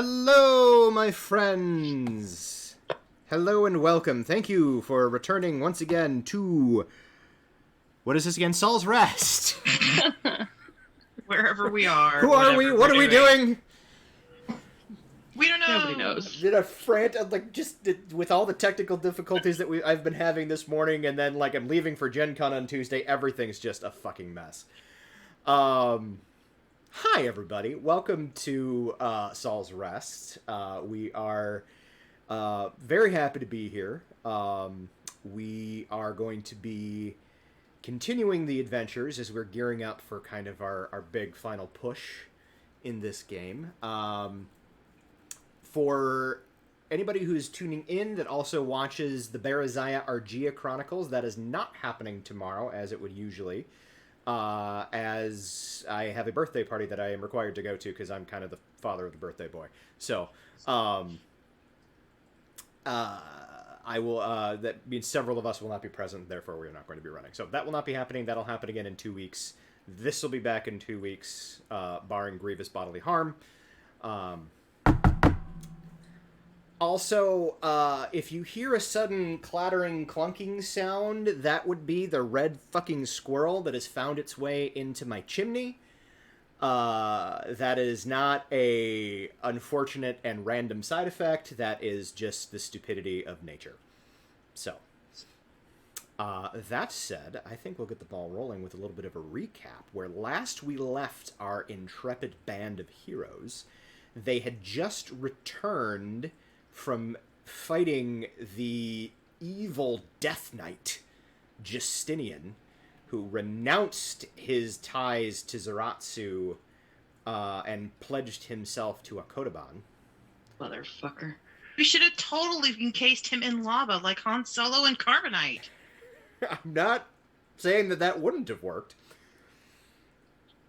Hello, my friends! Hello and welcome. Thank you for returning once again to... What is this again? Saul's Rest! Wherever we are. Who are we? What are we doing? We don't know. Nobody knows. Did a with all the technical difficulties that I've been having this morning, and then I'm leaving for Gen Con on Tuesday, everything's just a fucking mess. Hi everybody, welcome to Saul's Rest. We are very happy to be here. We are going to be continuing the adventures as we're gearing up for kind of our big final push in this game. For anybody who's tuning in that also watches the Berazaya Argia Chronicles, that is not happening tomorrow as it would usually. As I have a birthday party that I am required to go to because I'm kind of the father of the birthday boy. So, I will, that means several of us will not be present, therefore we're not going to be running. So that will not be happening. That'll happen again in 2 weeks. This will be back in 2 weeks, barring grievous bodily harm. Also, if you hear a sudden clattering, clunking sound, that would be the red fucking squirrel that has found its way into my chimney. That is not a unfortunate and random side effect. That is just the stupidity of nature. So, that said, I think we'll get the ball rolling with a little bit of a recap. Where last we left our intrepid band of heroes, they had just returned from fighting the evil Death Knight, Justinian, who renounced his ties to Zaratsu and pledged himself to Akodaban. Motherfucker. We should have totally encased him in lava like Han Solo and Carbonite. I'm not saying that wouldn't have worked.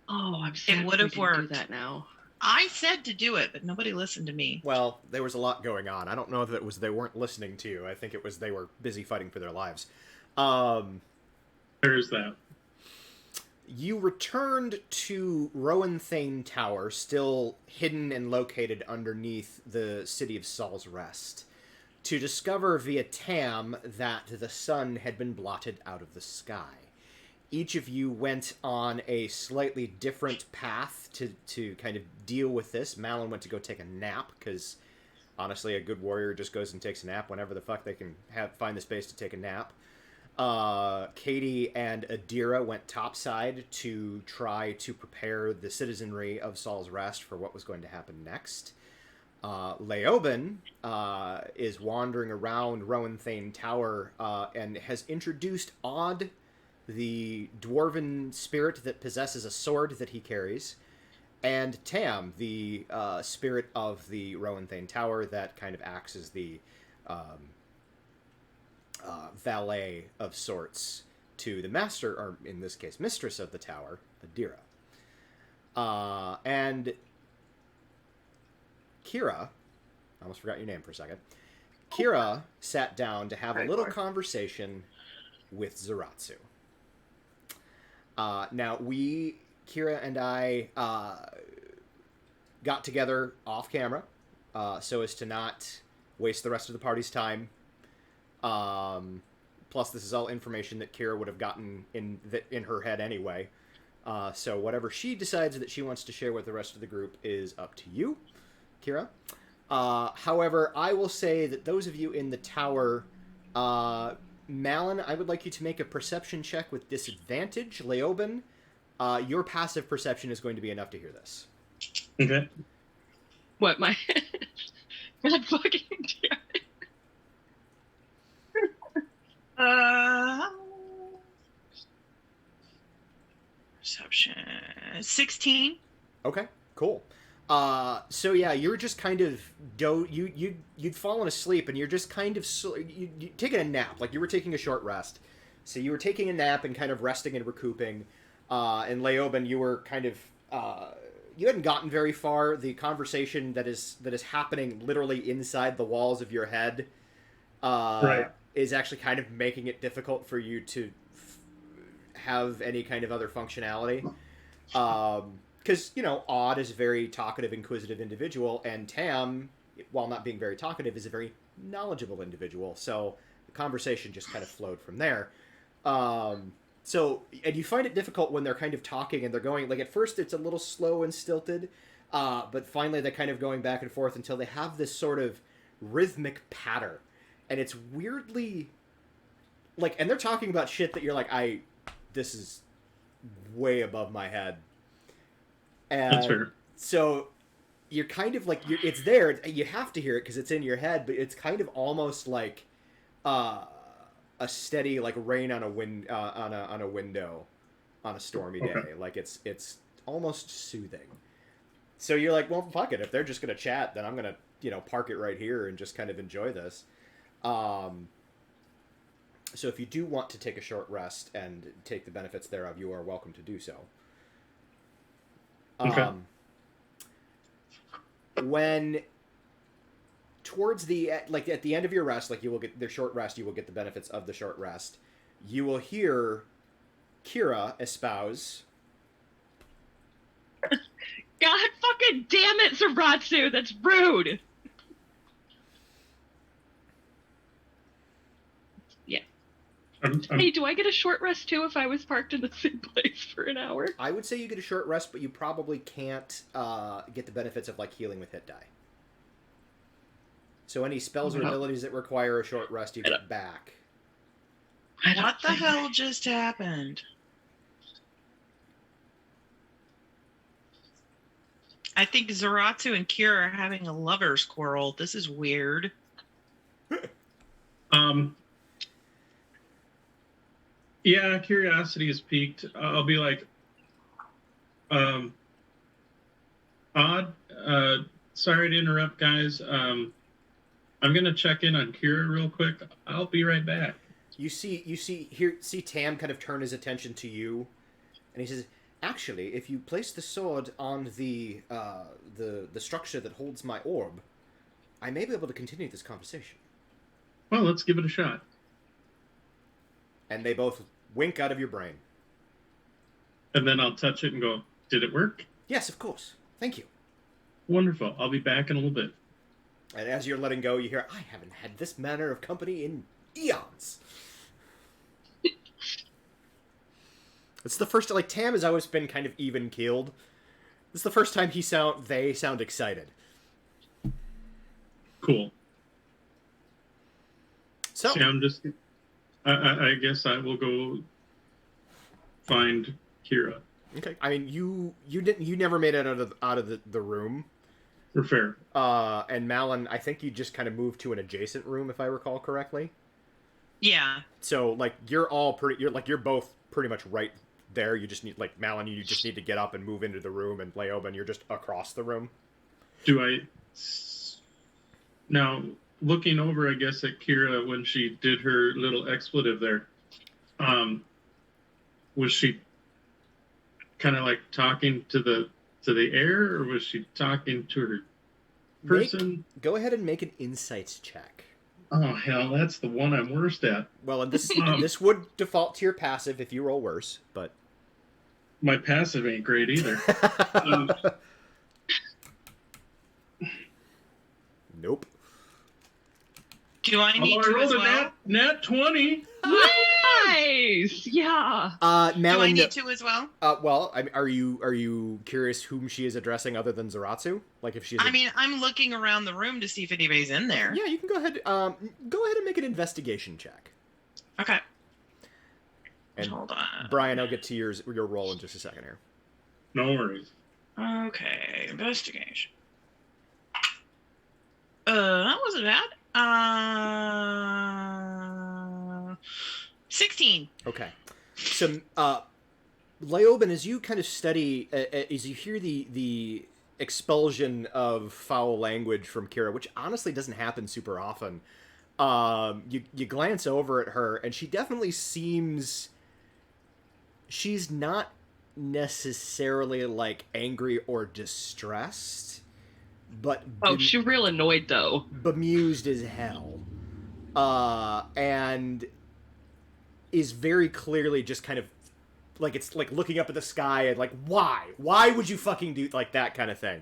Oh, I'm sad would have we didn't worked. do that now. I said to do it, but nobody listened to me. Well, there was a lot going on. I don't know if it was they weren't listening to you. I think it was they were busy fighting for their lives. There's that. You returned to Rowanthane Tower, still hidden and located underneath the city of Saul's Rest, to discover via Tam that the sun had been blotted out of the sky. Each of you went on a slightly different path to kind of deal with this. Malin went to go take a nap, because honestly, a good warrior just goes and takes a nap whenever the fuck they can find the space to take a nap. Katie and Adira went topside to try to prepare the citizenry of Saul's Rest for what was going to happen next. Leoben is wandering around Rowanthane Tower and has introduced Odd, the dwarven spirit that possesses a sword that he carries, and Tam, the spirit of the Rowanthane Tower that kind of acts as the valet of sorts to the master, or in this case, mistress of the tower, Adira. And Kira, I almost forgot your name for a second. Kira sat down to have a little conversation with Zaratsu. Now, Kira and I, got together off camera, so as to not waste the rest of the party's time. Plus, this is all information that Kira would have gotten in her head anyway. So whatever she decides that she wants to share with the rest of the group is up to you, Kira. However, I will say that those of you in the tower, Malin, I would like you to make a perception check with disadvantage. Leoben, your passive perception is going to be enough to hear this. Okay. What, my... God fucking damn it. Perception 16. Okay, cool. So yeah, you're just kind of you'd fallen asleep, and you're just kind of you taking a nap, like you were taking a short rest. So you were taking a nap and kind of resting and recouping. And Leoben, you were kind of you hadn't gotten very far. The conversation that is happening literally inside the walls of your head, Right. is actually kind of making it difficult for you to have any kind of other functionality. because, Odd is a very talkative, inquisitive individual, and Tam, while not being very talkative, is a very knowledgeable individual. So the conversation just kind of flowed from there. And you find it difficult when they're kind of talking and they're going, like, at first it's a little slow and stilted, but finally they're kind of going back and forth until they have this sort of rhythmic patter. And it's weirdly, like, and they're talking about shit that you're like, this is way above my head. And That's fair. so you're kind of like, it's there, you have to hear it because it's in your head, but it's kind of almost like a steady, like, rain on a on a window on a stormy day. Okay. Like, it's almost soothing. So you're like, well, fuck it, if they're just gonna chat, then I'm gonna park it right here and just kind of enjoy this. So if you do want to take a short rest and take the benefits thereof, you are welcome to do so. Okay. When towards the, like, at the end of your rest, like, you will get their short rest, you will get the benefits of the short rest. You will hear Kira espouse, God fucking damn it, Zaratsu! That's rude! Yeah. Hey, do I get a short rest too if I was parked in the same place for an hour? I would say you get a short rest, but you probably can't get the benefits of, like, healing with hit die. So any spells or abilities that require a short rest, you get back. What the hell just happened? I think Zaratsu and Kira are having a lover's quarrel. This is weird. Yeah, curiosity is piqued. I'll be like, Odd, sorry to interrupt, guys. I'm gonna check in on Kira real quick. I'll be right back. You see Tam kind of turn his attention to you, and he says, "Actually, if you place the sword on the structure that holds my orb, I may be able to continue this conversation." Well, let's give it a shot. And they both wink out of your brain. And then I'll touch it and go, did it work? Yes, of course. Thank you. Wonderful. I'll be back in a little bit. And as you're letting go, you hear, "I haven't had this manner of company in eons." It's the first, like, Tam has always been kind of even-keeled. This is the first time they sound excited. Cool. So, See, I guess I will go find Kira. okay. I mean, you never made it out of the room. We're fair. And Malin, I think you just kind of moved to an adjacent room, if I recall correctly. Yeah. So, like, you're both pretty much right there. You just need, like, Malin, you just need to get up and move into the room, and Leoben, you're just across the room. Now, looking over, I guess, at Kira when she did her little expletive there, was she kind of like talking to the air, or was she talking to her person? Go ahead and make an insights check. Oh, hell, that's the one I'm worst at. Well, and this would default to your passive if you roll worse, but... My passive ain't great either. Nope. Do I need Although to I rolled as well? a nat 20. Nice! Yeah. Do Malin, I need to as well? well, I mean, are you curious whom she is addressing other than Zaratsu? Like, if she's... I mean, I'm looking around the room to see if anybody's in there. Yeah, you can go ahead and make an investigation check. Okay. And Hold on. Brian, I'll get to your roll in just a second here. No worries. Okay, investigation. That wasn't bad. 16. Okay. So, Leoben, as you kind of study, as you hear the expulsion of foul language from Kira, which honestly doesn't happen super often, you glance over at her, and she definitely seems... She's not necessarily, like, angry or distressed, but... She's real annoyed, though. Bemused as hell. And is very clearly just kind of like it's like looking up at the sky and like, why would you fucking do like that kind of thing.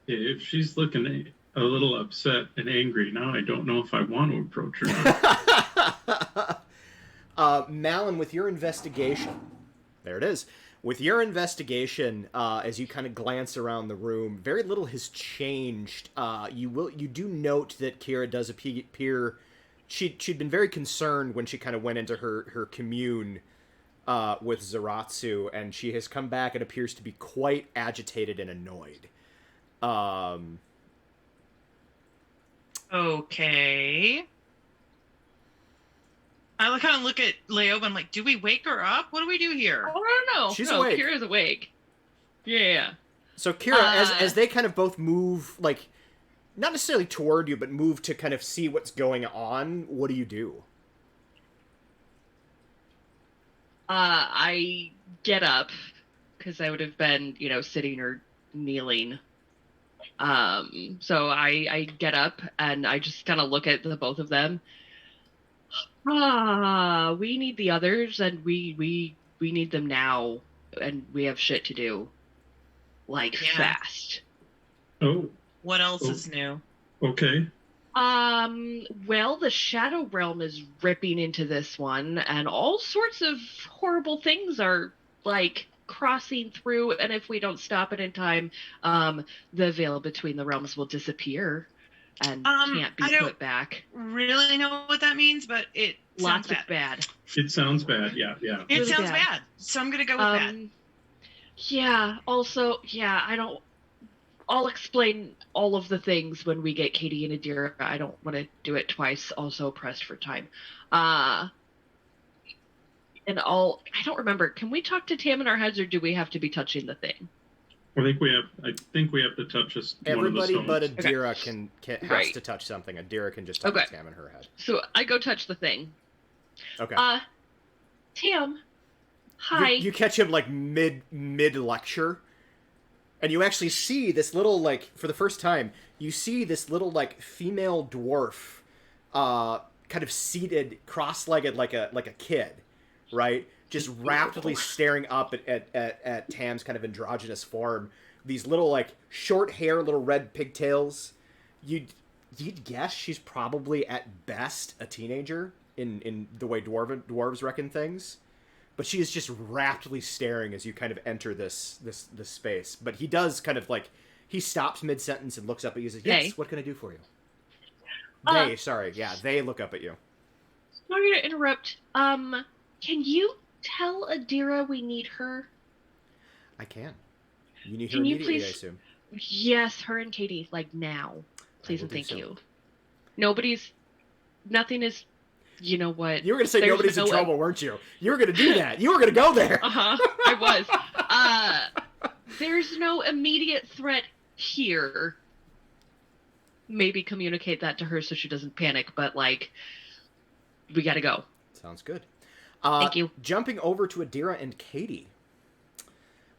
If she's looking a little upset and angry now, I don't know if I want to approach her now. Malin, with your investigation, there it is. With your investigation, as you kind of glance around the room, very little has changed. You do note that Kira does appear. She'd been very concerned when she kind of went into her commune with Zaratsu, and she has come back and appears to be quite agitated and annoyed. Okay. I kind of look at Leoba and I'm like, do we wake her up? What do we do here? Oh, no. She's no, awake. Kira's awake. Yeah. So Kira, as they kind of both move, like, not necessarily toward you, but move to kind of see what's going on, what do you do? I get up, because I would have been, sitting or kneeling. So I get up, and I just kind of look at the both of them. We need the others, and we need them now, and we have shit to do. Fast. Oh. What else is new? Okay. Well, the Shadow Realm is ripping into this one, and all sorts of horrible things are, crossing through, and if we don't stop it in time, the veil between the realms will disappear and can't be put back. Really know what that means, but it Lots sounds of bad. It sounds bad, yeah. It Really sounds bad. bad, so I'm gonna go with bad. Yeah, also, I'll explain all of the things when we get Katie and Adira. I don't want to do it twice, also pressed for time. I don't remember, can we talk to Tam in our heads, or do we have to be touching the thing? I think we have to touch one of the Everybody stones. but Adira has Right. to touch something. Adira can just touch Tam in her head. So I go touch the thing. Okay. Tam, hi. You catch him mid lecture, and you actually see this little for the first time. You see this little female dwarf, kind of seated cross-legged like a kid, right? Just rapidly staring up at Tam's kind of androgynous form. These little short hair, little red pigtails. You'd guess she's probably at best a teenager in the way dwarves reckon things. But she is just rapidly staring as you kind of enter this space. But he does kind of he stops mid-sentence and looks up at you and says, yes, Hey. what can I do for you? They look up at you. Sorry to interrupt. Can you tell Adira we need her? I can. You need her Can you immediately, please- I assume. Yes, her and Katie, now. Please will and do thank so. you. Nothing is, you know what? You were going to say There's nobody's in no- trouble, weren't you? You were going to do that. You were going to go there. Uh-huh, I was. There's no immediate threat here. Maybe communicate that to her so she doesn't panic, but, we gotta go. Sounds good. Thank you. Jumping over to Adira and Katie.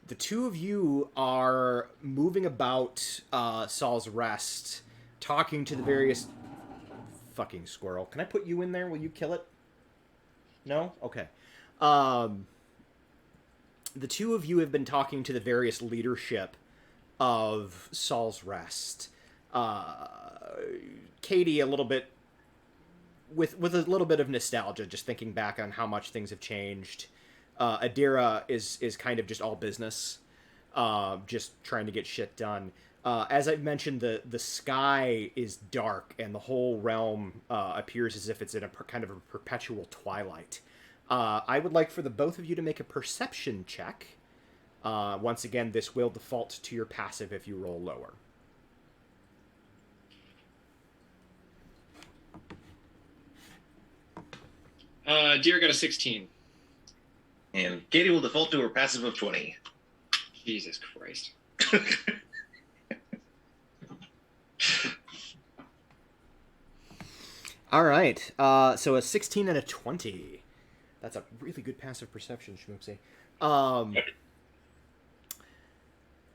The two of you are moving about Saul's Rest, talking to the various... Fucking squirrel. Can I put you in there? Will you kill it? No? Okay. The two of you have been talking to the various leadership of Saul's Rest. Katie, a little bit... With a little bit of nostalgia, just thinking back on how much things have changed. Adira is kind of just all business, just trying to get shit done. As I mentioned, the sky is dark, and the whole realm appears as if it's in a kind of a perpetual twilight. I would like for the both of you to make a perception check. Once again, this will default to your passive if you roll lower. Deer got a 16. And Katie will default to her passive of 20. Jesus Christ. All right. So a 16 and a 20. That's a really good passive perception, Schmoopsy.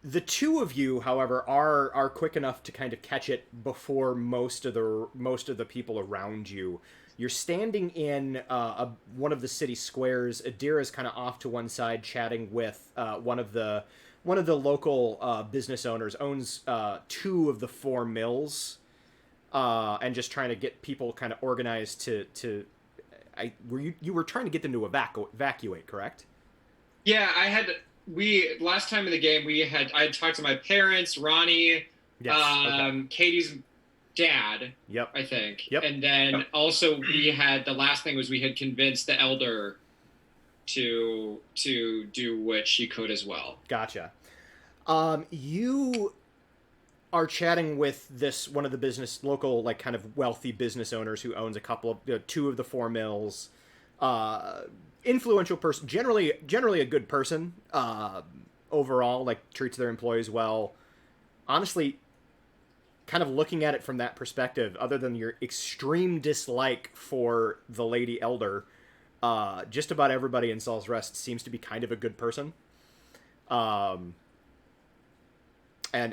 The two of you, however, are quick enough to kind of catch it before most of the people around you. You're standing in one of the city squares. Adira's kind of off to one side, chatting with one of the local business owners. Owns 2 of the 4 mills, and just trying to get people kind of organized to. You were trying to get them to evacuate, correct? Yeah, last time in the game I had talked to my parents, Ronnie, Yes. Okay. Katie's dad. Yep. I think. Yep. And then also the last thing was we had convinced the elder to do what she could as well. Gotcha. You are chatting with one of the local, like, kind of wealthy business owners who owns a couple of 2 of the 4 mills. Influential person, generally a good person. Overall, like, treats their employees well. Honestly, kind of looking at it from that perspective, other than your extreme dislike for the Lady Elder, just about everybody in Saul's Rest seems to be kind of a good person. And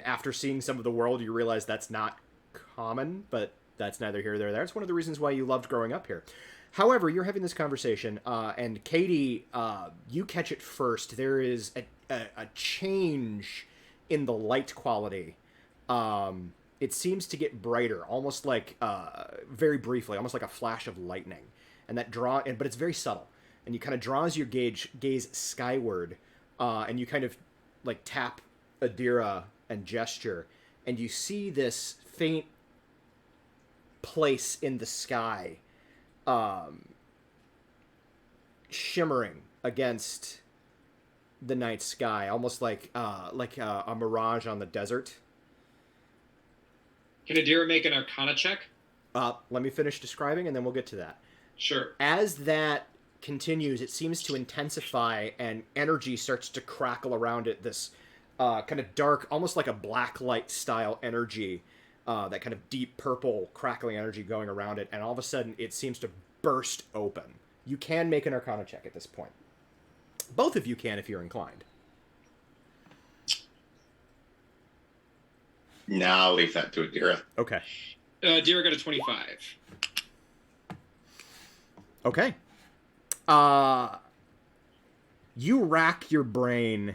after seeing some of the world, you realize that's not common, but that's neither here nor there. It's one of the reasons why you loved growing up here. However, you're having this conversation, and Katie, you catch it first. There is a change in the light quality. It seems to get brighter, almost like, very briefly, almost like a flash of lightning. And but it's very subtle. And you kind of draws your gaze skyward, and you kind of, like, tap Adira and gesture, and you see this faint place in the sky, shimmering against the night sky, almost like a mirage on the desert. Can Adira make an Arcana check? Let me finish describing, and then we'll get to that. Sure. As that continues, it seems to intensify, and energy starts to crackle around it. This kind of dark, almost like a black light style energy, that kind of deep purple crackling energy going around it, and all of a sudden it seems to burst open. You can make an Arcana check at this point. Both of you can if you're inclined. No, I'll leave that to Adira. Okay. Adira got a 25. Okay. You rack your brain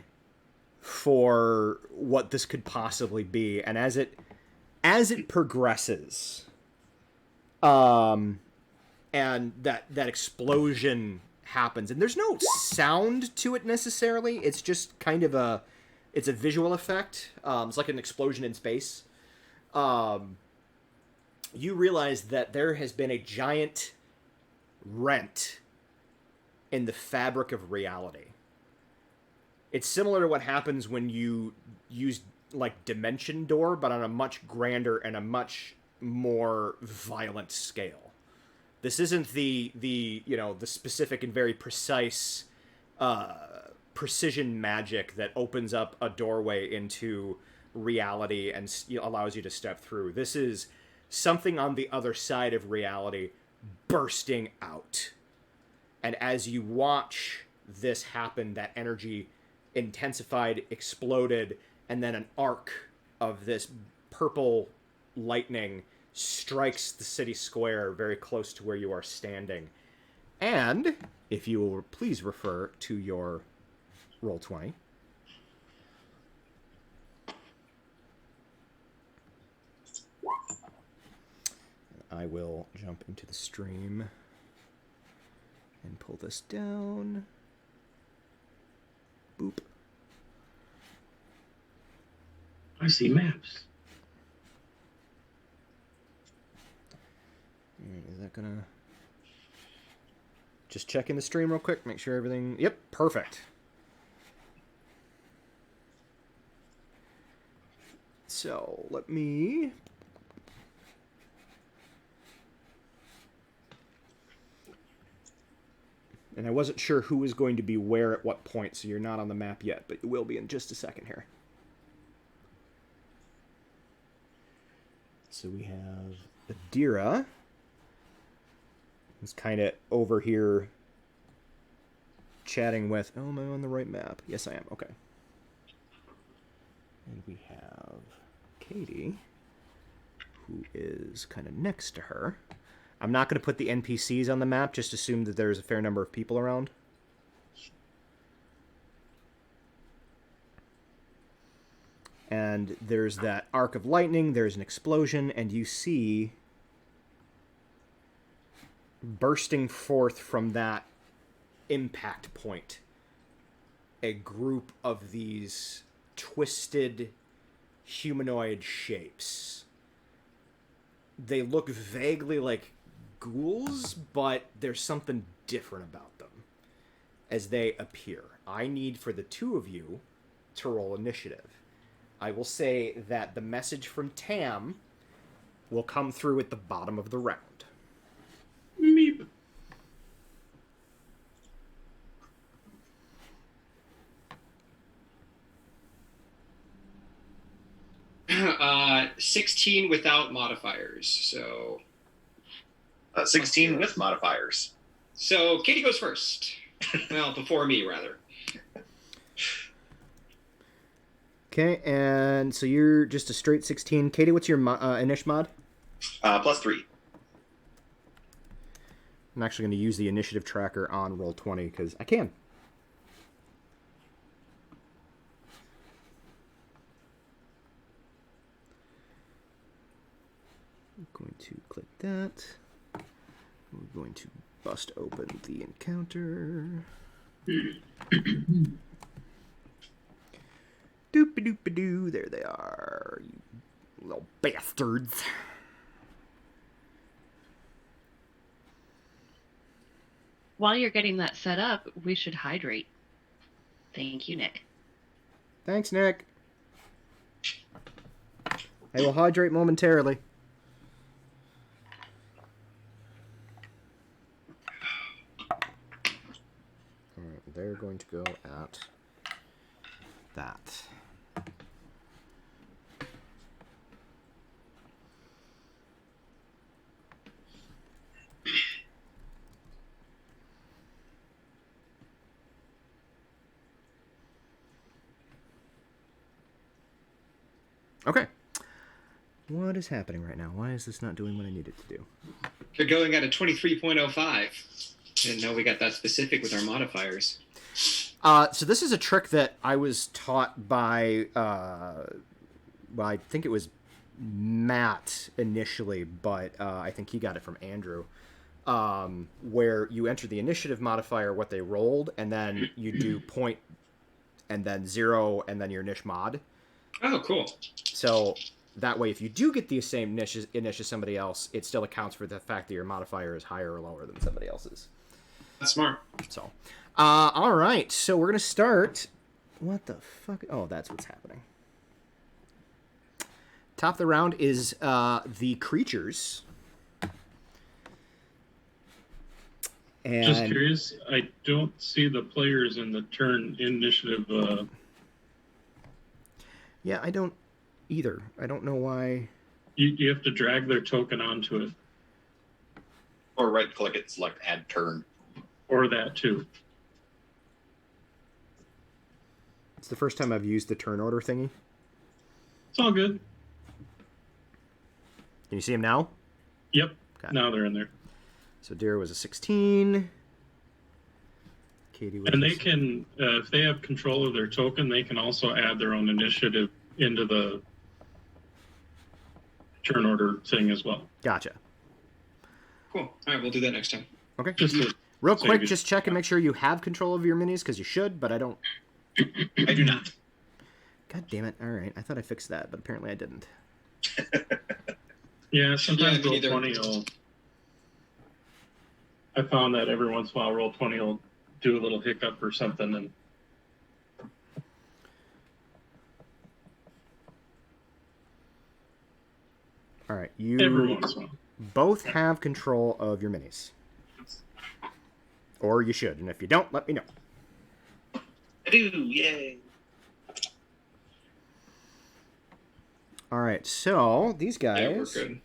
for what this could possibly be, and as it progresses, and that explosion happens, and there's no sound to it necessarily. It's just kind of it's a visual effect. It's like an explosion in space. You realize that there has been a giant rent in the fabric of reality. It's similar to what happens when you use, like, Dimension Door, but on a much grander and a much more violent scale. This isn't the specific and very precise precision magic that opens up a doorway into reality and allows you to step through. This is something on the other side of reality bursting out. And as you watch this happen, that energy intensified, exploded, and then an arc of this purple lightning strikes the city square very close to where you are standing. And if you will please refer to your roll 20. I will jump into the stream and pull this down. Boop. I see maps. Is that gonna... Just checking the stream real quick, make sure everything... Yep, perfect. So, let me... And I wasn't sure who was going to be where at what point, so you're not on the map yet, but you will be in just a second here. So we have Adira. Who's kind of over here chatting with... Oh, am I on the right map? Yes, I am. Okay. And we have Katie, who is kind of next to her. I'm not going to put the NPCs on the map. Just assume that there's a fair number of people around. And there's that arc of lightning. There's an explosion, and you see bursting forth from that impact point a group of these twisted humanoid shapes. They look vaguely like ghouls, but there's something different about them as they appear. I need for the two of you to roll initiative. I will say that the message from Tam will come through at the bottom of the round. Meep. Uh, 16 without modifiers. So 16 with modifiers. So Katie goes first. Well, before me, rather. Okay, and so you're just a straight 16. Katie, what's your Inish mod? +3. I'm actually going to use the initiative tracker on Roll20 because I can. I'm going to click that. We're going to bust open the encounter. Doop-a-doop-a-doo. There they are, you little bastards. While you're getting that set up, we should hydrate. Thank you, Nick. Thanks, Nick. I will hydrate momentarily. Alright, they're going to go at that. Okay. What is happening right now? Why is this not doing what I need it to do? You're going at a 23.05. Didn't know we got that specific with our modifiers. So this is a trick that I was taught by, well, I think it was Matt initially, but I think he got it from Andrew, where you enter the initiative modifier, what they rolled, and then you do point, and then 0, and then your niche mod. Oh, cool. So that way, if you do get the same niche as somebody else, it still accounts for the fact that your modifier is higher or lower than somebody else's. That's smart. So, all right. So we're gonna start. What the fuck? Oh, that's what's happening. Top of the round is the creatures. And Just curious, I don't see the players in the turn initiative. Yeah, I don't either. I don't know why. You have to drag their token onto it, Or right-click it, select Add Turn. or that too. It's the first time I've used the turn order thingy. It's all good. Can you see them now? Yep. Okay. Now they're in there. So Dara was a 16. Katie was And a they can, if they have control of their token, they can also add their own initiative into the turn order thing as well. Gotcha. Cool. All right, we'll do that next time. Okay. Just to Real save quick, you- just check and make sure you have control of your minis, because you should, but I don't. I do not. God damn it. All right. I thought I fixed that, but apparently I didn't. Yeah, sometimes Yeah, me neither. Roll20 will. I found that every once in a while Roll20 will do a little hiccup or something, and All right. every You once in a while. both have control of your minis. Or you should, and if you don't, let me know. I do, yay. All right, so these guys. Yeah, we're good.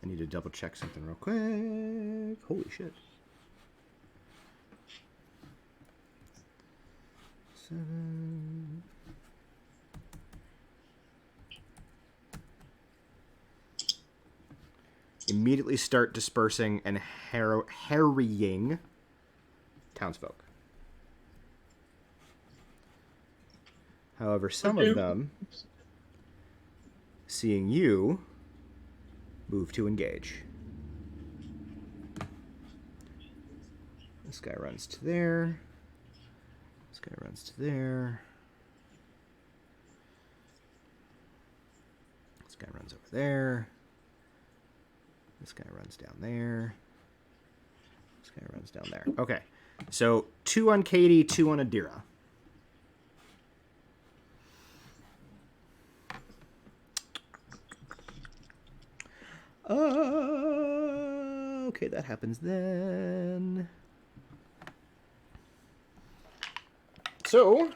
I need to double check something real quick. Holy shit. 7. immediately start dispersing and harrying townsfolk. However, some of them, seeing you, move to engage. This guy runs to there. This guy runs to there. This guy runs over there. This guy runs down there. This guy runs down there. Okay. So 2 on Katie, 2 on Adira. Okay, that happens then. So,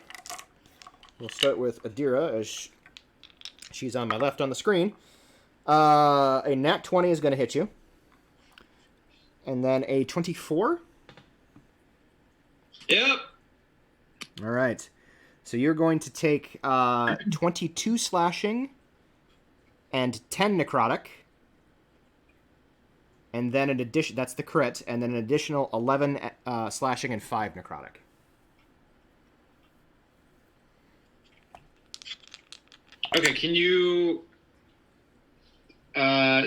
we'll start with Adira as she's on my left on the screen. A nat 20 is going to hit you. And then a 24. Yep. All right. So you're going to take 22 slashing and 10 necrotic. And then an addition, that's the crit, and then an additional 11 slashing and 5 necrotic. Okay, can you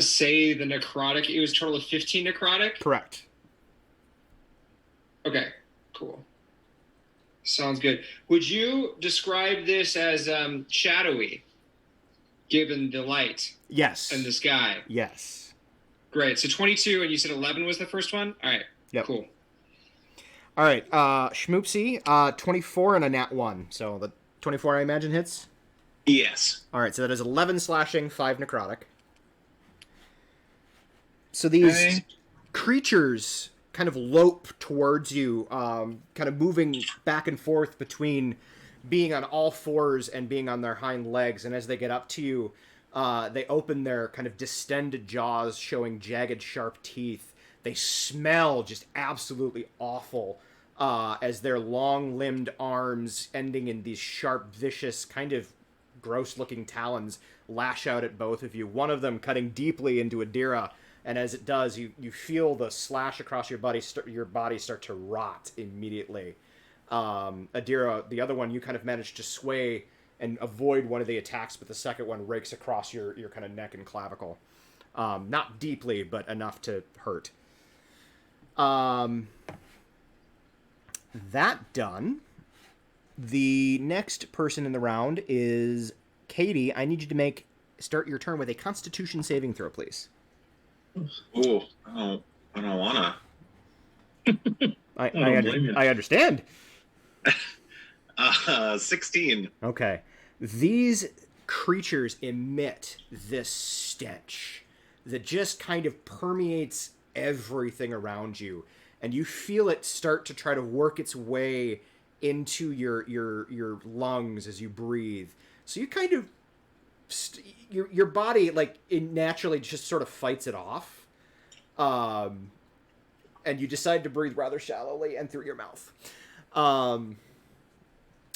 say the necrotic? It was a total of 15 necrotic? Correct. Okay, cool. Sounds good. Would you describe this as shadowy, given the light? Yes. And the sky? Yes. Great. So 22, and you said 11 was the first one? All right. Yep. Cool. All right. Schmoopsy, 24 and a nat 1. So the 24, I imagine, hits? Yes. All right. So that is 11 slashing, 5 necrotic. So these creatures kind of lope towards you, kind of moving back and forth between being on all fours and being on their hind legs. And as they get up to you, they open their kind of distended jaws, showing jagged, sharp teeth. They smell just absolutely awful as their long-limbed arms, ending in these sharp, vicious, kind of gross-looking talons, lash out at both of you. One of them cutting deeply into Adira, and as it does, you feel the slash across your body start to rot immediately. Adira, the other one, you kind of managed to sway and avoid one of the attacks, but the second one rakes across your kind of neck and clavicle. Not deeply, but enough to hurt. That done, the next person in the round is Katie. I need you to start your turn with a Constitution saving throw, please. Ooh, I don't wanna. I understand. 16. Okay. These creatures emit this stench that just kind of permeates everything around you, and you feel it start to try to work its way into your lungs as you breathe. So you kind of your body, like, it naturally just sort of fights it off, and you decide to breathe rather shallowly and through your mouth.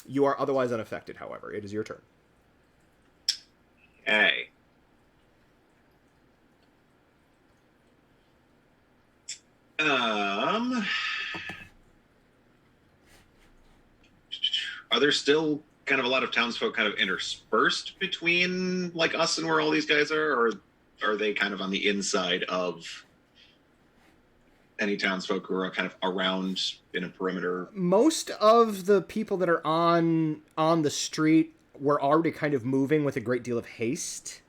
You are otherwise unaffected, however. It is your turn. Okay. Are there still kind of a lot of townsfolk kind of interspersed between, like, us and where all these guys are, or are they kind of on the inside of any townsfolk who are kind of around in a perimeter? Most of the people that are on the street were already kind of moving with a great deal of haste.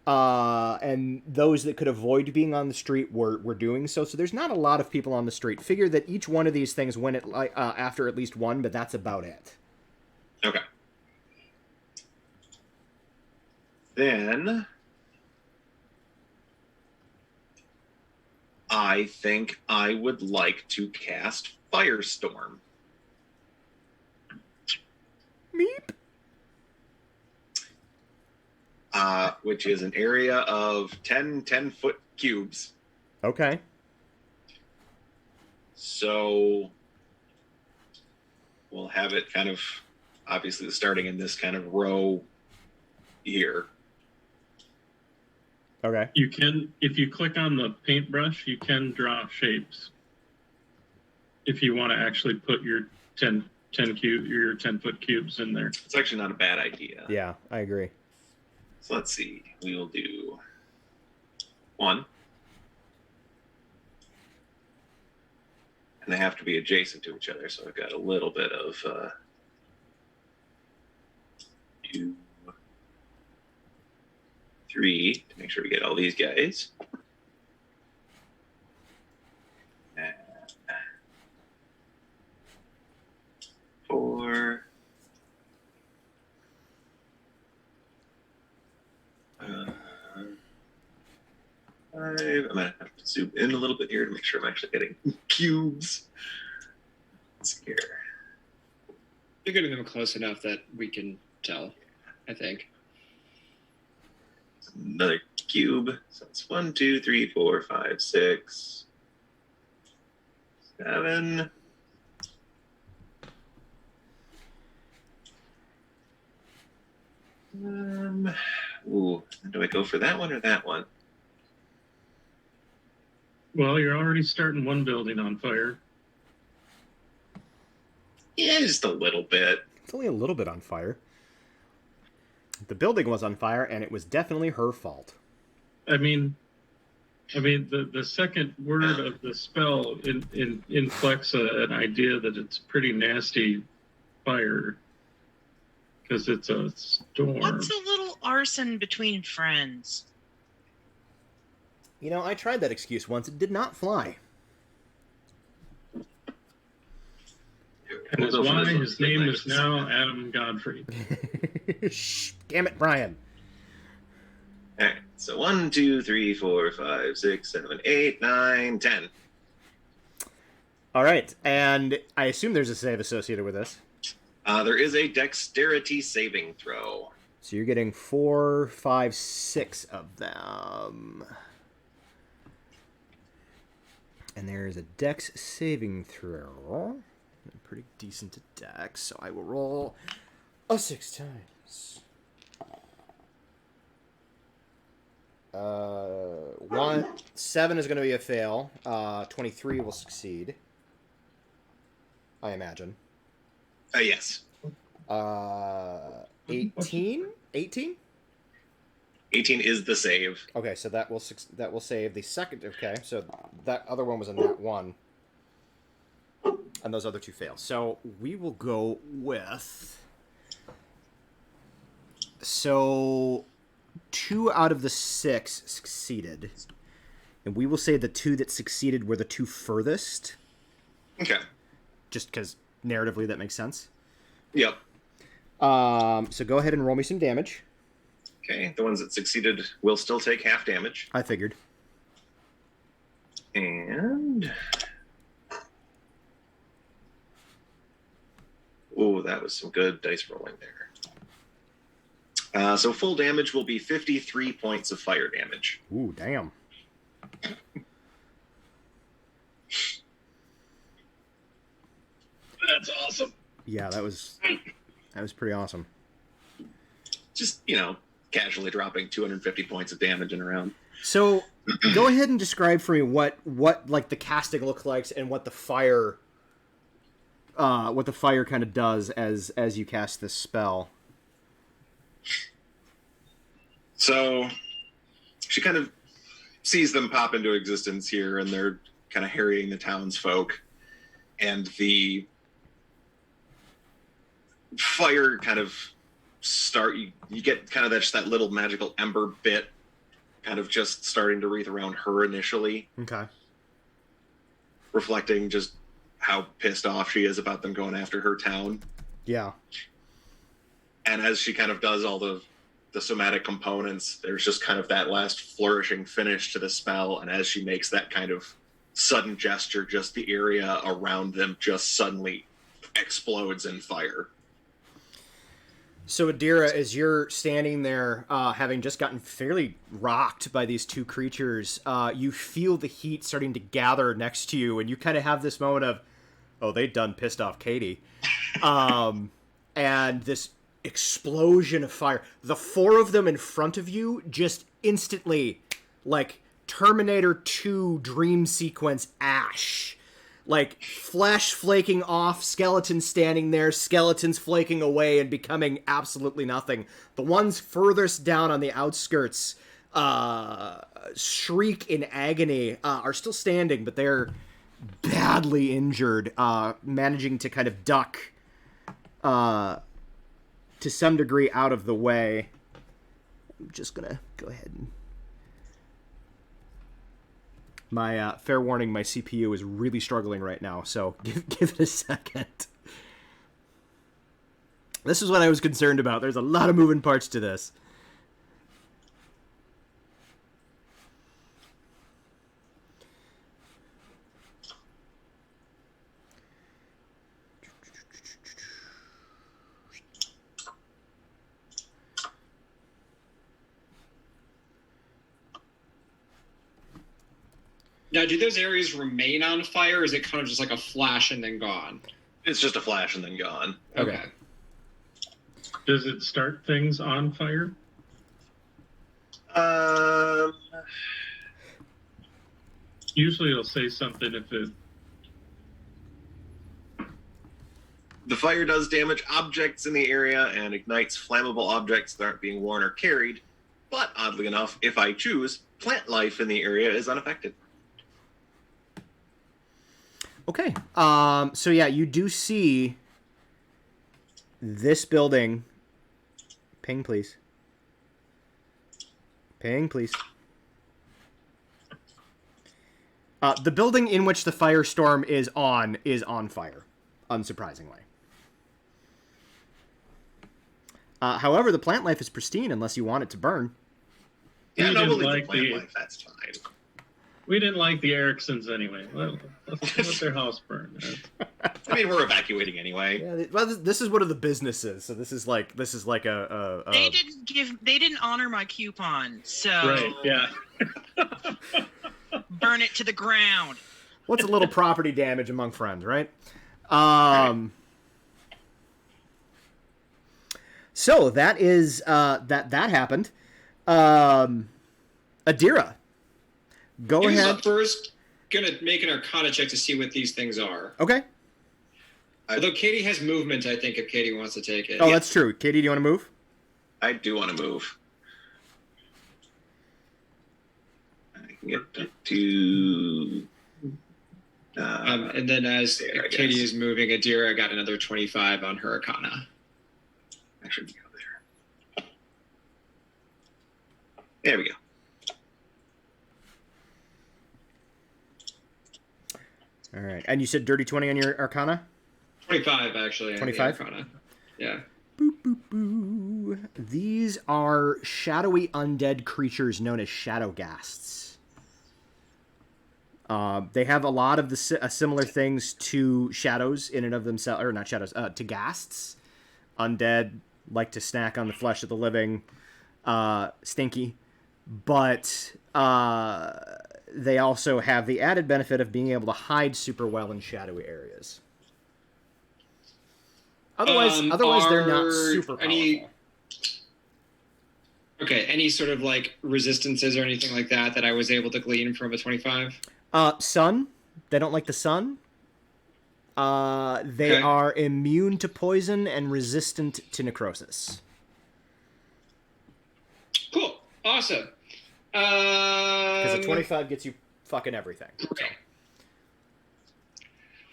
And those that could avoid being on the street were doing so. So there's not a lot of people on the street. Figure that each one of these things went after at least one, but that's about it. Okay. Then I think I would like to cast Firestorm. Meep. Which is an area of 10-foot cubes. Okay. So we'll have it kind of, obviously starting in this kind of row here. Okay. You can, if you click on the paintbrush, you can draw shapes. If you want to actually put your 10 10-foot cubes in there. It's actually not a bad idea. Yeah, I agree. So let's see. We will do 1. And they have to be adjacent to each other, so I've got a little bit of 2, 3 to make sure we get all these guys. 4. 5. I'm gonna have to zoom in a little bit here to make sure I'm actually getting cubes. Let's see here. You're getting them close enough that we can tell, I think. Another cube. So it's 1, 2, 3, 4, 5, 6, 7. Do I go for that one or that one? Well, you're already starting one building on fire. Yeah, just a little bit. It's only a little bit on fire. The building was on fire, and it was definitely her fault. I mean, the second word of the spell inflects an idea that it's pretty nasty fire because it's a storm. What's a little arson between friends? You know, I tried that excuse once. It did not fly. And that's why his name is now Adam Godfrey. Shh, damn it, Brian. All right, so 1, 2, 3, 4, 5, 6, 7, 8, 9, 10. All right, and I assume there's a save associated with this. There is a dexterity saving throw. So you're getting 4, 5, 6 of them. And there's a dex saving throw. I'm pretty decent at dex, so I will roll a 6 times. 7 is going to be a fail. 23 will succeed. I imagine. Yes. 18? 18? 18 is the save. Okay, so that will save the second. Okay, so that other one was a nat 1. And those other 2 fail. So we will go with... So 2 out of the 6 succeeded. And we will say the 2 that succeeded were the 2 furthest. Okay. Just because narratively that makes sense. Yep. So go ahead and roll me some damage. Okay, the ones that succeeded will still take half damage. I figured. And... Oh, that was some good dice rolling there. So full damage will be 53 points of fire damage. Ooh, damn. That's awesome. Yeah, that was pretty awesome. Just, casually dropping 250 points of damage in a round. So, go ahead and describe for me what like the casting looks like and what the fire kind of does as you cast this spell. So, she kind of sees them pop into existence here, and they're kind of harrying the townsfolk, and the fire kind of you get kind of that little magical ember bit kind of just starting to wreath around her initially. Okay. Reflecting just how pissed off she is about them going after her town. Yeah. And as she kind of does all the somatic components, there's just kind of that last flourishing finish to the spell, and as she makes that kind of sudden gesture, just the area around them just suddenly explodes in fire. So, Adira, as you're standing there, having just gotten fairly rocked by these 2 creatures, you feel the heat starting to gather next to you, and you kind of have this moment of, oh, they done pissed off Katie. And this explosion of fire. The 4 of them in front of you just instantly like Terminator 2 dream sequence ash. Like, flesh flaking off, skeletons standing there, skeletons flaking away and becoming absolutely nothing. The ones furthest down on the outskirts shriek in agony, are still standing, but they're badly injured, managing to kind of duck to some degree out of the way. I'm just gonna go ahead and... My, fair warning, my CPU is really struggling right now, so give it a second. This is what I was concerned about. There's a lot of moving parts to this. Now, do those areas remain on fire, or is it kind of just like a flash and then gone? It's just a flash and then gone. Okay. Does it start things on fire? Usually it'll say something if it... The fire does damage objects in the area and ignites flammable objects that aren't being worn or carried. But oddly enough, if I choose, plant life in the area is unaffected. Okay. So yeah, you do see this building. Ping, please. Ping, please. The building in which the firestorm is on fire, unsurprisingly. However, the plant life is pristine unless you want it to burn. Yeah, We no, didn't we'll leave like the plant the- life. That's fine. We didn't like the Ericksons anyway. Let's let their house burn. I mean, we're evacuating anyway. Yeah, well, this is one of the businesses, so this is like a They didn't honor my coupon, so Right, yeah. burn it to the ground. what's a little property damage among friends, right? So that is that happened. Adira, go Who's ahead. up first? Gonna make an Arcana check to see what these things are. Okay. Although Katie has movement, I think if Katie wants to take it. Oh, that's true. Katie, do you want to move? I do want to move. I can get up to... And then as there, I Katie guess. is moving, Adira got another 25 on her Arcana. I should go there. There we go. All right. And you said dirty 20 on your Arcana? 25, actually. on the 25? Arcana. Yeah. Boop, boop, boo. These are shadowy undead creatures known as shadow ghasts. They have a lot of the similar things to shadows in and of themselves, or not shadows, to ghasts. Undead, like to snack on the flesh of the living, stinky. But they also have the added benefit of being able to hide super well in shadowy areas. Otherwise, they're not super powerful. Any sort of like resistances or anything like that I was able to glean from a 25? Sun. They don't like the sun. They Okay. are immune to poison and resistant to necrosis. Cool. Awesome. Because a 25 gets you fucking everything. Okay.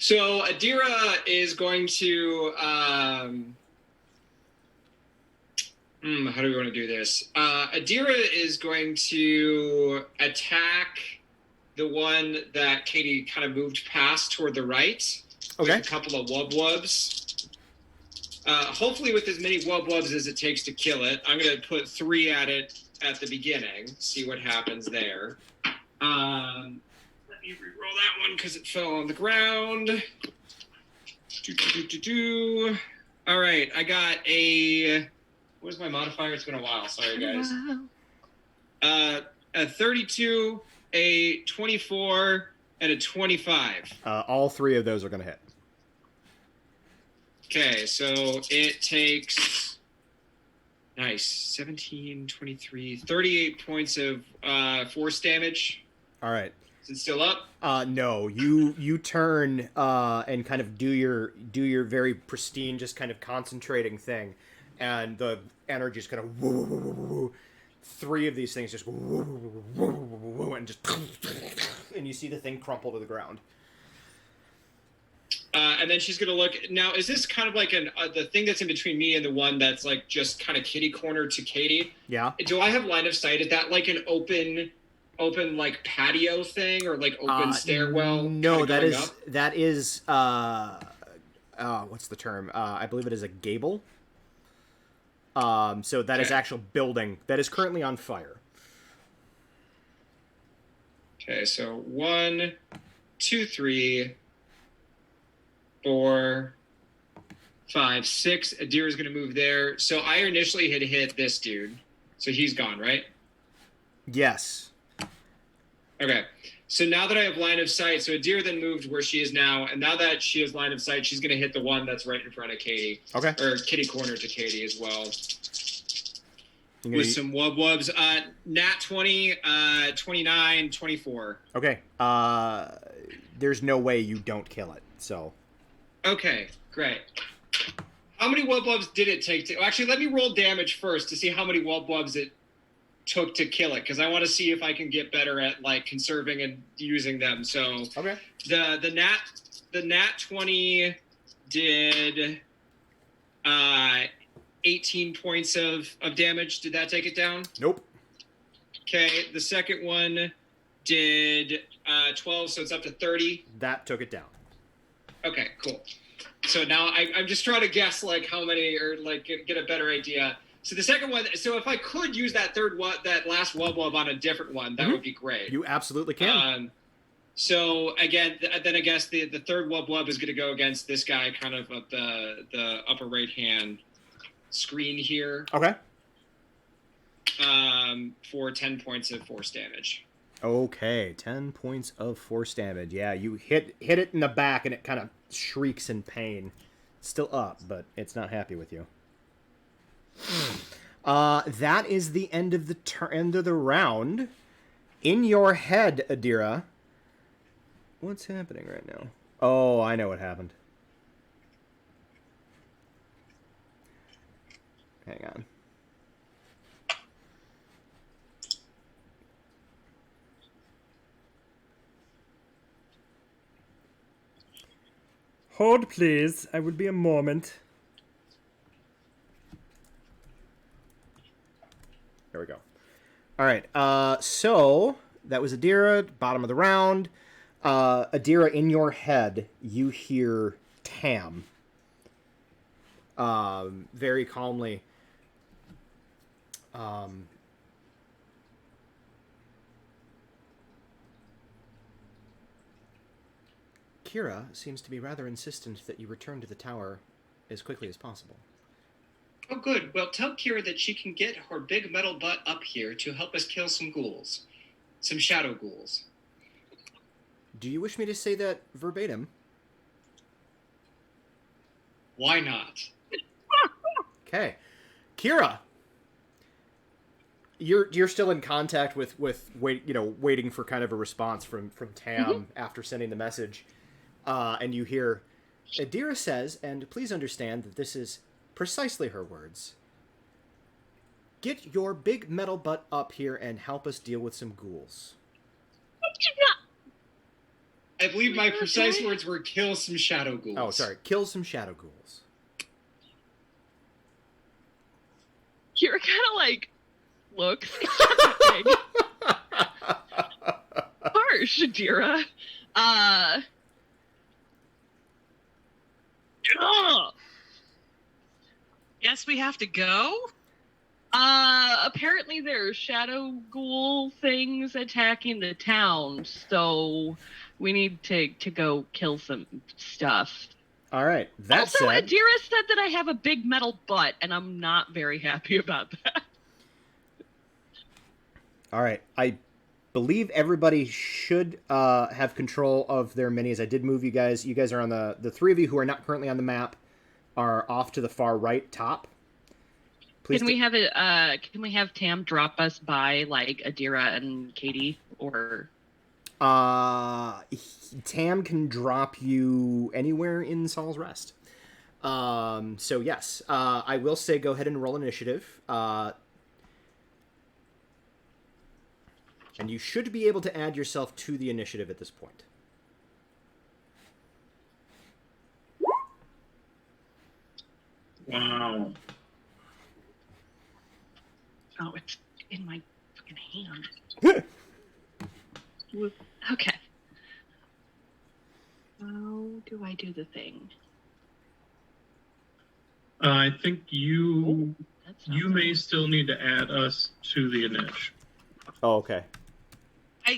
So Adira is going to how do we want to do this? Adira is going to attack the one that Katie kind of moved past toward the right. Okay. With a couple of wub-wubs. Hopefully with as many wub-wubs as it takes to kill it. I'm going to put 3 at it at the beginning, see what happens there. Let me re-roll that one because it fell on the ground. All right, I got a... Where's my modifier? It's been a while. Sorry, guys. A 32, a 24, and a 25. All 3 of those are going to hit. Okay, so it takes Nice. 17, 23, 38 points of force damage. All right. Is it still up? No. You turn and kind of do your very pristine, just kind of concentrating thing, and the energy is kind of woo, woo, woo, woo, woo. 3 of these things just woo, woo, woo, woo, woo, and just and you see the thing crumple to the ground. And then she's gonna look. Now, is this kind of like the thing that's in between me and the one that's like just kind of kitty corner to Katie? Yeah. Do I have line of sight? Is that like an open like patio thing or like open stairwell? No, that is up? what's the term? I believe it is a gable. So that is actual building that is currently on fire. Okay, so 1, 2, 3, 4, 5, 6. Adira's gonna move there. So I initially had hit this dude, so he's gone, right? Yes. Okay. So now that I have line of sight, so Adira then moved where she is now, and now that she has line of sight, she's gonna hit the one that's right in front of Katie. Okay. Or kitty corner to Katie as well. With With some wub-wubs. Nat 20, 29, 24. Okay. There's no way you don't kill it. So. Okay, great. How many wub-wubs did it take to... Actually, let me roll damage first to see how many wub-wubs it took to kill it, because I want to see if I can get better at like conserving and using them. So Okay. the nat 20 did 18 points of damage. Did that take it down? Nope. Okay, the second one did 12, so it's up to 30. That took it down. Okay, cool. So now I'm just trying to guess like how many, or like get a better idea. So the second one, so if I could use that that last wub on a different one, that would be great. You absolutely can. So again, then I guess the third wub is going to go against this guy, kind of at the upper right hand screen here. Okay. For 10 points of force damage. Okay, 10 points of force damage. Yeah, you hit it in the back, and it kind of shrieks in pain. It's still up, but it's not happy with you. That is the end of the end of the round. In your head, Adira, what's happening right now? Oh, I know what happened. Hang on. Hold, please. I will be a moment. There we go. All right. So that was Adira, bottom of the round. Adira, in your head, you hear Tam. Very calmly. Kira seems to be rather insistent that you return to the tower as quickly as possible. Oh, good. Well, tell Kira that she can get her big metal butt up here to help us kill some ghouls. Some shadow ghouls. Do you wish me to say that verbatim? Why not? Okay. Kira! You're still in contact with waiting for kind of a response from Tam after sending the message. And you hear, Adira says, and please understand that this is precisely her words, get your big metal butt up here and help us deal with some ghouls. I believe my precise words were kill some shadow ghouls. Oh, sorry. Kill some shadow ghouls. Kira kind of like looks. Harsh, Adira. Yes, we have to go? Apparently there's shadow ghoul things attacking the town, so we need to go kill some stuff. All right. That also, said, Adira said that I have a big metal butt, and I'm not very happy about that. All right. I believe everybody should have control of their minis. I did move you guys. You guys are on the three of you who are not currently on the map are off to the far right top. Please Can we have it? Can we have Tam drop us by like Adira and Katie, or? Tam can drop you anywhere in Saul's Rest. So yes, I will say go ahead and roll initiative. And you should be able to add yourself to the initiative at this point. Wow. Oh, it's in my fucking hand. Okay. How do I do the thing? I think you That's may still need to add us to the initiative. Oh, okay.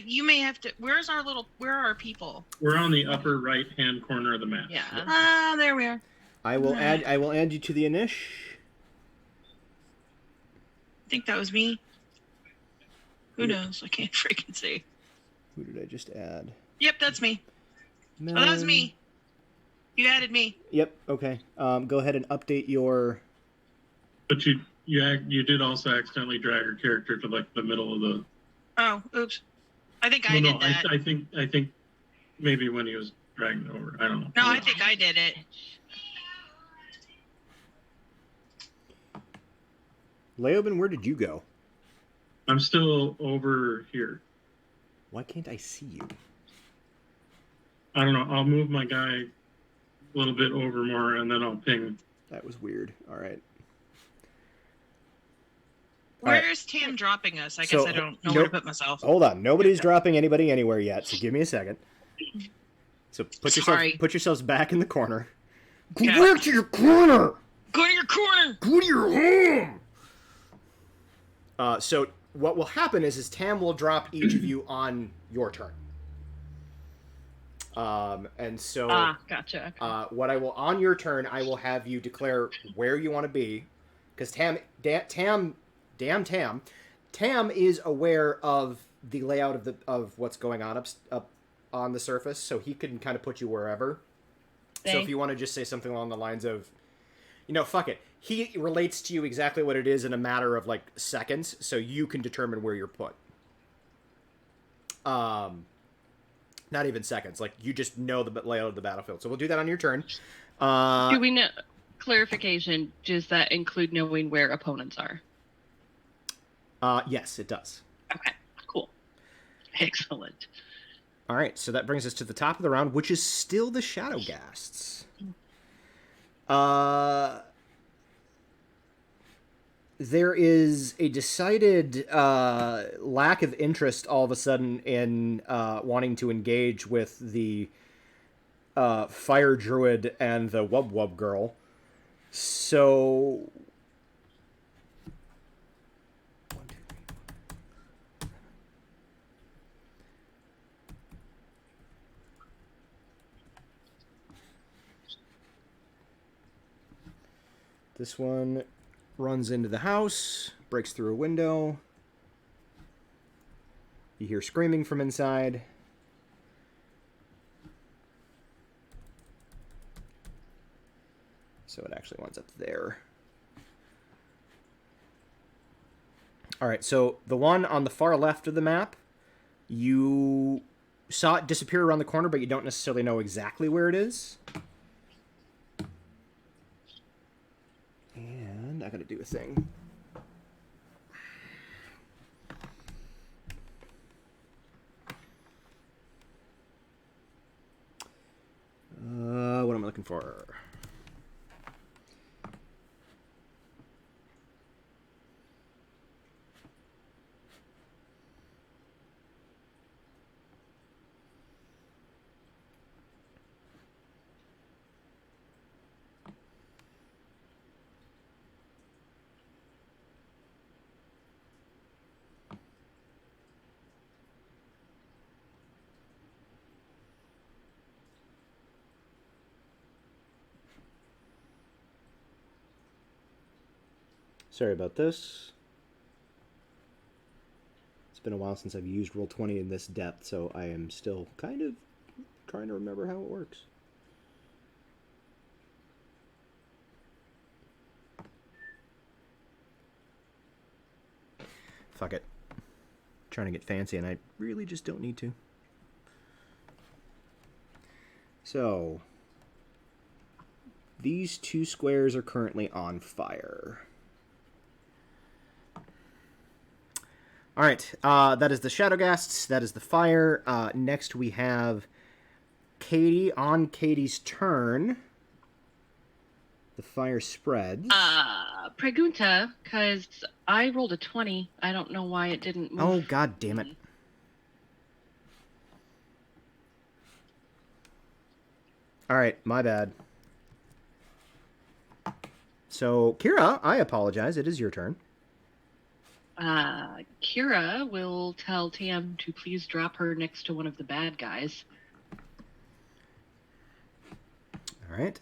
You may have to. Where are our people? We're on the upper right-hand corner of the map. Yeah. Ah, there we are. I will add you to the initiative. I think that was me. Who knows? I can't freaking see. Who did I just add? Yep, that's me. Oh, that was me. You added me. Yep. Okay. Go ahead and update your. But you did also accidentally drag your character to like the middle of the. Oh, oops. I think I did that. I think maybe when he was dragging it over. I don't know. No, I think I did it. Leoben, where did you go? I'm still over here. Why can't I see you? I don't know. I'll move my guy a little bit over more, and then I'll ping. That was weird. All right. Where's Tam dropping us? I guess I don't know where to put myself. Hold on. Nobody's dropping anybody anywhere yet, so give me a second. So put yourselves back in the corner. Go back to your corner! Go to your corner! Go to your home! So what will happen is Tam will drop each of you on your turn. And so... gotcha. What I will... On your turn, I will have you declare where you want to be. Because Tam is aware of the layout of what's going on up on the surface, so he can kind of put you wherever. So if you want to just say something along the lines of, fuck it. He relates to you exactly what it is in a matter of like seconds, so you can determine where you're put. Not even seconds. Like you just know the layout of the battlefield. So we'll do that on your turn. Do we know? Clarification: does that include knowing where opponents are? Yes, it does. Okay, cool. Excellent. All right, so that brings us to the top of the round, which is still the Shadowghasts. There is a decided lack of interest all of a sudden in wanting to engage with the Fire Druid and the Wub Wub Girl. So... This one runs into the house, breaks through a window. You hear screaming from inside. So it actually winds up there. All right, so the one on the far left of the map, you saw it disappear around the corner, but you don't necessarily know exactly where it is. And I gotta do a thing. What am I looking for? Sorry about this. It's been a while since I've used Roll20 in this depth, so I am still kind of trying to remember how it works. fuck it. I'm trying to get fancy, and I really just don't need to. So, these 2 squares are currently on fire. All right, that is the Shadowghasts. That is the fire. Next, we have Katie. On Katie's turn, the fire spreads. Pregunta, because I rolled a 20. I don't know why it didn't move. Oh, god damn it. All right, my bad. So, Kira, I apologize. It is your turn. Kira will tell Tam to please drop her next to one of the bad guys. All right.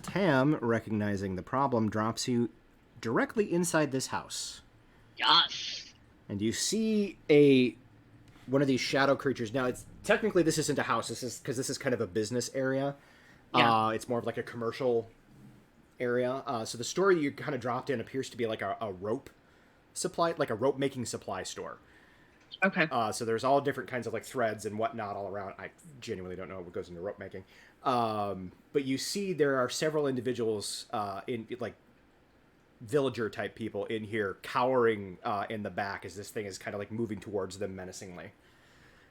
Tam, recognizing the problem, drops you directly inside this house. Yes. And you see one of these shadow creatures. Now, it's technically this isn't a house. This is kind of a business area. Yeah. It's more of like a commercial area. So the store you kind of dropped in appears to be like a rope supply, like a rope making supply store. Okay. So there's all different kinds of like threads and whatnot all around. I genuinely don't know what goes into rope making. But you see there are several individuals in like villager type people in here cowering in the back as this thing is kind of like moving towards them menacingly.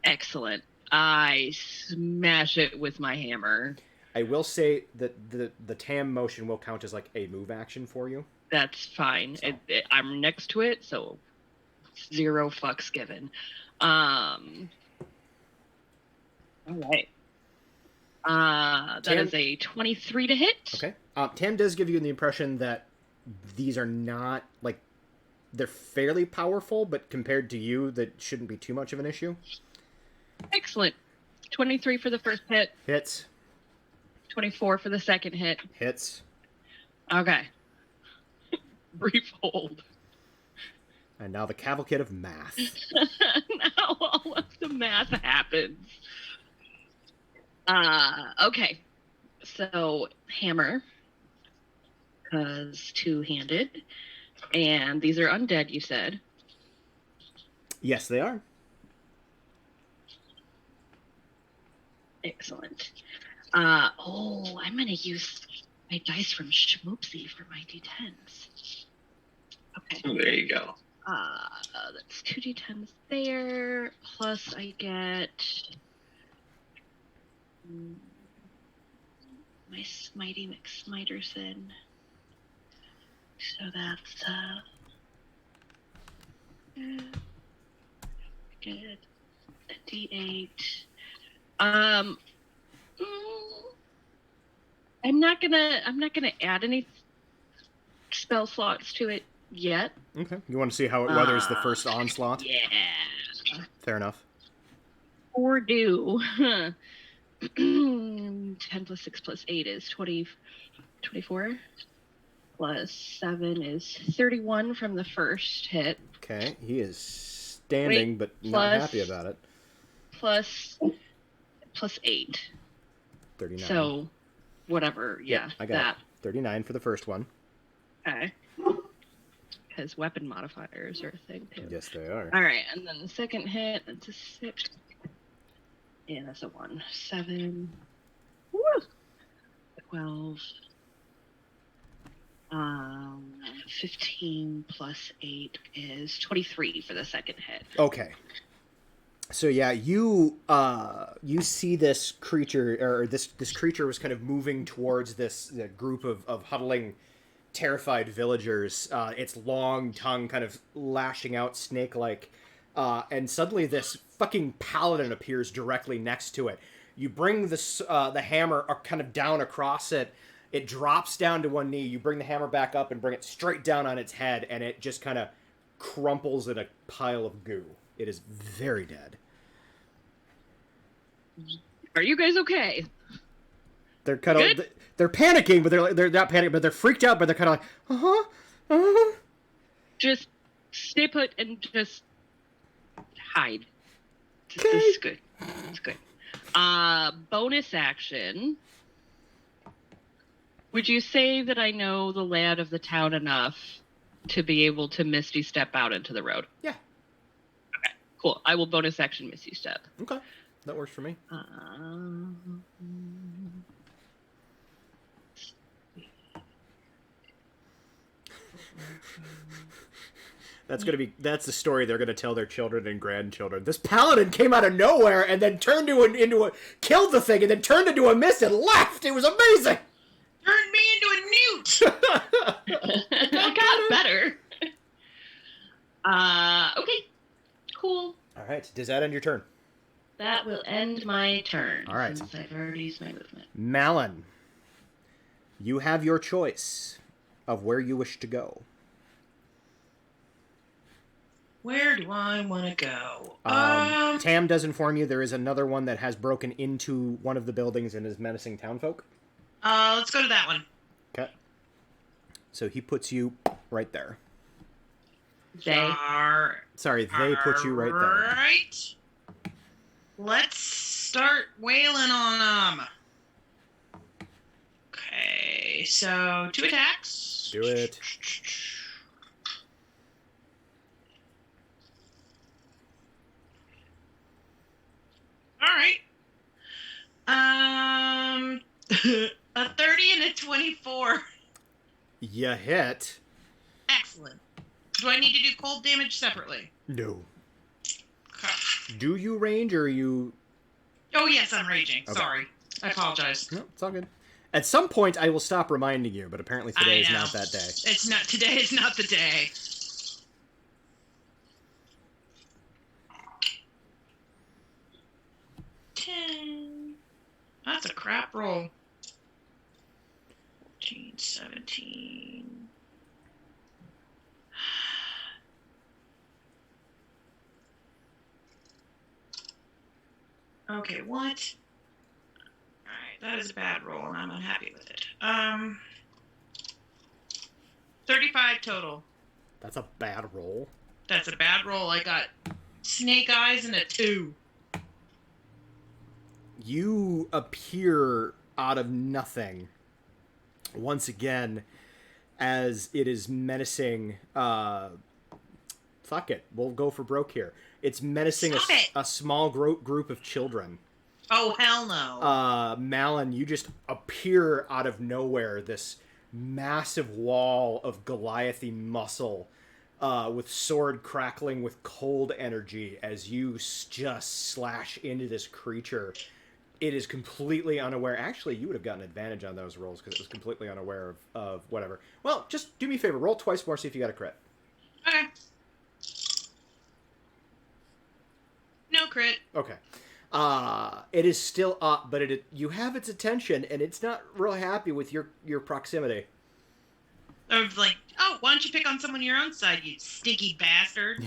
Excellent. I smash it with my hammer. I will say that the TAM motion will count as like a move action for you. That's fine. So. I'm next to it, so 0 fucks given. All right. That Tam, is a 23 to hit. Okay. Tam does give you the impression that these are not, like, they're fairly powerful, but compared to you, that shouldn't be too much of an issue. Excellent. 23 for the first hit. Hits. 24 for the second hit. Hits. Okay. Brief hold. And now the cavalcade of math. Now all of the math happens. Okay. So, hammer. Because 2-handed. And these are undead, you said. Yes, they are. Excellent. I'm going to use my dice from Schmoopsy for my d10s. Okay. Oh, there you go. That's 2 d10s there, plus I get my Smitey McSmiterson. So that's get a d8. I'm not gonna add any spell slots to it yet. Okay. You want to see how it weathers the first onslaught? Yeah. Fair enough. Or do. 10 plus 6 plus 8 is 24. Plus 7 is 31 from the first hit. Okay. He is standing, but not happy about it. Plus 8. 39. So, whatever. Yeah, I got that. it. 39 for the first one. Okay. Because weapon modifiers are a thing, too. Yes, they are. All right, and then the second hit, that's a 6. Yeah, that's a 1. 7. Woo! 12. 15 plus 8 is 23 for the second hit. Okay. So yeah, you see this creature, or this creature was kind of moving towards this group of huddling, terrified villagers. Its long tongue kind of lashing out snake-like, and suddenly this fucking paladin appears directly next to it. You bring the hammer kind of down across it. It drops down to one knee. You bring the hammer back up and bring it straight down on its head, and it just kind of crumples in a pile of goo. It is very dead. Are you guys okay? They're kind of they're panicking, but they're not panicking, but they're freaked out. But they're kind of like, Just stay put and just hide. Okay. This is good. It's good. Bonus action. Would you say that I know the layout of the town enough to be able to Misty Step out into the road? Yeah. Okay, cool. I will bonus action Misty Step. Okay. That works for me. That's the story they're gonna tell their children and grandchildren. This paladin came out of nowhere and then turned killed the thing and then turned into a mist and left. It was amazing. Turned me into a newt. I got better. Okay. Cool. All right. Does that end your turn? That will end my turn. All right. Since I've already used my movement. Malin, you have your choice of where you wish to go. Where do I want to go? Tam does inform you there is another one that has broken into one of the buildings and is menacing townfolk. Let's go to that one. Okay. So he puts you right there. They. Sorry, they put you right there. Right. Let's start wailing on them. Okay, so 2 attacks. Do it. All right. A 30 and a 24. You hit. Excellent. Do I need to do cold damage separately? No. Okay. Do you range or are you... Oh, yes, I'm raging. Okay. Sorry. I apologize. No, it's all good. At some point, I will stop reminding you, but apparently today is not that day. It's not. Today is not the day. That's a crap roll. 14, 17. Okay, what? Alright, that is a bad roll, and I'm unhappy with it. 35 total. That's a bad roll. That's a bad roll. I got snake eyes and a 2. You appear out of nothing once again as it is menacing. Fuck it. We'll go for broke here. It's menacing a small group of children. Oh, hell no. Malin, you just appear out of nowhere, this massive wall of Goliathy muscle with sword crackling with cold energy as you just slash into this creature. It is completely unaware. Actually, you would have gotten advantage on those rolls because it was completely unaware of whatever. Well, just do me a favor. Roll twice more, see if you got a crit. Okay. No crit. Okay. It is still up, but you have its attention, and it's not real happy with your proximity. Of like, oh, why don't you pick on someone your own side, you stinky bastard?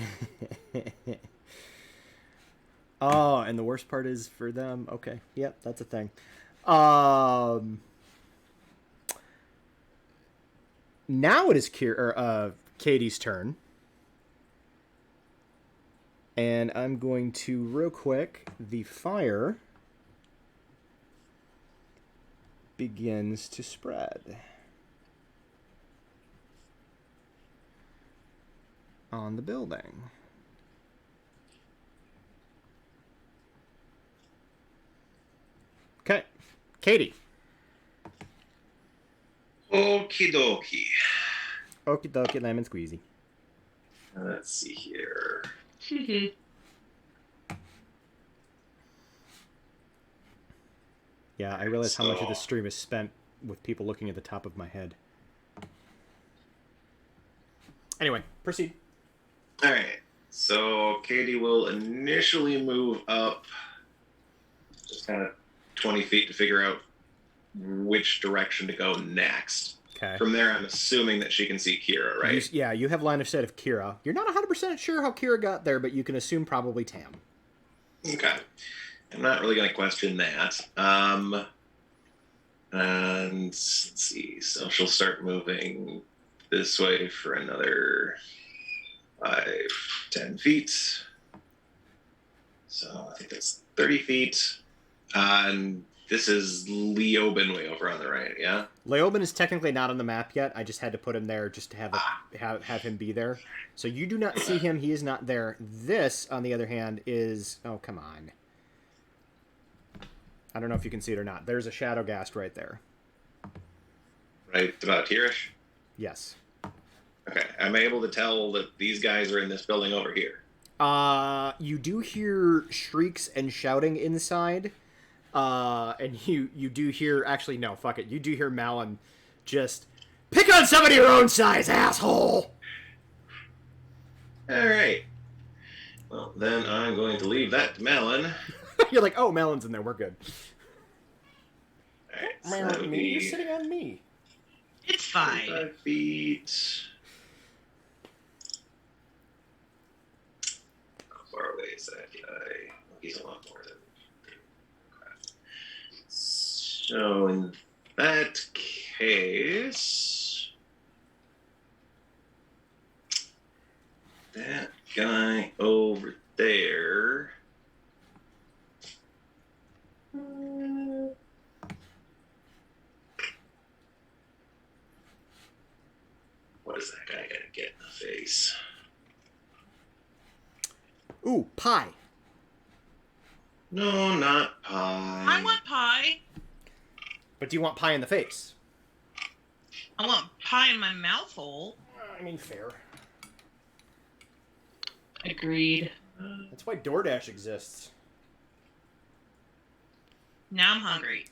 Oh, and the worst part is for them. Okay, yep, that's a thing. Now it is Katie's turn. And I'm going to, real quick, the fire begins to spread on the building. Okay, Katie. Okie dokie. Okie dokie, lemon squeezy. Let's see here. Yeah, I realize how much of this stream is spent with people looking at the top of my head. Anyway, proceed. All right. So Katie will initially move up just kind of 20 feet to figure out which direction to go next. Okay. From there, I'm assuming that she can see Kira, right? You have line of sight of Kira. You're not 100% sure how Kira got there, but you can assume probably Tam. Okay. I'm not really going to question that. And let's see. So she'll start moving this way for another 5, 10 feet. So I think that's 30 feet. And this is Leoben way over on the right, yeah? Leoben is technically not on the map yet. I just had to put him there just to have him be there. So you do not see him. He is not there. This, on the other hand, is... Oh, come on. I don't know if you can see it or not. There's a shadow ghast right there. Right about here-ish? Yes. Okay. Am I able to tell that these guys are in this building over here? You do hear shrieks and shouting inside. And you do hear... Actually, no, fuck it. You do hear Malin just... Pick on somebody your own size, asshole! Alright. Well, then I'm going to leave that to Malin. You're like, oh, Malin's in there. We're good. Alright, so Malin, that would you're be sitting on me. It's fine. 5 feet. How far away is that guy? He's a lot more than... So in that case... That guy over there... What is that guy gonna get in the face? Ooh, pie. No, not pie. I want pie. But do you want pie in the face? I want pie in my mouth hole. I mean, fair. Agreed. That's why DoorDash exists. Now I'm hungry.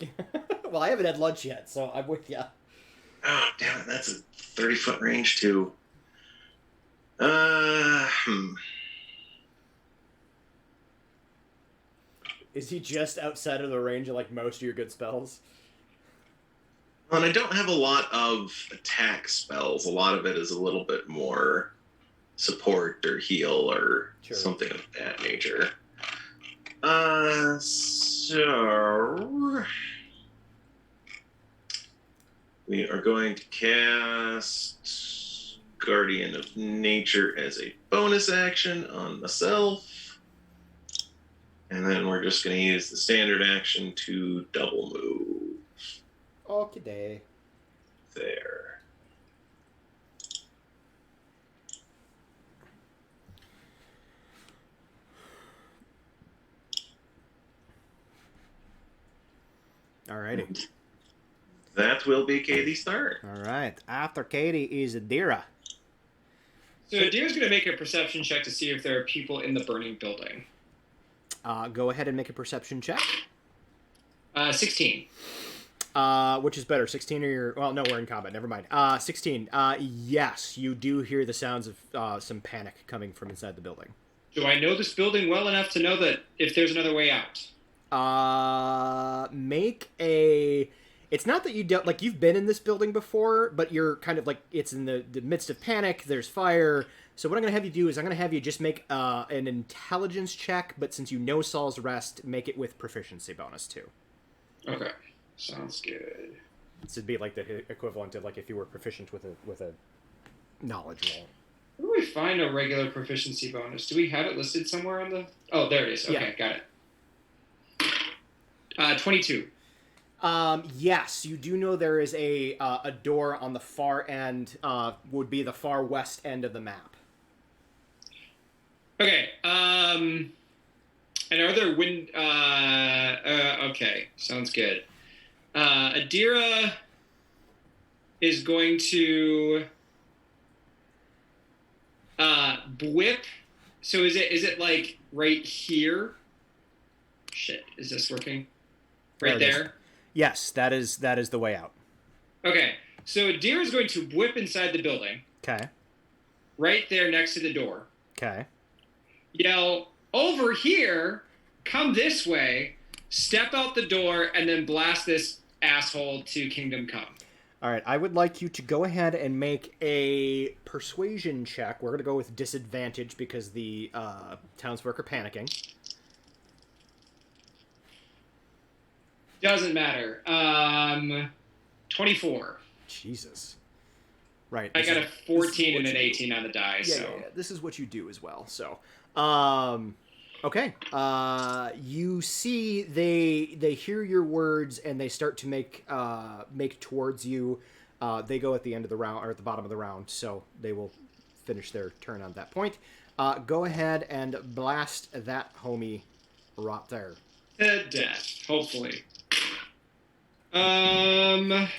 Well, I haven't had lunch yet, so I'm with ya. Oh, damn it, that's a 30-foot range, too. Is he just outside of the range of, like, most of your good spells? Well, and I don't have a lot of attack spells. A lot of it is a little bit more support or heal or Sure. something of that nature. So... We are going to cast Guardian of Nature as a bonus action on myself. And then we're just going to use the standard action to double move. Okay. There. Alrighty. That will be Katie's start. Alright. After Katie is Adira. So Adira's going to make a perception check to see if there are people in the burning building. Go ahead and make a perception check. 16. Which is better, 16 or your... Well, no, we're in combat. Never mind. 16. Yes, you do hear the sounds of some panic coming from inside the building. Do I know this building well enough to know that if there's another way out? Make a... It's not that you don't... Like, you've been in this building before, but you're kind of like... It's in the midst of panic. There's fire. So what I'm going to have you do is I'm going to have you just make an intelligence check, but since you know Saul's Rest, make it with proficiency bonus, too. Okay. Sounds good. This would be like the equivalent of like if you were proficient with a knowledge roll. Where do we find a regular proficiency bonus? Do we have it listed somewhere on the... Oh, there it is. Okay, Yeah. Got it. 22. Yes, you do know there is a door on the far end, would be the far west end of the map. Okay, and are there okay, sounds good. Adira is going to blip. So is it like right here? Shit, is this working? Right There it is. there? Yes, that is the way out. Okay, so Adira is going to blip inside the building, Okay. right there next to the door. Okay. Yell, over here, come this way, step out the door, and then blast this asshole to Kingdom Come. All right, I would like you to go ahead and make a persuasion check. We're going to go with disadvantage because the townsfolk are panicking. Doesn't matter. 24. Jesus. Right. I this got is- a this is 14 and what an you do. 18 on the die, Yeah, so... yeah, yeah. This is what you do as well. So, Okay. You see they hear your words and they start to make towards you. They go at the end of the round or at the bottom of the round, so they will finish their turn on that point. Go ahead and blast that homie right there. To death, hopefully. The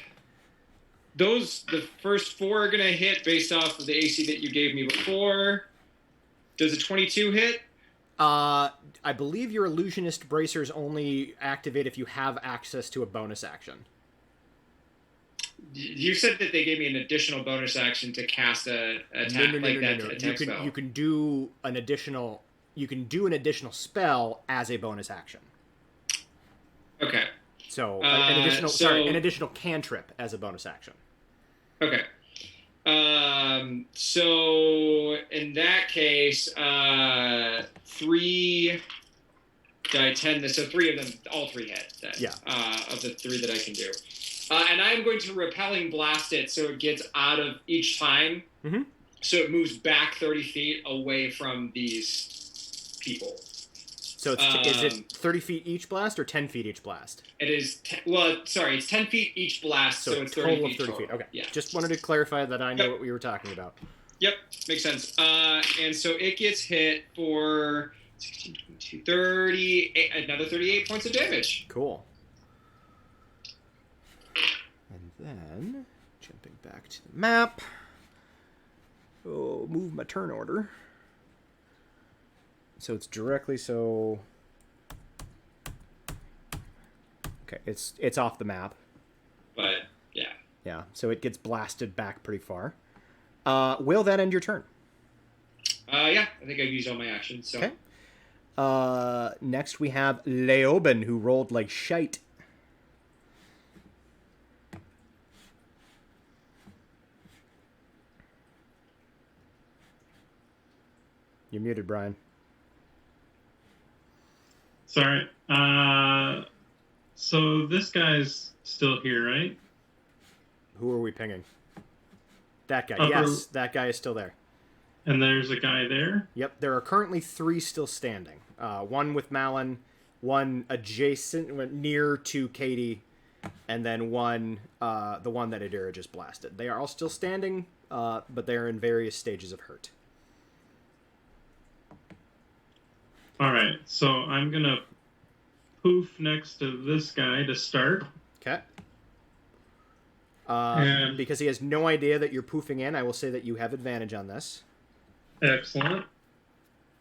first 4 are gonna hit based off of the AC that you gave me before. Does a 22 hit? I believe your illusionist bracers only activate if you have access to a bonus action. You said that they gave me an additional bonus action to cast a attack attack spell. You can do an additional spell as a bonus action. Okay. So an additional cantrip as a bonus action. Okay. So in that case, 3 die 10. So 3 of them, all 3 hit. Then, yeah. Of the 3 that I can do, and I'm going to repelling blast it so it gets out of each time. Mm-hmm. So it moves back 30 feet away from these people. So is it 30 feet each blast or 10 feet each blast? It is. It's 10 feet each blast, so it's 30 total feet. Of 30 feet. Okay. Yeah. Just wanted to clarify that I know what we were talking about. Yep, makes sense. And so it gets hit for 16, 22, 38, another 38 points of damage. Cool. And then, jumping back to the map. Oh, move my turn order. So it's directly so... Okay, it's off the map. But, yeah. Yeah, so it gets blasted back pretty far. Will that end your turn? Yeah, I think I've used all my actions, so... Okay. Next we have Leoben, who rolled like shite. You're muted, Brian. Sorry. So this guy's still here, right? Who are we pinging? That guy. Upper... Yes, that guy is still there. And there's a guy there? Yep, there are currently 3 still standing. One with Malin, one adjacent, near to Katie, and then one, the one that Adira just blasted. They are all still standing, but they're in various stages of hurt. Alright, so I'm gonna poof next to this guy to start. Okay. Because he has no idea that you're poofing in, I will say that you have advantage on this. Excellent.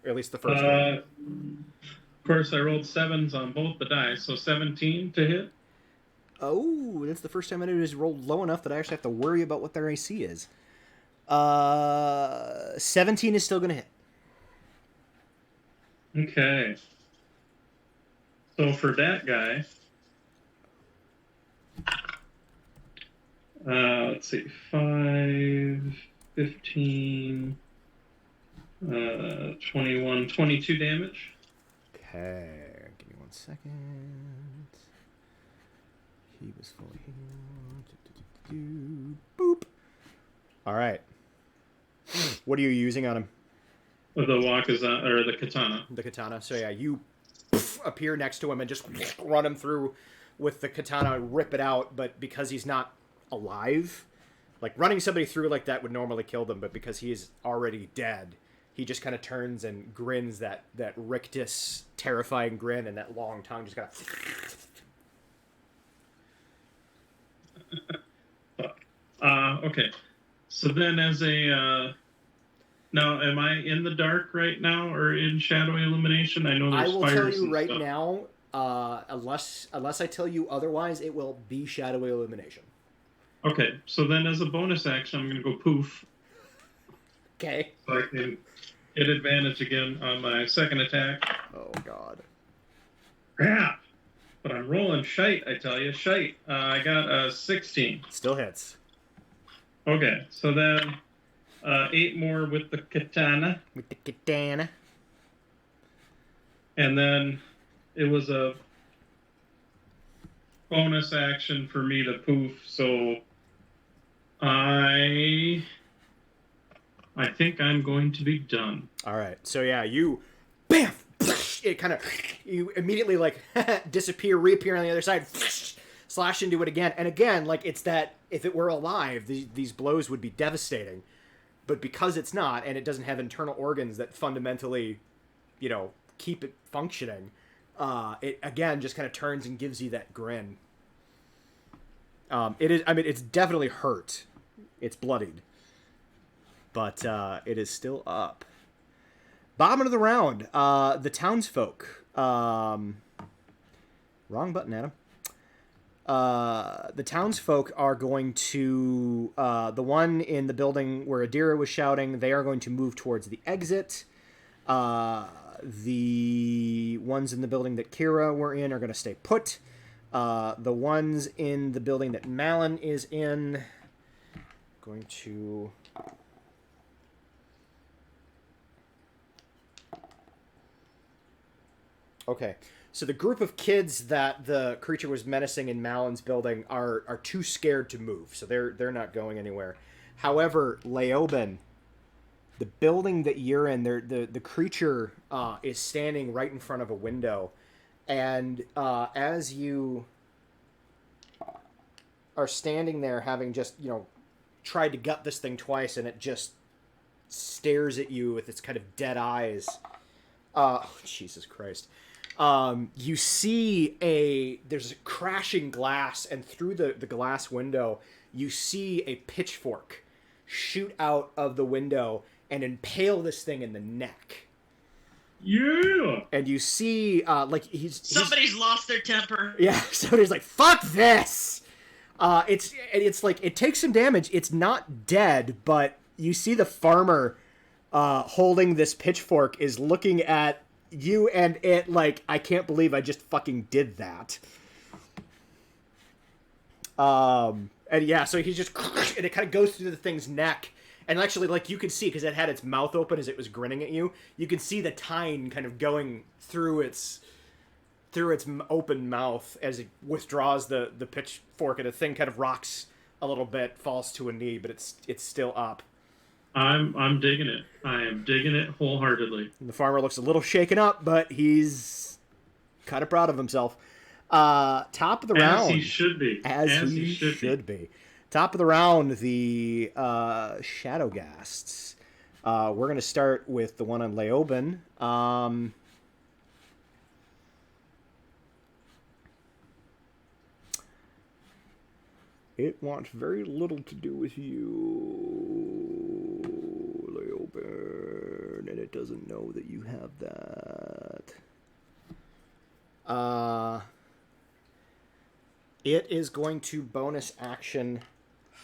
Or at least the first one. Of course, I rolled 7s on both the dice, so 17 to hit. Oh, that's the first time anyone has rolled low enough that I actually have to worry about what their AC is. 17 is still going to hit. Okay. So for that guy, let's see, 5, 15, 21, 22 damage. Okay, give me 1 second. He was fully healed. Boop. All right. What are you using on him? The Wakazana, or the katana. The katana. So yeah, you appear next to him and just run him through with the katana, rip it out, but because he's not alive, like running somebody through like that would normally kill them, but because he is already dead, he just kind of turns and grins that rictus, terrifying grin, and that long tongue just kind of... okay. So then as a... Now, am I in the dark right now or in shadowy illumination? I know there's fires. I will tell you right stuff. now, unless I tell you otherwise, it will be shadowy illumination. Okay, so then as a bonus action, I'm going to go poof. Okay. So I can get advantage again on my second attack. Oh, God. Crap! But I'm rolling shite, I tell you. Shite. I got a 16. Still hits. Okay, so then 8 more with the katana. With the katana. And then it was a bonus action for me to poof, so I think I'm going to be done. All right. So yeah, you bam it kind of, you immediately like disappear, reappear on the other side, slash into it again. And again, like it's that if it were alive, these blows would be devastating. But because it's not, and it doesn't have internal organs that fundamentally, keep it functioning, it again just kind of turns and gives you that grin. It's definitely hurt. It's bloodied. But it is still up. Bottom of the round, the townsfolk. Wrong button, Adam. The townsfolk are going to, the one in the building where Adira was shouting, they are going to move towards the exit. The ones in the building that Kira were in are going to stay put. The ones in the building that Malin is in, going to... Okay, so the group of kids that the creature was menacing in Malin's building are too scared to move, so they're not going anywhere. However, Leoben, the building that you're in, the creature is standing right in front of a window, and as you are standing there, having just tried to gut this thing twice, and it just stares at you with its kind of dead eyes. Jesus Christ. You see there's a crashing glass, and through the glass window, you see a pitchfork shoot out of the window and impale this thing in the neck. Yeah! And you see, somebody's lost their temper. Yeah, somebody's like, fuck this! It's like, it takes some damage. It's not dead, but you see the farmer, holding this pitchfork is looking at you, and it like, I can't believe I just fucking did that. And yeah, so he's just, and it kind of goes through the thing's neck, and actually, like, you could see, because it had its mouth open as it was grinning at you, you can see the tine kind of going through its open mouth as it withdraws the pitchfork, and the thing kind of rocks a little bit, falls to a knee, but it's still up. I'm digging it. I am digging it wholeheartedly. And the farmer looks a little shaken up, but he's kind of proud of himself. Top of the round. As he should be. As he should be. Top of the round, the Shadowghasts. We're going to start with the one on Leoben. It wants very little to do with you, Leoben, and it doesn't know that you have that. It is going to bonus action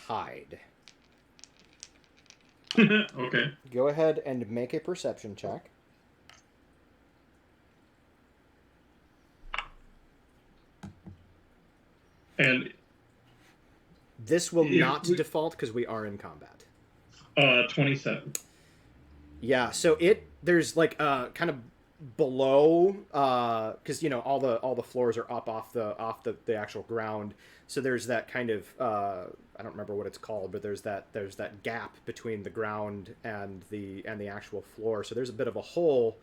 hide. Okay. Go ahead and make a perception check. And this will not default because we are in combat. 27. Yeah, so there's like kind of below, because all the floors are up off the actual ground. So there's that kind of I don't remember what it's called, but there's that gap between the ground and the actual floor. So there's a bit of a hole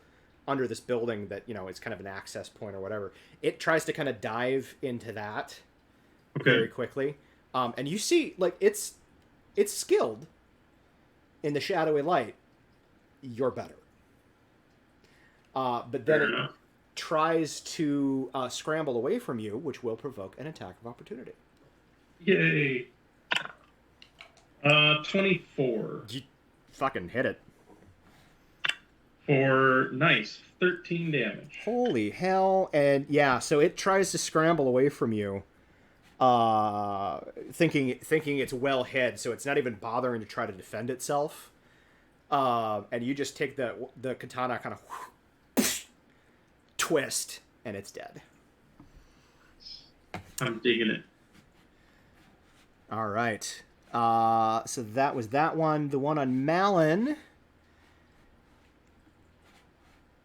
under this building that it's kind of an access point or whatever. It tries to kind of dive into that very quickly. And you see, like, it's skilled in the shadowy light. You're better. But then it tries to scramble away from you, which will provoke an attack of opportunity. Yay. 24. You fucking hit it. For 13 damage. Holy hell. And yeah, so it tries to scramble away from you. Thinking it's well hid, so it's not even bothering to try to defend itself. And you just take the katana kind of twist, and it's dead. I'm digging it. All right. So that was that one. The one on Malin.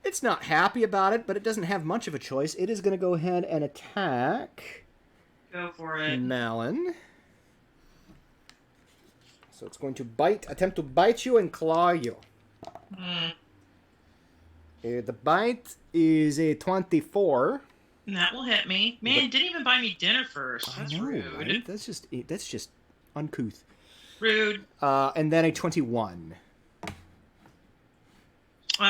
It's not happy about it, but it doesn't have much of a choice. It is going to go ahead and attack. Go for it. Malin. So it's going to attempt to bite you and claw you. The bite is a 24. And that will hit me. Man, didn't even buy me dinner first. That's rude. Right? That's just uncouth. Rude. And then a 21.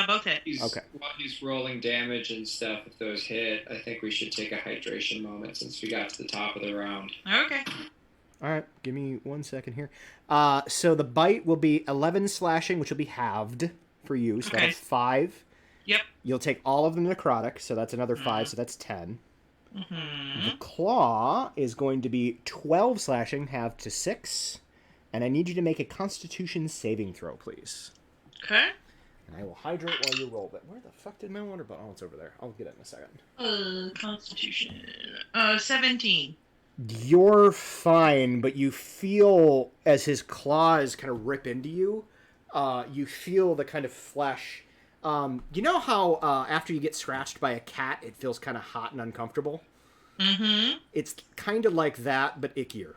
Both hit. Okay. While he's rolling damage and stuff, if those hit, I think we should take a hydration moment since we got to the top of the round. Okay. All right, give me 1 second here. So the bite will be 11 slashing, which will be halved for you. So Okay. that's 5. Yep. You'll take all of them necrotic, so that's another 5, so that's 10. Mm-hmm. The claw is going to be 12 slashing, halved to 6. And I need you to make a Constitution saving throw, please. Okay. And I will hydrate while you roll. But where the fuck did my water bottle? Oh, it's over there. I'll get it in a second. Constitution. 17. You're fine, but you feel as his claws kind of rip into you, you feel the kind of flesh. You know how after you get scratched by a cat, it feels kind of hot and uncomfortable? Mm-hmm. It's kind of like that, but ickier.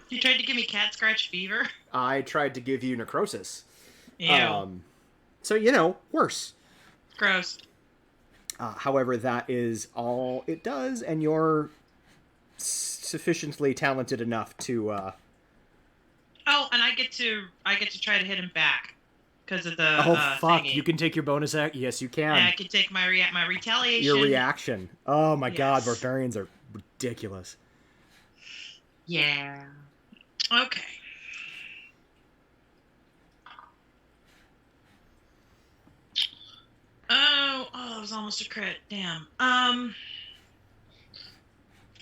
You tried to give me cat scratch fever? I tried to give you necrosis. Ew. So, worse. Gross. However, that is all it does, and you're sufficiently talented enough to... Oh, and I get to try to hit him back because of the fuck! thingy. You can take your bonus act. Yes, you can. Yeah, I can take my retaliation. Your reaction. Oh my god, Yes. barbarians are ridiculous. Yeah. Okay. Oh, that was almost a crit. Damn.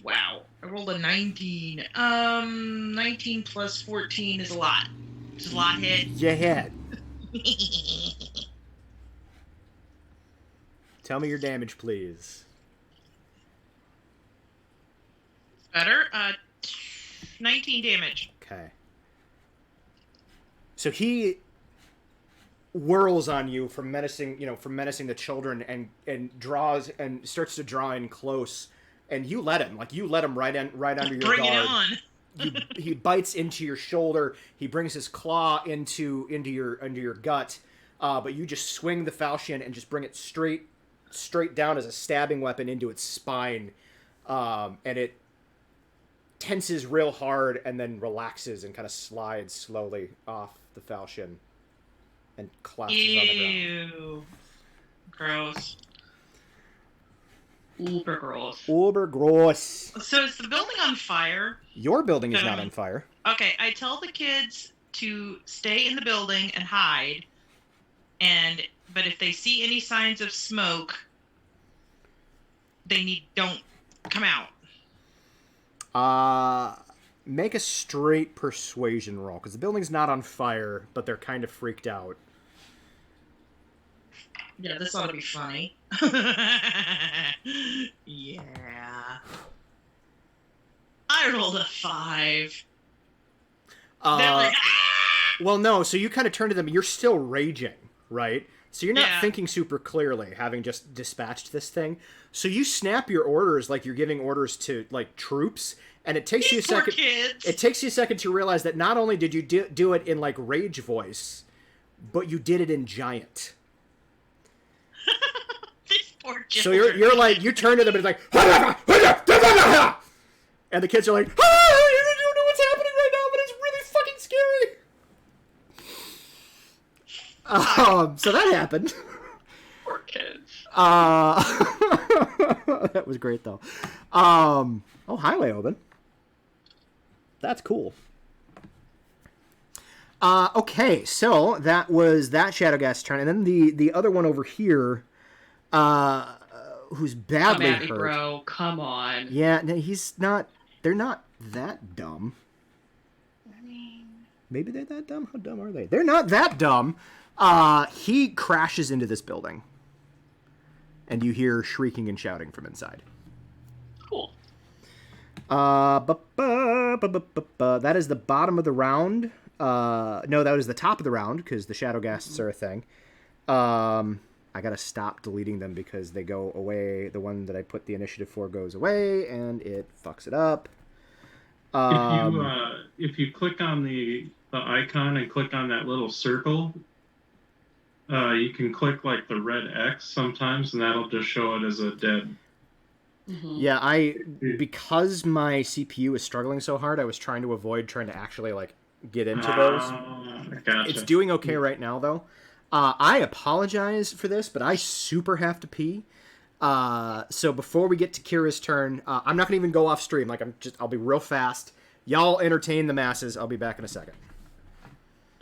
Wow. I rolled a 19. 19 plus 14 is a lot. It's a lot hit. You hit. Tell me your damage, please. Better. 19 damage. Okay. So he whirls on you from menacing the children and draws and starts to draw in close, and you let him right under your Bring guard. it on. He bites into your shoulder. He brings his claw into your gut, but you just swing the falchion and just bring it straight down as a stabbing weapon into its spine, and it tenses real hard and then relaxes and kind of slides slowly off the falchion and collapses on the ground. Ew. Gross. Uber gross. Uber gross. So is the building on fire? Your building is not on fire. Okay, I tell the kids to stay in the building and hide, but if they see any signs of smoke, don't come out. Make a straight persuasion roll, because the building's not on fire, but they're kind of freaked out. Yeah, this ought to be funny. Yeah. I rolled a 5. They're like, ah! Well, no, so you kind of turn to them, you're still raging, right? So you're not Yeah. thinking super clearly, having just dispatched this thing. So you snap your orders like you're giving orders to, like, troops, and it takes you a These poor second. kids. It takes you a second to realize that not only did you do it in, like, rage voice, but you did it in giant. These poor children. So you're like, you turn to them and it's like, and the kids are like, you don't know what's happening right now, but it's really fucking scary. So that happened. Poor kids. That was great though. Oh, highway open. That's cool. Okay, so that was that Shadowgast's turn, and then the other one over here, who's badly Come at me, hurt. bro. Come on. Yeah, no, he's not. They're not that dumb. I mean, Maybe they're that dumb. How dumb are they? They're not that dumb. He crashes into this building, and you hear shrieking and shouting from inside. cool. That is the bottom of the round. No, that was the top of the round because the Shadowghasts are a thing. I gotta stop deleting them because they go away. The one that I put the initiative for goes away, and it fucks it up. If you click on the icon and click on that little circle, you can click like the red X sometimes, and that'll just show it as a dead. Mhm. Yeah, because my CPU is struggling so hard, I was trying to avoid trying to actually like get into those. Gotcha. It's doing okay right now though. I apologize for this, but I super have to pee. So before we get to Kira's turn, I'm not gonna even go off stream. Like I'll be real fast. Y'all entertain the masses. I'll be back in a second.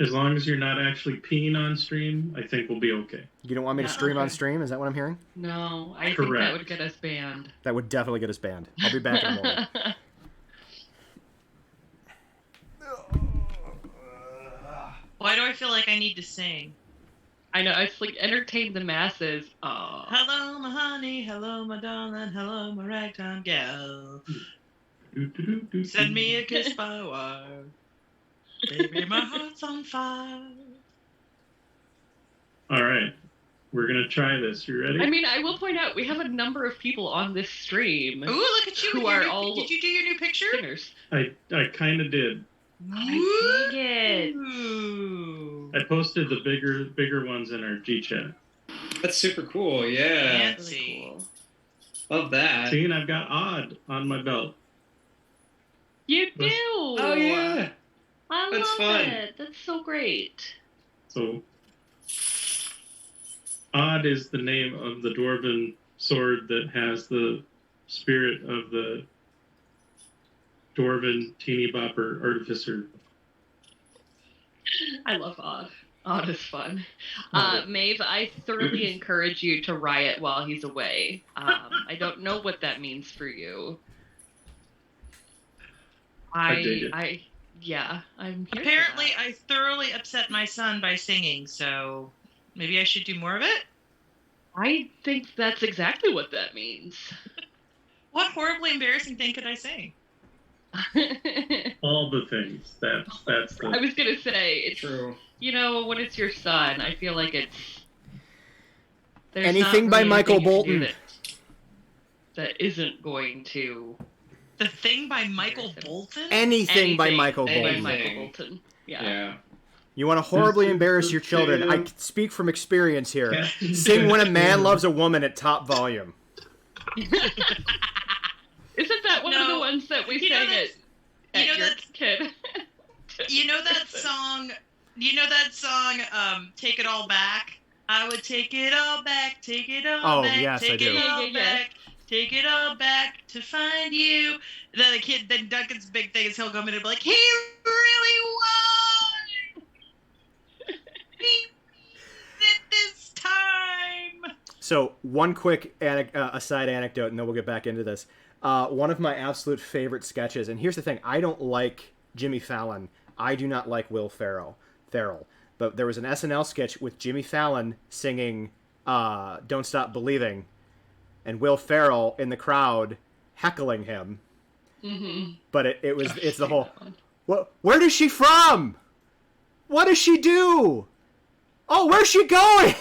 As long as you're not actually peeing on stream, I think we'll be okay. You don't want me to Yeah, stream on okay. stream? Is that what I'm hearing? No, I think Correct. that would get us banned. That would definitely get us banned. I'll be back in a moment. Why do I feel like I need to sing? I know, it's like entertain the masses. Oh. Hello, my honey. Hello, my darling. Hello, my ragtime gal. Send me a kiss by wire. Baby, my heart's on fire. All right, we're gonna try this. You ready? I mean, I will point out we have a number of people on this stream Ooh, look at you. who with your are new- all Did you do your new picture? singers. I kind of did. I dig it. Ooh. I posted the bigger ones in our G chat. That's super cool. Yeah. Fancy. Really cool. Love that. See, and I've got odd on my belt. You do. Oh, yeah. I That's love fun. it. That's so great. So, odd is the name of the dwarven sword that has the spirit of the dwarven teeny bopper artificer. I love Odd. Odd is fun. Oh. Maeve, I thoroughly encourage you to riot while he's away. I don't know what that means for you. I dig it. I'm here. for Apparently, that. I thoroughly upset my son by singing, so maybe I should do more of it? I think that's exactly what that means. What horribly embarrassing thing could I say? All the things. That's the. I was gonna say it's True. when it's your son, I feel like it's there's Anything not by really Michael anything you can do Bolton. that isn't going to The Thing by Michael Bolton? Anything by Anything Michael by Bolton. Michael Bolton. Yeah. You want to horribly embarrass your children? I can speak from experience here. Sing When a Man Loves a Woman at top volume. Isn't that one of the No. ones that we You know sang that's- at you know your that's- kid? You know that song? Take It All Back? I would take it all back, take it all Oh, back, yes, I take do. it all Yeah. back, take it all back to find you. Then Duncan's big thing is he'll come in and be like, he really won! He did this time! So, one quick aside anecdote, and then we'll get back into this. One of my absolute favorite sketches, and here's the thing, I don't like Jimmy Fallon. I do not like Will Ferrell. But there was an SNL sketch with Jimmy Fallon singing Don't Stop Believing, and Will Ferrell in the crowd heckling him. Mm-hmm. But it's the whole, where is she from? What does she do? Oh, where's she going?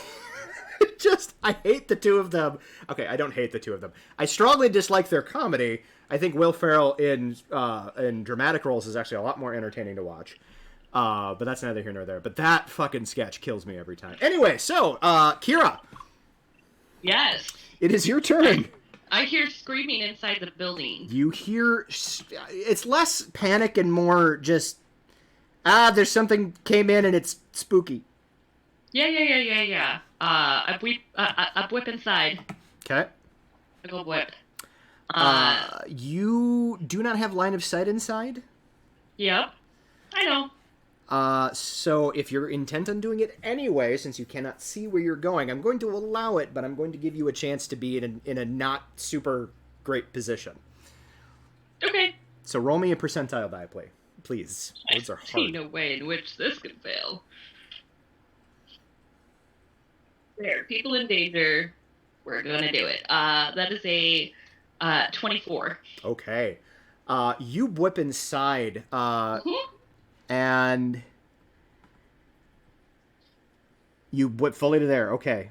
I hate the two of them. Okay, I don't hate the two of them. I strongly dislike their comedy. I think Will Ferrell in dramatic roles is actually a lot more entertaining to watch. But that's neither here nor there. But that fucking sketch kills me every time. Anyway, so, Kira, Yes. it is your turn. I hear screaming inside the building. You hear... It's less panic and more just... there's something came in and it's spooky. Yeah. I whip inside. Okay. I go whip. You do not have line of sight inside? Yep. I know. So if you're intent on doing it anyway, since you cannot see where you're going, I'm going to allow it, but I'm going to give you a chance to be in a not super great position. Okay. So roll me a percentile die, please. Those are I see hard. no way in which this could fail. There, people in danger. We're gonna do it. That is a 24. Okay. You whip inside, Mhm. and you whip fully to there. Okay.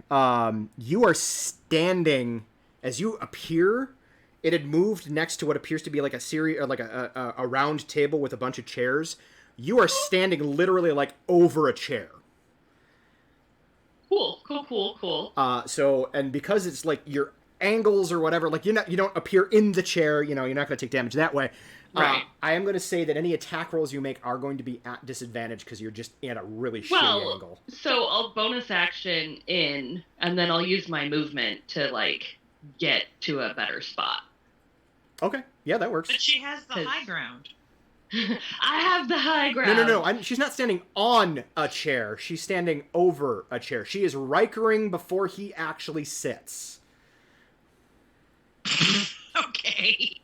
You are standing as you appear. It had moved next to what appears to be like a series, or like a round table with a bunch of chairs. You are standing literally like over a chair. Cool. So, and because it's like your angles or whatever, like you don't appear in the chair, you're not going to take damage that way. Right. I am going to say that any attack rolls you make are going to be at disadvantage because you're just at a really shitty angle. So I'll bonus action in, and then I'll use my movement to, like, get to a better spot. Okay. Yeah, that works. But she has the high ground. I have the high ground. No. She's not standing on a chair. She's standing over a chair. She is Rikering before he actually sits. Okay.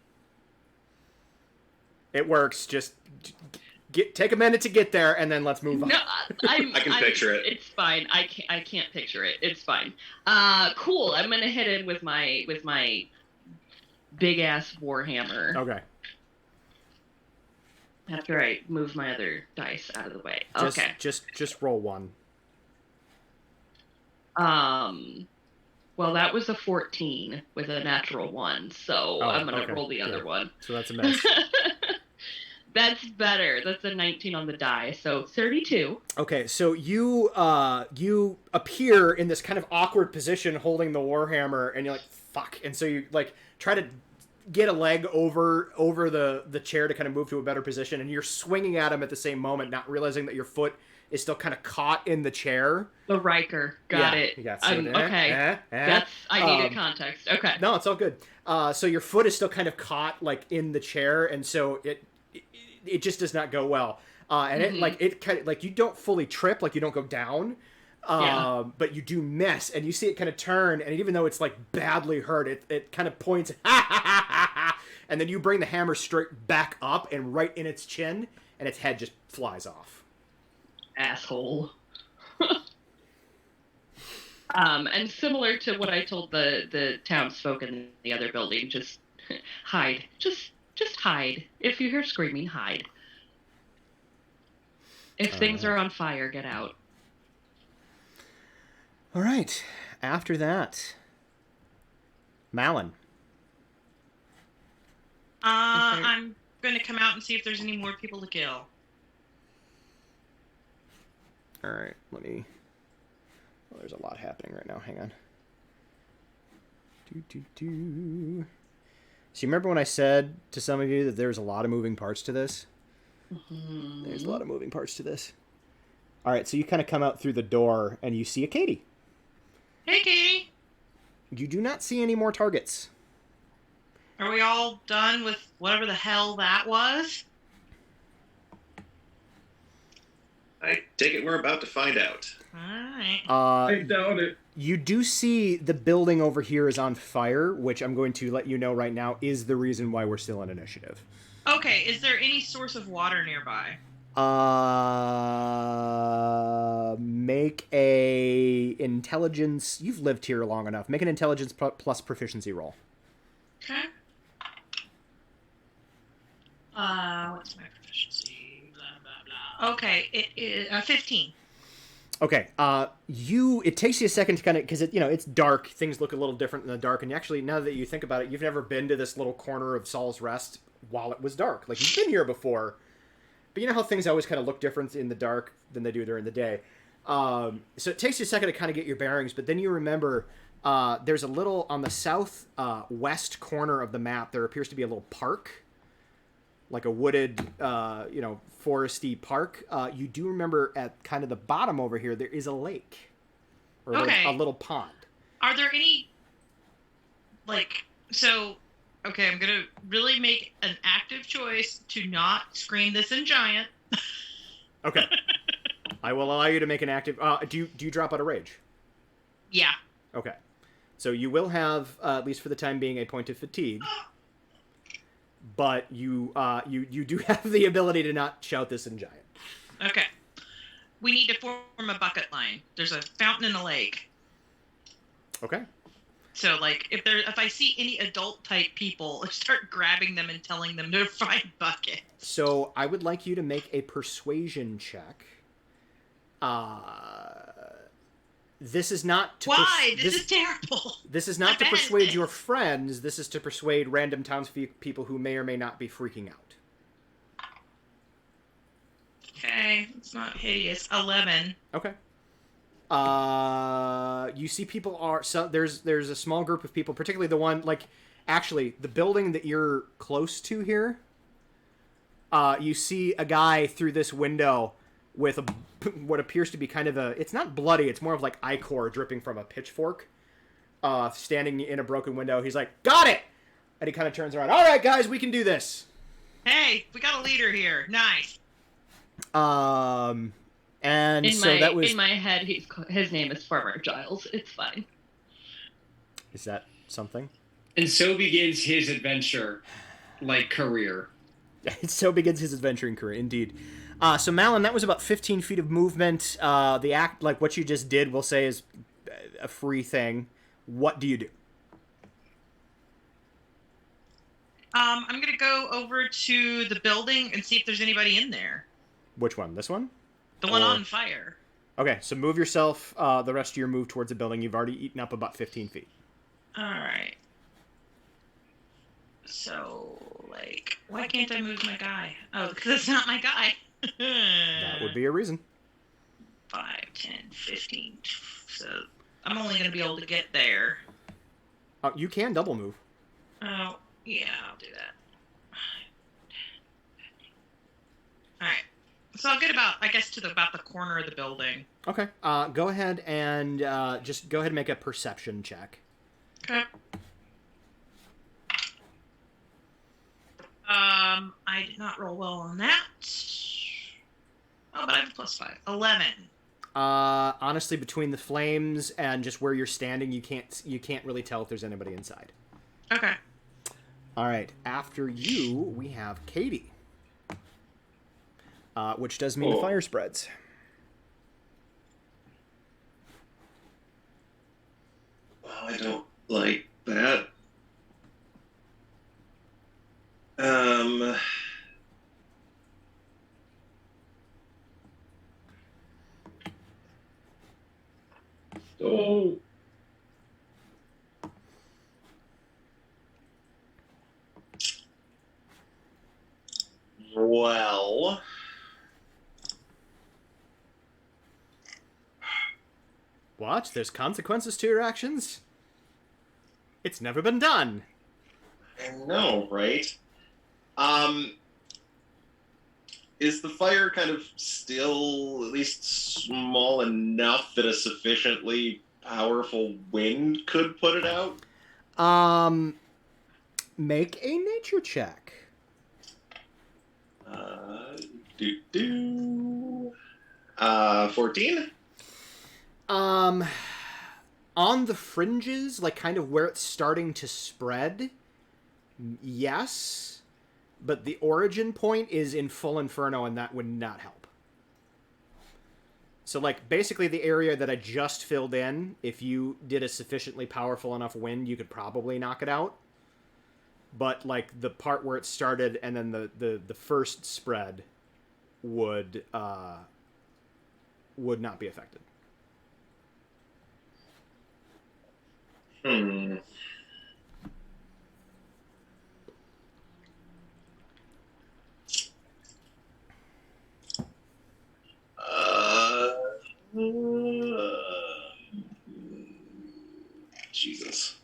It works. Just take a minute to get there, and then let's move on. No, I can picture it. It's fine. I can't picture it. It's fine. Cool. I'm gonna hit in with my big ass warhammer. Okay. After I move my other dice out of the way. Okay. Just roll one. Well, that was a 14 with a natural 1, so I'm gonna roll the other one. So that's a miss. That's better. That's a 19 on the die, so 32. Okay, so you appear in this kind of awkward position holding the warhammer, and you're like, fuck. And so you like try to get a leg over the chair to kind of move to a better position, and you're swinging at him at the same moment, not realizing that your foot is still kind of caught in the chair. The Riker. Got it. You got okay. I needed context. Okay. No, it's all good. So your foot is still kind of caught like in the chair, and so it just does not go well. And it kind of like you don't fully trip, like you don't go down. But you do miss, and you see it kind of turn, and even though it's like badly hurt, it kind of points, and then you bring the hammer straight back up and right in its chin, and its head just flies off. Asshole. And similar to what I told the townsfolk in the other building, just hide. Just hide. If you hear screaming, hide. If things are on fire, get out. All right. After that, Malin. I'm going to come out and see if there's any more people to kill. All right. Let me. Well, there's a lot happening right now. Hang on. So you remember when I said to some of you that there's a lot of moving parts to this? Mm-hmm. There's a lot of moving parts to this. All right. So you kind of come out through the door and you see a Katie. Hey, Katie. You do not see any more targets. Are we all done with whatever the hell that was? I take it we're about to find out. All right. I doubt it. You do see the building over here is on fire, which I'm going to let you know right now is the reason why we're still in initiative. Okay, is there any source of water nearby? Make a intelligence. You've lived here long enough. Make an intelligence plus proficiency roll. Okay. What's my proficiency? Blah, blah, blah. Okay, it is 15. Okay. It takes you a second to kind of, because it's dark. Things look a little different in the dark. And actually, now that you think about it, you've never been to this little corner of Saul's Rest while it was dark. Like you've been here before. But you know how things always kind of look different in the dark than they do during the day. So it takes you a second to kind of get your bearings, but then you remember there's a little, on the south west corner of the map, there appears to be a little park, like a wooded, foresty park. You do remember at kind of the bottom over here, there is a lake. Or a little pond. Are there any, okay, I'm going to really make an active choice to not scream this in giant. Okay. I will allow you to make an active... do you drop out of rage? Yeah. Okay. So you will have, at least for the time being, a point of fatigue. But you do have the ability to not shout this in giant. Okay. We need to form a bucket line. There's a fountain in a lake. Okay. So, if I see any adult-type people, I start grabbing them and telling them to find buckets. So, I would like you to make a persuasion check. This is not to... Why? This is terrible. This is not to persuade your friends. This is to persuade random townspeople who may or may not be freaking out. Okay, it's not hideous. 11. Okay. You see people are so there's a small group of people, particularly the one actually the building that you're close to here. You see a guy through this window with what appears to be kind of it's not bloody, it's more of like ichor dripping from a pitchfork. Standing in a broken window. He's like, "Got it!" And he kind of turns around. "All right, guys, we can do this." Hey, we got a leader here. Nice. And that was in my head. His name is Farmer Giles. It's fine. Is that something? And so begins his adventure, career. So begins his adventuring career, indeed. So Malin, that was about 15 feet of movement. The act, like what you just did, we'll say is a free thing. What do you do? I'm going to go over to the building and see if there's anybody in there. Which one? This one? The one on fire. Okay, so move yourself the rest of your move towards the building. You've already eaten up about 15 feet. All right. So, why can't I move my guy? Oh, because it's not my guy. That would be a reason. 5, 10, 15. So, I'm only going to be able to get there. You can double move. Oh, yeah, I'll do that. All right. So I'll get about the corner of the building. Okay. Go ahead and just go ahead and make a perception check. Okay. I did not roll well on that. Oh, but I have a +5. 11. Honestly, between the flames and just where you're standing, you can't really tell if there's anybody inside. Okay. All right. After you, we have Katie. Which does mean the fire spreads. Well, I don't like that. Oh. Well. What? There's consequences to your actions? It's never been done. I know, right? Is the fire kind of still at least small enough that a sufficiently powerful wind could put it out? Make a nature check. 14? On the fringes, kind of where it's starting to spread, yes. But the origin point is in full inferno, and that would not help. So, basically the area that I just filled in, if you did a sufficiently powerful enough wind, you could probably knock it out. But, the part where it started and then the first spread would not be affected. Jesus.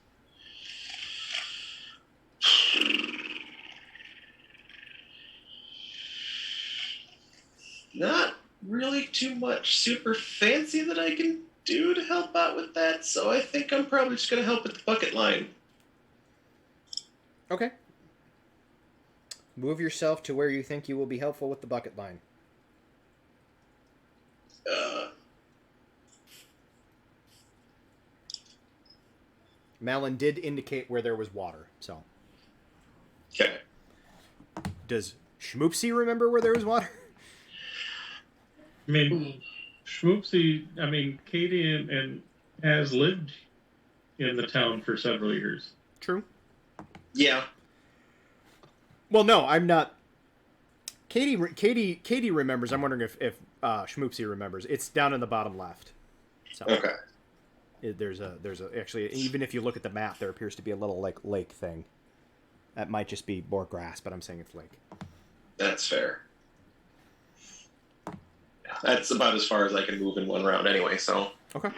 Not really too much super fancy that I can do to help out with that, so I think I'm probably just going to help with the bucket line. Okay. Move yourself to where you think you will be helpful with the bucket line. Malin did indicate where there was water, so. Okay. Does Schmoopsy remember where there was water? I mean, Katie and has lived in the town for several years. True. Yeah. Well, no, I'm not. Katie remembers. I'm wondering if Schmoopsy remembers. It's down in the bottom left. So. Okay. There's actually, even if you look at the map, there appears to be a little lake thing. That might just be more grass, but I'm saying it's lake. That's fair. That's about as far as I can move in one round anyway, so. Okay.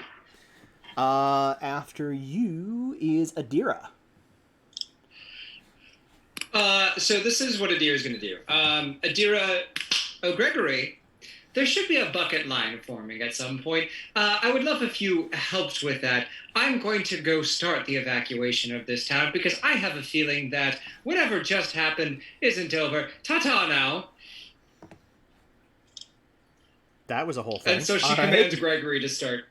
After you is Adira. So this is what Adira's going to do. Adira, Gregory, there should be a bucket line forming at some point. I would love if you helped with that. I'm going to go start the evacuation of this town because I have a feeling that whatever just happened isn't over. Ta-ta now. That was a whole thing. And so she commands Gregory to start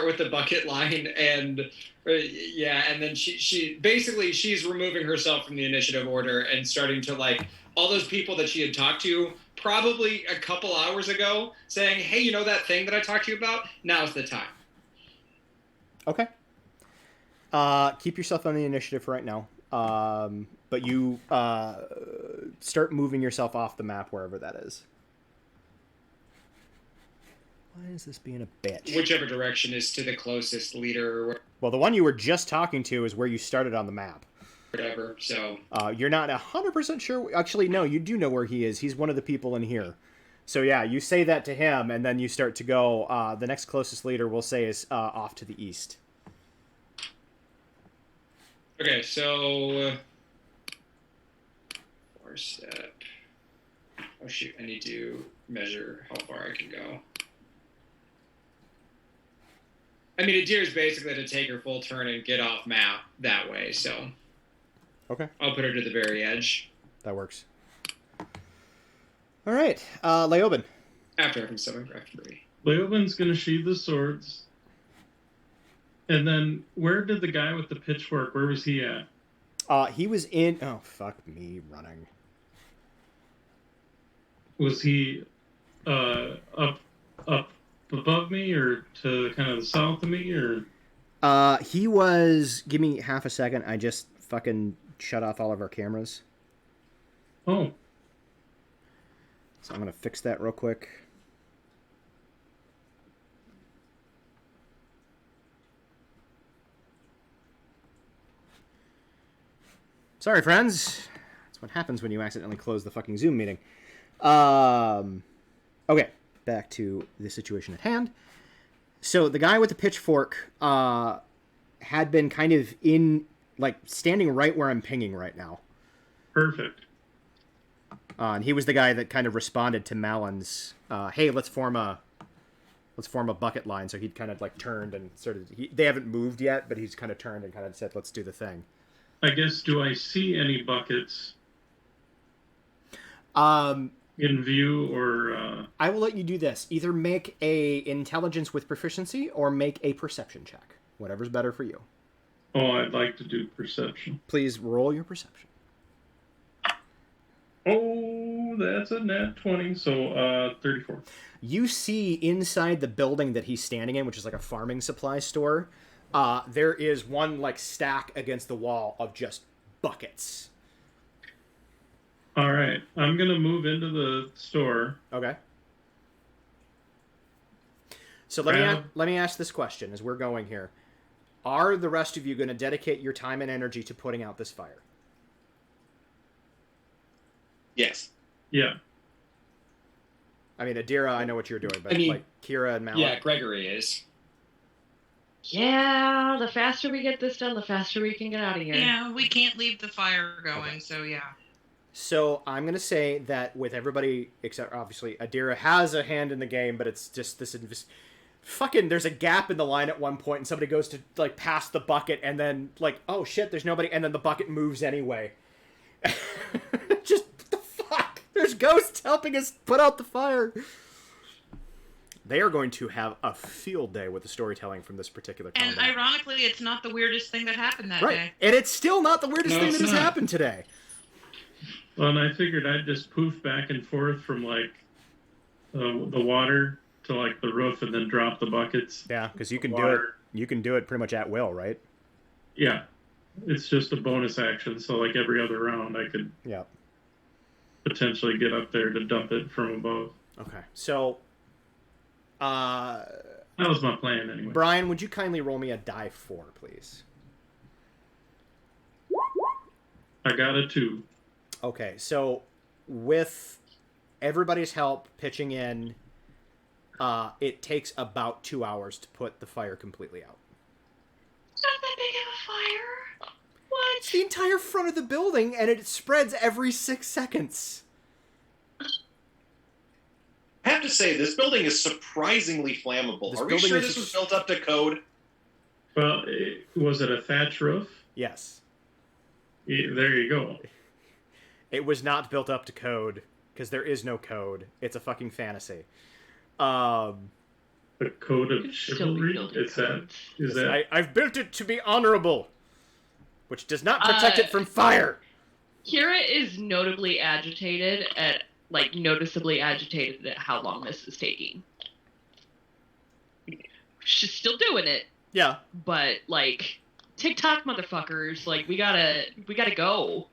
with the bucket line, and and then she basically she's removing herself from the initiative order and starting to like all those people that she had talked to probably a couple hours ago, saying, "Hey, you know that thing that I talked to you about? Now's the time." Okay. Keep yourself on the initiative for right now. But you start moving yourself off the map wherever that is. Why is this being a bitch? Whichever direction is to the closest leader or Well, the one you were just talking to is where you started on the map. whatever. So You're not 100% sure. Actually, no, you do know where he is. He's one of the people in here. So, yeah, you say that to him, and then you start to go. The next closest leader, we'll say, is off to the east. okay, so 4-step. Oh shoot! I need to measure how far I can go. I mean, Adira's basically to take her full turn and get off map that way, so Okay, I'll put her to the very edge that works. All right, Leoben. after having summoned free. Leoben's going to sheathe the swords. And then, where did the guy with the pitchfork, where was he at? He was in... Oh, fuck me running. Was he up above me, or to kind of the south of me, or? He was... Give me half a second. I just fucking shut off all of our cameras. Oh, So I'm going to fix that real quick. Sorry, friends. That's what happens when you accidentally close the fucking Zoom meeting. Okay, back to the situation at hand. So the guy with the pitchfork had been kind of in, like, standing right where I'm pinging right now. perfect. And he was the guy that kind of responded to Malon's, hey, let's form a bucket line. So he'd kind of like turned and sort of, they haven't moved yet, but he's kind of turned and kind of said, let's do the thing. I guess, do I see any buckets Um, in view, or? I will let you do this. Either make a intelligence with proficiency or make a perception check. Whatever's better for you. Oh, I'd like to do perception. Please roll your perception. Oh, that's a nat 20, so 34. You see inside the building that he's standing in, which is like a farming supply store, there is one like stack against the wall of just buckets. All right, I'm going to move into the store. Okay. So let me ask this question as we're going here. Are the rest of you going to dedicate your time and energy to putting out this fire? Yes. Yeah. I mean, Adira, I know what you're doing, but I mean, like Kira and Malak. Yeah, Gregory is. Yeah, the faster we get this done, the faster we can get out of here. Yeah, we can't leave the fire going, Okay. so yeah. So I'm going to say that with everybody, except obviously Adira has a hand in the game, but it's just this fucking, there's a gap in the line at one point and somebody goes to like pass the bucket and then like, oh shit, there's nobody. And then the bucket moves anyway. Just what the fuck? There's ghosts helping us put out the fire. They are going to have a field day with the storytelling from this particular combat. And ironically, it's not the weirdest thing that happened that right. day. And it's still not the weirdest No, thing it's that has not. happened today. Well, and I figured I'd just poof back and forth from like the water to like the roof, and then drop the buckets. Yeah, because you can do it. Water. You can do it pretty much at will, right? Yeah, it's just a bonus action. So like every other round, I could Yeah. potentially get up there to dump it from above. Okay. So, That was my plan anyway. Brian, would you kindly roll me a die 4, please? I got a 2. Okay. So, with everybody's help pitching in, It takes about 2 hours to put the fire completely out. It's not that big of a fire. What? It's the entire front of the building, and it spreads every 6 seconds. I have to say, this building is surprisingly flammable. This Are we building sure is this was built up to code? Well, was it a thatch roof? Yes. There you go. It was not built up to code, because there is no code. It's a fucking fantasy. The code of Still be chivalry? building Is that... I've built it to be honorable, which does not protect it from fire. Kira is notably agitated at, noticeably agitated at how long this is taking. She's still doing it, Yeah. but, TikTok motherfuckers, we gotta go.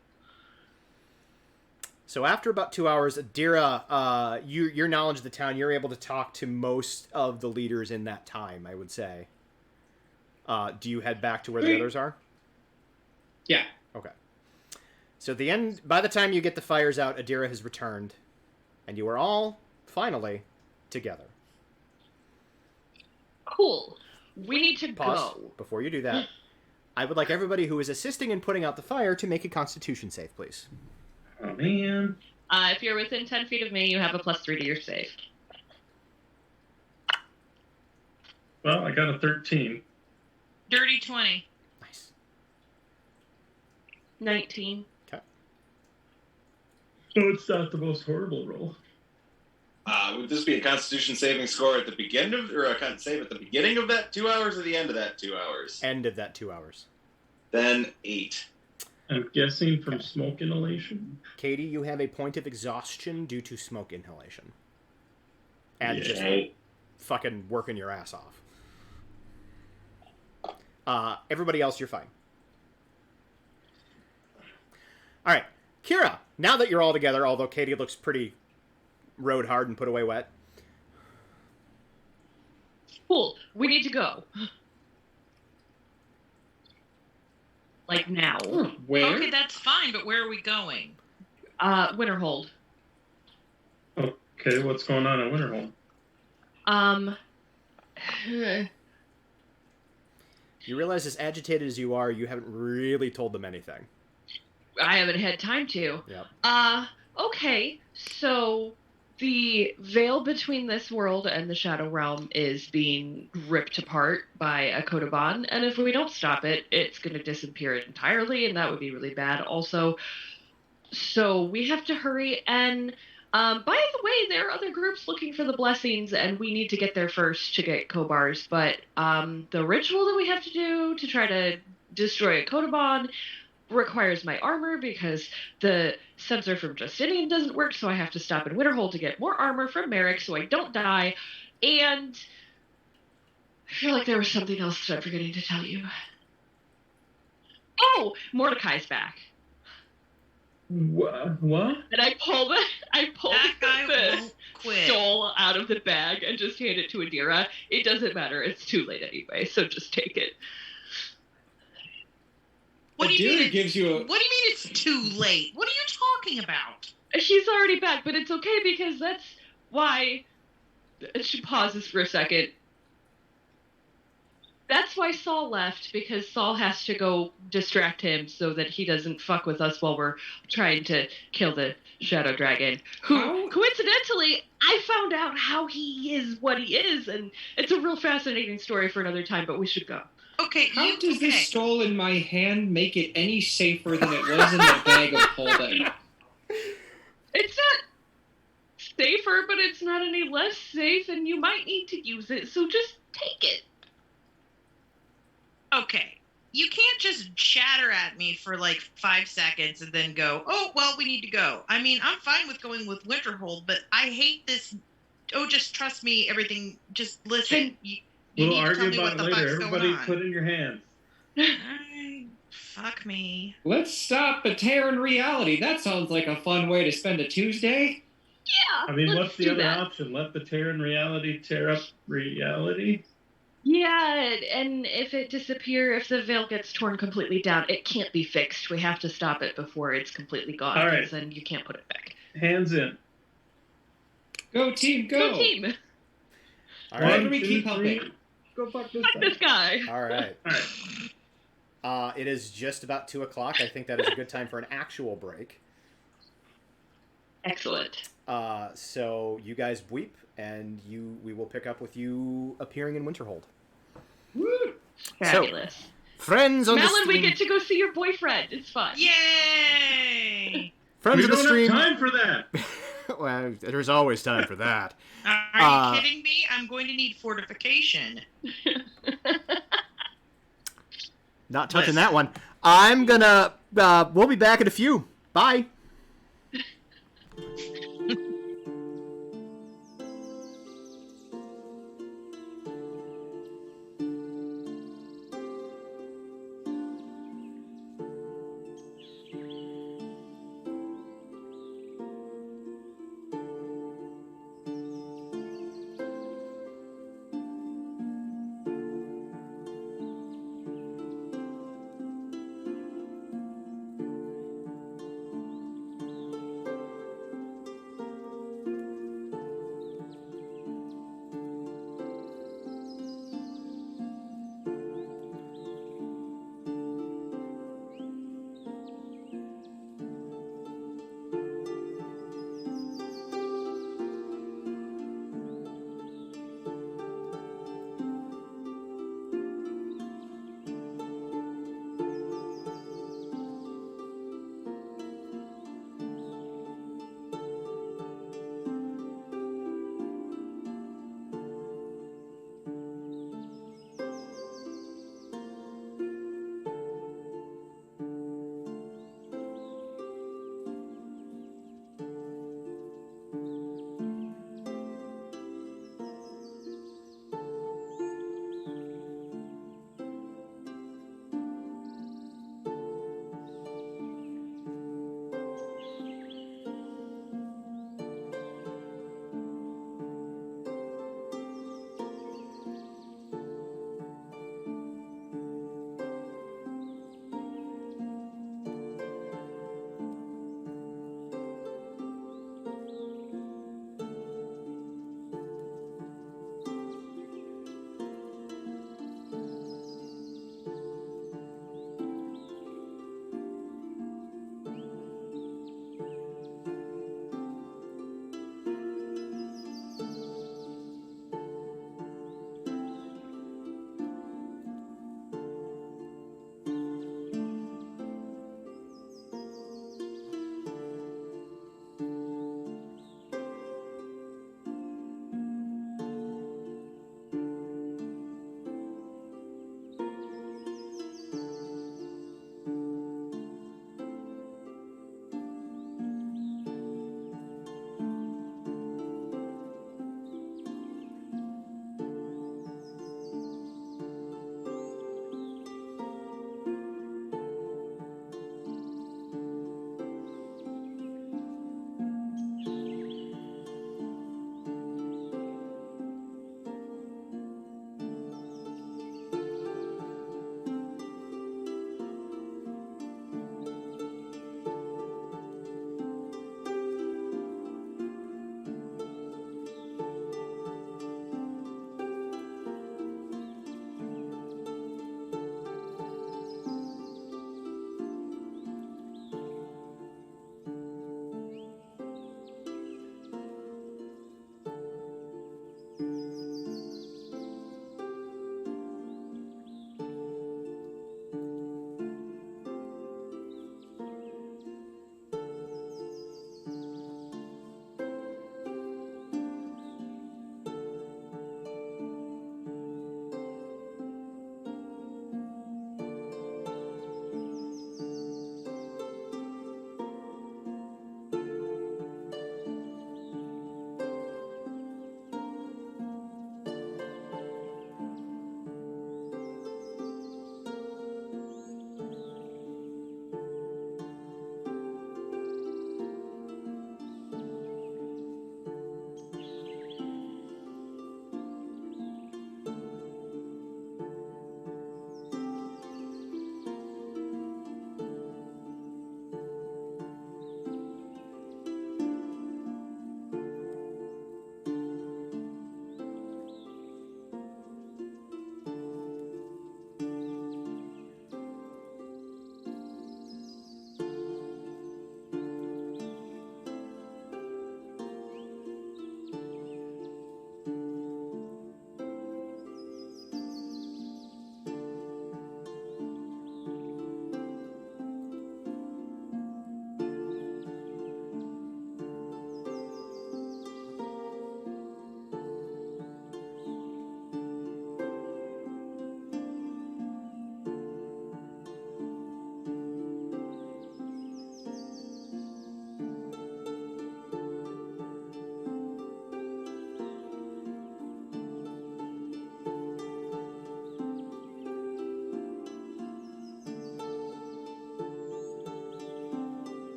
So after about 2 hours, Adira, your knowledge of the town, you're able to talk to most of the leaders in that time, I would say. Do you head back to where the others are? Yeah. Okay. So by the time you get the fires out, Adira has returned, and you are all, finally, together. Cool. We need to Pause. go. Before you do that, I would like everybody who is assisting in putting out the fire to make a Constitution save, please. Oh, man. If you're within 10 feet of me, you have a +3 to your save. Well, I got a 13. Dirty 20. Nice. 19. Okay. So it's not the most horrible roll. Would this be a Constitution saving score at the beginning of, or a con save at the beginning of that 2 hours or the end of that 2 hours? End of that 2 hours. Then 8. I'm guessing from smoke inhalation. Katie, you have a point of exhaustion due to smoke inhalation. And just fucking working your ass off. Everybody else, you're fine. Alright, Kira, now that you're all together, although Katie looks pretty rode hard and put away wet. Cool. We need to go. Now. Where? Okay, that's fine, but where are we going? Winterhold. Okay, what's going on at Winterhold? You realize, as agitated as you are, you haven't really told them anything. I haven't had time to. Yep. Okay, so the veil between this world and the Shadow Realm is being ripped apart by a Kodoban, and if we don't stop it, it's going to disappear entirely, and that would be really bad also. So we have to hurry, and by the way, there are other groups looking for the blessings, and we need to get there first to get Kobars, but the ritual that we have to do to try to destroy a Kodoban requires my armor because the sensor from Justinian doesn't work, so I have to stop in Winterhold to get more armor from Merrick so I don't die. And I feel like there was something else that I'm forgetting to tell you. Oh, Mordecai's back. What? And I pull That guy the won't quit. stole out of the bag and just hand it to Adira. It doesn't matter. It's too late anyway, so just take it. What do you mean? gives you a... What do you mean it's too late? What are you talking about? She's already back, but it's okay because that's why... She pauses for a second. That's why Saul left, because Saul has to go distract him so that he doesn't fuck with us while we're trying to kill the Shadow Dragon. Who, coincidentally, I found out how he is what he is, and it's a real fascinating story for another time, but we should go. Okay, How does this stole in my hand make it any safer than it was in the bag of holding? It's not safer, but it's not any less safe, and you might need to use it, so just take it. Okay. You can't just shatter at me for 5 seconds and then go, oh, well, we need to go. I mean, I'm fine with going with Winterhold, but I hate this. Oh, just trust me, everything. Just listen. You We'll need to tell argue me about what it the later. fuck's Everybody going on. put it in your hands. Fuck me. Let's stop a tear in reality. That sounds like a fun way to spend a Tuesday. Yeah. I mean, let's what's the do other that. option? Let the tear in reality tear up reality? Yeah, and if it disappears, if the veil gets torn completely down, it can't be fixed. We have to stop it before it's completely gone, All right. because then you can't put it back. Hands in. Go team, Go team! All One, right. Why do we two, keep three. helping? Go fuck this Fuck this guy. guy. All right. All right. It is just about 2 o'clock. I think that is a good time for an actual break. Excellent. So you guys weep, and we will pick up with you appearing in Winterhold. Woo! Fabulous. Friends on the Malin, we stream. get to go see your boyfriend. It's fun. Yay! Friends We of the don't stream. have time for that. Well, there's always time for that. Are you kidding me? I'm going to need fortification. Not touching Listen. that one. I'm gonna. We'll be back in a few. Bye.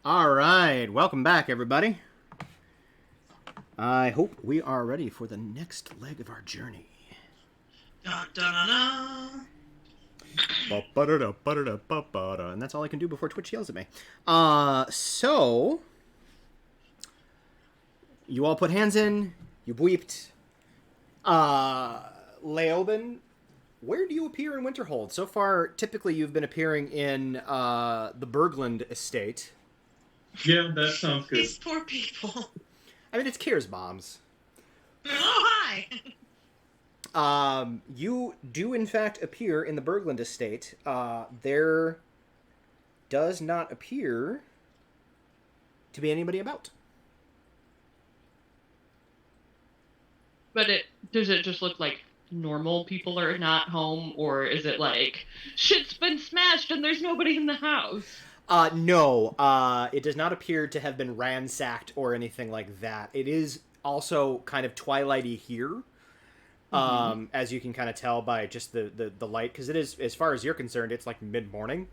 All right, welcome back, everybody. I hope we are ready for the next leg of our journey. Da, da, da, da. And that's all I can do before Twitch yells at me. So you all put hands in. You bleeped. Leoben, where do you appear in Winterhold? So far, typically you've been appearing in the Bergland estate. Yeah, that sounds good. These poor people. I mean, it's Kier's mom's. Oh, hi. You do in fact appear in the Bergland estate. There does not appear to be anybody about. But does it just look like normal people are not home, or is it like shit's been smashed and there's nobody in the house? No. It does not appear to have been ransacked or anything like that. It is also kind of twilighty here. As you can kind of tell by just the light, because it is, as far as you're concerned, it's like mid-morning.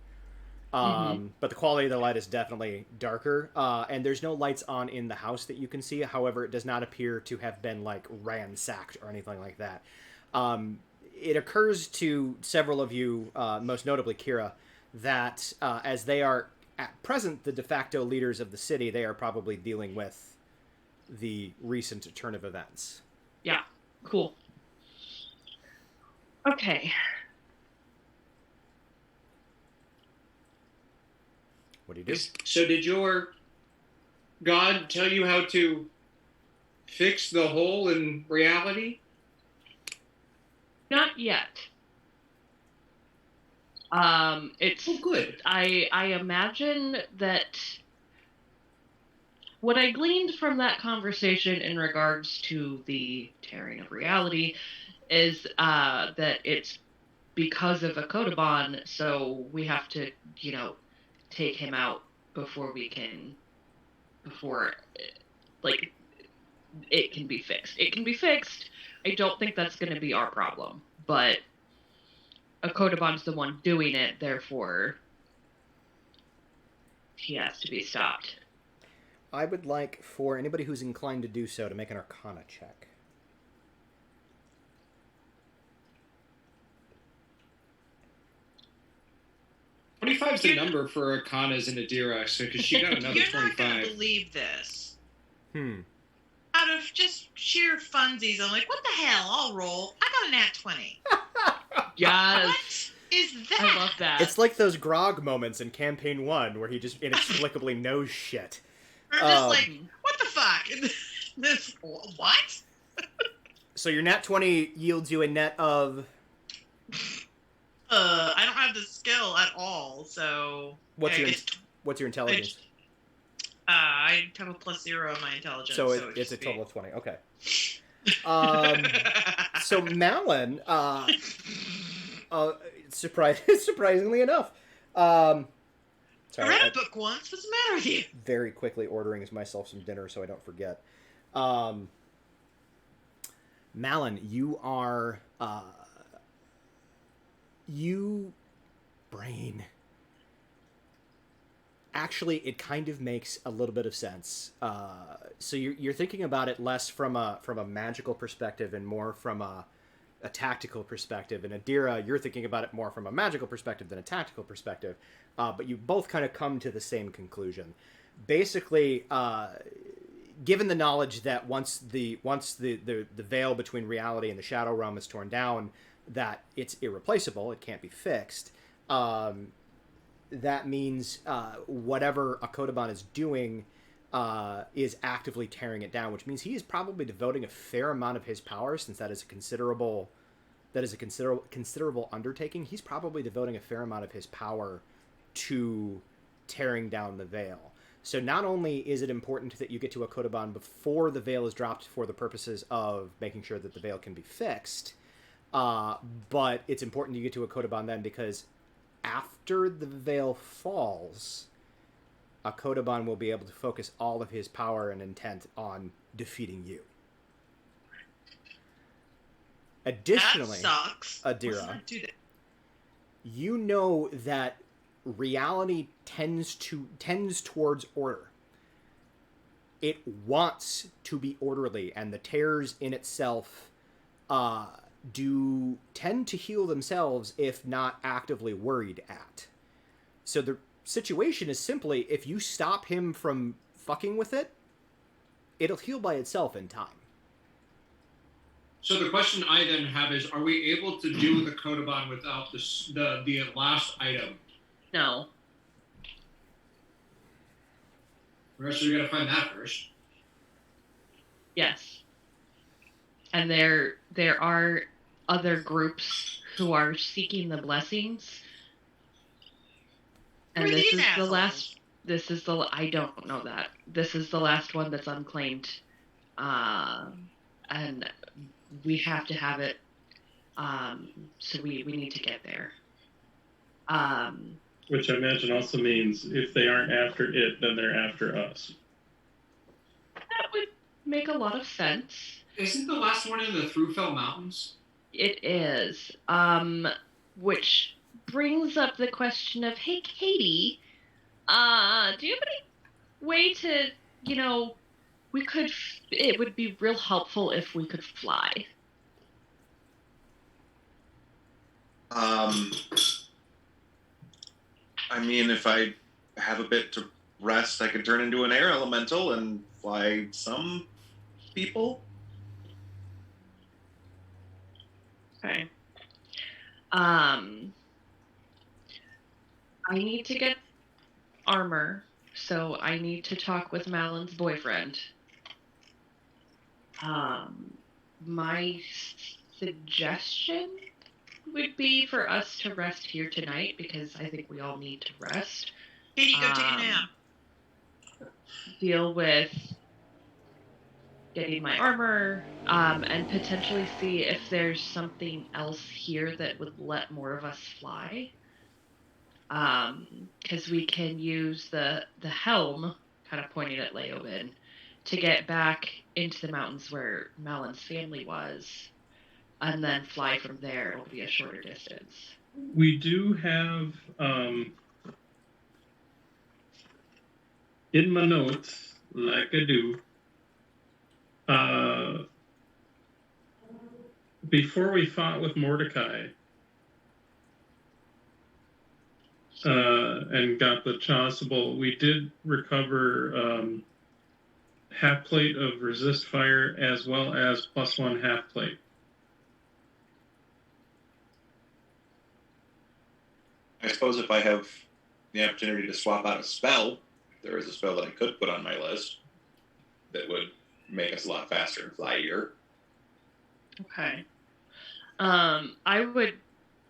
But the quality of the light is definitely darker. And there's no lights on in the house that you can see. However, it does not appear to have been like ransacked or anything like that. It occurs to several of you, most notably Kira, that as they are at present the de facto leaders of the city, they are probably dealing with the recent turn of events. Yeah, cool. Okay. What do you do? So did your God tell you how to fix the hole in reality? Not yet. It's good. I imagine that what I gleaned from that conversation in regards to the tearing of reality is that it's because of a Kodoban, so we have to, take him out before it can be fixed. It can be fixed. I don't think that's going to be our problem, but a Kodoban's the one doing it, therefore he has to be stopped. I would like for anybody who's inclined to do so to make an Arcana check. 25 is the number for Arcanas in Adira, so because she got another You're 25. not going to believe this. Out Out of just sheer funsies, I'm like, what the hell? I'll roll. I got a nat 20. Yes. What is that? I love that. It's like those Grog moments in Campaign 1 where he just inexplicably knows shit. I'm just like, what the fuck? This, what? So your nat 20 yields you a net of... I don't have the skill at all, so... What's yeah, your intelligence? I have a +0 on my intelligence. So it's a total of 20. Okay. So Malin, surprisingly enough, I sorry, read a book once. What's the matter with you? very quickly ordering myself some dinner so I don't forget. Malin, you are brain. Actually, it kind of makes a little bit of sense. So you're thinking about it less from a magical perspective and more from a tactical perspective. And Adira, you're thinking about it more from a magical perspective than a tactical perspective. But you both kind of come to the same conclusion. Basically, given the knowledge that once the veil between reality and the shadow realm is torn down, that it's irreplaceable, it can't be fixed. That means whatever a Kodoban is doing is actively tearing it down, which means he is probably devoting a fair amount of his power, since that is a considerable undertaking. He's probably devoting a fair amount of his power to tearing down the veil. So not only is it important that you get to a Kodoban before the veil is dropped for the purposes of making sure that the veil can be fixed, but it's important you get to a Kodoban then because after the veil falls, a Kodoban will be able to focus all of his power and intent on defeating you. Additionally, that sucks. Adira, Let's not do that. you know that reality tends towards order. It wants to be orderly, and the tears in itself do tend to heal themselves if not actively worried at. So the situation is simply, if you stop him from fucking with it, it'll heal by itself in time. So the question I then have is, are we able to do the Kodoban without the last item? No. So we gotta find that first. Yes. And there are other groups who are seeking the blessings. And Who are this these is assholes? the last. This is the. I don't know that. This is the last one that's unclaimed, and we have to have it. So we need to get there. Which I imagine also means if they aren't after it, then they're after us. That would make a lot of sense. Isn't the last one in the Thrufell Mountains? It is. Which brings up the question of, hey, Katie, do you have any way to, it would be real helpful if we could fly. I mean, if I have a bit to rest, I could turn into an air elemental and fly some people. Okay. I need to get armor, so I need to talk with Malon's boyfriend. My suggestion would be for us to rest here tonight, because I think we all need to rest. Katie, go take a nap. Deal with getting my armor, and potentially see if there's something else here that would let more of us fly. Because we can use the helm, kind of pointing at Leoben, to get back into the mountains where Malon's family was, and then fly from there. It'll be a shorter distance. We do have, in my notes, like I do, before we fought with Mordecai and got the chasuble, we did recover half plate of resist fire as well as +1 half plate. I suppose if I have the opportunity to swap out a spell, there is a spell that I could put on my list that would make us a lot faster and flyier. Okay. I would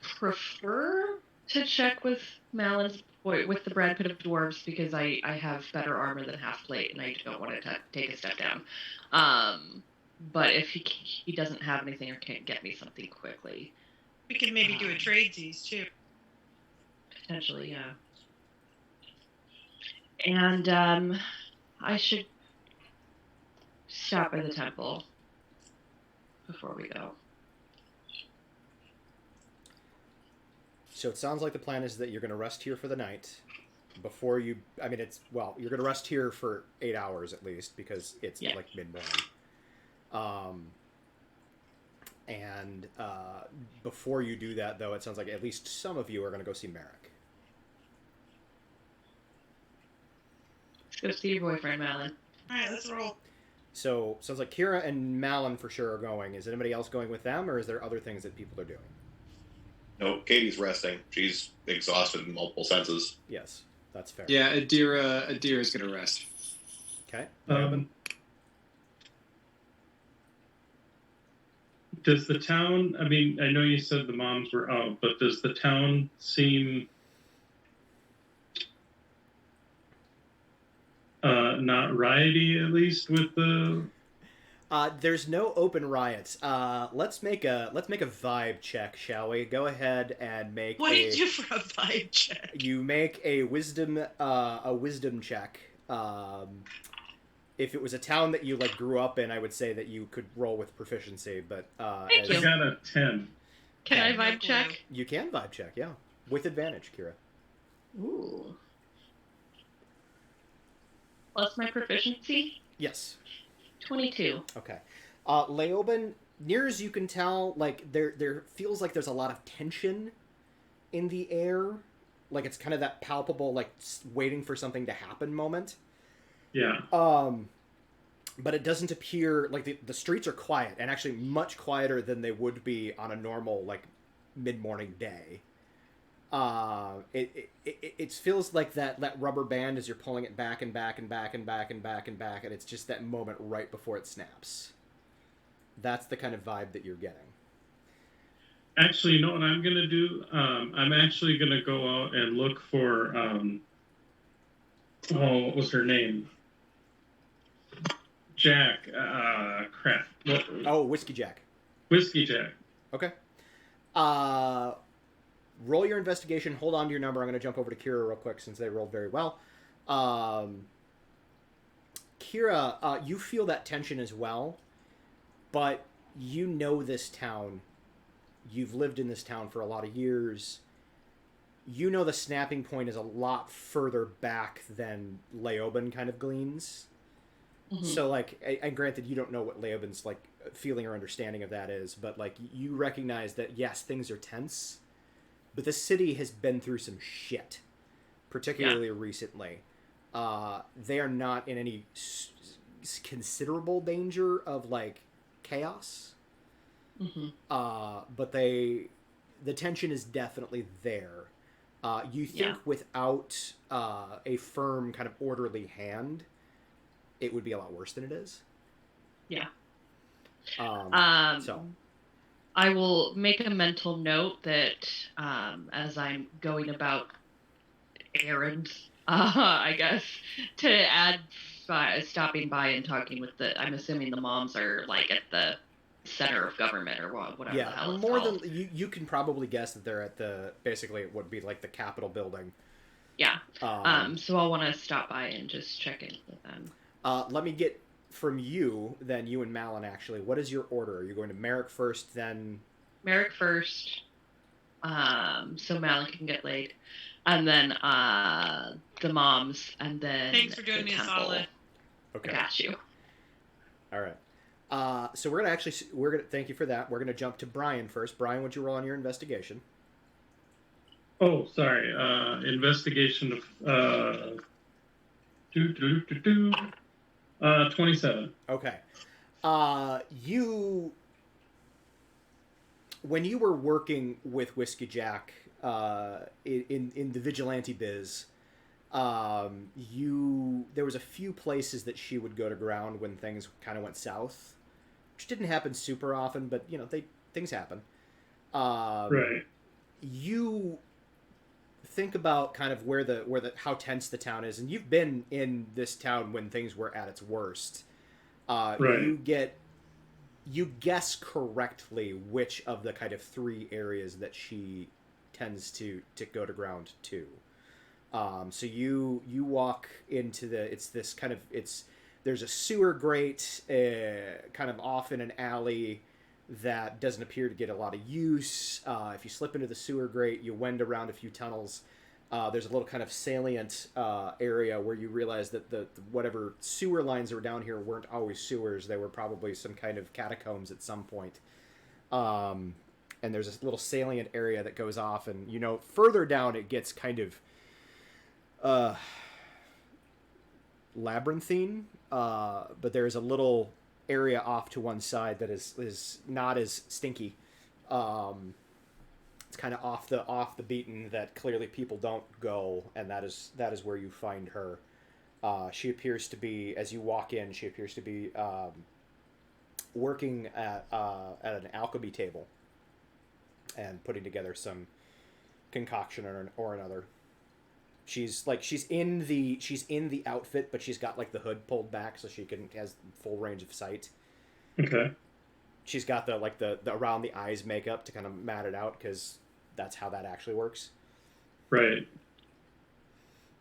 prefer to check with Malon's with the Brad Pitt of Dwarves, because I have better armor than half plate and I don't want to take a step down. But if he doesn't have anything or can't get me something quickly, We could maybe do a tradesies too. potentially, yeah. And I should stop by the temple before we go. So it sounds like the plan is that you're going to rest here for the night before you... I mean, you're going to rest here for 8 hours at least, because it's like mid-morning. And before you do that, though, it sounds like at least some of you are going to go see Merrick. Go see your boyfriend, Malon. All right, let's roll. So sounds like Kira and Malon for sure are going. Is anybody else going with them, or is there other things that people are doing? No, Katie's resting. She's exhausted in multiple senses. Yes, that's fair. Yeah, Adira's gonna rest. Okay. Does the town, I mean, I know you said the moms were out, but does the town seem not rioty, at least with the... There's no open riots. Let's make a vibe check, shall we? Go ahead and make. What do you do for a vibe check? You make a wisdom check. If it was a town that you grew up in, I would say that you could roll with proficiency. But Thank you. I got a 10. Can I vibe check? You can vibe check, yeah, with advantage, Kira. Ooh. Plus my proficiency? Yes. 22. Okay. Leoben, near as you can tell, like there feels like there's a lot of tension in the air. Like it's kind of that palpable, like waiting for something to happen moment. Yeah. But it doesn't appear like the streets are quiet, and actually much quieter than they would be on a normal like mid-morning day. It feels like that rubber band as you're pulling it back and back and back and back and back and back, and it's just that moment right before it snaps. That's the kind of vibe that you're getting. Actually, you know what I'm gonna do? I'm actually gonna go out and look for what was her name? Jack. Crap. What? Oh, Whiskey Jack. Whiskey Jack. Okay. Roll your investigation. Hold on to your number. I'm going to jump over to Kira real quick since they rolled very well. Kira, you feel that tension as well, but you know this town. You've lived in this town for a lot of years. You know the snapping point is a lot further back than Leoben kind of gleans. Mm-hmm. So, like, and granted, you don't know what Leoben's, like, feeling or understanding of that is, but, like, you recognize that, yes, things are tense, but the city has been through some shit, particularly recently. They are not in any considerable danger of, like, chaos. Mm-hmm. But the tension is definitely there. You think without a firm, kind of orderly hand, it would be a lot worse than it is. Yeah. So I will make a mental note that as I'm going about errands, I guess, to add stopping by and talking with I'm assuming the moms are like at the center of government or whatever the hell it's called. You can probably guess that they're at basically it would be like the Capitol building. Yeah. So I'll want to stop by and just check in with them. Let me get from you, then you and Malin, actually. What is your order? Are you going to Merrick first, then... Merrick first, so Malin can get laid. And then the moms, and then... Thanks for doing me a solid. Okay. I got you. All right. So we're going to thank you for that. We're going to jump to Brian first. Brian, would you roll on your investigation? Oh, sorry. Investigation of... 27. Okay. When you were working with Whiskey Jack in the vigilante biz, there was a few places that she would go to ground when things kind of went south, which didn't happen super often, but things happen. Right. You think about kind of how tense the town is, and you've been in this town when things were at its worst. Right. You guess correctly which of the kind of three areas that she tends to go to ground to. So you walk into there's a sewer grate kind of off in an alley that doesn't appear to get a lot of use. If you slip into the sewer grate, you wend around a few tunnels. There's a little kind of salient area where you realize that the whatever sewer lines that were down here weren't always sewers. They were probably some kind of catacombs at some point. And there's this little salient area that goes off, and further down it gets kind of labyrinthine. But there's a little area off to one side that is not as stinky. It's kind of off the beaten that clearly people don't go, and that is where you find her. She appears to be, as you walk in, working at an alchemy table and putting together some concoction or another. She's in the outfit, but she's got like the hood pulled back so she has full range of sight. Okay. She's got the around the eyes makeup to kind of mat it out because that's how that actually works. Right.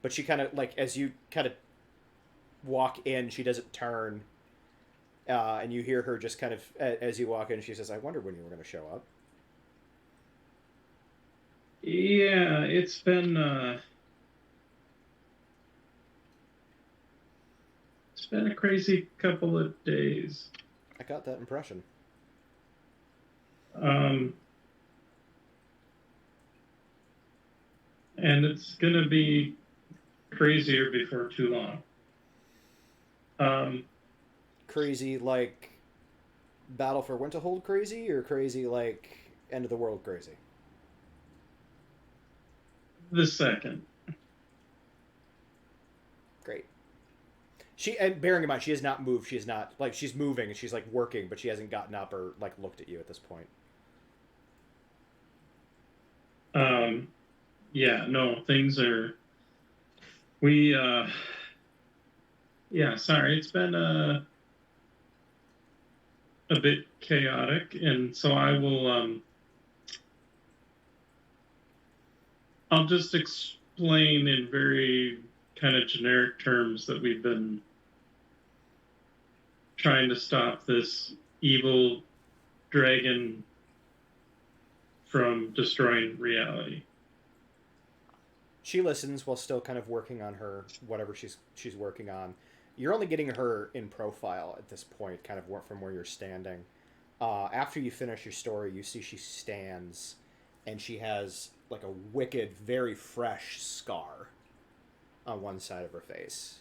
But she kind of as you kind of walk in, she doesn't turn, and you hear her just kind of as you walk in. She says, "I wondered when you were going to show up." Yeah, it's been been a crazy couple of days. I got that impression. And it's gonna be crazier before too long. Crazy like Battle for Winterhold crazy, or crazy like End of the World crazy? The second. Great. And bearing in mind, she has not moved. She is not, like, she's moving and she's, like, working, but she hasn't gotten up or, like, looked at you at this point. Yeah, no, things are... Yeah, sorry, it's been a bit chaotic, and so I will, I'll just explain in very kind of generic terms that we've been trying to stop this evil dragon from destroying reality. She listens while still kind of working on her whatever she's working on. You're only getting her in profile at this point, kind of from where you're standing. After you finish your story, you see she stands, and she has like a wicked, very fresh scar on one side of her face.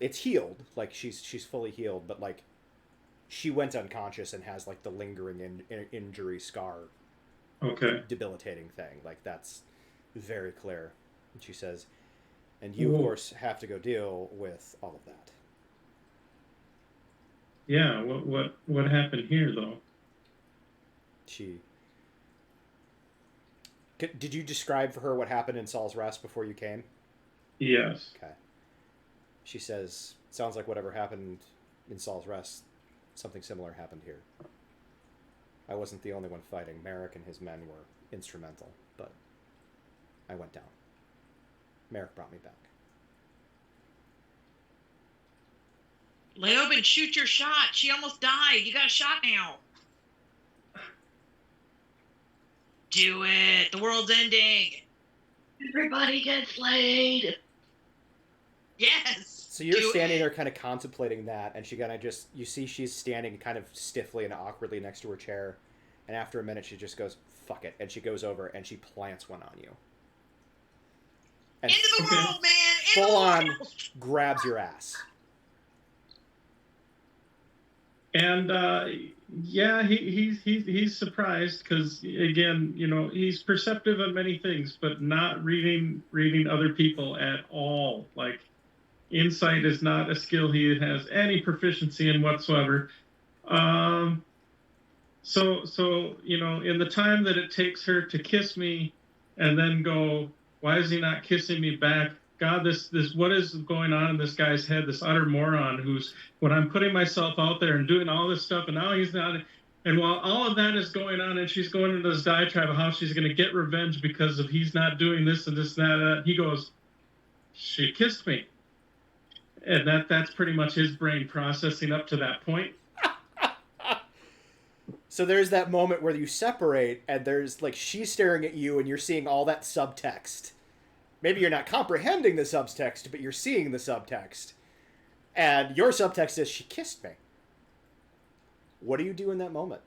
It's healed, like she's fully healed, but like she went unconscious and has like the lingering injury scar. Okay. Debilitating thing, like that's very clear. And she says, and you, of course, have to go deal with all of that. Yeah, what happened here, though? Did you describe for her what happened in Saul's Rest before you came? Yes. Okay. She says, sounds like whatever happened in Saul's Rest, something similar happened here. I wasn't the only one fighting. Merrick and his men were instrumental, but I went down. Merrick brought me back. Leoben, shoot your shot. She almost died. You got a shot now. Do it. The world's ending. Everybody gets laid. Yes. So you're standing there kind of contemplating that, and she kind of just, you see she's standing kind of stiffly and awkwardly next to her chair, and after a minute she just goes, fuck it, and she goes over and she plants one on you. And into the world, man! Full on grabs your ass. And yeah, he's surprised because, again, you know, he's perceptive of many things, but not reading other people at all. Like, insight is not a skill he has any proficiency in whatsoever. So you know, in the time that it takes her to kiss me and then go, why is he not kissing me back? God, this what is going on in this guy's head? This utter moron who's, when I'm putting myself out there and doing all this stuff, and now he's not. And while all of that is going on, and she's going into this diatribe of how she's going to get revenge because of he's not doing this and this and that, he goes, she kissed me. And that's pretty much his brain processing up to that point. So there's that moment where you separate, and there's, like, she's staring at you, and you're seeing all that subtext. Maybe you're not comprehending the subtext, but you're seeing the subtext. And your subtext is, she kissed me. What do you do in that moment?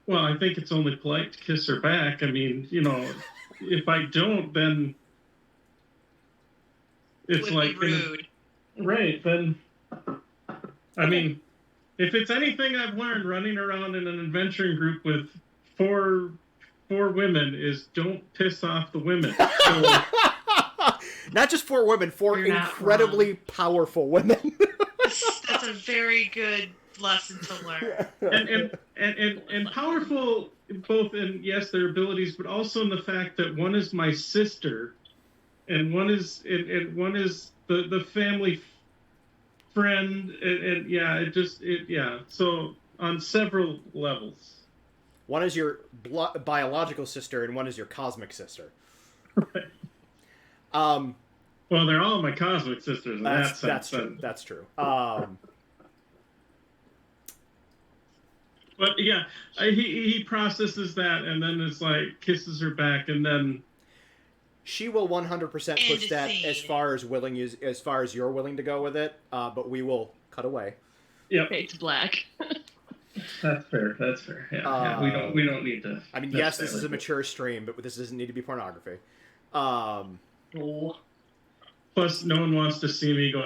Well, I think it's only polite to kiss her back. I mean, you know, if I don't, then it's like rude. Right, then I mean, if it's anything I've learned running around in an adventuring group with four women is don't piss off the women. So, not just 4 women, 4 incredibly powerful women. That's a very good lesson to learn. And powerful both in, yes, their abilities, but also in the fact that one is my sister and one is the family friend, and yeah, so on several levels. One is your biological sister, and one is your cosmic sister. Right. Well, they're all my cosmic sisters. That's true. That's true. But yeah, he processes that, and then it's like kisses her back, and then She will 100% push And that scene. as far as you're willing to go with it. But we will cut away. Yep, Fade to black. that's fair. That's fair. Yeah, we don't need to. I mean, yes, this is a mature stream, but this doesn't need to be pornography. Oh. Plus, no one wants to see me go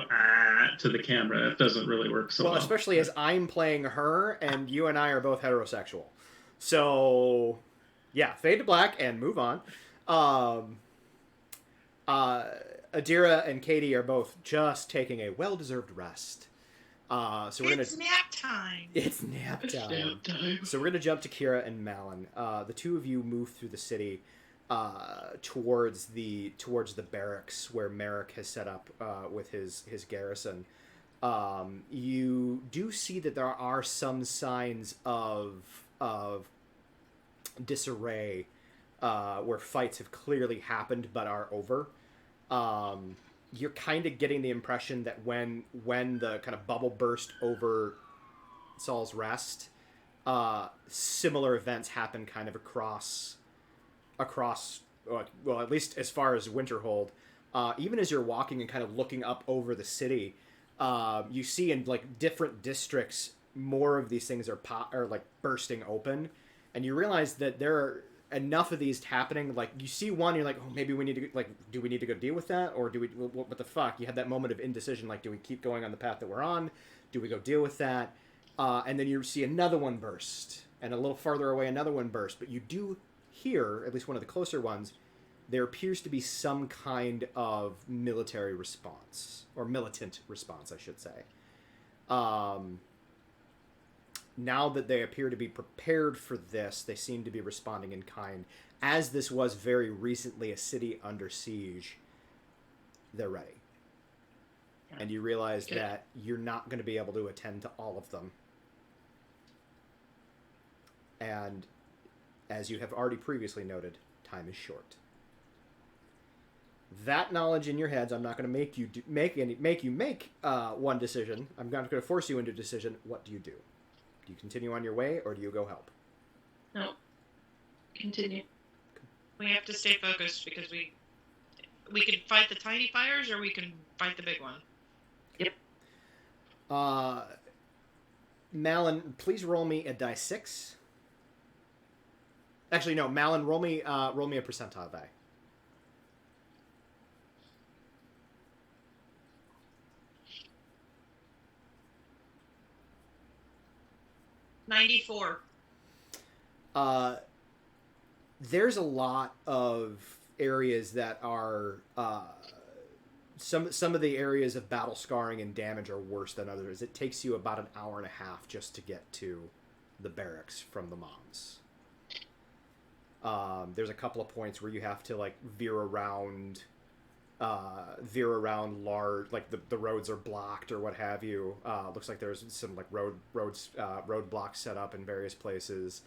to the camera. It doesn't really work so well. Well, especially as I'm playing her, and you and I are both heterosexual. So, yeah, fade to black and move on. Adira and Katie are both just taking a well-deserved rest. So we're It's nap time. It's nap time. So we're gonna jump to Kira and Malin. The two of you move through the city towards the barracks where Merrick has set up with his garrison. You do see that there are some signs of disarray where fights have clearly happened but are over. You're kind of getting the impression that when the kind of bubble burst over Saul's Rest, similar events happen kind of across well, at least as far as Winterhold. Even as you're walking and kind of looking up over the city, you see in like different districts more of these things are like bursting open, and you realize that there are enough of these happening. Like you see one, you're like, oh, maybe we need to do we need to go deal with that, or do we? What the fuck? You had that moment of indecision. Like, do we keep going on the path that we're on? Do we go deal with that? And then you see another one burst, and a little farther away another one burst. But you do hear, at least one of the closer ones, there appears to be some kind of military response, or militant response, I should say. Now that they appear to be prepared for this, they seem to be responding in kind. As this was very recently a city under siege, they're ready. And you realize that you're not going to be able to attend to all of them. And as you have already previously noted, time is short. That knowledge in your heads, I'm not going to make you make one decision. I'm not going to force you into a decision. What do you do? Do you continue on your way, or do you go help? No. Continue. We have to stay focused because we can fight the tiny fires, or we can fight the big one. Yep. Malin, please roll me a die 6. Actually, no, Malin, roll me a percentile die. 94. There's a lot of areas that are some of the areas of battle scarring and damage are worse than others. It takes you about an hour and a half just to get to the barracks from the moms. There's a couple of points where you have to like veer around large, like the roads are blocked or what have you. Looks like there's some like road blocks set up in various places,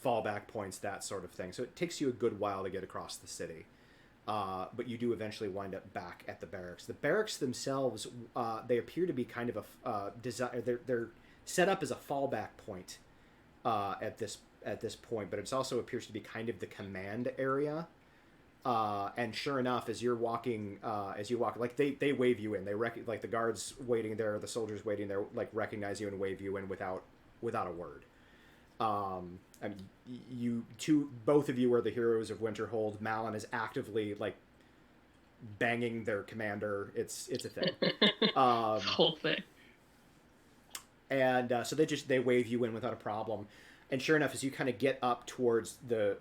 fallback points, that sort of thing. So it takes you a good while to get across the city. But you do eventually wind up back at the barracks. The barracks themselves, they appear to be kind of a design. They're set up as a fallback point at this point, but it also appears to be kind of the command area. And sure enough, as you walk, like they wave you in. They like the guards waiting there, the soldiers waiting there, like recognize you and wave you in without a word. I mean, both of you are the heroes of Winterhold. Malin is actively like banging their commander. It's a thing. Whole thing. And so they wave you in without a problem. And sure enough, as you kind of get up towards the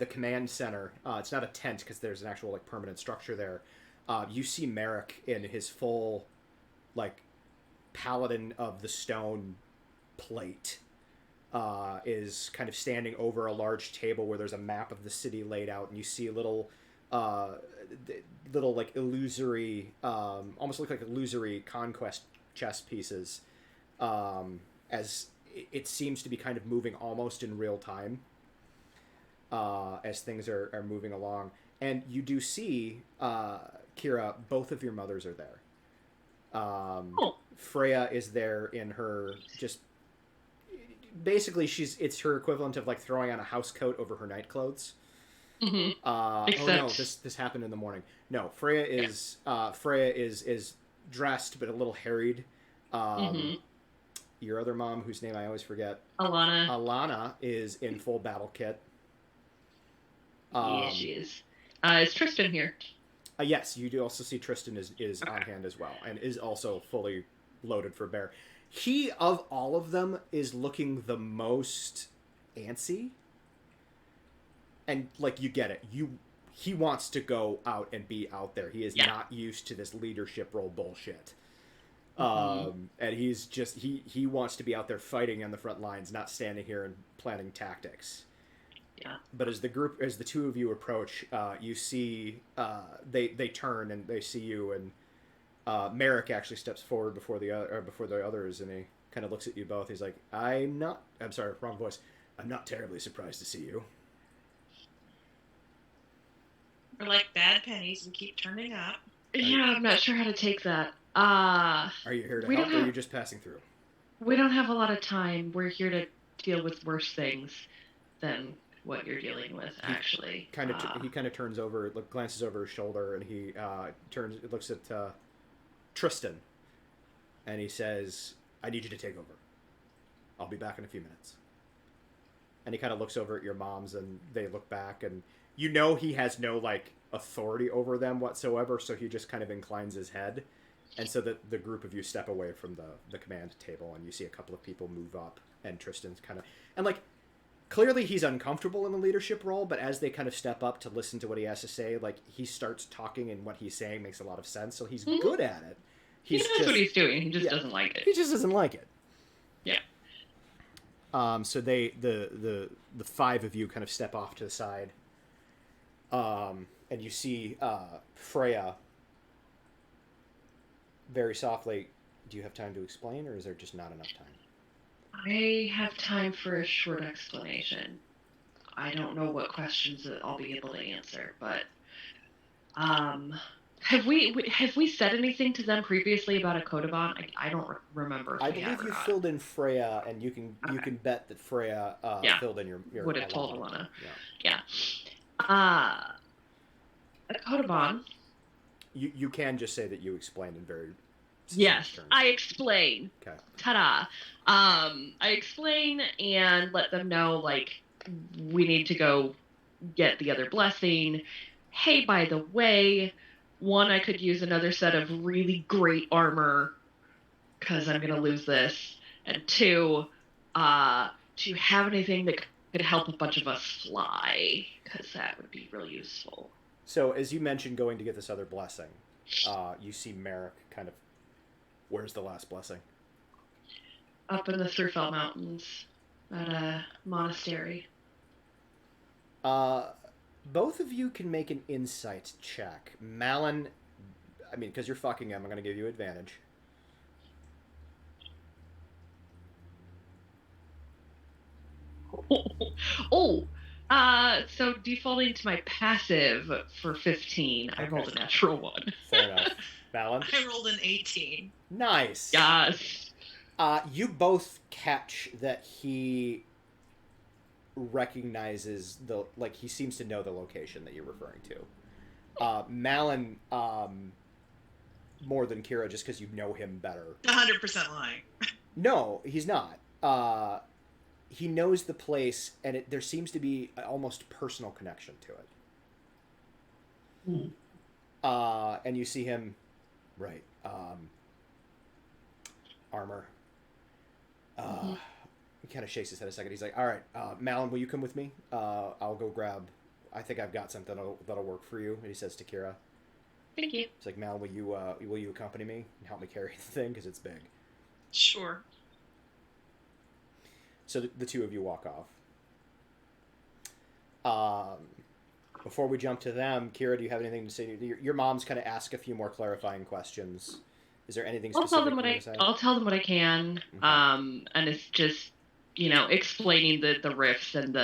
command center, it's not a tent because there's an actual like permanent structure there. You see Merrick in his full like paladin of the stone plate. Is kind of standing over a large table where there's a map of the city laid out, and you see little like illusory, almost look like illusory conquest chess pieces, as it seems to be kind of moving almost in real time, as things are moving along. And you do see, Kira, both of your mothers are there. Freya is there in her just... Basically, it's her equivalent of like throwing on a house coat over her night clothes. Mm-hmm. Oh no, this happened in the morning. No, Freya is dressed but a little harried. Your other mom, whose name I always forget, Alana is in full battle kit. Yeah, she is. Is Tristan here? Yes, you do also see Tristan is on hand as well, and is also fully loaded for bear. He, of all of them, is looking the most antsy. And, like, you get it. He wants to go out and be out there. He is not used to this leadership role bullshit. And he's just, he wants to be out there fighting on the front lines, not standing here and planning tactics. Yeah. But as the two of you approach, you see, they turn and they see you, and Merrick actually steps forward before the others, and he kind of looks at you both. He's like, I'm sorry, wrong voice. I'm not terribly surprised to see you. We're like bad pennies and keep turning up. Yeah, I'm not sure how to take that. Are you here to help, or are you just passing through? We don't have a lot of time. We're here to deal with worse things than what you're dealing with, actually. He kind of turns over, glances over his shoulder, and he looks at Tristan, and he says, I need you to take over. I'll be back in a few minutes. And he kind of looks over at your moms, and they look back, and you know he has no, like, authority over them whatsoever, so he just kind of inclines his head. And so the group of you step away from the command table, and you see a couple of people move up, and Tristan's kind of... And, like, clearly he's uncomfortable in the leadership role, but as they kind of step up to listen to what he has to say, like, he starts talking, and what he's saying makes a lot of sense, so he's good at it. He knows what he's doing, he just doesn't like it. He just doesn't like it. Yeah. So the five of you kind of step off to the side, and you see Freya very softly. Do you have time to explain, or is there just not enough time? I have time for a short explanation. I don't know what questions that I'll be able to answer, but have we said anything to them previously about a Kodabon? I don't remember. If I we believe have or you not. filled in Freya, and you can bet that Freya filled in your would have told Alana. Yeah. A Kodabon. You can just say that you explained in very Yes, terms. I explain. Okay. Ta-da. I explain and let them know, like, we need to go get the other blessing. Hey, by the way, one, I could use another set of really great armor because I'm going to lose this. And two, do you have anything that could help a bunch of us fly? Because that would be really useful. So, as you mentioned going to get this other blessing, you see Merrick kind of... Where's the last blessing? Up in the Thurfell Mountains at a monastery. Both of you can make an insight check. Malin, I mean, because you're fucking him, I'm going to give you advantage. So defaulting to my passive for 15, I rolled a natural 1. Fair enough. Malin? I rolled an 18. Nice. Yes. You both catch that he recognizes he seems to know the location that you're referring to. Malin, more than Kira, just because you know him better. 100% lying. No, he's not. He knows the place, and there seems to be an almost personal connection to it. And you see him, right, armor. He kind of shakes his head a second. He's like, all right, Malin, will you come with me? I'll go grab, I think I've got something that'll work for you. And he says to Kira. Thank you. He's like, Malin, will you accompany me and help me carry the thing, because it's big. Sure. So the two of you walk off. Before we jump to them, Kira, do you have anything to say? Your mom's kind of ask a few more clarifying questions. Is there anything specific? I'll tell them what I can. And it's just, explaining the rifts and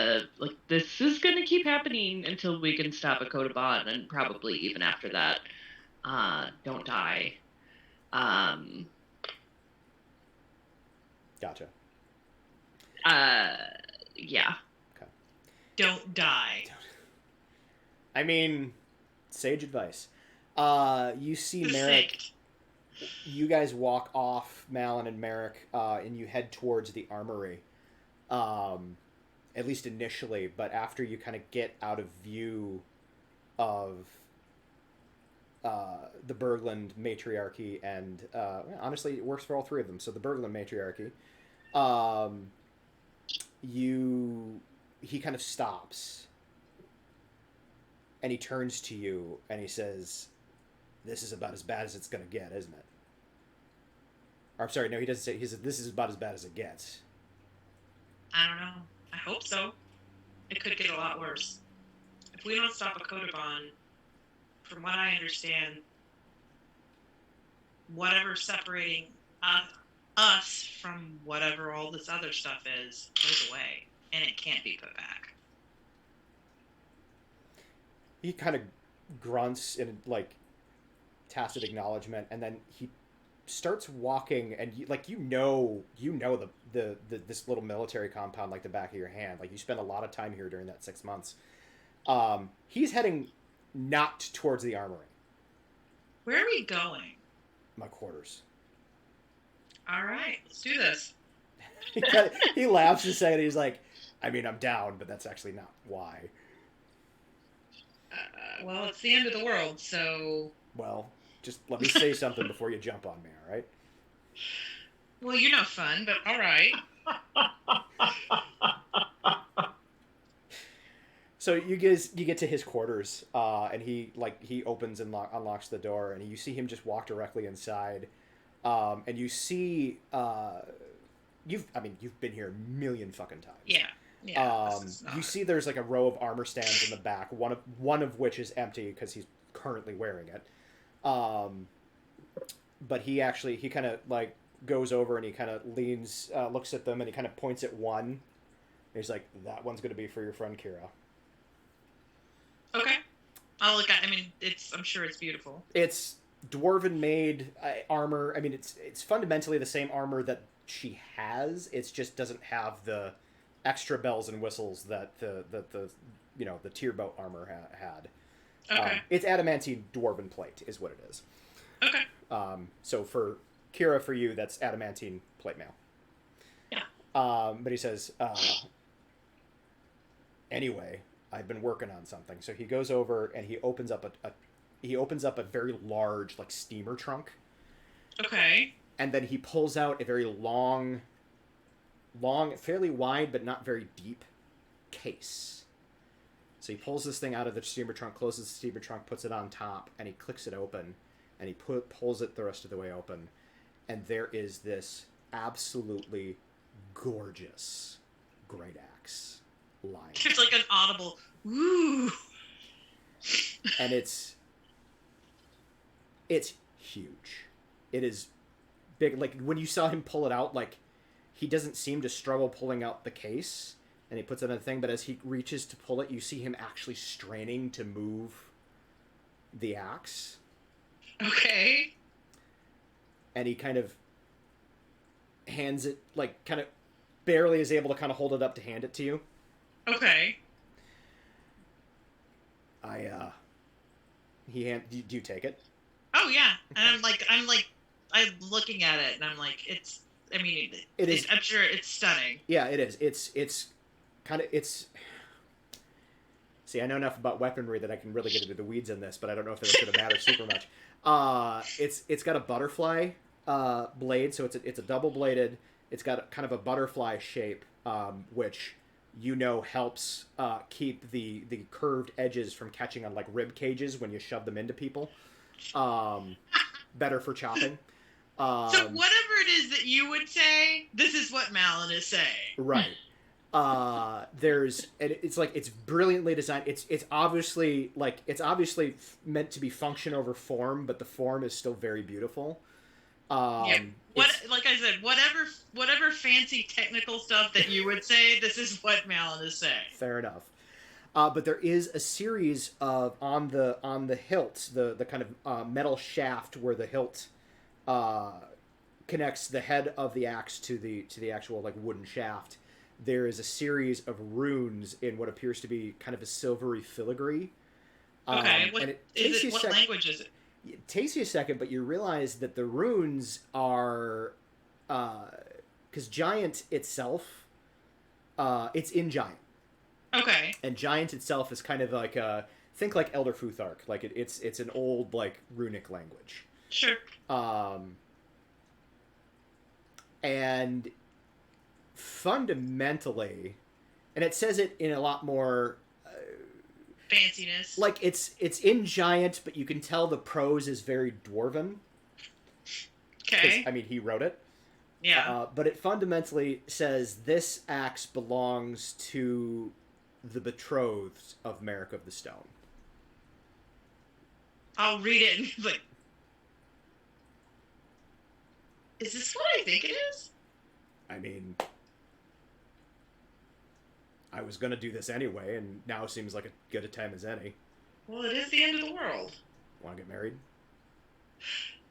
this is going to keep happening until we can stop a Kodabon, and probably even after that. Don't die. Gotcha. Yeah. Okay. Don't die. I mean, sage advice. You see The Merrick. sink. You guys walk off, Malin and Merrick, and you head towards the armory. At least initially, but after you kind of get out of view of the Berglund matriarchy, and honestly, it works for all three of them. So the Berglund matriarchy, he kind of stops, and he turns to you, and he says, "This is about as bad as it's gonna get, isn't it?" Or, I'm sorry, no, he doesn't say. He says, "This is about as bad as it gets." I don't know. I hope so. It could get a lot worse. If we don't stop a Kodoban, from what I understand, whatever separating us from whatever all this other stuff is goes away, and it can't be put back. He kind of grunts in like tacit acknowledgement, and then he starts walking, and you know the this little military compound like the back of your hand. Like, you spent a lot of time here during that 6 months. He's heading not towards the armory. Where are we going? My quarters. All right, let's do this. He laughs a second. He's like, "I mean, I'm down, but that's actually not why." Well, it's the end of the world, so... Well, just let me say something before you jump on me, all right? Well, you're no fun, but all right. So you get to his quarters, and he opens and unlocks the door, and you see him just walk directly inside, and you see you've been here a million fucking times. Yeah. You see there's like a row of armor stands in the back, one of which is empty because he's currently wearing it. But he kind of like goes over and he kind of leans, looks at them, and he kind of points at one. And he's like, "That one's going to be for your friend Kira." Okay. I'll look at. I mean, I'm sure it's beautiful. It's dwarven made armor. I mean, it's fundamentally the same armor that she has. It just doesn't have the extra bells and whistles that the Tierboat armor had. Okay. It's adamantine dwarven plate is what it is. Okay. So for Kira, for you, that's adamantine plate mail. Yeah. But he says, anyway, I've been working on something. So he goes over and he opens up a very large like steamer trunk. Okay. And then he pulls out a very long, fairly wide but not very deep case. So he pulls this thing out of the steamer trunk, closes the steamer trunk, puts it on top, and he clicks it open, and he pulls it the rest of the way open, and there is this absolutely gorgeous great axe lying. It's like an audible woo. And it's huge. It is big. Like, when you saw him pull it out, like, he doesn't seem to struggle pulling out the case, and he puts it on the thing, but as he reaches to pull it, you see him actually straining to move the axe. Okay. And he kind of hands it, like, kind of barely is able to kind of hold it up to hand it to you. Okay. Do you take it? Oh yeah, and I'm looking at it, and I'm like, it is. I'm sure it's stunning. Yeah, it is. It's kind of. See, I know enough about weaponry that I can really get into the weeds in this, but I don't know if that's going to matter super much. It's got a butterfly blade, so it's a double bladed. It's got kind of a butterfly shape, which helps keep the curved edges from catching on like rib cages when you shove them into people. Better for chopping. So whatever it is that you would say, this is what Malin is saying. Right. It's brilliantly designed. It's obviously meant to be function over form, but the form is still very beautiful. Like I said, whatever fancy technical stuff that you would say, this is what Malin is saying. Fair enough. But there is a series of on the hilt, the kind of metal shaft where the hilt connects the head of the axe to the actual like wooden shaft. There is a series of runes in what appears to be kind of a silvery filigree Okay, And it is takes it? you a What sec- language is it? It takes you a second, but you realize that the runes are, because giant itself, it's in giant, Okay. and giant itself is kind of like think like Elder Futhark, like it's an old like runic language. Sure. And fundamentally, and it says it in a lot more Fanciness. like it's in giant, but you can tell the prose is very dwarven. Okay. I mean, he wrote it. Yeah. But it fundamentally says this axe belongs to the betrothed of Merrick of the Stone. I'll read it and be like, is this what I think it is? I mean, I was going to do this anyway, and now seems like as good a time as any. Well, it is the end of the world. Want to get married?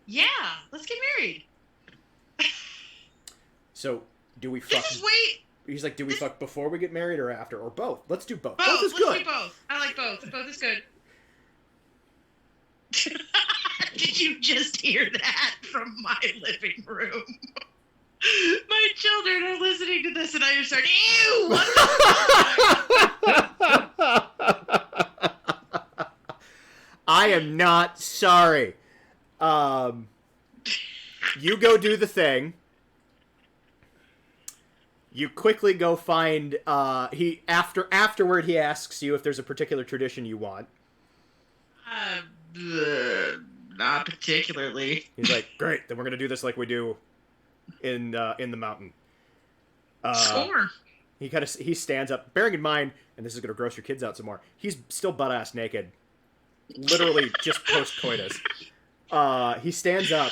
Yeah, let's get married. So, do we fuck... This is way... He's like, do we fuck before we get married or after? Or both? Let's do both. Both is let's good. do both. I like both. Both is good. Did you just hear that from my living room? My children are listening to this and I just start, ew! What the I am not sorry. You go do the thing. You quickly go find, afterward he asks you if there's a particular tradition you want. Not particularly. He's like, great, then we're gonna do this like we do in the mountain. Score. He stands up, bearing in mind, and this is gonna gross your kids out some more, he's still butt-ass naked. Literally just post-coitus. He stands up,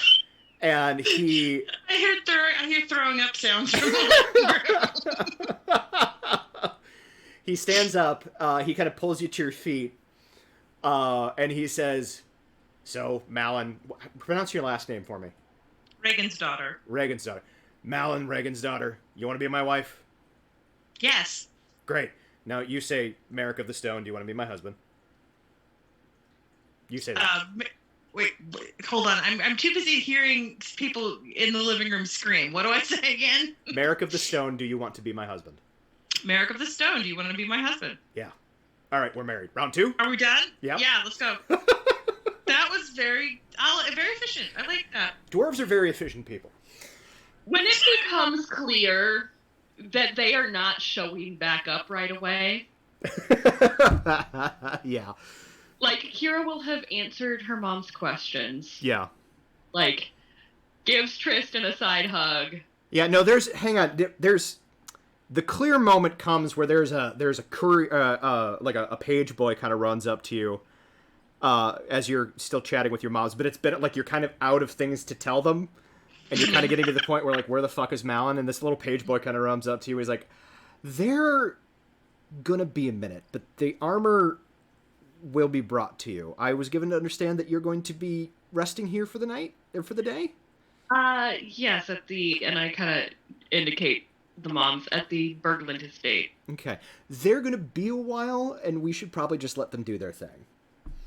and he... I hear throwing up sounds from the room. He stands up, he kind of pulls you to your feet, and he says, so, Malin, pronounce your last name for me. Reagan's daughter. Reagan's daughter. Malin, Reagan's daughter, you want to be my wife? Yes. Great. Now, you say, Merrick of the Stone, do you want to be my husband? You say that. Wait, hold on. I'm too busy hearing people in the living room scream. What do I say again? Merrick of the Stone, do you want to be my husband? Merrick of the Stone, do you want to be my husband? Yeah. All right, we're married. Round 2? Are we done? Yep. Yeah, let's go. That was very efficient. I like that. Dwarves are very efficient people. When it becomes clear that they are not showing back up right away, Yeah. like, Kira will have answered her mom's questions. Yeah. Like, gives Tristan a side hug. Yeah, no, hang on, there's, the clear moment comes where there's a courier, like a page boy kind of runs up to you, as you're still chatting with your moms, but it's been, like, you're kind of out of things to tell them, and you're kind of getting to the point where, like, where the fuck is Malin? And this little page boy kind of runs up to you, he's like, they're gonna be a minute, but the armor will be brought to you. I was given to understand that you're going to be resting here for the night, or for the day? Yes, and I kind of indicate the moms at the Bergland estate. Okay. They're gonna be a while, and we should probably just let them do their thing.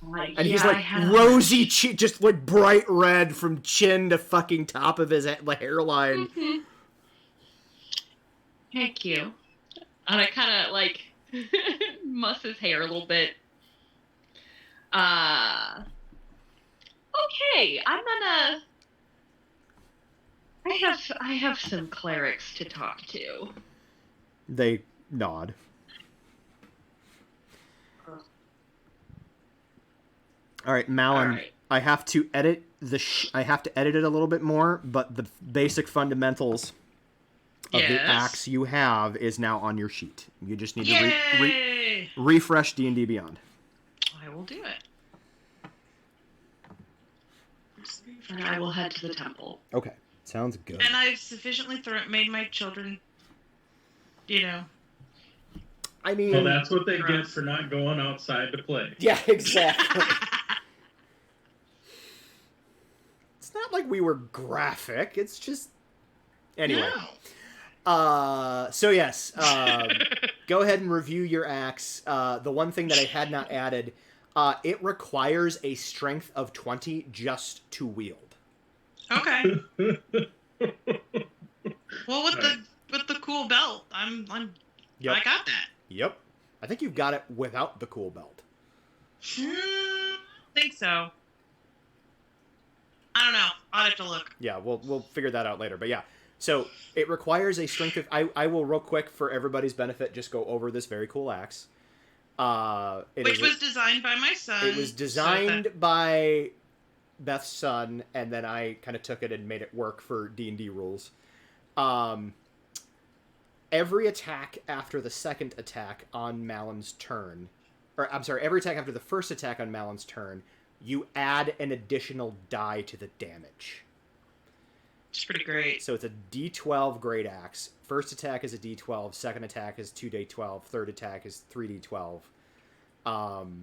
And he's yeah, like rosy cheek, just like bright red from chin to fucking top of his hairline. Mm-hmm. Thank you. And I kind of like muss his hair a little bit. Okay, I'm gonna. I have some clerics to talk to. They nod. All right, Malin. All right. I have to edit I have to edit it a little bit more, but the basic fundamentals of the axe you have is now on your sheet. You just need to refresh D&D Beyond. I will do it. And I will head to the temple. Okay, sounds good. And I've sufficiently made my children, I mean, Well, that's what they get for not going outside to play. yeah, exactly. It's not like we were graphic. It's just anyway. No. So yes, go ahead and review your axe. The one thing that I had not added, It requires a strength of 20 just to wield. Okay. Well, with the cool belt, I'm Yep. I got that. Yep. I think you've got it without the cool belt. Think so. I don't know. I'll have to look. Yeah, we'll figure that out later. But yeah, so it requires a strength of... I will real quick, for everybody's benefit, just go over this very cool axe. Which was designed by my son. It was designed by Beth's son, and then I kind of took it and made it work for D&D rules. Every attack after the second attack on Malon's turn... Or, I'm sorry, every attack after the first attack on Malon's turn, you add an additional die to the damage. It's pretty great. So it's a D12 great axe. First attack is a D12. Second attack is 2D12. Third attack is 3D12. Cool.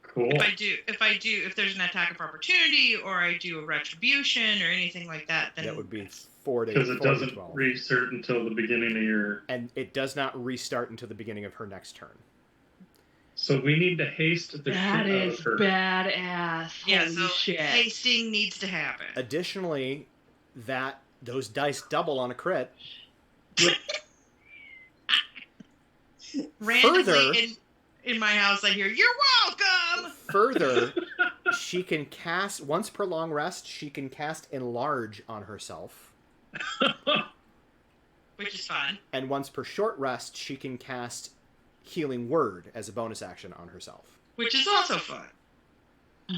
If there's an attack of opportunity, or I do a retribution or anything like that, then that would be 4D12. Because it doesn't restart until the beginning of your... And it does not restart until the beginning of her next turn. So we need to haste the shit out of her. That is badass. Yeah, Holy so shit. hasting needs to happen. Additionally, those dice double on a crit. Randomly in my house, I hear, "You're welcome!" Further, she can cast, once per long rest, she can cast Enlarge on herself. Which is fun. And once per short rest, she can cast Healing Word as a bonus action on herself. Which is also fun.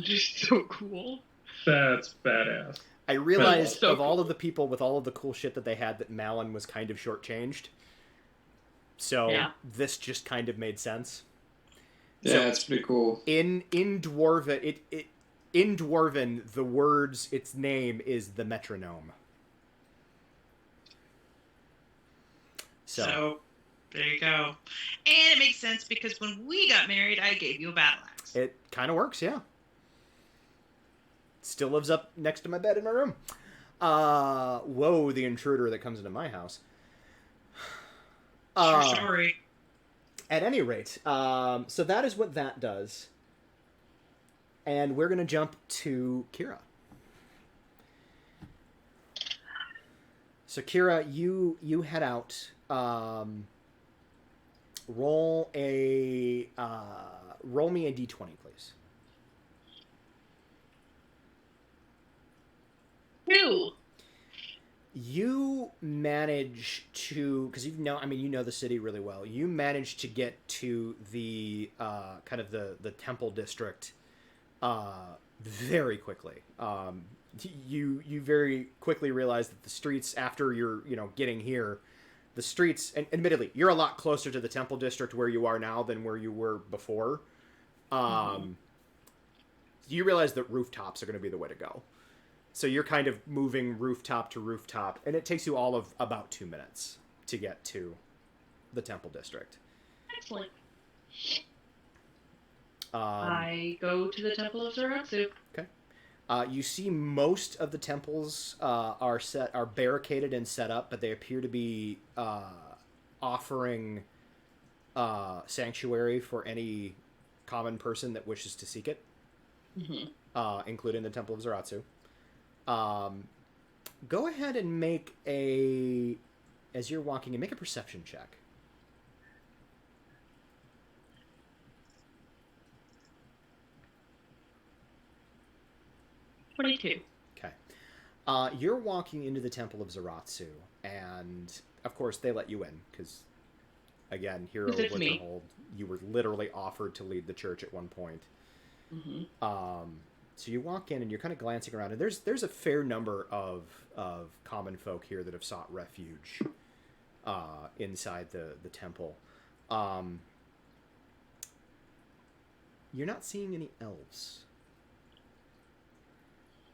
Just so cool. That's badass. I realized of all of the people with all of the cool shit that they had, that Malon was kind of shortchanged. So this just kind of made sense. Yeah, So that's pretty cool. In Dwarven, in Dwarven, the words, its name is the metronome. So there you go. And it makes sense because when we got married, I gave you a battle axe. It kind of works, yeah. Still lives up next to my bed in my room. Whoa, the intruder that comes into my house. Sorry. At any rate, so that is what that does. And we're going to jump to Kira. So Kira, you head out. Roll me a d20, please. 2. You manage to, because you know the city really well. You manage to get to the kind of the temple district very quickly. You very quickly realize that the streets, after you're getting here, the streets, and admittedly you're a lot closer to the temple district where you are now than where you were before. You realize that rooftops are going to be the way to go. So you're kind of moving rooftop to rooftop, and it takes you all of about 2 minutes to get to the temple district. Excellent. I go to the Temple of Zaratsu. Okay. You see most of the temples are barricaded and set up, but they appear to be offering sanctuary for any common person that wishes to seek it, including the Temple of Zaratsu. Go ahead and make as you're walking in, make a perception check. 22. Okay. You're walking into the Temple of Zaratsu, and of course they let you in, because, again, hero of Winterhold, you were literally offered to lead the church at one point. So you walk in and you're kind of glancing around, and there's a fair number of common folk here that have sought refuge inside the temple. You're not seeing any elves.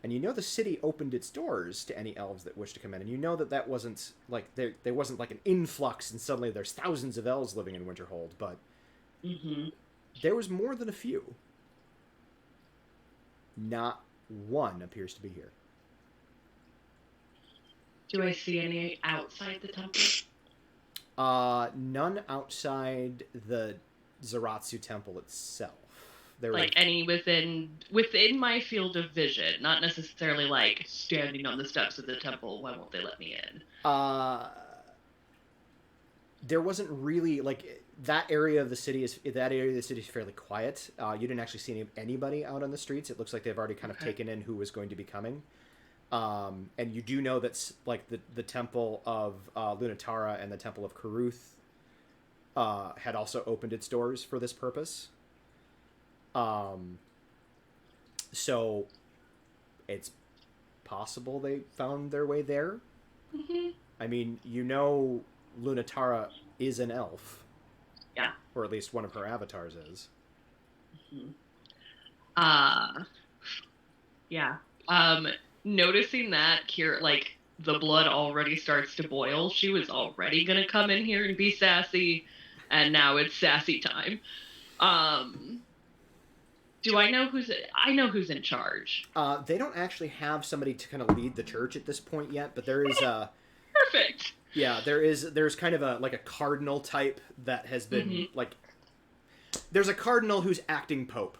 And you know the city opened its doors to any elves that wish to come in, and you know that wasn't like there wasn't like an influx and suddenly there's thousands of elves living in Winterhold, but there was more than a few. Not one appears to be here. Do I see any outside the temple? None outside the Zaratsu temple itself. Like any within my field of vision, not necessarily like standing on the steps of the temple. Why won't they let me in? There wasn't really like that area of the city is fairly quiet. You didn't actually see anybody out on the streets. It looks like they've already kind of taken in who was going to be coming. And you do know that like the temple of Lunatara and the temple of Caruth had also opened its doors for this purpose. So it's possible they found their way there. Mm-hmm. I mean, Lunatara is an elf. Yeah. Or at least one of her avatars is. Mm-hmm. Yeah. Noticing that, Kira, like, the blood already starts to boil. She was already gonna come in here and be sassy, and now it's sassy time. Do I know who's in charge? They don't actually have somebody to kind of lead the church at this point yet, but there is a... Perfect! Yeah, there's kind of a cardinal type that has been, like... There's a cardinal who's acting pope.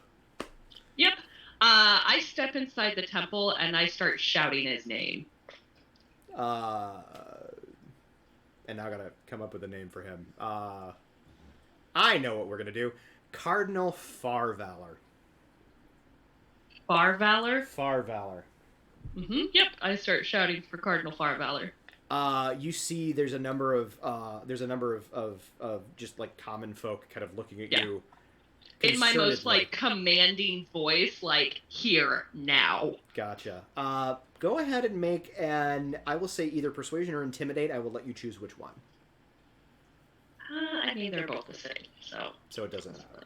Yep. I step inside the temple and I start shouting his name. And now I gotta come up with a name for him. I know what we're gonna do. Cardinal Farvalor. Farvalor? Farvalor. Mm-hmm. Yep. I start shouting for Cardinal Farvalor. You see, there's a number of just like common folk kind of looking at you. In my most like commanding voice, like here now. Gotcha. Go ahead and make an, I will say either persuasion or intimidate. I will let you choose which one. I mean they're both the same, so it doesn't matter.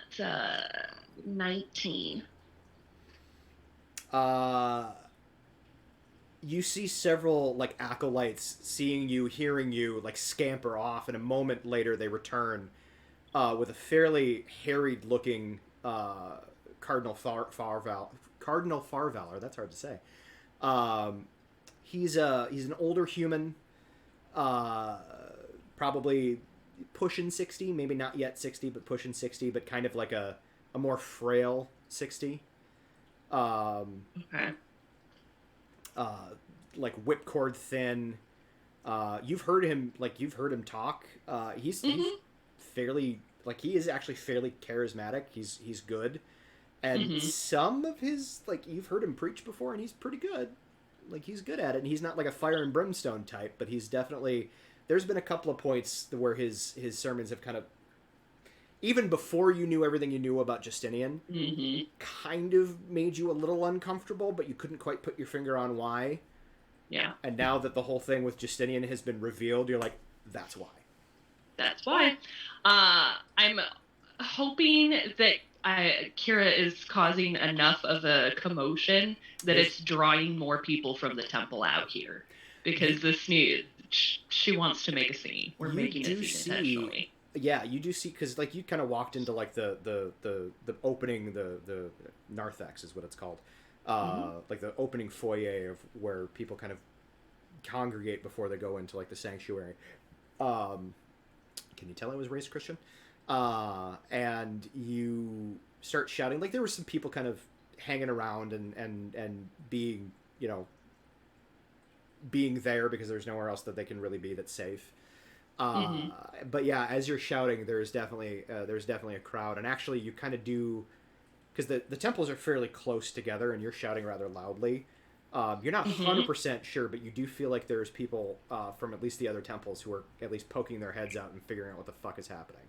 It's 19. You see several like acolytes seeing you, hearing you, like scamper off, and a moment later they return with a fairly harried-looking Cardinal Farvalor. That's hard to say. He's an older human, probably pushing 60, maybe not yet 60, but pushing 60, but kind of like a more frail 60. Okay. Like whipcord thin. You've heard him talk. He's fairly, like, he is actually fairly charismatic. He's good. And some of his, like, you've heard him preach before, and he's pretty good. Like, he's good at it, and he's not like a fire and brimstone type, but he's definitely, there's been a couple of points where his sermons have kind of, even before you knew everything you knew about Justinian, kind of made you a little uncomfortable, but you couldn't quite put your finger on why. Yeah. And now that the whole thing with Justinian has been revealed, you're like, that's why. That's why. I'm hoping that Kira is causing enough of a commotion that it's drawing more people from the temple out here. Because she wants to make a scene. We're making a scene intentionally. Yeah, you do see, because like you kind of walked into like the opening, the narthex is what it's called, like the opening foyer of where people kind of congregate before they go into like the sanctuary. Can you tell I was raised Christian? And you start shouting, like there were some people kind of hanging around and being, being there because there's nowhere else that they can really be that's safe. But yeah, as you're shouting, there's definitely a crowd, and actually you kind of do, because the temples are fairly close together, and you're shouting rather loudly. You're not 100% sure, but you do feel like there's people from at least the other temples who are at least poking their heads out and figuring out what the fuck is happening.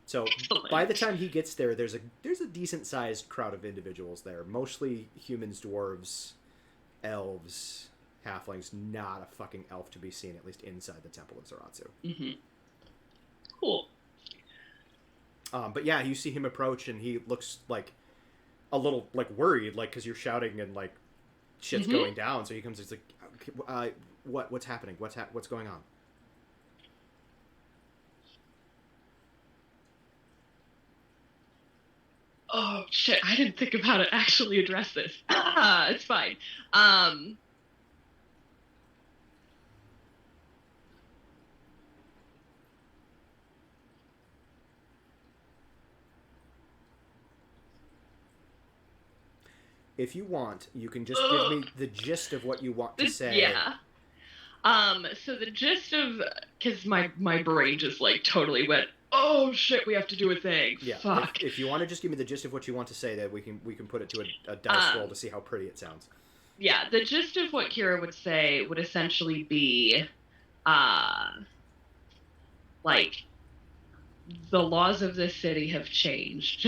So by the time he gets there, there's a decent sized crowd of individuals there, mostly humans, dwarves, elves, halflings. Not a fucking elf to be seen, at least inside the temple of Zaratsu. Cool. But yeah, you see him approach, and he looks like a little like worried, like because you're shouting and like shit's going down. So he comes, he's like, what's happening? What's going on? Oh shit! I didn't think of how to actually address this. It's fine. if you want, you can just give me the gist of what you want to say. Yeah. So the gist of, because my brain just like totally went, oh shit, we have to do a thing. Yeah. Fuck. If you want to just give me the gist of what you want to say, that we can put it to a dice roll to see how pretty it sounds. Yeah, the gist of what Kira would say would essentially be, like, the laws of this city have changed.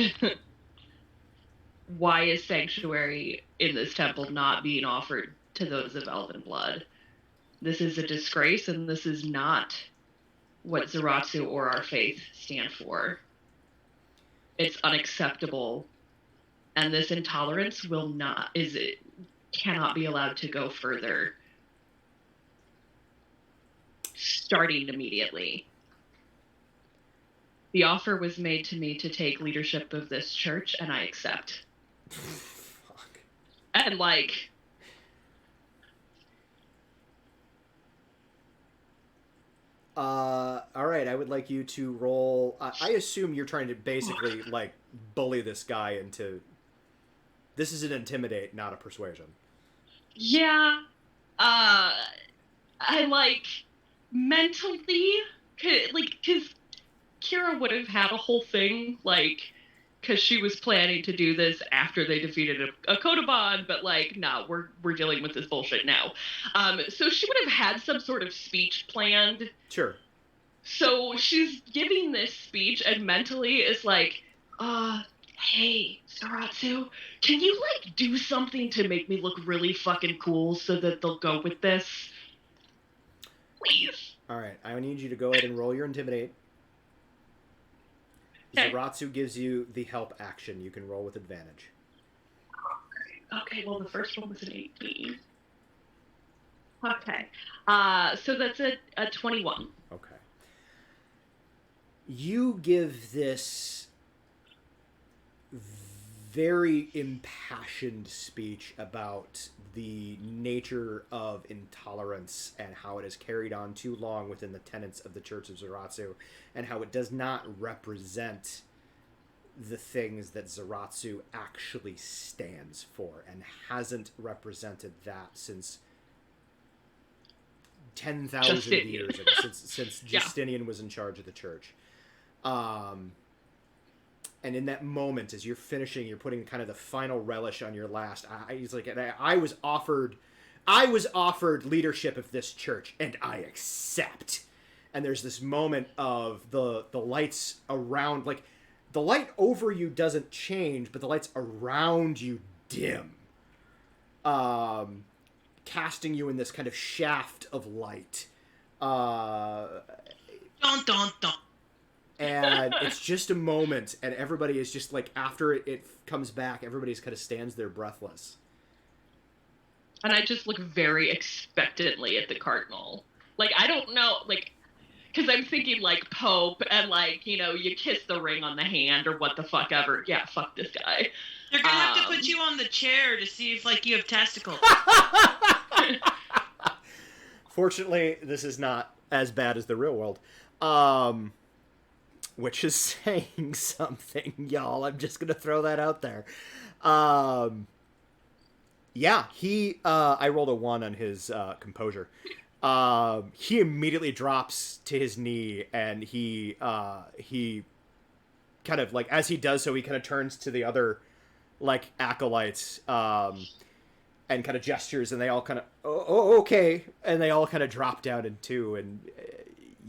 Why is sanctuary in this temple not being offered to those of elven blood? This is a disgrace, and this is not what Zaratsu or our faith stand for. It's unacceptable, and this intolerance cannot be allowed to go further, starting immediately. The offer was made to me to take leadership of this church, and I accept. Fuck. And, like... Alright, I would like you to roll... I assume you're trying to basically, like, bully this guy into... This is an intimidate, not a persuasion. Yeah. I, like, mentally... because Kira would have had a whole thing, like... Because she was planning to do this after they defeated a Kodoban, but, like, no, we're dealing with this bullshit now. So she would have had some sort of speech planned. Sure. So she's giving this speech, and mentally is like, hey, Zaratsu, can you, like, do something to make me look really fucking cool so that they'll go with this? Please. Alright, I need you to go ahead and roll your intimidate. Okay. Zaratsu gives you the help action. You can roll with advantage. Okay, well, the first one was an 18. Okay. So that's a 21. Okay. You give this very impassioned speech about the nature of intolerance and how it has carried on too long within the tenets of the Church of Zaratsu, and how it does not represent the things that Zaratsu actually stands for, and hasn't represented that since 10,000 years ago, since Justinian was in charge of the church. And in that moment, as you're finishing, you're putting kind of the final relish on your last. He's like, I was offered leadership of this church, and I accept. And there's this moment of the lights around, like, the light over you doesn't change, but the lights around you dim, casting you in this kind of shaft of light. Dun dun dun. And it's just a moment, and everybody is just like, after it comes back, everybody's kind of stands there breathless. And I just look very expectantly at the cardinal. Like, I don't know, like, because I'm thinking, like, Pope, and, like, you know, you kiss the ring on the hand, or what the fuck ever. Yeah, fuck this guy. They're gonna have to put you on the chair to see if, like, you have testicles. Fortunately, this is not as bad as the real world. Which is saying something, y'all. I'm just gonna throw that out there. Yeah, I rolled a 1 on his composure. He immediately drops to his knee, and he kind of, like, as he does so, he kind of turns to the other, like, acolytes, and kind of gestures, and they all kind of, oh, okay, and they all kind of drop down in two, and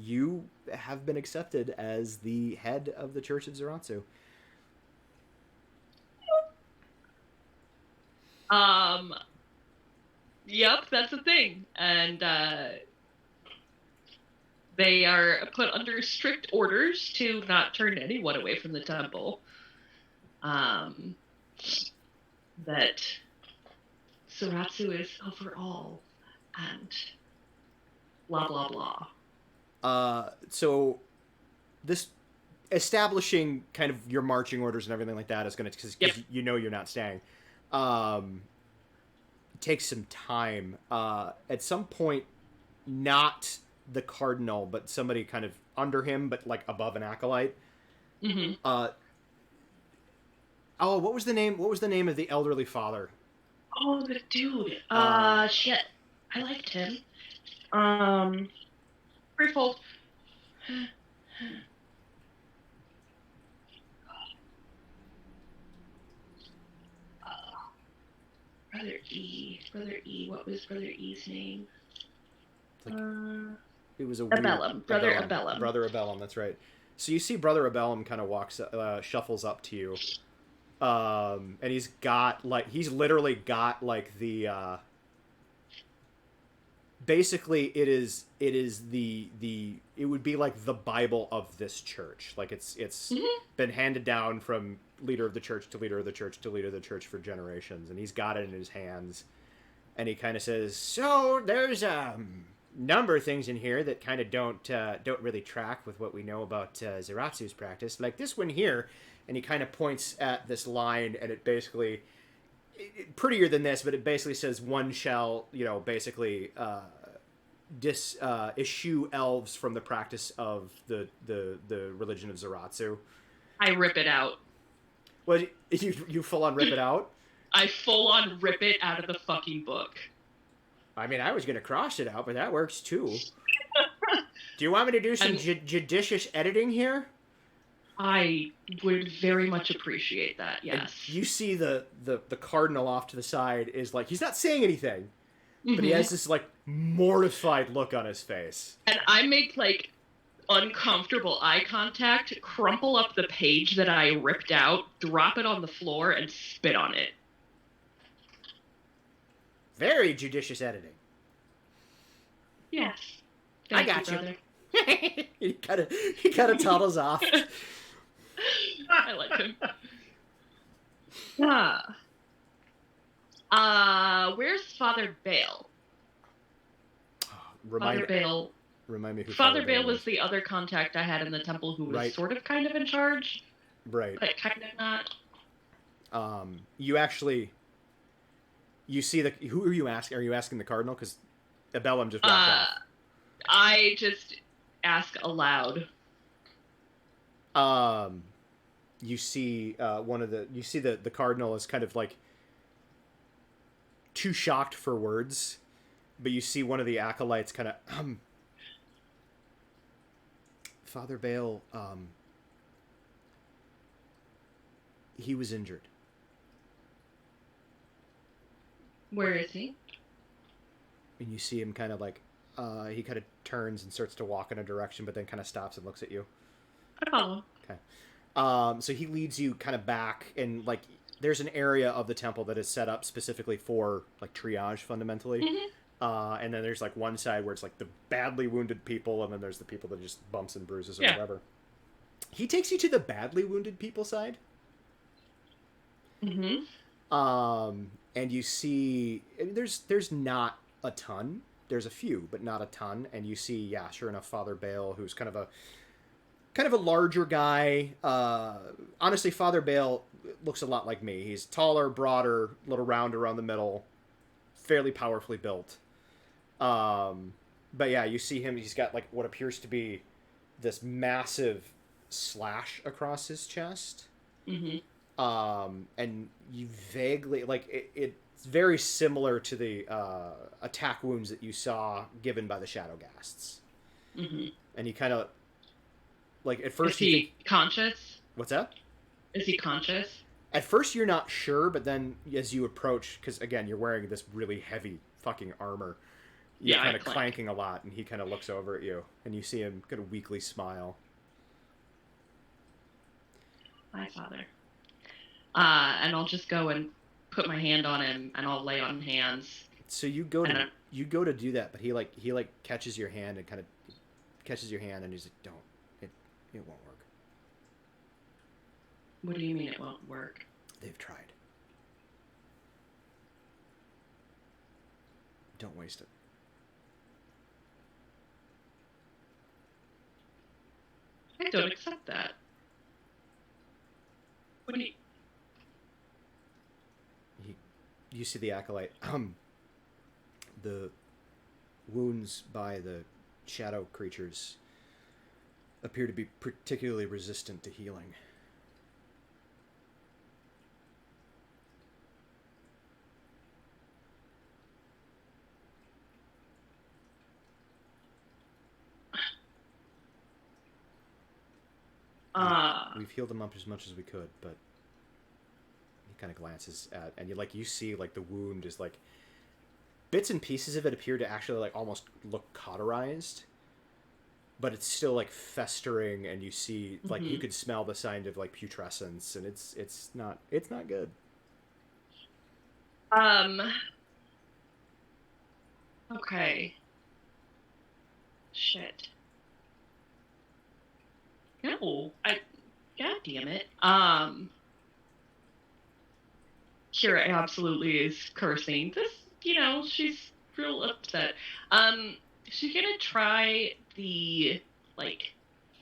you have been accepted as the head of the Church of Zaratsu. Yep, that's the thing. And they are put under strict orders to not turn anyone away from the temple. That Zaratsu is over all, and blah, blah, blah. So this establishing kind of your marching orders and everything like that is going to, because you know you're not staying, takes some time. At some point, not the cardinal, but somebody kind of under him, but like above an acolyte. Mm-hmm. What was the name of the elderly father? Oh, the dude. Shit. I liked him. Threefold. Brother E. Brother E. What was Brother E's name? Like, it was Abellum. Brother Abellum. Brother Abellum, that's right. So you see Brother Abellum kind of shuffles up to you. And he's literally got like the, basically it would be like the Bible of this church. Like it's been handed down from leader of the church to leader of the church to leader of the church for generations. And he's got it in his hands. And he kind of says, so there's number of things in here that kind of don't really track with what we know about Zeratsu's practice, like this one here. And he kind of points at this line, and it basically prettier than this, but it basically says one shall, basically eschew elves from the practice of the religion of Zeratsu. I rip it out. Well, you full on rip it out? I full on rip it out of the fucking book. I mean, I was going to cross it out, but that works too. Do you want me to do some judicious editing here? I would very much appreciate that, yes. And you see the cardinal off to the side is like, he's not saying anything, but he has this like mortified look on his face. And I make like uncomfortable eye contact, crumple up the page that I ripped out, drop it on the floor, and spit on it. Very judicious editing. Yes. I got you. He kind of toddles off. I like him. Where's Father Bale? Remind me who Father Bale was the other contact I had in the temple who was sort of kind of in charge. Right. But kind of not. You see who are you asking? Are you asking the cardinal? Because Abellum just walked off. I just ask aloud. You see the cardinal is kind of like too shocked for words, but you see one of the acolytes kind of Father Bale, he was injured. Where is he? And you see him kind of like he kind of turns and starts to walk in a direction, but then kind of stops and looks at you. I follow. Okay. So he leads you kind of back, and like there's an area of the temple that is set up specifically for like triage fundamentally. And then there's like one side where it's like the badly wounded people, and then there's the people that just bumps and bruises or whatever. He takes you to the badly wounded people side. And you see there's not a ton. There's a few, but not a ton. And you see, sure enough, Father Bale, who's kind of a larger guy. Honestly, Father Bale looks a lot like me. He's taller, broader, a little round around the middle, fairly powerfully built. But yeah, you see him. He's got like what appears to be this massive slash across his chest. And you vaguely like it's very similar to the attack wounds that you saw given by the Shadow Ghasts. And he kind of like at first is he conscious? What's that? Is he conscious? At first you're not sure, but then as you approach, because again you're wearing this really heavy fucking armor, you're kind of clanking a lot, and he kind of looks over at you, and you see him kind of weakly smile. My father. And I'll just go and put my hand on him, and I'll lay on hands. So you go to do that, but he catches your hand and kind of catches your hand, and he's like, "Don't. It won't work." What do you mean it won't work? They've tried. Don't waste it. I don't accept that. What do you... You see the acolyte. The wounds by the shadow creatures appear to be particularly resistant to healing. We've healed him up as much as we could, but he kind of glances at, and you see like the wound is like bits and pieces of it appear to actually like almost look cauterized, but it's still like festering, and you see like you could smell the sign of like putrescence, and it's not good. Okay. Shit. No, God damn it. Kira absolutely is cursing. This, she's real upset. She's gonna try the,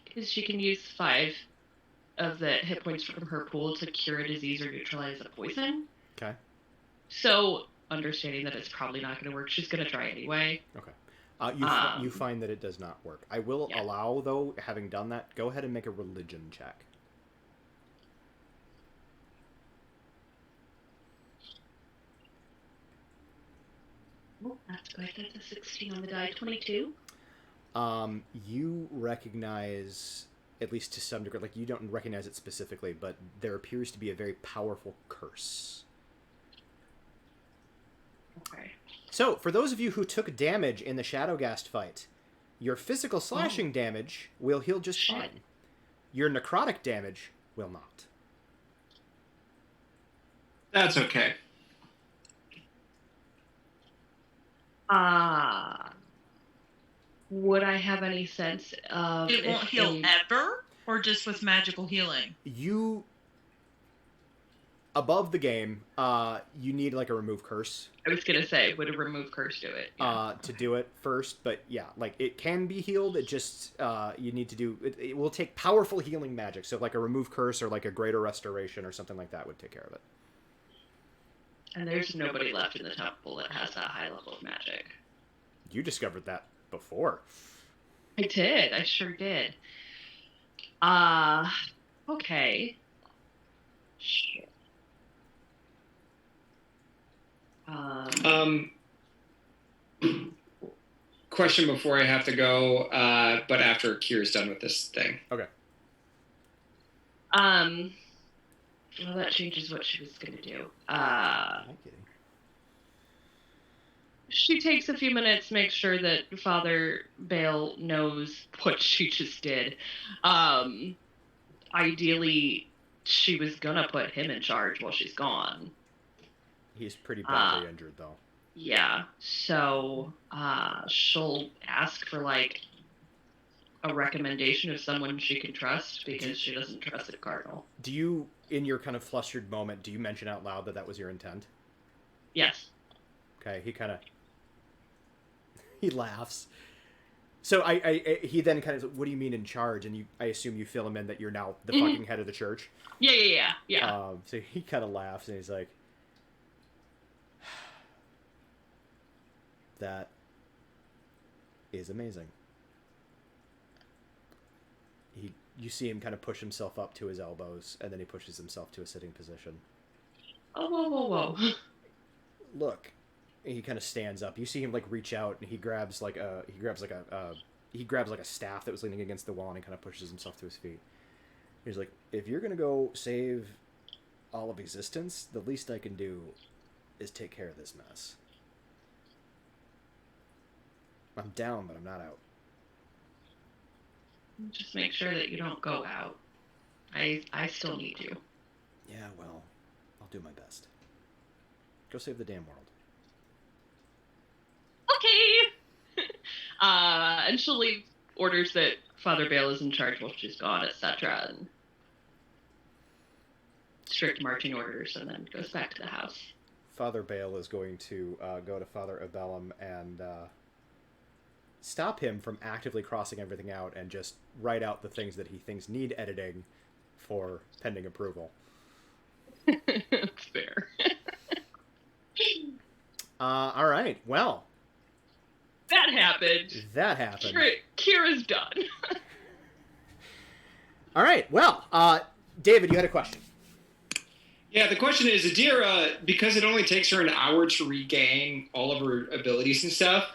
because she can use 5 of the hit points from her pool to cure a disease or neutralize a poison. Okay. So, understanding that it's probably not going to work, she's going to try anyway. Okay. You find that it does not work. I will allow, though, having done that, go ahead and make a religion check. Oh, that's good. That's a 16 on the die. 22. You recognize, at least to some degree, you don't recognize it specifically, but there appears to be a very powerful curse. Okay. So, for those of you who took damage in the Shadowgast fight, your physical slashing damage will heal just fine. Your necrotic damage will not. That's okay. Would I have any sense of... It won't heal ever? Or just with magical healing? You... Above the game, you need a remove curse. I was gonna say, would a remove curse do it? Yeah. To do it first, but yeah, it can be healed. It just you need to do. It will take powerful healing magic, so a remove curse or a greater restoration or something like that would take care of it. And there's nobody left in the temple that has that high level of magic. You discovered that before. I did. I sure did. Okay. Shit. Question before I have to go, but after Kira's done with this thing. Okay. Well, that changes what she was gonna do. I'm kidding. She takes a few minutes, makes sure that Father Bale knows what she just did. Ideally, she was gonna put him in charge while she's gone. He's pretty badly injured, though. Yeah, so she'll ask for a recommendation of someone she can trust because she doesn't trust the cardinal. Do you, in your kind of flustered moment, do you mention out loud that was your intent? Yes. Okay, he laughs. So he then kind of, what do you mean in charge? And I assume you fill him in that you're now the fucking head of the church. Yeah. So he kind of laughs and he's like, that is amazing. You see him kind of push himself up to his elbows, and then he pushes himself to a sitting position. Oh, whoa. Look, and he kind of stands up. You see him reach out, and he grabs a staff that was leaning against the wall, and he kind of pushes himself to his feet. He's like, if you're gonna go save all of existence, the least I can do is take care of this mess. I'm down, but I'm not out. Just make sure that you don't go out. I still need you. Yeah, well, I'll do my best. Go save the damn world. Okay! And she'll leave orders that Father Bale is in charge while she's gone, etc. And strict marching orders, and then goes back to the house. Father Bale is going to go to Father Abellum and stop him from actively crossing everything out and just write out the things that he thinks need editing for pending approval. That's fair. All right. Well, that happened. Kira's done. All right. Well, David, you had a question. Yeah, the question is, Adira, because it only takes her an hour to regain all of her abilities and stuff,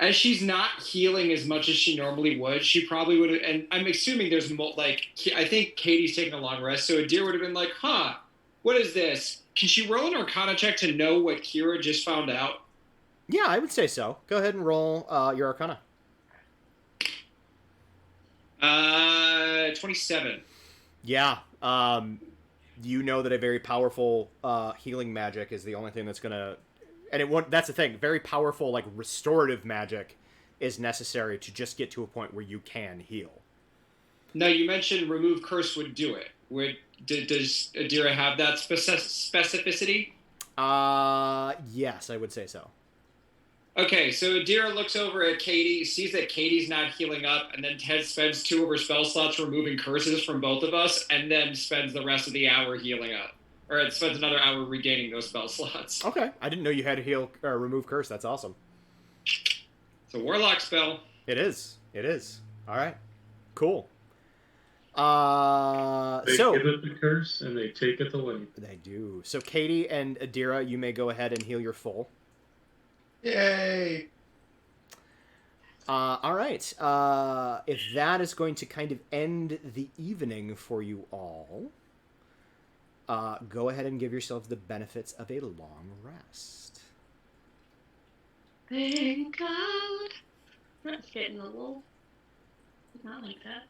as she's not healing as much as she normally would, she probably would have, and I'm assuming there's I think Katie's taking a long rest, so Adira would have been like, huh, what is this? Can she roll an Arcana check to know what Kira just found out? Yeah, I would say so. Go ahead and roll your Arcana. 27. Yeah. You know that a very powerful healing magic is the only thing that's gonna, and that's the thing. Very powerful, like restorative magic, is necessary to just get to a point where you can heal. Now you mentioned remove curse would do it. Does Adira have that specificity? Yes, I would say so. Okay, so Adira looks over at Katie, sees that Katie's not healing up, and then Ted spends 2 of her spell slots removing curses from both of us, and then spends the rest of the hour healing up. Or it spends another hour regaining those spell slots. Okay, I didn't know you had to heal or remove curse. That's awesome. It's a warlock spell. It is. It is. All right. Cool. They give it the curse, and they take it away. They do. So Katie and Adira, you may go ahead and heal your full. Yay! All right. If that is going to kind of end the evening for you all, go ahead and give yourselves the benefits of a long rest. Thank God. That's getting a little... Not like that.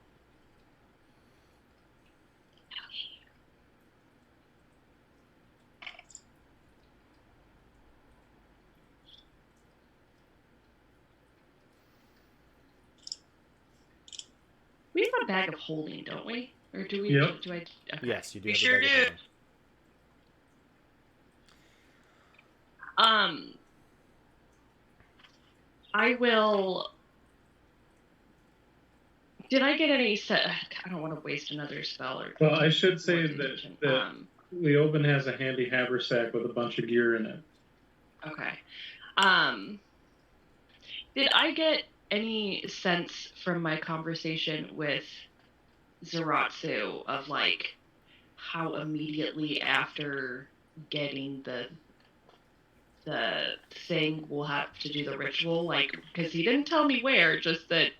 We have a bag of holding, don't we? Or do we? Yep. Do I? Okay. Yes, you do. We have a sure bag of do. holding. I will. Did I get any set? I don't want to waste another spell. Or Well, I should say that Um, Leoben has a handy haversack with a bunch of gear in it. Okay. Did I get any sense from my conversation with Zeratsu of like how immediately after getting the thing we'll have to do the ritual? Like, because he didn't tell me where, just that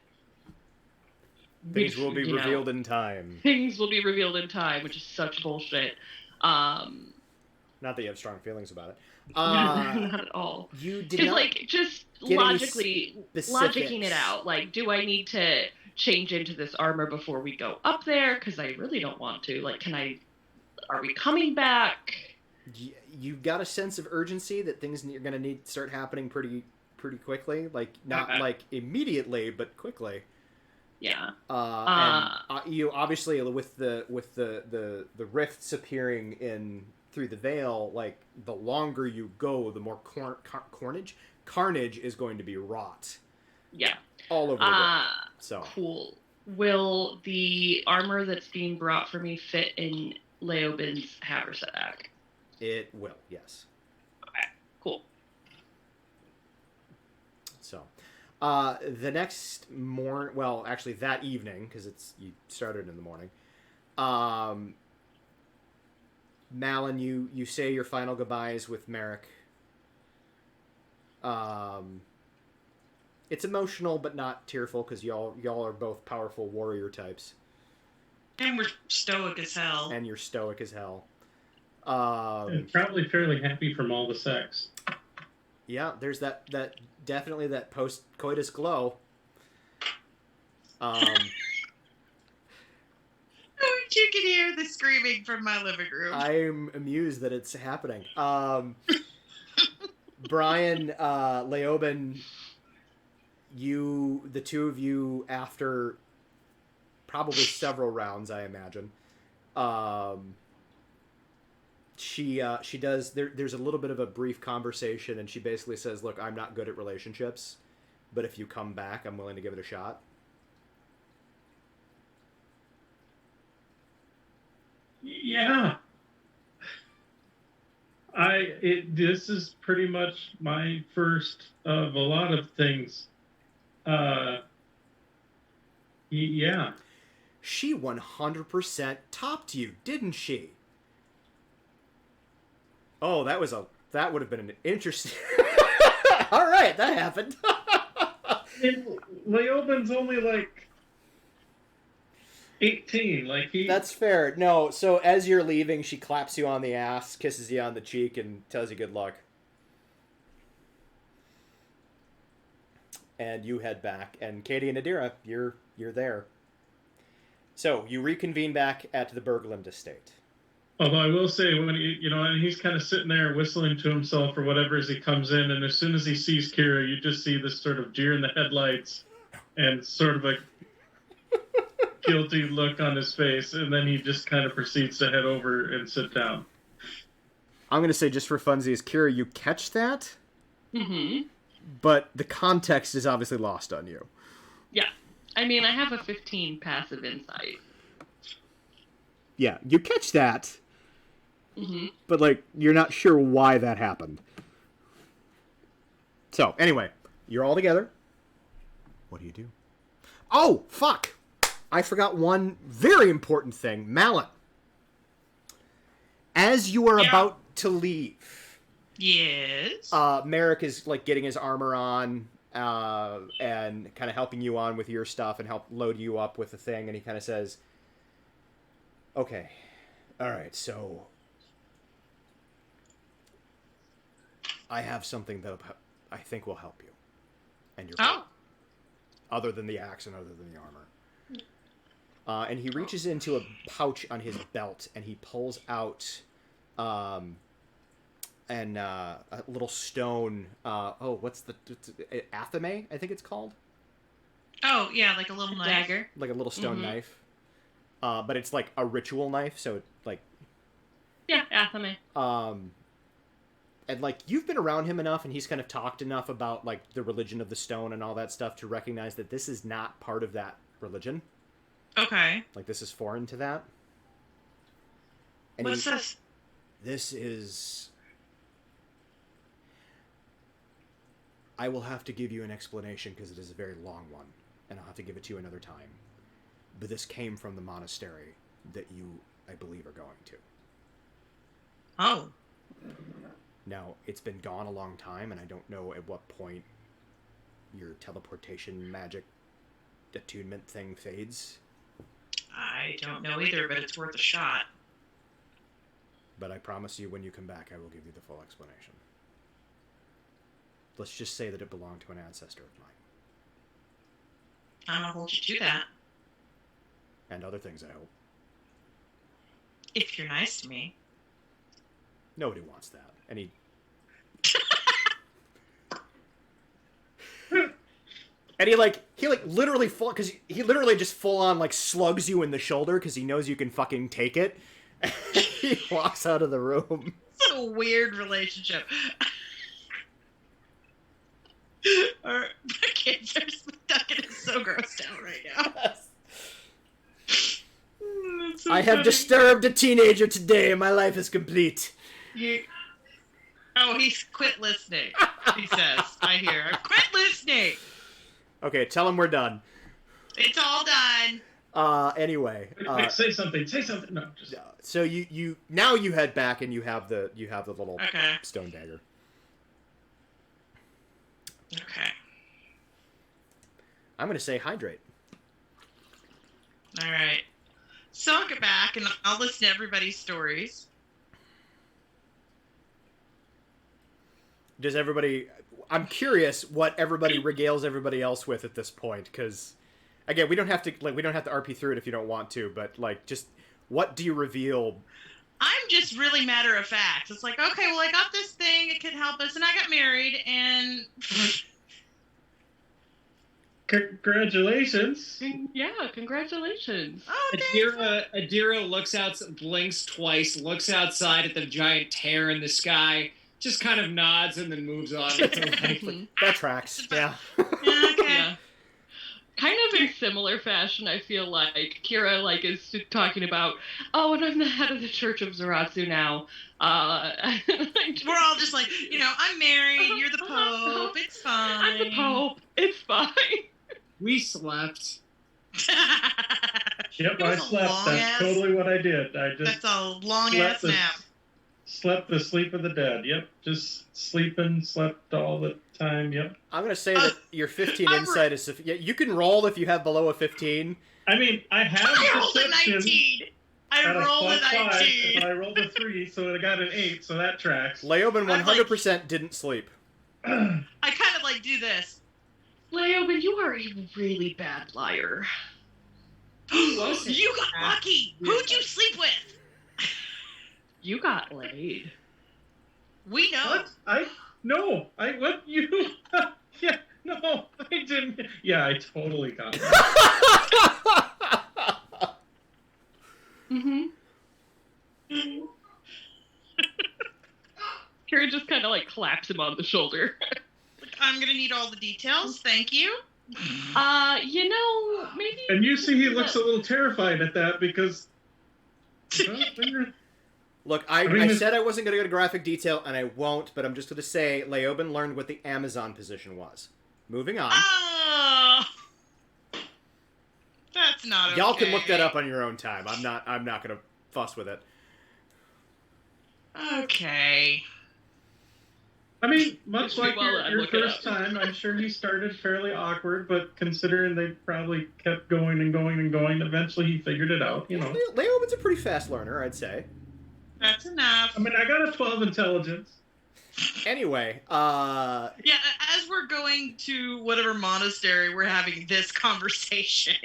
Things will be revealed in time. Things will be revealed in time, which is such bullshit. Not that you have strong feelings about it. Not at all. You did Just not like just get any logically specifics. logicking it out. Like, do I need to change into this armor before we go up there? Because I really don't want to. Like, are we coming back? You've got a sense of urgency that things are going to need to start happening pretty quickly. Like, not like immediately, but quickly. Yeah. And you obviously with the rifts appearing in through the veil, like the longer you go, the more carnage is going to be wrought. Yeah. All over the world. So cool. Will the armor that's being brought for me fit in Leoben's haversack? It will, yes. Okay. Cool. So, the next morning, well, actually that evening, because you started in the morning. Malin, you say your final goodbyes with Merrick. It's emotional, but not tearful, because y'all are both powerful warrior types. And we're stoic as hell. And you're stoic as hell. And probably fairly happy from all the sex. Yeah, there's that definitely that post-coitus glow. You can hear the screaming from my living room. I'm amused that it's happening. Brian, Leoben, the two of you, after probably several rounds, I imagine, she does. There's a little bit of a brief conversation, and she basically says, "Look, I'm not good at relationships, but if you come back, I'm willing to give it a shot." Yeah. This is pretty much my first of a lot of things. Yeah. She 100% topped you, didn't she? Oh, that would have been an interesting. All right, that happened. Leoben's only like 18. Like he. That's fair. No, so as you're leaving, she claps you on the ass, kisses you on the cheek, and tells you good luck. And you head back, and Katie and Adira, you're there. So you reconvene back at the Berglund estate. Although I will say, when and he's kind of sitting there whistling to himself or whatever as he comes in, and as soon as he sees Kira, you just see this sort of deer in the headlights and sort of a guilty look on his face, and then he just kind of proceeds to head over and sit down. I'm going to say, just for funsies, Kira, you catch that? Mm-hmm. But the context is obviously lost on you. Yeah. I mean, I have a 15 passive insight. Yeah, you catch that. Mm-hmm. But, like, you're not sure why that happened. So, anyway, you're all together. What do you do? Oh, fuck! I forgot one very important thing. Malin. As you are about to leave... Yes. Merrick is, like, getting his armor on, and kind of helping you on with your stuff and help load you up with the thing, and he kind of says, okay, alright, so I have something that I think will help you. And your boat. Other than the axe and other than the armor. And he reaches into a pouch on his belt, and he pulls out a little stone. What's the athame? I think it's called. Oh yeah, like a little knife. Dagger. Like a little stone knife. But it's like a ritual knife, so it, like. Yeah, athame. And like you've been around him enough, and he's kind of talked enough about like the religion of the stone and all that stuff to recognize that this is not part of that religion. Okay. Like this is foreign to that. And What's this? This is. I will have to give you an explanation because it is a very long one, and I'll have to give it to you another time. But this came from the monastery that you, I believe, are going to. Oh. Now, it's been gone a long time, and I don't know at what point your teleportation magic attunement thing fades. I don't know either, but it's worth a shot. But I promise you, when you come back, I will give you the full explanation. Let's just say that it belonged to an ancestor of mine. I'm gonna hold you to that. And other things, I hope. If you're nice to me. Nobody wants that. And he... and he literally because he literally just full on, like, slugs you in the shoulder because he knows you can fucking take it. He walks out of the room. It's a weird relationship. Our kids are stuck in it so grossed out right now. So I have disturbed a teenager today. My life is complete. Oh, he's quit listening, he says. I hear. Quit listening! Okay, tell him we're done. It's all done. Anyway. Say something. No, just... So you now you head back and you have the little stone dagger. Okay. I'm going to say hydrate. All right. So I'll get back and I'll listen to everybody's stories. Does everybody... I'm curious what everybody regales everybody else with at this point, because, again, we don't have to RP through it if you don't want to, but, like, just what do you reveal? I'm just really matter of fact. It's like, okay, well, I got this thing. It could help us. And I got married, and... Congratulations. Yeah, congratulations. Oh, Adira looks out, blinks twice, looks outside at the giant tear in the sky, just kind of nods and then moves on. That tracks. Yeah. Okay. Yeah. Kind of in similar fashion, I feel like Kira is talking about, oh, and I'm the head of the Church of Zaratsu now. We're all just like, I'm married, you're the Pope, it's fine. I'm the Pope, it's fine. We slept. Yep, I slept. That's totally what I did. That's a long-ass nap. Slept the sleep of the dead. Yep, just sleeping, slept all the time. Yep. I'm gonna say that your 15 insight is sufficient. You can roll if you have below a 15. I mean, I have I rolled a perception 19. I at a rolled a +5, 19. but I rolled a 3, so I got an 8, so that tracks. Leoben I'm like- 100% didn't sleep. I kind of like do this. Leoben, you are a really bad liar. wasn't. You got lucky. Who'd you sleep with? You got laid. We know. What? What you? Yeah, no, I didn't. Yeah, I totally got it. Mm-hmm. Kira just kind of like claps him on the shoulder. I'm gonna need all the details. Thank you. Maybe. And you see, he looks a little terrified at that because. Look, I I mean, said I wasn't going to go to graphic detail, and I won't, but I'm just going to say Leoben learned what the Amazon position was. Moving on. Oh, that's not okay. Y'all can look that up on your own time. I'm not going to fuss with it. Okay. I mean, much like Well, your look it first up. time, I'm sure he started fairly awkward, but considering they probably kept going and going and going, eventually he figured it out, you know. Leoben's a pretty fast learner, I'd say. That's enough. I mean, I got a 12 intelligence. Anyway, Yeah, as we're going to whatever monastery, we're having this conversation.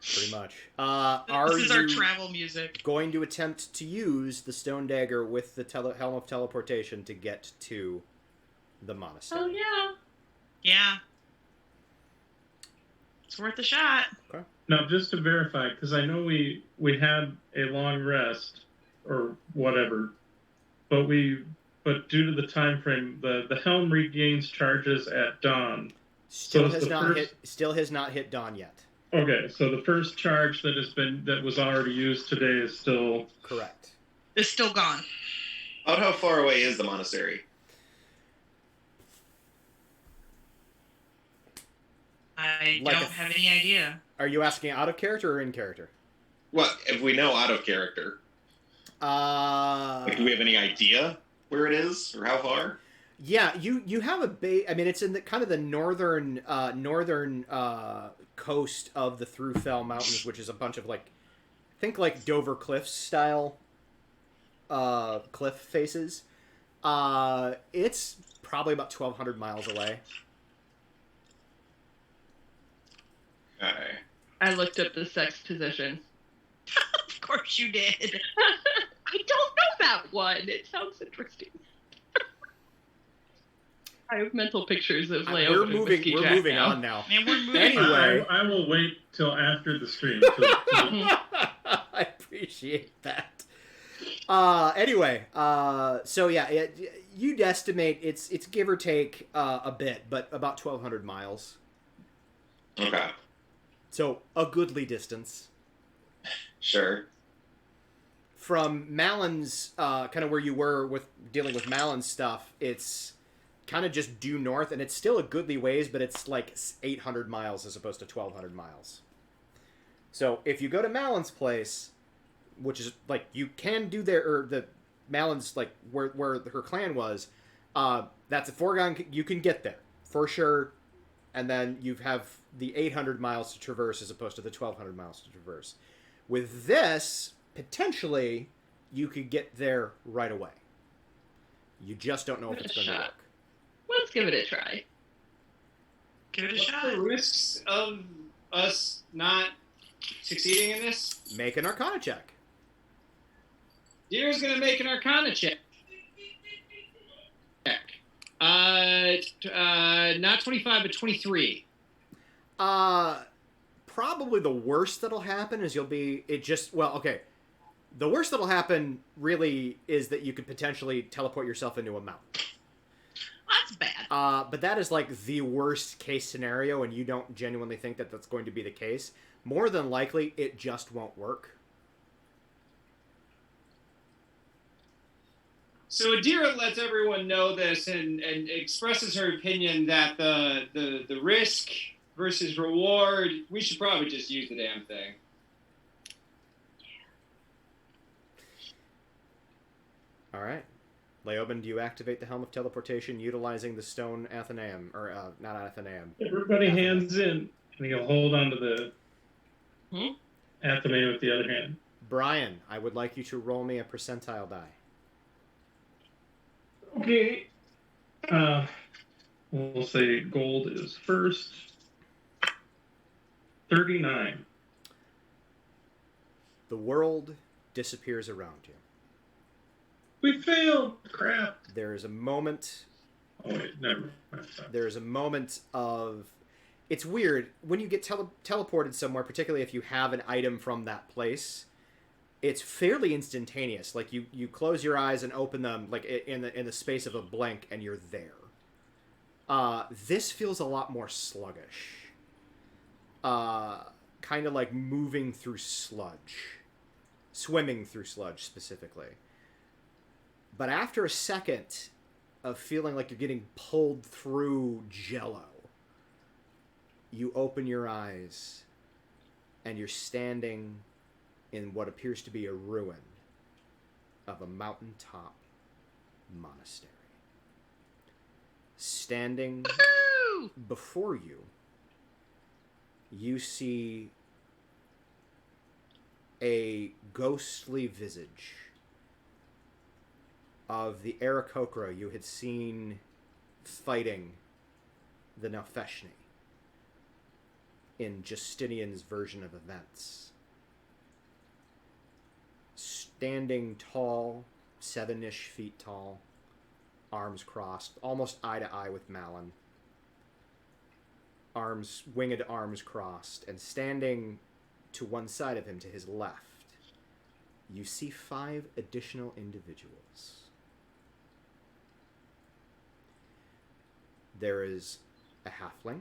pretty much. This is our you travel music. going to attempt to use the stone dagger with the helm of teleportation to get to the monastery? Oh yeah. Yeah. It's worth a shot. Now, just to verify, because I know we had a long rest or whatever, but due to the time frame, the helm regains charges at dawn. Still So has it's the not first- hit. Still has not hit dawn yet. Okay, so the first charge that was already used today is still Correct. It's still gone. About how far away is the monastery? I Like don't have any idea. Are you asking out of character or in character? What if we know out of character? Like, do we have any idea where it is or how far? Yeah, you have a base. I mean, it's in the kind of the northern coast of the Thru'Fell Mountains, which is a bunch of think like Dover Cliffs style cliff faces. It's probably about 1,200 miles away. Okay. I looked up the sex position. Of course you did. I don't know that one. It sounds interesting. I have mental pictures of Leoben We're and moving. Whiskey We're Jack moving now. on now. And we're moving. Anyway. I will wait till after the stream. I appreciate that. Anyway, so yeah, you'd estimate it's give or take a bit, but about 1,200 miles. Okay. So a goodly distance. Sure. From Malin's, kind of where you were with dealing with Malin's stuff, it's kind of just due north, and it's still a goodly ways, but it's like 800 miles as opposed to 1,200 miles. So if you go to Malin's place, which is like you can do there, or the Malin's like where her clan was, that's a foregone. You can get there for sure, and then you have the 800 miles to traverse as opposed to the 1,200 miles to traverse. With this, potentially, you could get there right away. You just don't know if it's going to work. Let's give it a try. Give it a What's shot. the risks of us not succeeding in this? Make an Arcana check. Deer's gonna make an Arcana check. Not 25, but 23. Probably the worst that'll happen is okay. The worst that'll happen really is that you could potentially teleport yourself into a mountain. That's bad. But that is like the worst case scenario, and you don't genuinely think that that's going to be the case. More than likely, it just won't work. So Adira lets everyone know this and expresses her opinion that the risk versus reward, we should probably just use the damn thing. All right. Leoben, do you activate the Helm of Teleportation utilizing the stone Athenaeum? Or, not Athenaeum. Everybody Athenaeum. hands in. And he'll hold on to the Athenaeum with the other hand. Brian, I would like you to roll me a percentile die. Okay. We'll say gold is first. 39. The world disappears around you. We failed! Crap. There is a moment... Oh, wait, never. There is a moment of... It's weird. When you get teleported somewhere, particularly if you have an item from that place, it's fairly instantaneous. Like, you close your eyes and open them like in the space of a blink, and you're there. This feels a lot more sluggish. Kind of like moving through sludge. Swimming through sludge, specifically. But after a second of feeling like you're getting pulled through jello, you open your eyes, and you're standing in what appears to be a ruin of a mountaintop monastery. Standing before you, you see a ghostly visage of the Aarakocra you had seen fighting the Nalfeshni in Justinian's version of events. Standing tall, 7-ish feet tall, arms crossed, almost eye to eye with Malin. Winged arms crossed, and standing to one side of him, to his left, you see 5 additional individuals. There is a halfling.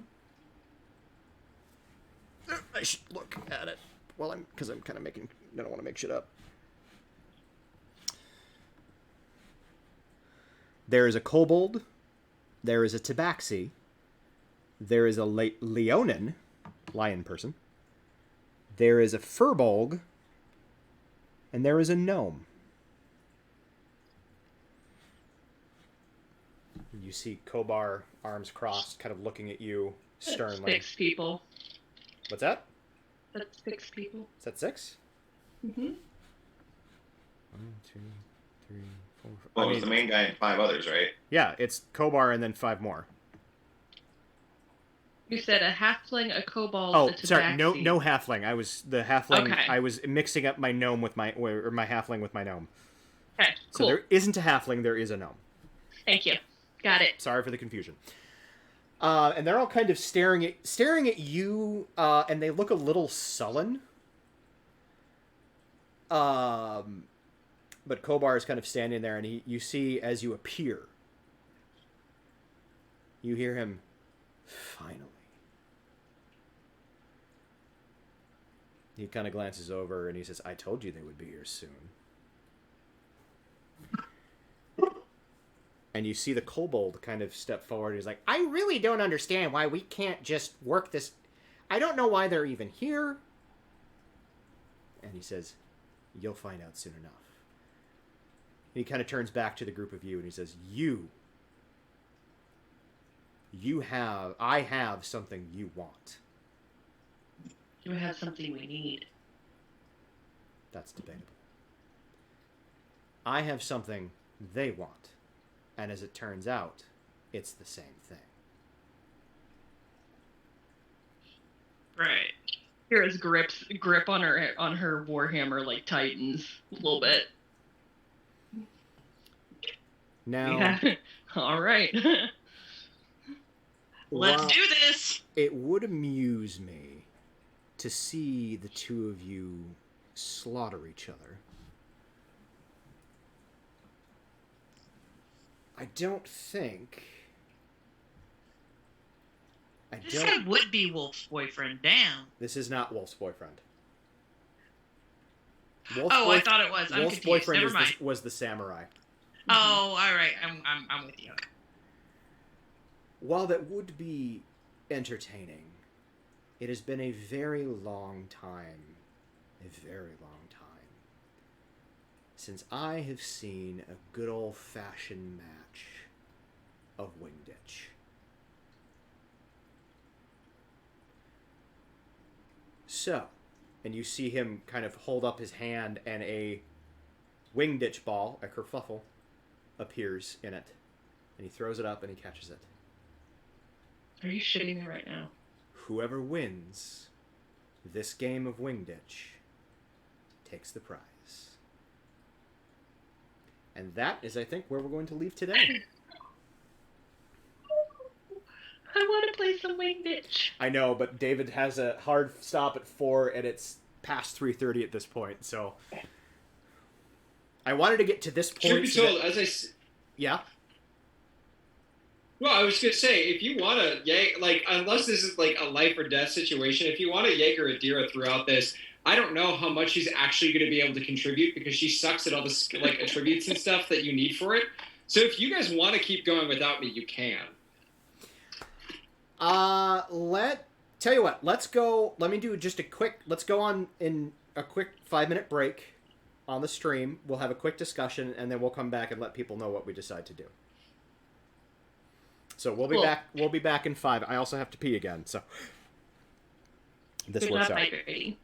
I should look at it because I'm kind of I don't want to make shit up. There is a kobold. There is a tabaxi. There is a leonin, lion person. There is a furbolg. And there is a gnome. You see Kobar, arms crossed, kind of looking at you sternly. That's 6 people. What's that? That's 6 people. Is that 6? Mm-hmm. 1, 2, 3, 4. Well, it was the main guy and 5 others, right? Yeah, it's Kobar and then 5 more. You said a halfling, a kobold, Oh, a tabaxi. sorry, no halfling. I was the halfling. Okay. I was mixing up my gnome with my halfling with my gnome. Okay, So cool. there isn't a halfling. There is a gnome. Thank you. Got it. Sorry for the confusion. And they're all kind of staring at you, and they look a little sullen. But Kobar is kind of standing there, and you see as you appear, you hear him, finally. He kind of glances over, and he says, I told you they would be here soon. And you see the kobold kind of step forward. He's like, I really don't understand why we can't just work this. I don't know why they're even here. And he says, you'll find out soon enough. And he kind of turns back to the group of you, and he says, I have something you want. You have something we need. That's debatable. I have something they want. And as it turns out, it's the same thing. Right. Kira's grip on her warhammer like tightens a little bit. Now, Yeah. All right. Let's do this. It would amuse me to see the two of you slaughter each other. I don't think... This guy would be Wolf's boyfriend. Damn. This is not Wolf's boyfriend. I thought it was. I'm Wolf's confused. boyfriend Never mind. was the samurai. Oh, all right. I'm with you. While that would be entertaining, it has been a very long time, since I have seen a good old-fashioned match of Wingditch. So, and you see him kind of hold up his hand, and a Wingditch ball, a kerfuffle, appears in it. And he throws it up and he catches it. Are you shitting me right now? Whoever wins this game of Wingditch takes the prize. And that is, I think, where we're going to leave today. I want to play some Wingditch. I know, but David has a hard stop at 4, and it's past 3:30 at this point, so... I wanted to get to this point... Truth be told, as I... Yeah? Well, I was going to say, if you want to, like, unless this is, like, a life or death situation, if you want to Jaeger Adira throughout this, I don't know how much she's actually going to be able to contribute, because she sucks at all the, like, attributes and stuff that you need for it. So if you guys want to keep going without me, you can. Tell you what, let's go, let me do just a quick, let's go on in a quick 5-minute break on the stream. We'll have a quick discussion, and then we'll come back and let people know what we decide to do. So we'll be back. We'll be back in 5. I also have to pee again, so this works out. Migrating.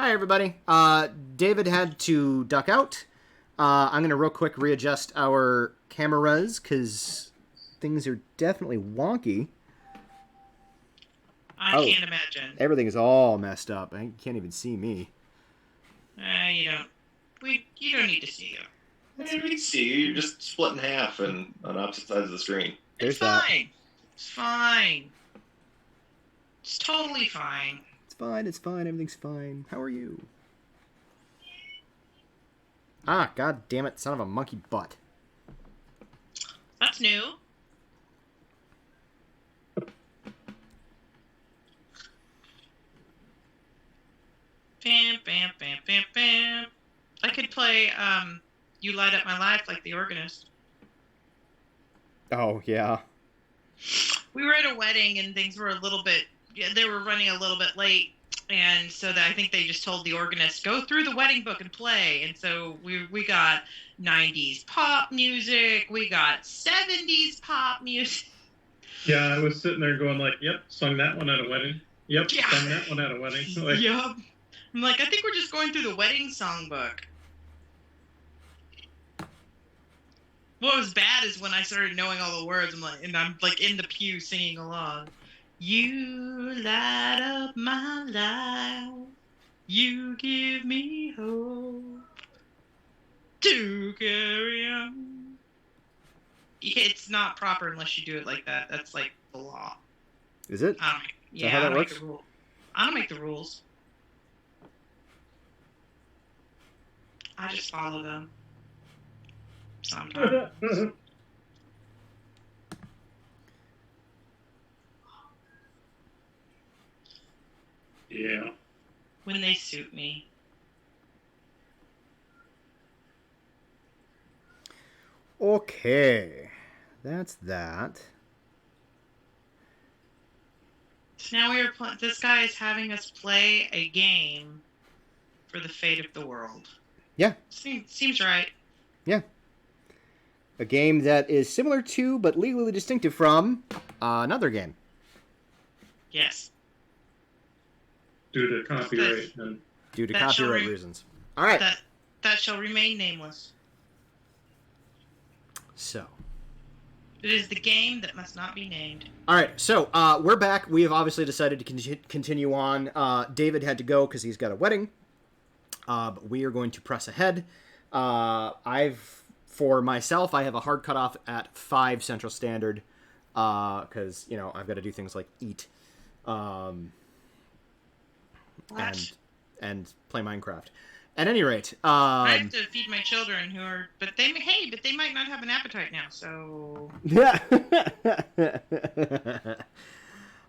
Hi, everybody. David had to duck out. I'm going to real quick readjust our cameras because things are definitely wonky. I can't imagine. Everything is all messed up. I can't even see me. You don't. You don't need to see you. We can see you. You're just split in half and on opposite sides of the screen. There's It's fine. It's fine. It's totally fine. It's fine. It's fine. Everything's fine. How are you? Ah, god damn it, son of a monkey butt. That's new. Bam, bam, bam, bam, bam. I could play You Light Up My Life like the organist. Oh, yeah. We were at a wedding and things were a little bit, they were running a little bit late. And so I think they just told the organist, go through the wedding book and play. And so we got 90s pop music. We got 70s pop music. Yeah, I was sitting there going like, yep, sung that one at a wedding. Yep, Yeah. sung that one at a wedding. Like, Yep. I'm like, I think we're just going through the wedding songbook. What was bad is when I started knowing all the words, I'm like in the pew singing along. You light up my life. You give me hope to carry on. It's not proper unless you do it like that. That's like the law. Is it? I don't, that how that make works? the rule. I don't make the rules. I just follow them. Sometimes. yeah. When they suit me. Okay. That's that. So now this guy is having us play a game for the fate of the world. Yeah. Seems right. Yeah. A game that is similar to, but legally distinctive from, another game. Yes. Due to copyright. And Due to That shall copyright reasons. All right. That shall remain nameless. So. It is the game that must not be named. All right. So, we're back. We have obviously decided to continue on. David had to go because he's got a wedding. But we are going to press ahead. For myself, I have a hard cutoff at 5 Central Standard because, I've got to do things like eat and play Minecraft. At any rate, I have to feed my children but they might not have an appetite now, so. Yeah.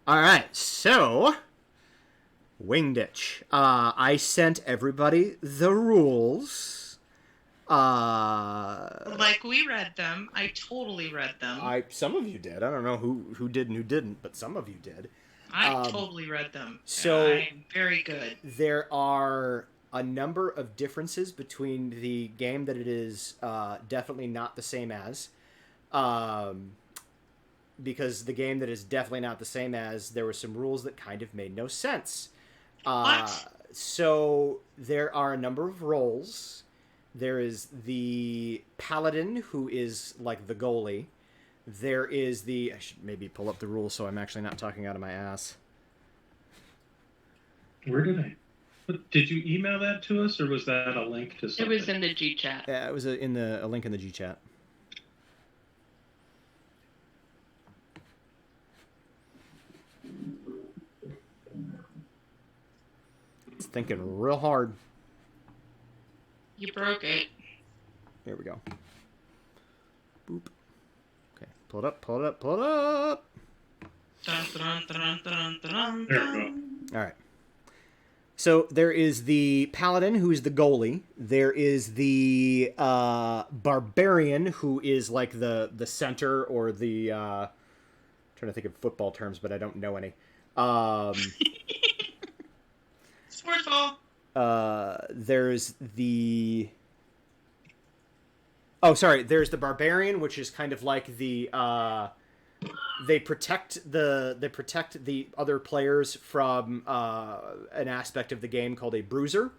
All right, so Wingditch. I sent everybody the rules. Like we read them. I totally read them. Some of you did. I don't know who did and who didn't, but some of you did. I totally read them. So I'm very good. There are a number of differences between the game that it is definitely not the same as. Because the game that is definitely not the same as, there were some rules that kind of made no sense. What? So there are a number of roles. There is the paladin, who is like the goalie. There is I should maybe pull up the rules so I'm actually not talking out of my ass. Where did you email that to us, or was that a link to something? It was in the G chat. Yeah, it was a link in the G chat. It's thinking real hard. You broke it. Here we go. Boop. Okay, pull it up. Dun, dun, dun, dun, dun, There we dun. All right. So there is the paladin, who is the goalie. There is the barbarian, who is like the center, or the trying to think of football terms, but I don't know any. Sports ball. There's the there's the barbarian, which is kind of like the They protect the other players from an aspect of the game called a bruiser,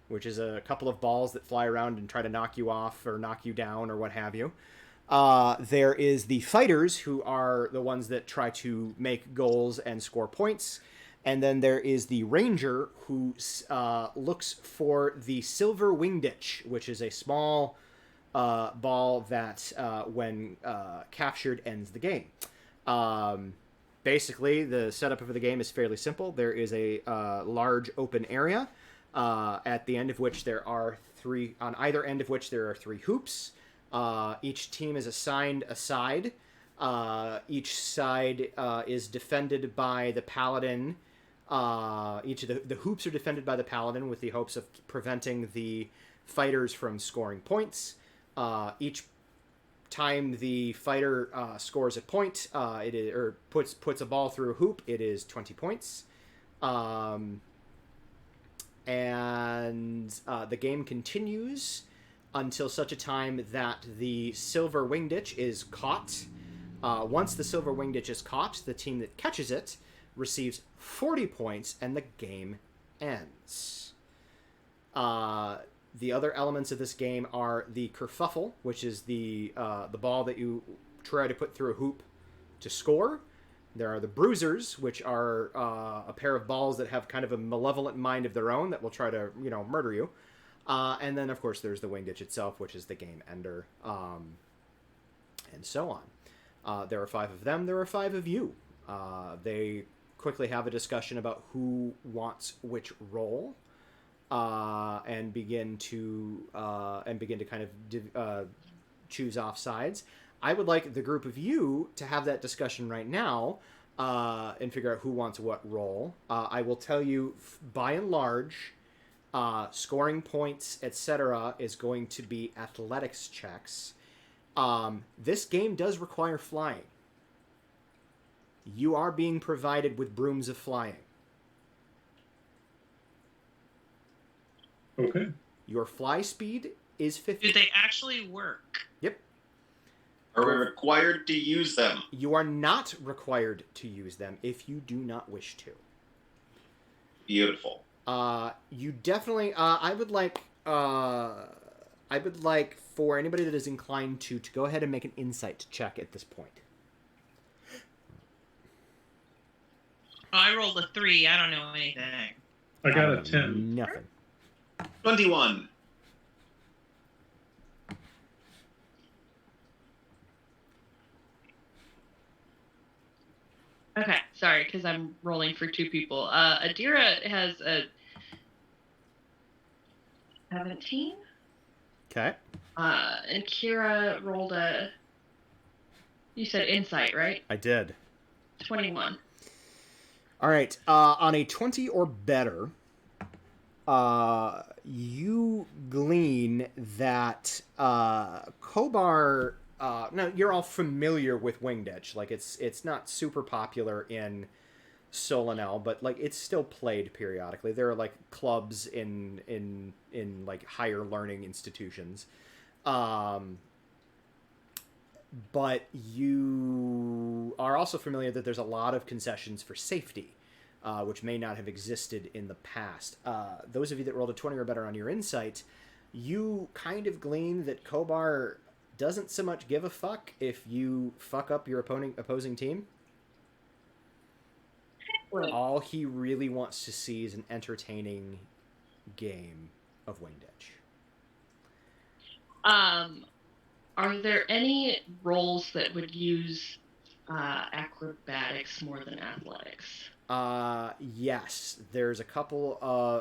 which is a couple of balls that fly around and try to knock you off or knock you down or what have you. There is the fighters, who are the ones that try to make goals and score points. And then there is the ranger, who looks for the silver wingditch, which is a small ball that, when captured, ends the game. Basically, the setup of the game is fairly simple. There is a large open area, at the end of which there are on either end of which there are 3 hoops. Each team is assigned a side. Each side is defended by the paladin. Each of the hoops are defended by the paladin with the hopes of preventing the fighters from scoring points. Each time the fighter scores a point, or puts a ball through a hoop, it is 20 points. And the game continues until such a time that the silver wingditch is caught. Once the silver wingditch is caught, the team that catches it receives 40 points, and the game ends. The other elements of this game are the kerfuffle, which is the ball that you try to put through a hoop to score. There are the bruisers, which are a pair of balls that have kind of a malevolent mind of their own that will try to, murder you. And then, of course, there's the wingditch itself, which is the game ender, and so on. There are 5 of them. There are 5 of you. They quickly have a discussion about who wants which role, and begin to kind of choose off sides. I would like the group of you to have that discussion right now, and figure out who wants what role. I will tell you, by and large, scoring points, etc., is going to be athletics checks. This game does require flying. You are being provided with brooms of flying. Okay. Your fly speed is 50. Do they actually work? Yep. Are we required to use them? You are not required to use them if you do not wish to. Beautiful. You definitely. I would like for anybody that is inclined to go ahead and make an insight check at this point. Oh, I rolled a 3. I don't know anything. I got a 10. Nothing. 21. Okay, sorry, because I'm rolling for 2 people. Adira has a 17. Okay. And Kira rolled a... You said insight, right? I did. 21. All right. On a 20 or better, you glean that Kobar... now, you're all familiar with Wingditch. Like, it's not super popular in Solanel, but, like, it's still played periodically. There are, like, clubs in like, higher learning institutions. But you are also familiar that there's a lot of concessions for safety, which may not have existed in the past. Those of you that rolled a 20 or better on your insight, you kind of glean that Kobar doesn't so much give a fuck if you fuck up your opposing team. Right. All he really wants to see is an entertaining game of Wingditch. Are there any roles that would use acrobatics more than athletics? Yes. There's a couple.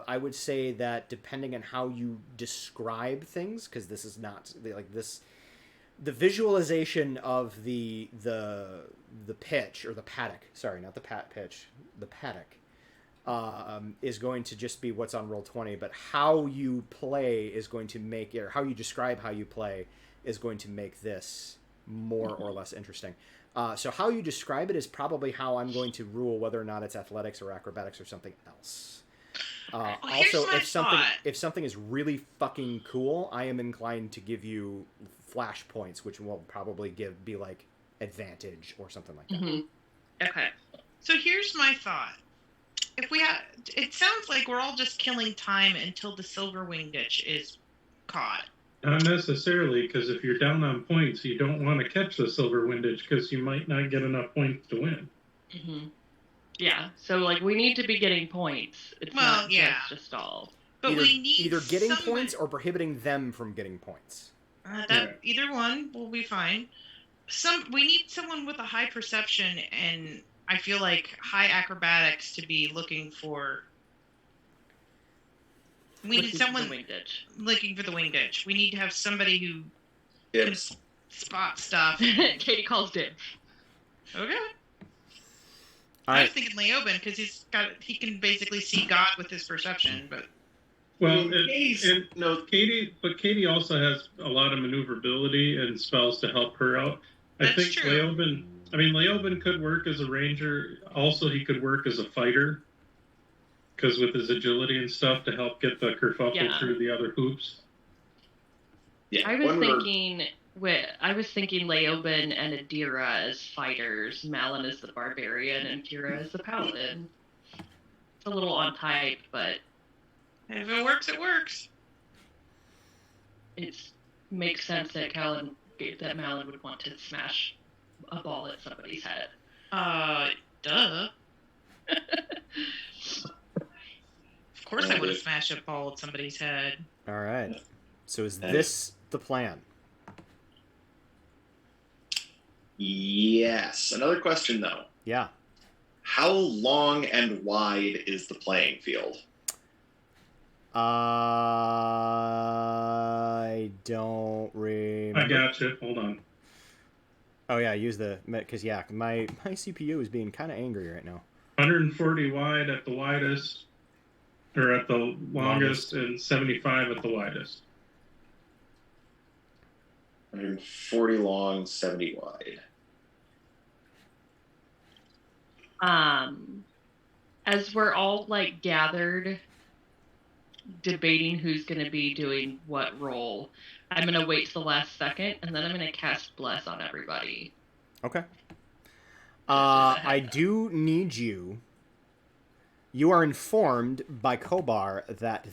I would say that depending on how you describe things, because this is not like this. The visualization of the pitch, or the paddock, sorry, not the pitch, the paddock, is going to just be what's on Roll20, but how you play is going to make, or how you describe how you play is going to make this more or less interesting. So how you describe it is probably how I'm going to rule whether or not it's athletics or acrobatics or something else. Also, if something is really fucking cool, I am inclined to give you flash points, which will probably be like advantage or something like that. Mm-hmm. Okay. So here's my thought. If we have, it sounds like we're all just killing time until the silver wing ditch is caught. Not necessarily, because if you're down on points, you don't want to catch the silver windage because you might not get enough points to win. Mm-hmm. Yeah, so like we need to be getting points. It's not just all. But either, we need either getting points or prohibiting them from getting points. Either one will be fine. We need someone with a high perception, and I feel like high acrobatics to be looking for. We need someone looking for the wing ditch. We need to have somebody who can spot stuff. Katie calls dibs. Okay. I was thinking Leoben because he can basically see God with his perception, but. Well, Katie also has a lot of maneuverability and spells to help her out. I think Leoben could work as a ranger. Also, he could work as a fighter because with his agility and stuff to help get the kerfuffle through the other hoops. Yeah, I was thinking Leoben and Adira as fighters, Malin as the barbarian, and Kira as the paladin. It's a little on type, but if it works, it works. It makes sense that Malin would want to smash a ball at somebody's head. Duh. Of course I would have smashed a ball at somebody's head. All right. So is this the plan? Yes. Another question, though. Yeah. How long and wide is the playing field? I don't remember. I got you. Hold on. Oh yeah, use the because my CPU is being kind of angry right now. 140 wide at the widest, or at the longest, and 75 at the widest. 140 long, 70 wide. As we're all like gathered, debating who's going to be doing what role, I'm going to wait till the last second, and then I'm going to cast Bless on everybody. Okay. I do need you. You are informed by Kobar that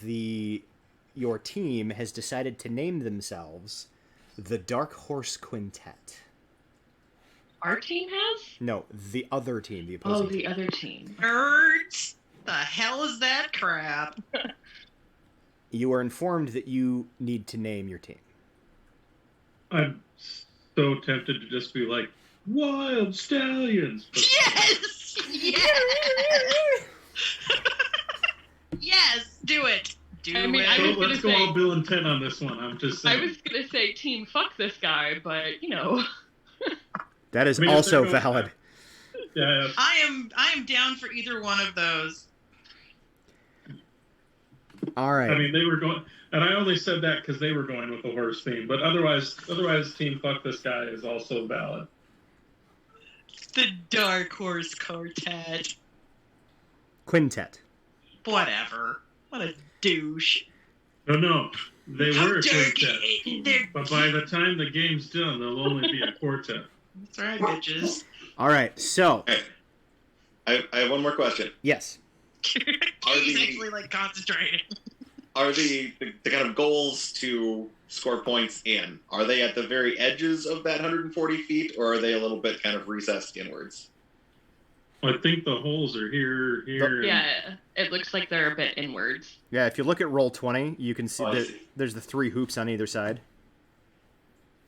your team has decided to name themselves the Dark Horse Quintet. Our team has? No, the other team, the opposing team. The other team. Nerds! The hell is that crap? You are informed that you need to name your team. I'm so tempted to just be like, Wild Stallions! Yes! Yes! Yes! Do it! Let's go all Bill and Ted on this one. I'm just saying. I was going to say team fuck this guy, but, you know. That is also valid. Yeah. I am down for either one of those. All right. I mean, they were going, and I only said that because they were going with the horse theme. But otherwise, team fuck this guy is also valid. The Dark Horse Quartet. Quintet. Whatever. What a douche. No, they were a quintet. But by the time the game's done, they'll only be a quartet. That's right, bitches. All right, so. Okay. I have one more question. Yes. He's actually concentrating. Are the kind of goals to score points in, are they at the very edges of that 140 feet, or are they a little bit kind of recessed inwards? I think the holes are here. Yeah, it looks like they're a bit inwards. Yeah, if you look at roll 20, you can see there's the 3 hoops on either side.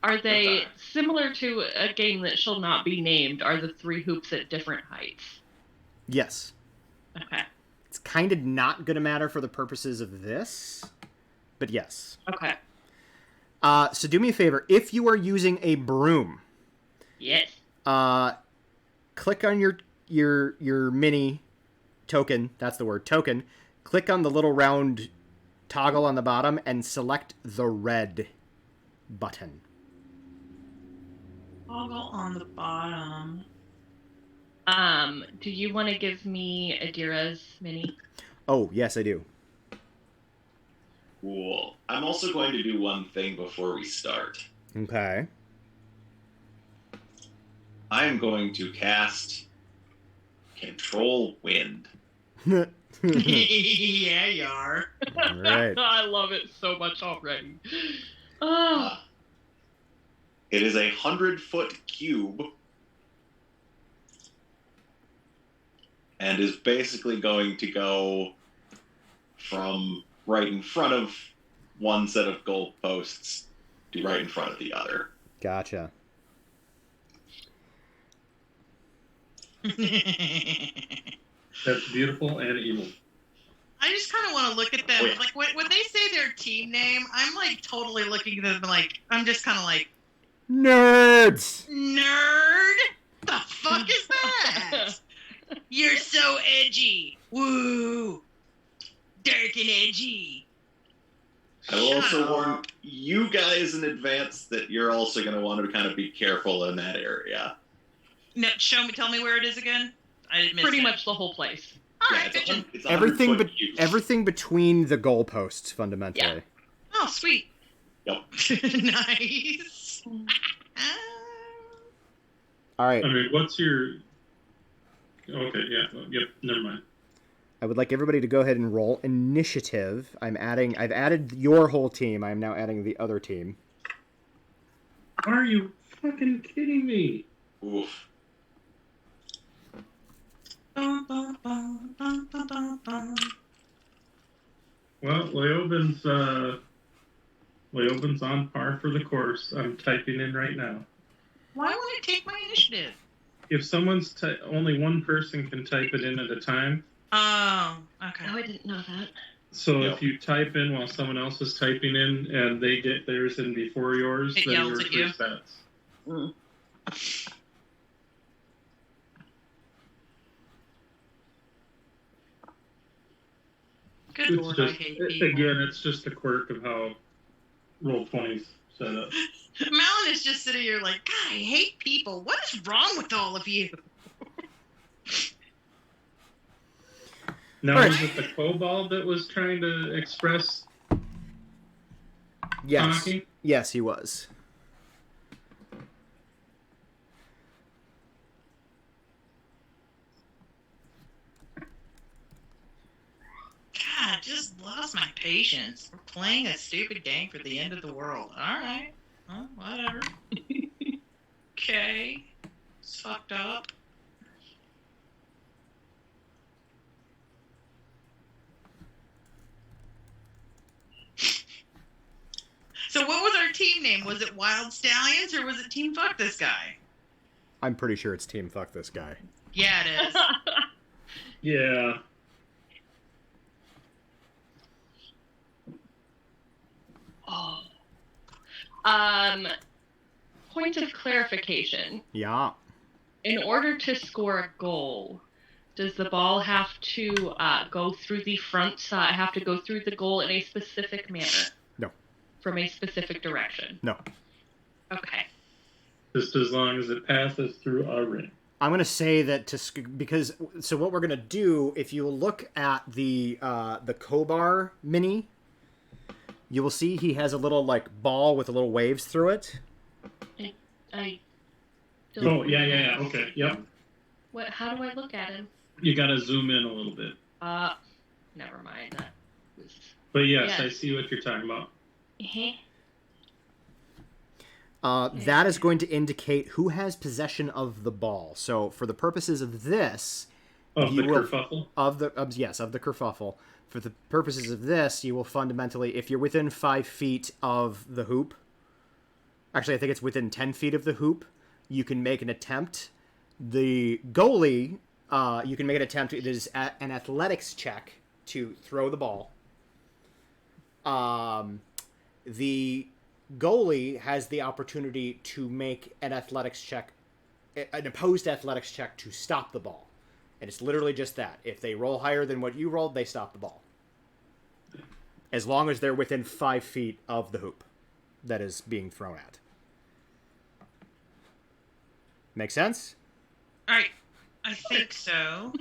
Are they similar to a game that shall not be named? Are the 3 hoops at different heights? Yes. Okay. It's kind of not going to matter for the purposes of this, but yes. Okay. So do me a favor. If you are using a broom, yes. Click on your mini token. That's the word, token. Click on the little round toggle on the bottom and select the red button. Toggle on the bottom. Do you want to give me Adira's mini? Oh, yes, I do. Cool. I'm also going to do one thing before we start. Okay. I'm going to cast Control Wind. Yeah, you are. All right. I love it so much already. Oh, It is a 100-foot cube and is basically going to go from right in front of one set of goalposts to right in front of the other. Gotcha. That's beautiful and evil. I just kind of want to look at them. Oh, yeah. Like, when they say their team name, I'm, like, totally looking at them like, I'm just kind of like, Nerds! nerd? The fuck is that? You're so edgy. Woo. Dark and edgy. I will Shut also up. warn you guys in advance that you're also going to want to kind of be careful in that area. No, tell me where it is again. I didn't miss pretty it. much the whole place. All Yeah, right, it's bitchin'. a Everything, 100-foot cube. everything between the goalposts, fundamentally. Yeah. Oh, sweet. Yep. Nice. All right. I mean, what's your... Okay, yeah, yep, never mind. I would like everybody to go ahead and roll initiative. I've added your whole team. I am now adding the other team. Are you fucking kidding me? Oof. Bum, bum, bum, bum, bum, bum. Well, Leoben's on par for the course. I'm typing in right now. Why won't it take my initiative? If someone's only one person can type it in at a time. Oh, okay. Oh, I didn't know that. So Yep. if you type in while someone else is typing in and they get theirs in before yours, It then yells yours at you. resets. Good It's lord, just, I hate people. again, it's just a quirk of how Roll20's set up. Malin is just sitting here like, God, I hate people. What is wrong with all of you? Now, Alright. is it the kobold that was trying to express Yes. talking? Yes, he was. God, just lost my patience. We're playing a stupid game for the end of the world. Alright. Well, whatever. Okay. It's fucked up. So what was our team name? Was it Wild Stallions or was it Team Fuck This Guy? I'm pretty sure it's Team Fuck This Guy. Yeah, it is. Yeah. Oh. Point of clarification. Yeah. In order to score a goal, does the ball have to go through the front side, have to go through the goal in a specific manner? No. From a specific direction? No. Okay. Just as long as it passes through a ring. I'm going to say that because so what we're going to do, if you look at the Kobar mini, you will see he has a little like ball with a little waves through it. I Oh, yeah. Okay, yep. What? How do I look at him? You gotta zoom in a little bit. Never mind. That was. But yes, Yeah. I see what you're talking about. That is going to indicate who has possession of the ball. So for the purposes of this, Of you the will- kerfuffle? of the kerfuffle, for the purposes of this, you will fundamentally, if you're within 5 feet of the hoop, actually I think it's within 10 feet of the hoop, you can make an attempt. The goalie, you can make an attempt. It is an athletics check to throw the ball. The goalie has the opportunity to make an athletics check, an opposed athletics check to stop the ball. And it's literally just that. If they roll higher than what you rolled, they stop the ball. As long as they're within 5 feet of the hoop that is being thrown at. Make sense? All right. I think so.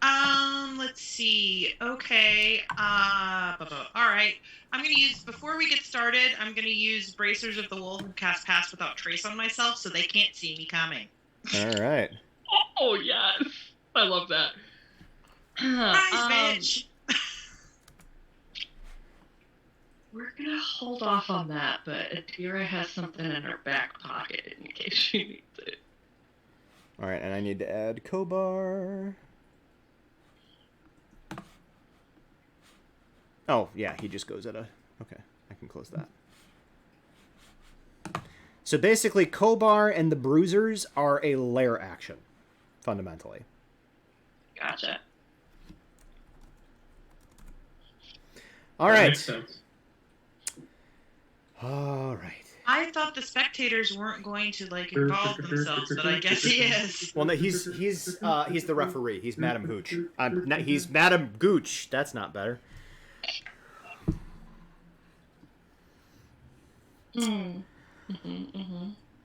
Let's see. Okay. All right. I'm gonna use before we get started. I'm gonna use Bracers of the Wolf and cast Pass Without Trace on myself, so they can't see me coming. All right. Oh yes, I love that. Rise, bitch. We're gonna hold off on that, but Adira has something in her back pocket in case she needs it. All right, and I need to add Kobar. Oh, yeah, he just goes at a... Okay, I can close that. So basically, Kobar and the Bruisers are a lair action, fundamentally. Gotcha. All That right. makes sense. All right. I thought the spectators weren't going to involve themselves, but I guess he is. Well, no, he's the referee. He's Madam Hooch. He's Madam Gooch. That's not better.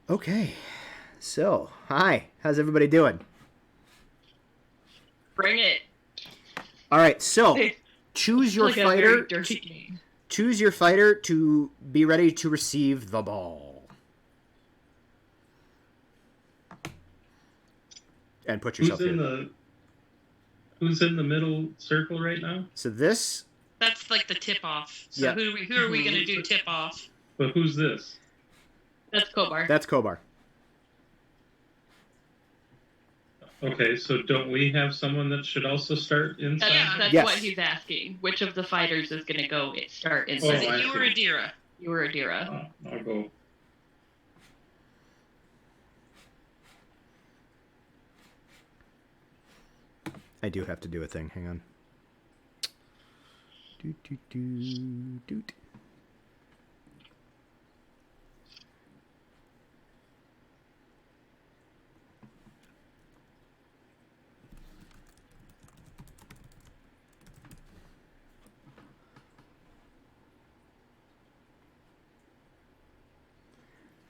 Okay. So, hi. How's everybody doing? Bring it. All right. So, choose your Like a very fighter. dirty game. Choose your fighter to be ready to receive the ball. And put yourself here. Who's in the middle circle right now? So this... That's like the tip off. So Yeah. who are we gonna do tip off? But who's this? That's Kobar. That's Kobar. Okay, so don't we have someone that should also start inside? That's Yes. what he's asking. Which of the fighters is going to go start inside? Is it I you or see. Adira? You or Adira? Oh, I'll go. I do have to do a thing. Hang on. Doot.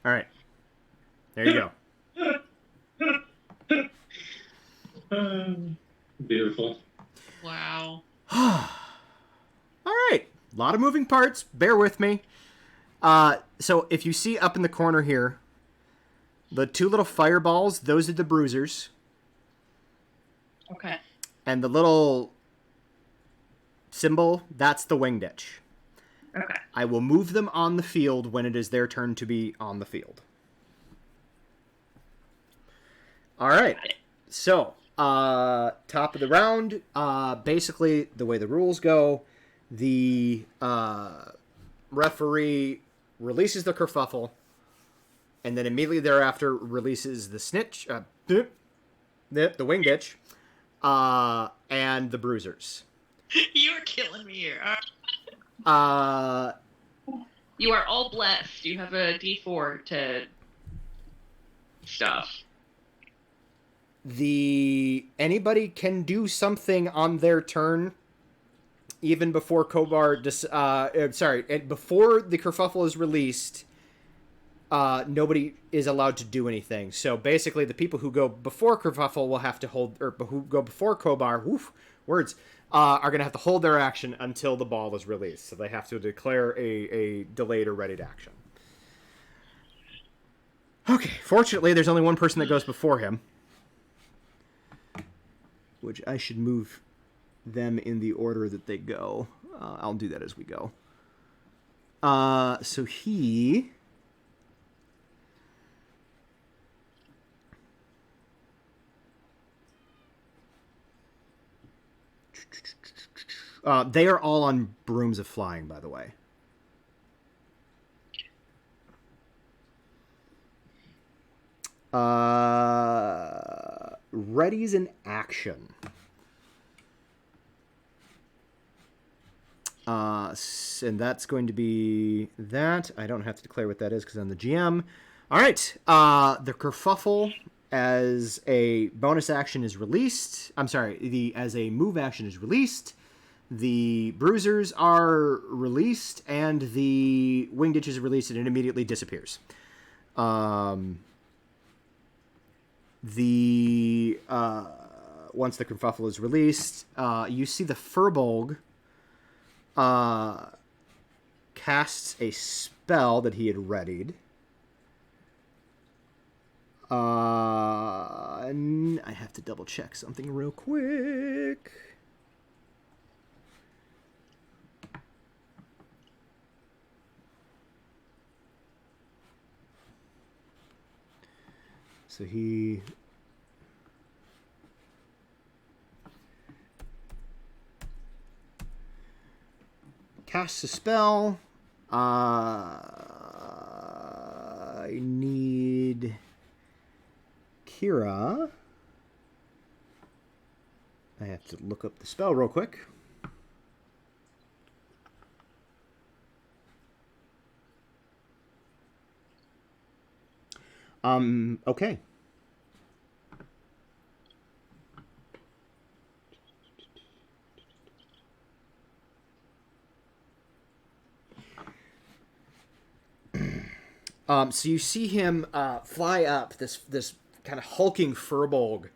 All right. There you go. Beautiful. Wow. All right. A lot of moving parts. Bear with me. So if you see up in the corner here, the two little fireballs, those are the bruisers. Okay. And the little symbol, that's the wing ditch. Okay. I will move them on the field when it is their turn to be on the field. All right. So, top of the round, basically the way the rules go, the referee releases the kerfuffle, and then immediately thereafter releases the snitch, the wing ditch, and the bruisers. You're killing me here. You are all blessed. You have a D4 to stuff. Anybody can do something on their turn, even before Kobar. Before the kerfuffle is released, nobody is allowed to do anything. So basically, the people who go before kerfuffle will have to hold, or who go before Kobar, are going to have to hold their action until the ball is released. So they have to declare a delayed or readied action. Okay, fortunately, there's only one person that goes before him, which I should move them in the order that they go. I'll do that as we go. So he... they are all on brooms of flying, by the way. Ready's an action. And that's going to be that. I don't have to declare what that is because I'm the GM. All right. The kerfuffle as a bonus action is released. I'm sorry. As a move action is released. The bruisers are released, and the wing ditch is released, and it immediately disappears. The once the kerfuffle is released, you see the Furbolg casts a spell that he had readied. And I have to double check something real quick. So he casts a spell. I need Kira. I have to look up the spell real quick. Okay. So you see him fly up, this kind of hulking Furbolg,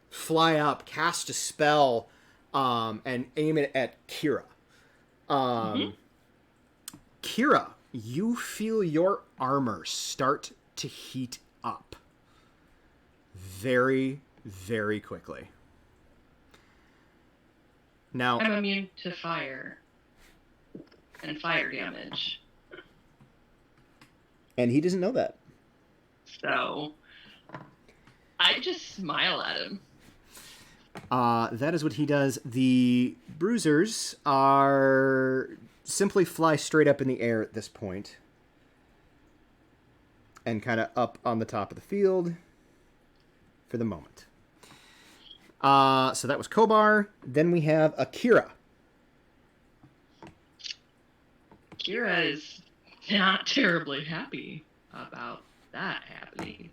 fly up, cast a spell, and aim it at Kira. Kira, you feel your armor start to heat up very, very quickly. Now, I'm immune to fire and fire damage. And he doesn't know that. So I just smile at him. That is what he does. The bruisers are simply fly straight up in the air at this point. And kind of up on the top of the field for the moment. So that was Kobar. Then we have Akira. Kira is not terribly happy about that happening.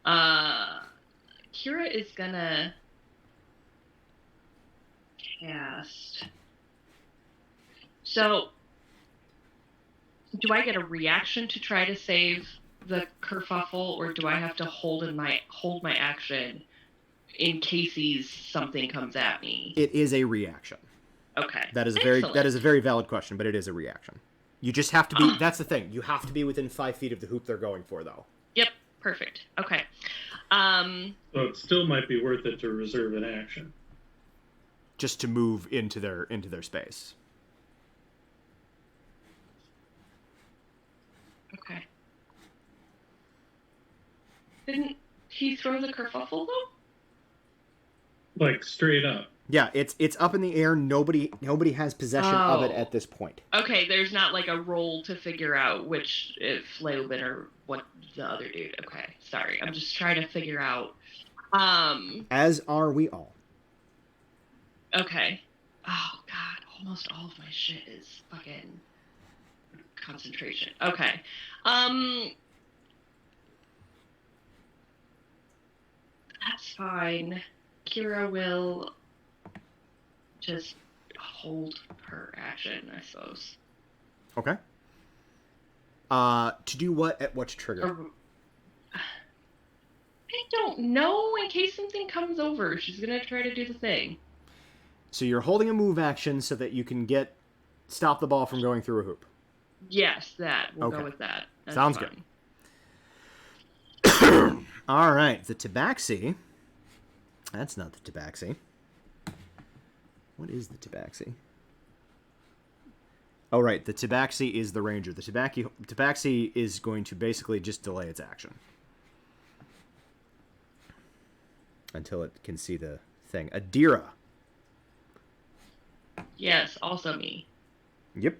Kira is gonna cast. So, do I get a reaction to try to save the kerfuffle, or do I have to hold my action in case something comes at me? It is a reaction. Okay. That is a very valid question, but it is a reaction. You just have to be. That's the thing. You have to be within 5 feet of the hoop they're going for, though. Yep. Perfect. Okay. So it still might be worth it to reserve an action. Just to move into their space. Okay. Didn't he throw the kerfuffle though? Like straight up. Yeah, it's up in the air. Nobody has possession of it at this point. Okay, there's not like a roll to figure out which if Leoben or what the other dude. Okay, sorry, I'm just trying to figure out. As are we all. Okay. Oh God, almost all of my shit is fucking concentration. Okay. That's fine. Kira will just hold her action, I suppose. Okay. To do what at which trigger? I don't know. In case something comes over, she's gonna try to do the thing. So you're holding a move action so that you can stop the ball from going through a hoop. Yes, that. We'll go with that. That's Sounds fine. good. All right, the Tabaxi. That's not the Tabaxi. What is the Tabaxi? Oh, right, the Tabaxi is the Ranger. The Tabaxi is going to basically just delay its action until it can see the thing. Adira. Yes, also me. Yep.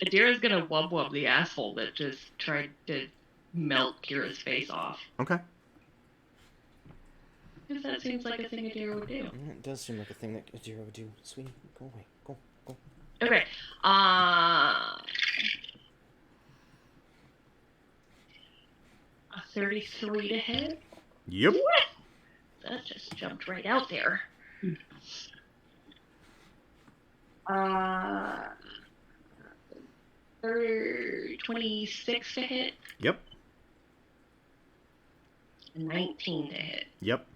Adira's gonna wub the asshole that just tried to melt Kira's face off. Okay. Because that seems like a thing Adira would do. It does seem like a thing that Adira would do. Sweetie, go away. Go. Okay. A 33 to hit? Yep. What? That just jumped right out there. 26 to hit? Yep. 19 to hit. Yep.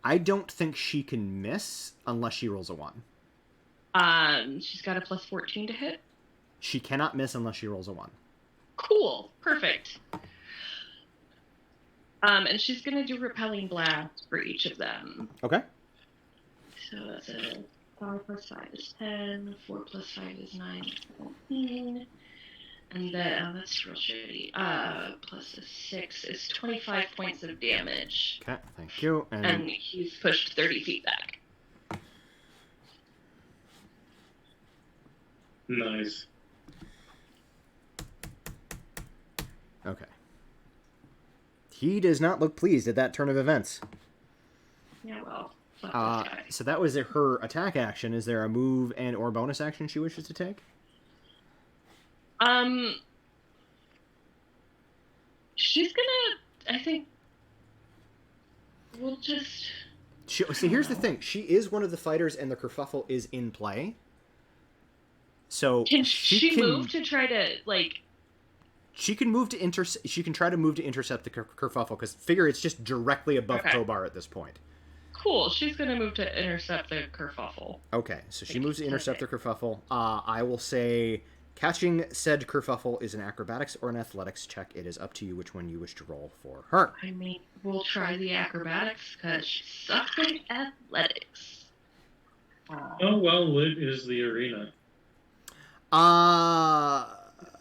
I don't think she can miss unless she rolls a 1. She's got a plus 14 to hit. She cannot miss unless she rolls a 1. Cool. Perfect. And she's going to do repelling blast for each of them. Okay. So that's a 5 plus 5 is 10, 4 plus 5 is 9, 14. And then, that's real shitty. Plus a 6 is 25 points of damage. Okay, thank you. And he's pushed 30 feet back. Nice. Okay. He does not look pleased at that turn of events. Yeah, well, fuck this guy. So that was her attack action. Is there a move and or bonus action she wishes to take? She's gonna, I think, we'll just... See, here's the thing. She is one of the fighters, and the kerfuffle is in play. So Can she move to try to, like... She can move to She can try to move to intercept the kerfuffle, because figure it's just directly above Kobar at this point. Cool. She's gonna move to intercept the kerfuffle. Okay, so she moves to intercept the kerfuffle. I will say... Catching said kerfuffle is an acrobatics or an athletics check. It is up to you which one you wish to roll for her. I mean, we'll try the acrobatics because she sucks at athletics. How well lit is the arena?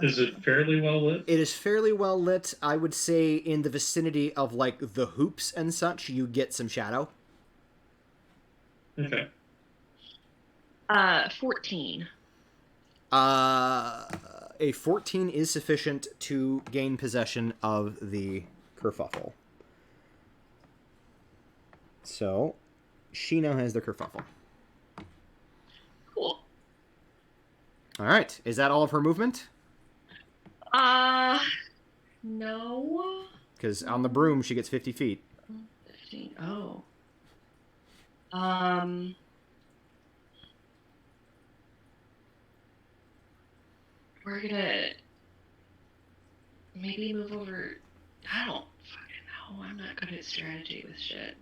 Is it fairly well lit? It is fairly well lit. I would say in the vicinity of like the hoops and such, you get some shadow. Okay. 14. A 14 is sufficient to gain possession of the kerfuffle. So, she now has the kerfuffle. Cool. Alright, is that all of her movement? No. Because on the broom, she gets 50 feet. 15. Oh. We're gonna maybe move over. I don't fucking know. I'm not good at strategy with shit.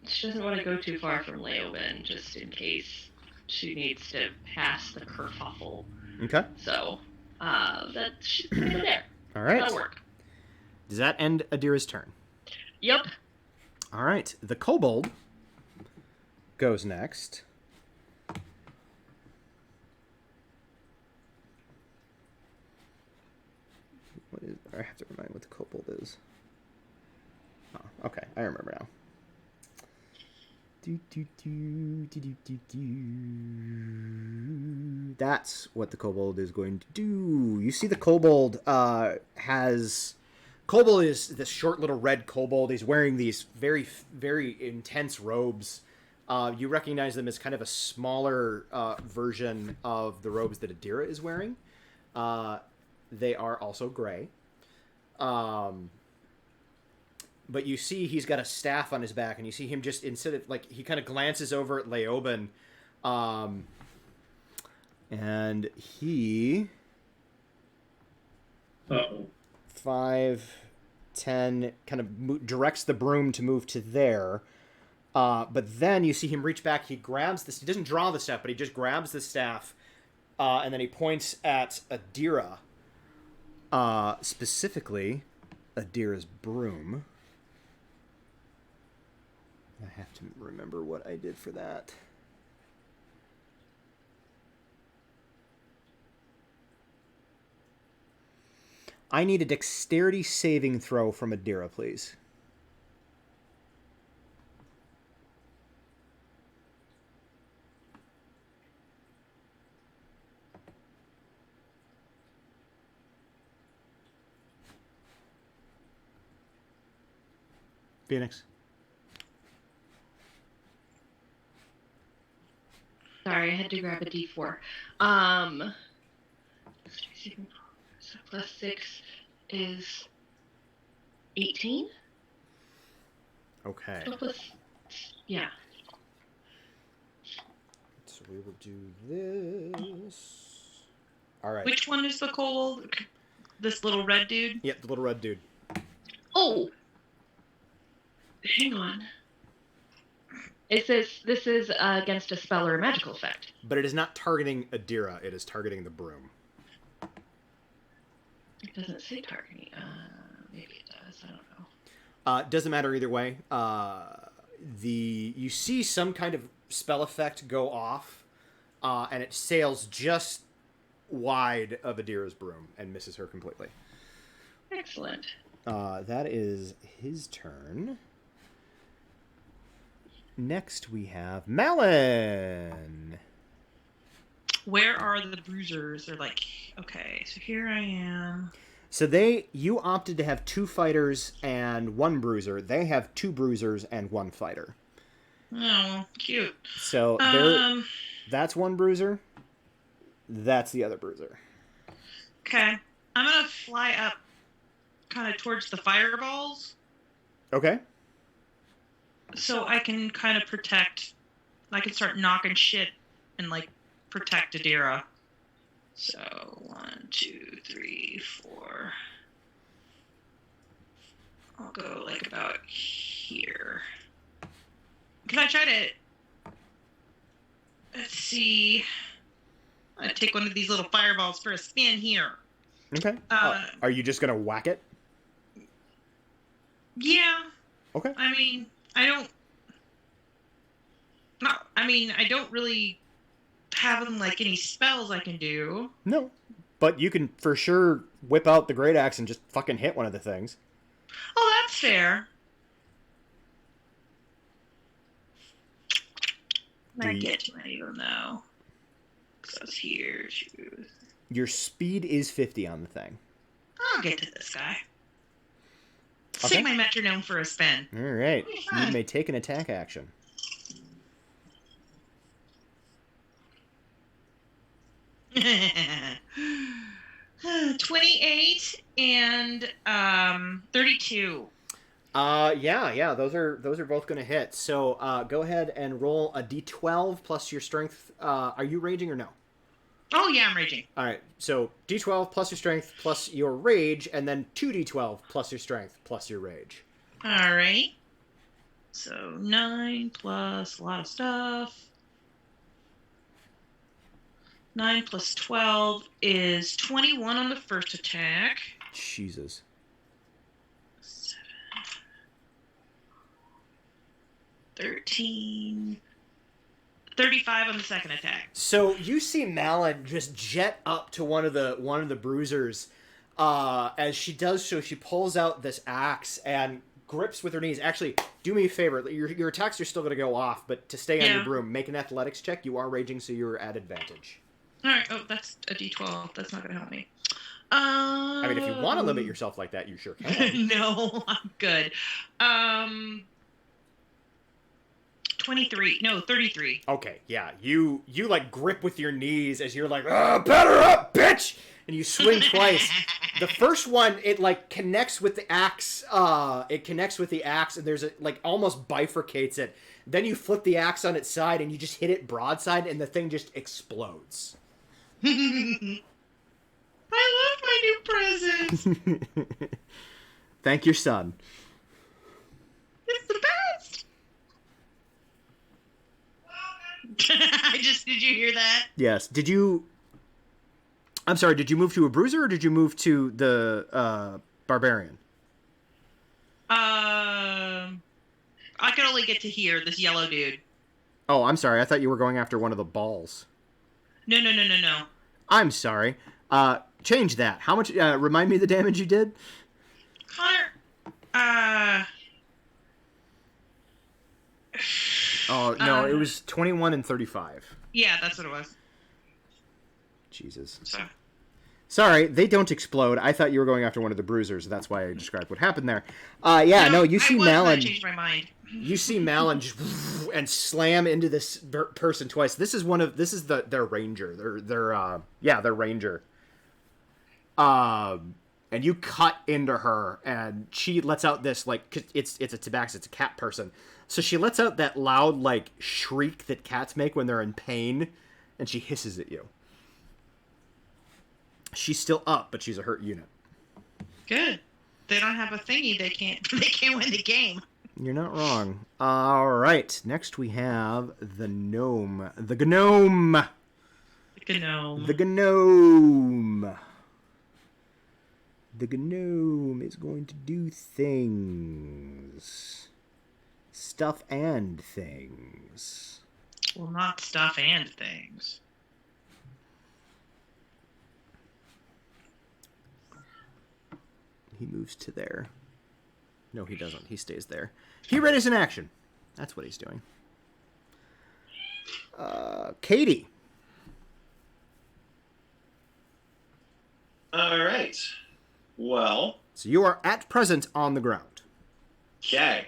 She doesn't want to go too far from Leoben, just in case she needs to pass the kerfuffle. Okay. So, that she's kind of there. All right. That'll work. Does that end Adira's turn? Yep. All right. The kobold goes next. What is? I have to remind what the kobold is. Oh, okay, I remember now. That's what the kobold is going to do. You see, the kobold has. Kobold is this short little red kobold. He's wearing these very, very intense robes. You recognize them as kind of a smaller version of the robes that Adira is wearing. They are also gray. But you see he's got a staff on his back, and you see him just, instead of, like, he kind of glances over at Leoben, and he... 5, 10, kind of directs the broom to move to there. But then you see him reach back, he grabs this, he doesn't draw the staff, but he just grabs the staff, and then he points at Adira. Specifically, Adira's broom. I have to remember what I did for that. I need a dexterity saving throw from Adira, please. Phoenix. Sorry, I had to grab a D4. So plus 6 is 18. Okay. So plus, yeah. So we will do this. All right. Which one is the kobold? This little red dude? Yep, the little red dude. Oh, hang on. It says this is against a spell or a magical effect. But it is not targeting Adira. It is targeting the broom. It doesn't say targeting. Maybe it does. I don't know. Doesn't matter either way. You see some kind of spell effect go off, and it sails just wide of Adira's broom and misses her completely. Excellent. That is his turn. Next we have Malin. Where are the bruisers? They're like, okay, so here I am. So you opted to have 2 fighters and 1 bruiser. They have 2 bruisers and 1 fighter. Oh, cute. So that's 1 bruiser. That's the other bruiser. Okay. I'm going to fly up kind of towards the fireballs. Okay. So I can kind of protect. I can start knocking shit and, like, protect Adira. So 1, 2, 3, 4. I'll go like about here. Can I try to? Let's see. I'm gonna take one of these little fireballs for a spin here. Okay. Are you just gonna whack it? Yeah. Okay. I mean, I don't really have like any spells I can do. No. But you can for sure whip out the great axe and just fucking hit one of the things. Oh, that's fair. I get to any of them though. Because I was here. Your speed is 50 on the thing. I'll get to this guy. Let's Okay. take my metronome for a spin. All right. You may take an attack action. $28 and 32. Yeah, those are both going to hit. So, go ahead and roll a d12 plus your strength. Are you raging or no? Oh yeah, I'm raging. All right. So, d12 plus your strength plus your rage, and then 2d12 plus your strength plus your rage. All right. So 9 plus a lot of stuff. 9 plus 12 is 21 on the first attack. Jesus. 13. 35 on the second attack. So you see Malin just jet up to one of the bruisers. As she does so, she pulls out this axe and grips with her knees. Actually, do me a favor. Your attacks are still going to go off, but to stay on your broom, make an athletics check. You are raging, so you're at advantage. All right. Oh, that's a d12. That's not going to help me. I mean, if you want to limit yourself like that, you sure can. No, I'm good. 23. No, 33. Okay, yeah. You like grip with your knees as you're like, better up, bitch! And you swing twice. The first one, it like connects with the axe. It connects with the axe, and there's like almost bifurcates it. Then you flip the axe on its side, and you just hit it broadside, and the thing just explodes. I love my new present. Thank your son. It's the best. Did you hear that? Yes. I'm sorry, did you move to a bruiser or did you move to the barbarian? I could only get to here, this yellow dude. Oh, I'm sorry. I thought you were going after one of the balls. No. I'm sorry. Change that. How much? Remind me of the damage you did? Connor, Oh, no, it was 21 and 35. Yeah, that's what it was. Jesus. So. Sorry, they don't explode. I thought you were going after one of the bruisers. That's why I described what happened there. You see Malin. I changed my mind. You see Malin just and slam into this person twice. This is their ranger. Their ranger. And you cut into her, and she lets out this it's a tabaxi, it's a cat person. So she lets out that loud shriek that cats make when they're in pain, and she hisses at you. She's still up, but she's a hurt unit. Good. they don't have a thingy, they can't win the game. You're not wrong. All right. Next we have the gnome. The gnome. The gnome. The gnome. The gnome is going to do things. Stuff and things. Well, not stuff and things. He moves to there. No, he doesn't. He stays there. He readies an action. That's what he's doing. Katie. All right. Well. So you are at present on the ground. Okay.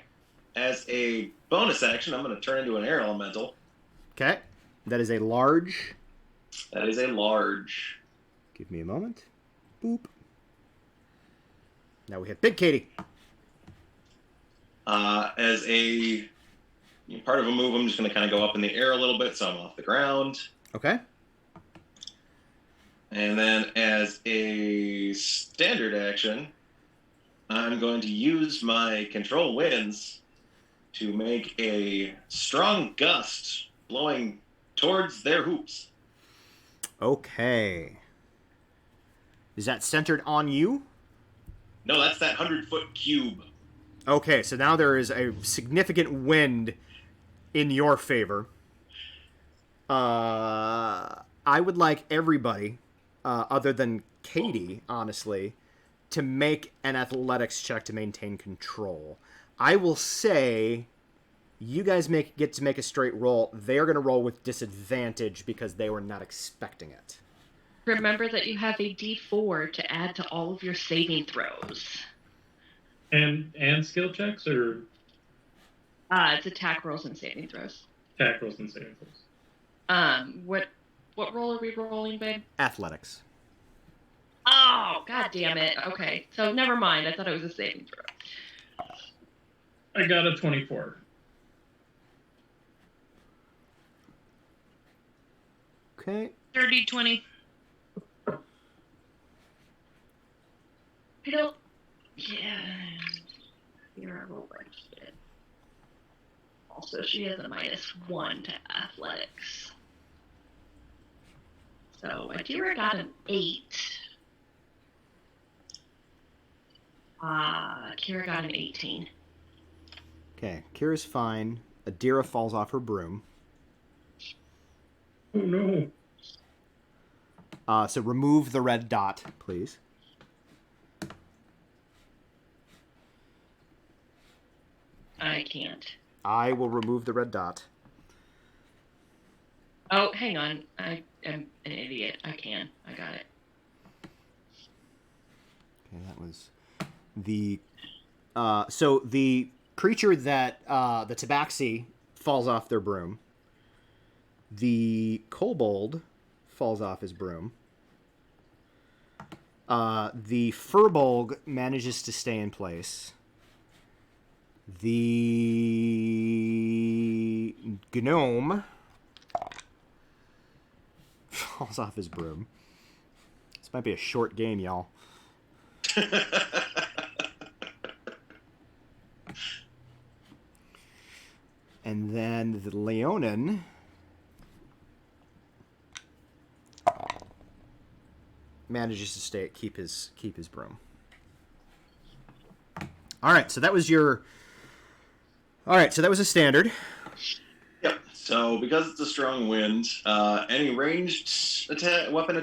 As a bonus action, I'm going to turn into an air elemental. Okay. That is a large. That is a large. Give me a moment. Boop. Now we hit Big Katie. As a part of a move, I'm just going to kind of go up in the air a little bit, so I'm off the ground. Okay. And then as a standard action, I'm going to use my control winds to make a strong gust blowing towards their hoops. Okay. Is that centered on you? No, that's that 100-foot cube. Okay, so now there is a significant wind in your favor. I would like everybody, other than Katie, honestly, to make an athletics check to maintain control. I will say you guys get to make a straight roll. They're going to roll with disadvantage because they were not expecting it. Remember that you have a D4 to add to all of your saving throws. And skill checks or It's attack rolls and saving throws. attack rolls and saving throws? What roll are we rolling, babe? Athletics. Oh, god damn it. Okay, so never mind. I thought it was a saving throw. I got a 24. Okay. 30, 20. I don't... Yeah. You're a roll like shit. Also, she has a -1 to athletics. So, Adira got an 8. Kira got an 18. Okay, Kira's fine. Adira falls off her broom. Oh no. So remove the red dot, please. I can't. I will remove the red dot. Oh, hang on. I am an idiot. I can. I got it. Okay, that was the... so the creature that the tabaxi falls off their broom. The kobold falls off his broom. The furbolg manages to stay in place. The gnome falls off his broom. This might be a short game, y'all. And then the Leonin manages to keep his broom. All right, so that was your. All right, so that was a standard. Yep. So because it's a strong wind, any ranged weapon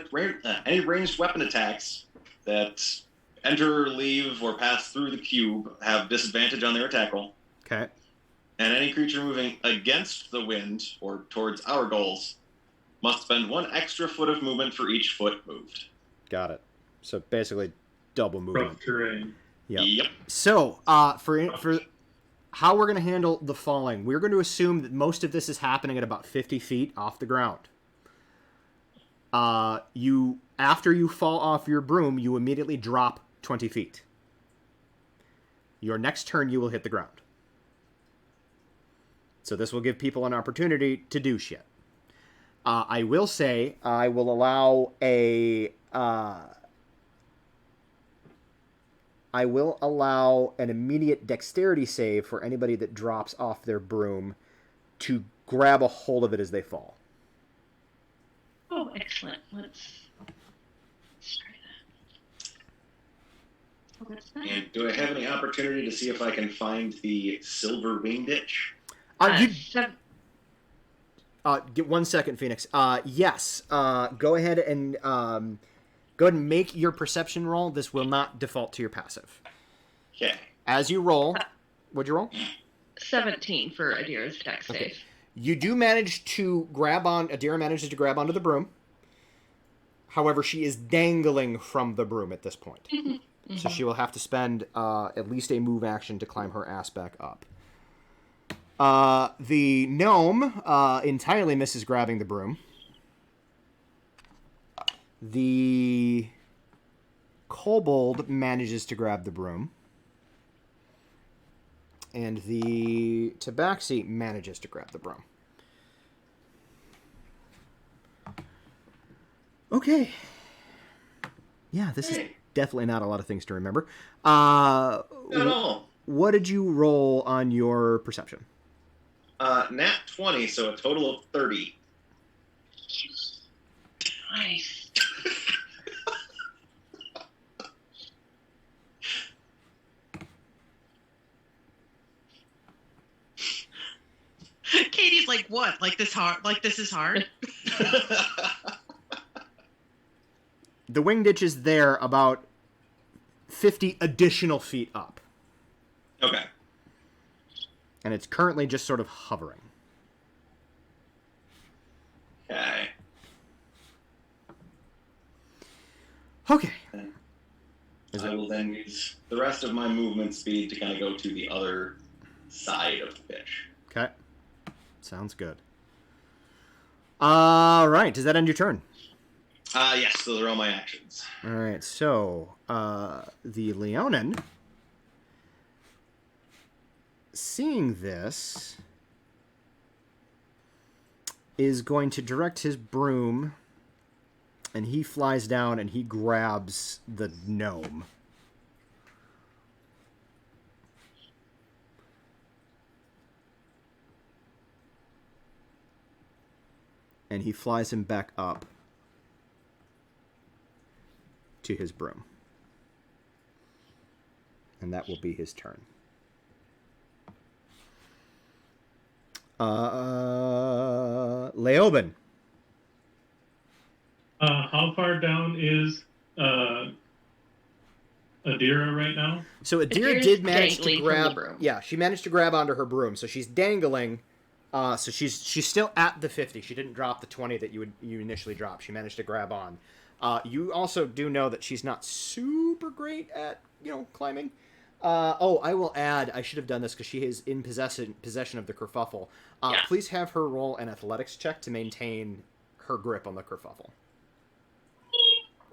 attacks that enter, leave, or pass through the cube have disadvantage on their attack roll. Okay. And any creature moving against the wind or towards our goals must spend 1 extra foot of movement for each foot moved. Got it. So basically, double movement. Rough terrain. Yep. So for how we're going to handle the falling, we're going to assume that most of this is happening at about 50 feet off the ground. After you fall off your broom, you immediately drop 20 feet. Your next turn, you will hit the ground. So this will give people an opportunity to do shit. I will say I will allow a I will allow an immediate dexterity save for anybody that drops off their broom to grab a hold of it as they fall. Oh, excellent. Let's try that. Oh, what's that? And do I have any opportunity to see if I can find the silver wing ditch? Get 1 second, Phoenix. Yes. Go ahead and make your perception roll. This will not default to your passive. Okay. As you roll, what'd you roll? 17 for Adira's dex save. You do manage to Adira manages to grab onto the broom. However, she is dangling from the broom at this point. So she will have to spend at least a move action to climb her ass back up. The gnome entirely misses grabbing the broom. The kobold manages to grab the broom. And the tabaxi manages to grab the broom. Okay. Yeah, this is definitely not a lot of things to remember. No. What did you roll on your perception? Nat 20, so a total of 30. Nice. Katie's like, what? Like this hard? Like this is hard? The wing ditch is there about 50 additional feet up. Okay. And it's currently just sort of hovering. Okay. Okay. I will then use the rest of my movement speed to kind of go to the other side of the pitch. Okay. Sounds good. All right. Does that end your turn? Yes, those are all my actions. All right. So, the Leonin, seeing this, is going to direct his broom, and he flies down and he grabs the gnome. And he flies him back up to his broom. And that will be his turn. Leoben. How far down is Adira right now? So Adira did manage to grab. Yeah, she managed to grab onto her broom, so she's dangling. So she's still at the 50. She didn't drop the 20 that you initially dropped. She managed to grab on. You also do know that she's not super great at climbing. I will add. I should have done this because she is in possession of the kerfuffle. Yeah. Please have her roll an athletics check to maintain her grip on the kerfuffle.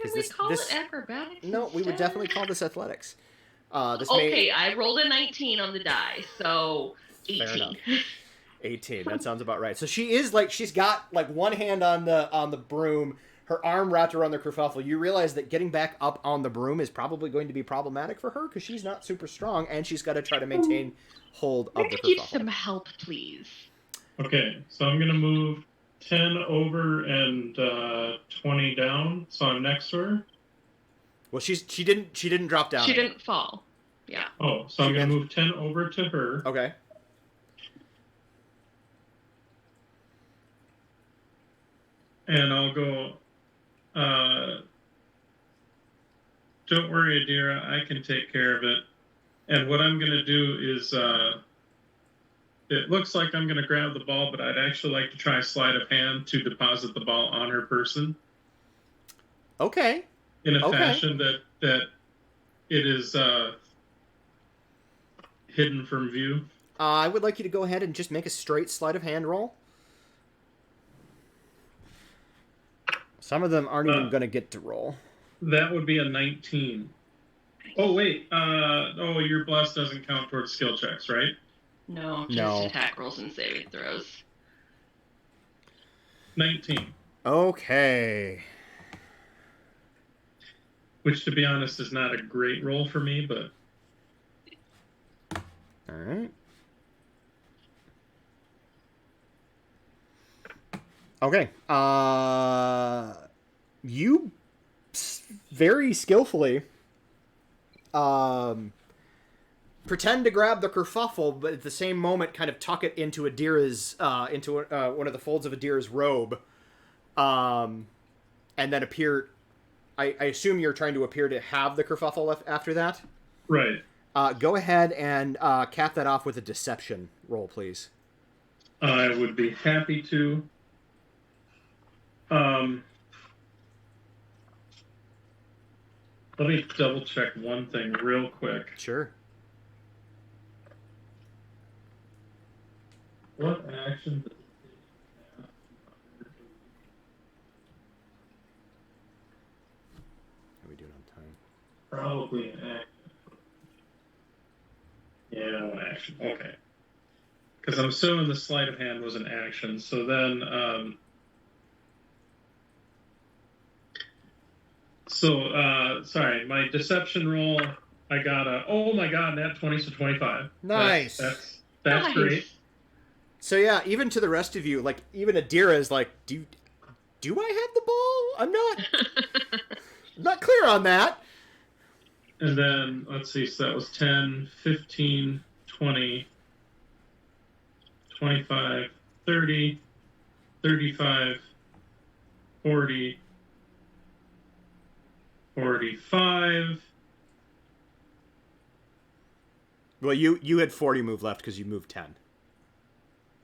Would we call it acrobatics? No, we would definitely call this athletics. I rolled a 19 on the die, so 18. Fair enough. 18. That sounds about right. So she is she's got one hand on the broom, her arm wrapped around the kerfuffle. You realize that getting back up on the broom is probably going to be problematic for her because she's not super strong, and she's got to try to maintain hold of the kerfuffle. Need some help, please. Okay, so I'm gonna move 10 over and 20 down, so I'm next to her. Well, she didn't drop down. She didn't fall. Yeah. Oh, so I'm gonna move 10 over to her. Okay. And I'll go, don't worry, Adira, I can take care of it. And what I'm going to do is, it looks like I'm going to grab the ball, but I'd actually like to try sleight of hand to deposit the ball on her person. Okay. In a fashion that it is hidden from view. I would like you to go ahead and just make a straight sleight of hand roll. Some of them aren't even going to get to roll. That would be a 19. Oh, wait. Your bless doesn't count towards skill checks, right? No, just attack rolls and saving throws. 19. Okay. which to be honest is not a great roll for me, but All right. Okay. You very skillfully pretend to grab the kerfuffle, but at the same moment kind of tuck it into Adira's into one of the folds of Adira's robe, and then appear. I assume you're trying to appear to have the kerfuffle after that. right. Go ahead and cap that off with a deception roll, please. I would be happy to. Let me double check one thing real quick. Sure. What action does it take? How are we doing on time? Probably an action. Yeah, no action. Okay. Because I'm assuming the sleight of hand was an action. So then, sorry, my deception roll, I got oh my god, nat 20, so 25. Nice. That's Nice. great. So yeah, even to the rest of you, like even Adira is like, do I have the ball? I'm not clear on that. And then, let's see, so that was 10, 15, 20, 25, 30, 35, 40, 45. Well, you had 40 move left because you moved 10.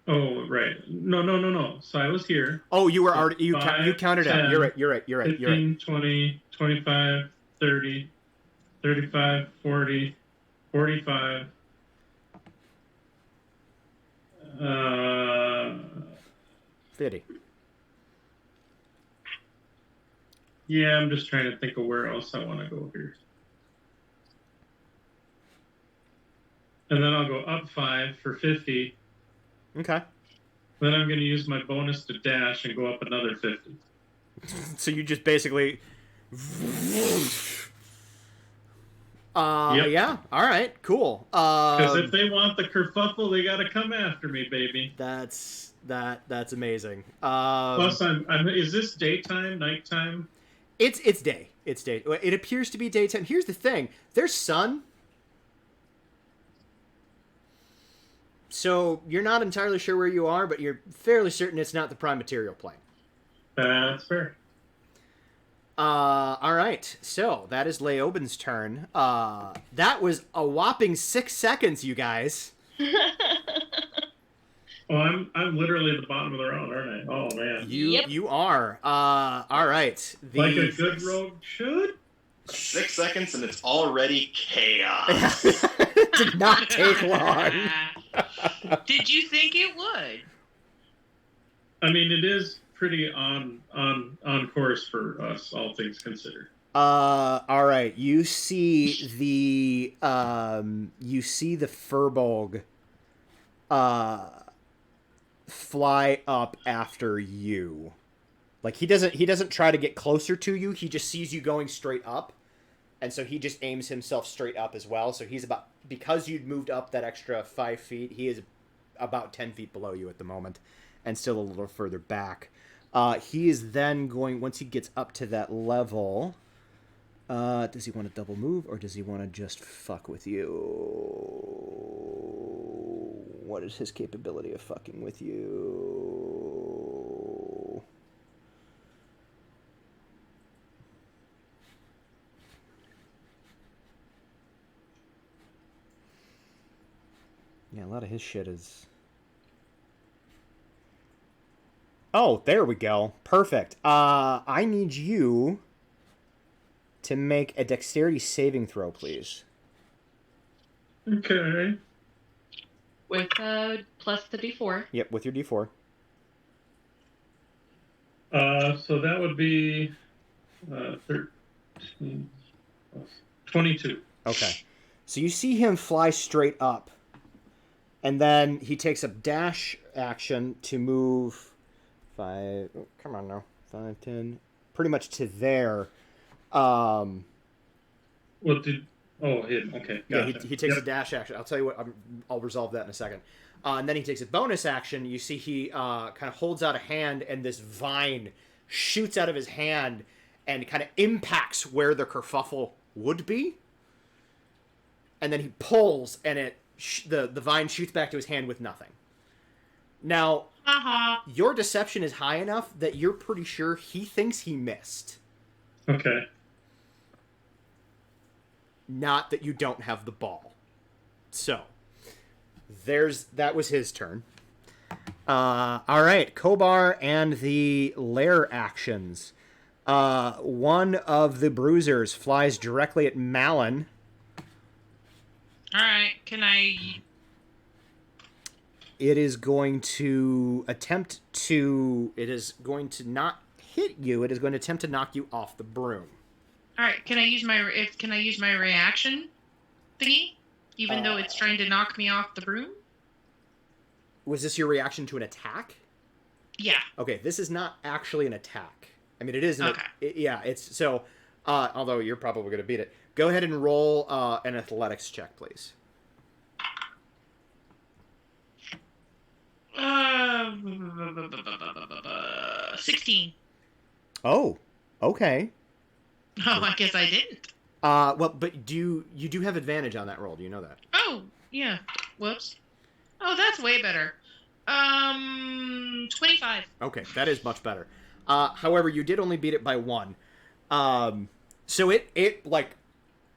Oh, right. No. So I was here. Oh, you were already you 5, counted out. 10, You're right. 15, 20, 25, 30, 35, 40, 45. 50. Yeah, I'm just trying to think of where else I want to go here. And then I'll go up 5 for 50. Okay. Then I'm going to use my bonus to dash and go up another 50. So you just basically. Yep. Yeah. All right. Cool. Because if they want the kerfuffle, they got to come after me, baby. That's amazing. Plus, I'm. Is this daytime, nighttime? It's day. It's day. It appears to be daytime. Here's the thing. There's sun. So you're not entirely sure where you are, but you're fairly certain it's not the prime material plane. That's fair. All right. So that is Leoben's turn. That was a whopping 6 seconds, you guys. Oh, I'm literally at the bottom of the round, aren't I? Oh man. You are. All right. Like a good rogue should. 6 seconds and it's already chaos. It did not take long. Did you think it would? I mean, it is pretty on course for us, all things considered. All right. You see the Furbolg fly up after you. Like he doesn't try to get closer to you. He just sees you going straight up. And so he just aims himself straight up as well. So he's because you'd moved up that extra 5 feet, he is about 10 feet below you at the moment and still a little further back. He is then going, once he gets up to that level, does he want to double move or does he want to just fuck with you? What is his capability of fucking with you? Yeah, a lot of his shit is... Oh, there we go. Perfect. I need you to make a dexterity saving throw, please. Okay. With plus the D4. Yep, with your D4. So that would be 13, 22. Okay. So you see him fly straight up. And then he takes a dash action to move 5... Oh, come on now. 5, 10... Pretty much to there. And What did? Oh, hidden. Okay, Yeah, gotcha. he takes a dash action. I'll tell you what. I'll resolve that in a second. And then he takes a bonus action. You see he kind of holds out a hand, and this vine shoots out of his hand and kind of impacts where the kerfuffle would be. And then he pulls, and the vine shoots back to his hand with nothing. Now, your deception is high enough that you're pretty sure he thinks he missed. Okay. Not that you don't have the ball. So, that was his turn. All right, Kobar and the lair actions. One of the bruisers flies directly at Malin. All right, can I? It is going to attempt to. It is going to not hit you. It is going to attempt to knock you off the broom. All right, can I use my reaction thingy, even though it's trying to knock me off the broom? Was this your reaction to an attack? Yeah. Okay, this is not actually an attack. I mean, it is. Okay. It's so. Although you're probably going to beat it. Go ahead and roll an athletics check, please. 16. Oh, okay. Oh, I guess I didn't. Well, but you do have advantage on that roll? Do you know that? Oh, yeah. Whoops. Oh, that's way better. 25. Okay, that is much better. However, you did only beat it by 1. So it like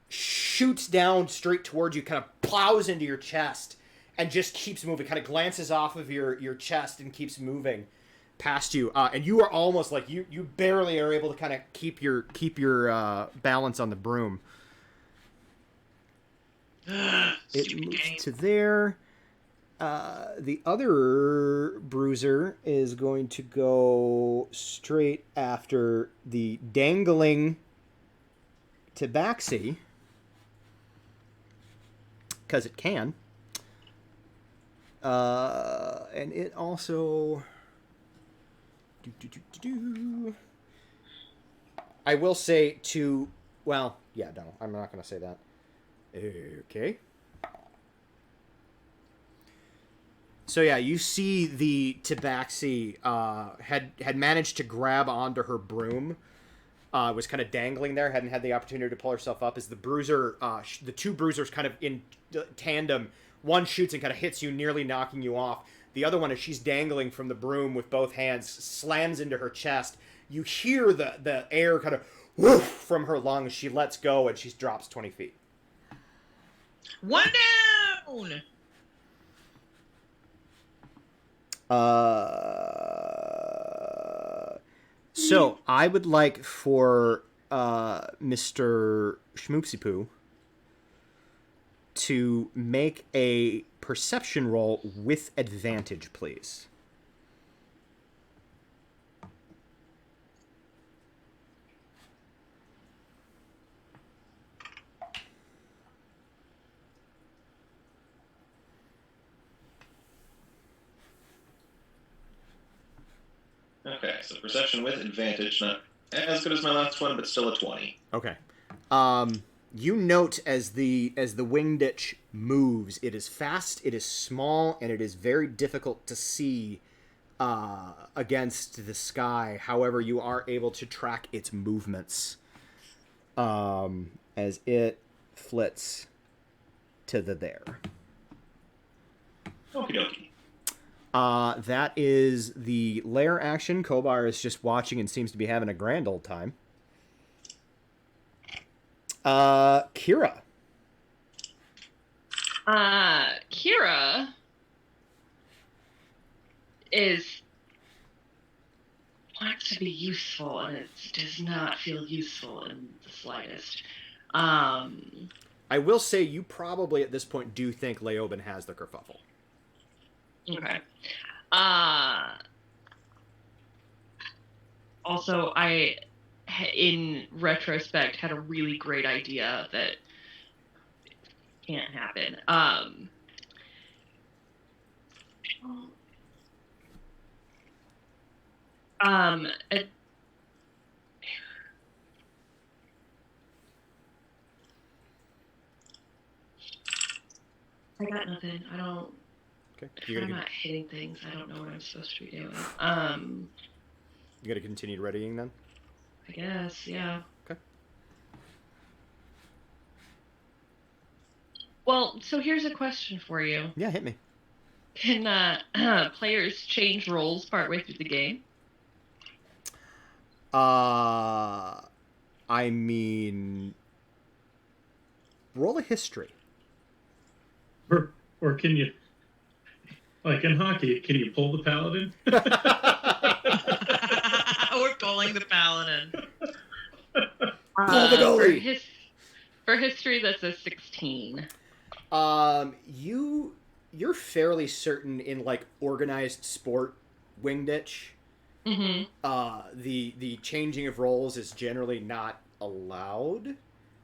shoots down straight towards you, kind of plows into your chest, and just keeps moving. Kind of glances off of your chest and keeps moving past you. And you are almost like you barely are able to kind of keep your balance on the broom. It moves to there. The other bruiser is going to go straight after the dangling Tabaxi, because it can. And it also... I will say to... Well, yeah, no, I'm not going to say that. Okay. So yeah, you see the Tabaxi had managed to grab onto her broom, was kind of dangling there, hadn't had the opportunity to pull herself up. As the bruiser, the two bruisers kind of in tandem, one shoots and kind of hits you, nearly knocking you off. The other one, as she's dangling from the broom with both hands, slams into her chest. You hear the air kind of woof from her lungs. She lets go and she drops 20 feet. One down! So I would like for Mr. Schmoopsy-Poo to make a perception roll with advantage, please. Okay, so perception with advantage, not as good as my last one, but still a 20. Okay. You note as the wing ditch moves, it is fast, it is small, and it is very difficult to see against the sky. However, you are able to track its movements as it flits to there. Okie dokie. That is the lair action. Kobar is just watching and seems to be having a grand old time. Kira. Kira wants to be useful, and it does not feel useful in the slightest. I will say you probably at this point do think Leoben has the kerfuffle. Okay. Also, I, in retrospect, had a really great idea that can't happen. I got nothing. I don't. Okay. If I'm not hitting things, I don't know what I'm supposed to be doing. You gotta continue readying then? I guess, yeah. Okay. Well, so here's a question for you. Yeah, hit me. Can players change roles partway through the game? I mean, roll a history. Or can you, like in hockey, can you pull the paladin? We're pulling the paladin. Pull the goalie. For history, that's a 16. You're fairly certain in like organized sport, Wingditch. Mm-hmm. The changing of roles is generally not allowed.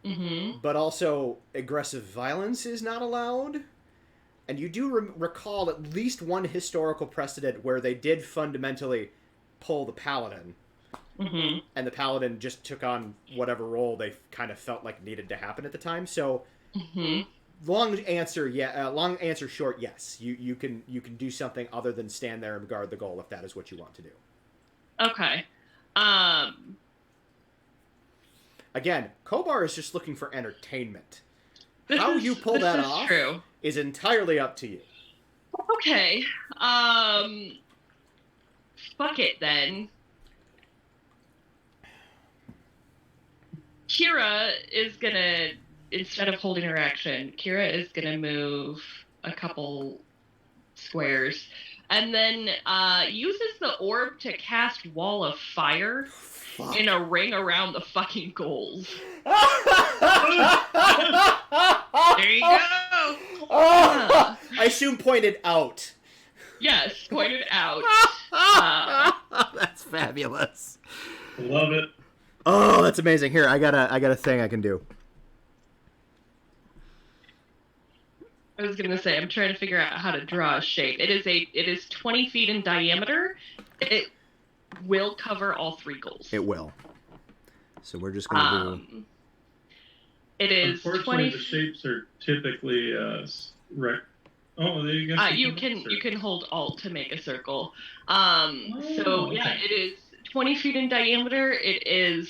Mm-hmm. But also aggressive violence is not allowed. And you do recall at least one historical precedent where they did fundamentally pull the paladin. Mm-hmm. And the paladin just took on whatever role they kind of felt like needed to happen at the time. So, long answer short, yes. You can do something other than stand there and guard the goal if that is what you want to do. Okay. Again, Kobar is just looking for entertainment. How you pull that off is entirely up to you. Okay. Fuck it then. Kira is gonna, instead of holding her action, Kira is gonna move a couple squares and then uses the orb to cast Wall of Fire in a ring around the fucking goals. There you go. I assume pointed out. Yes, pointed out. That's fabulous. Love it. Oh, that's amazing. Here, I got a thing I can do. I was gonna say I'm trying to figure out how to draw a shape. It is 20 feet in diameter. It will cover all three goals. It will. So we're just gonna do. It is. Unfortunately, the shapes are typically Oh, there you go. You can hold Alt to make a circle. So yeah, it is 20 feet in diameter. It is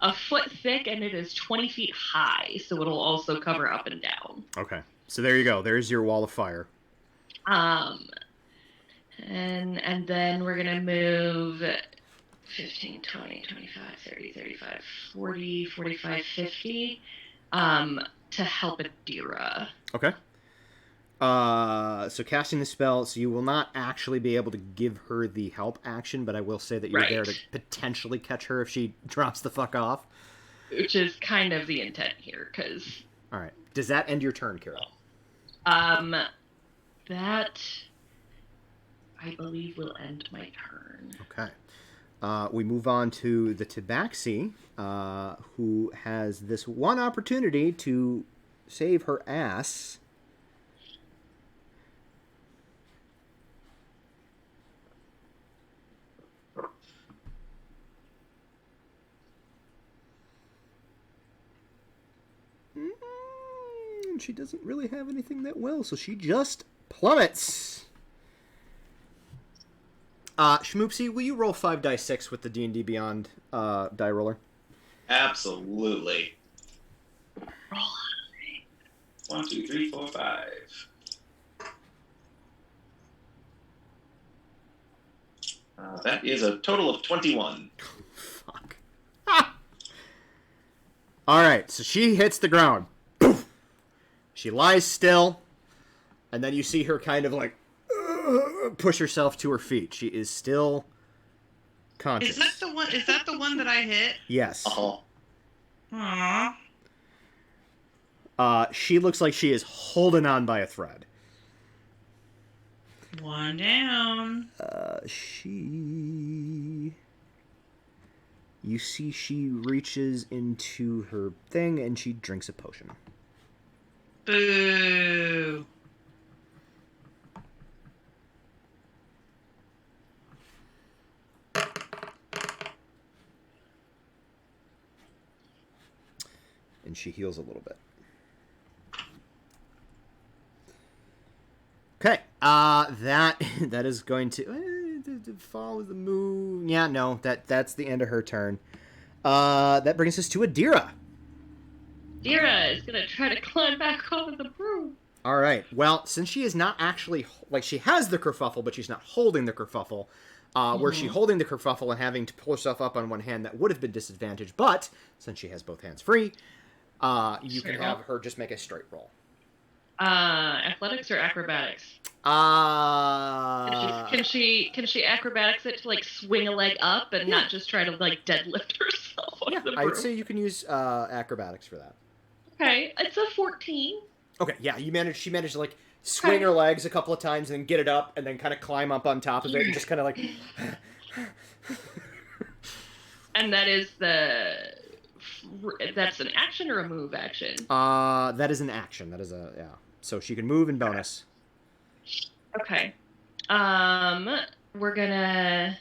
a foot thick and it is 20 feet high. So it'll also cover up and down. Okay. So there you go. There's your wall of fire. And then we're gonna move 15, 20, 25, 30, 35, 40, 45, 50 to help Adira. Okay. So casting the spell, so you will not actually be able to give her the help action, but I will say that you're there to potentially catch her if she drops the fuck off. Which is kind of the intent here, because... Alright. Does that end your turn, Kira? That, I believe, will end my turn. Okay. We move on to the Tabaxi, who has this one opportunity to save her ass. And she doesn't really have anything that will, so she just plummets. Schmoopsy, will you roll 5 dice 6 with the D&D Beyond die roller? Absolutely. Roll 1, 2, 3, 4, 5. That is a total of 21. Fuck. Alright, so she hits the ground. She lies still, and then you see her kind of like push herself to her feet. She is still conscious. Is that the one that I hit? Yes. Aww. She looks like she is holding on by a thread. One down. You see she reaches into her thing and she drinks a potion. Boo. And she heals a little bit. that is going to follow the move. Yeah, no, that's the end of her turn. That brings us to Adira. Dira is gonna try to climb back over the broom. All right. Well, since she is not actually she has the kerfuffle, but she's not holding the kerfuffle. Were she holding the kerfuffle and having to pull herself up on one hand, that would have been disadvantaged. But since she has both hands free, you can have her just make a straight roll. Athletics or acrobatics? Can she acrobatics it to like swing a leg up and not just try to like deadlift herself on the broom? I would say you can use acrobatics for that. Okay, it's a 14. Okay, yeah, she managed to like swing her legs a couple of times and then get it up and then kind of climb up on top of it and just kind of like. And that's an action or a move action? That is an action. That is So she can move and bonus. Okay. We're gonna.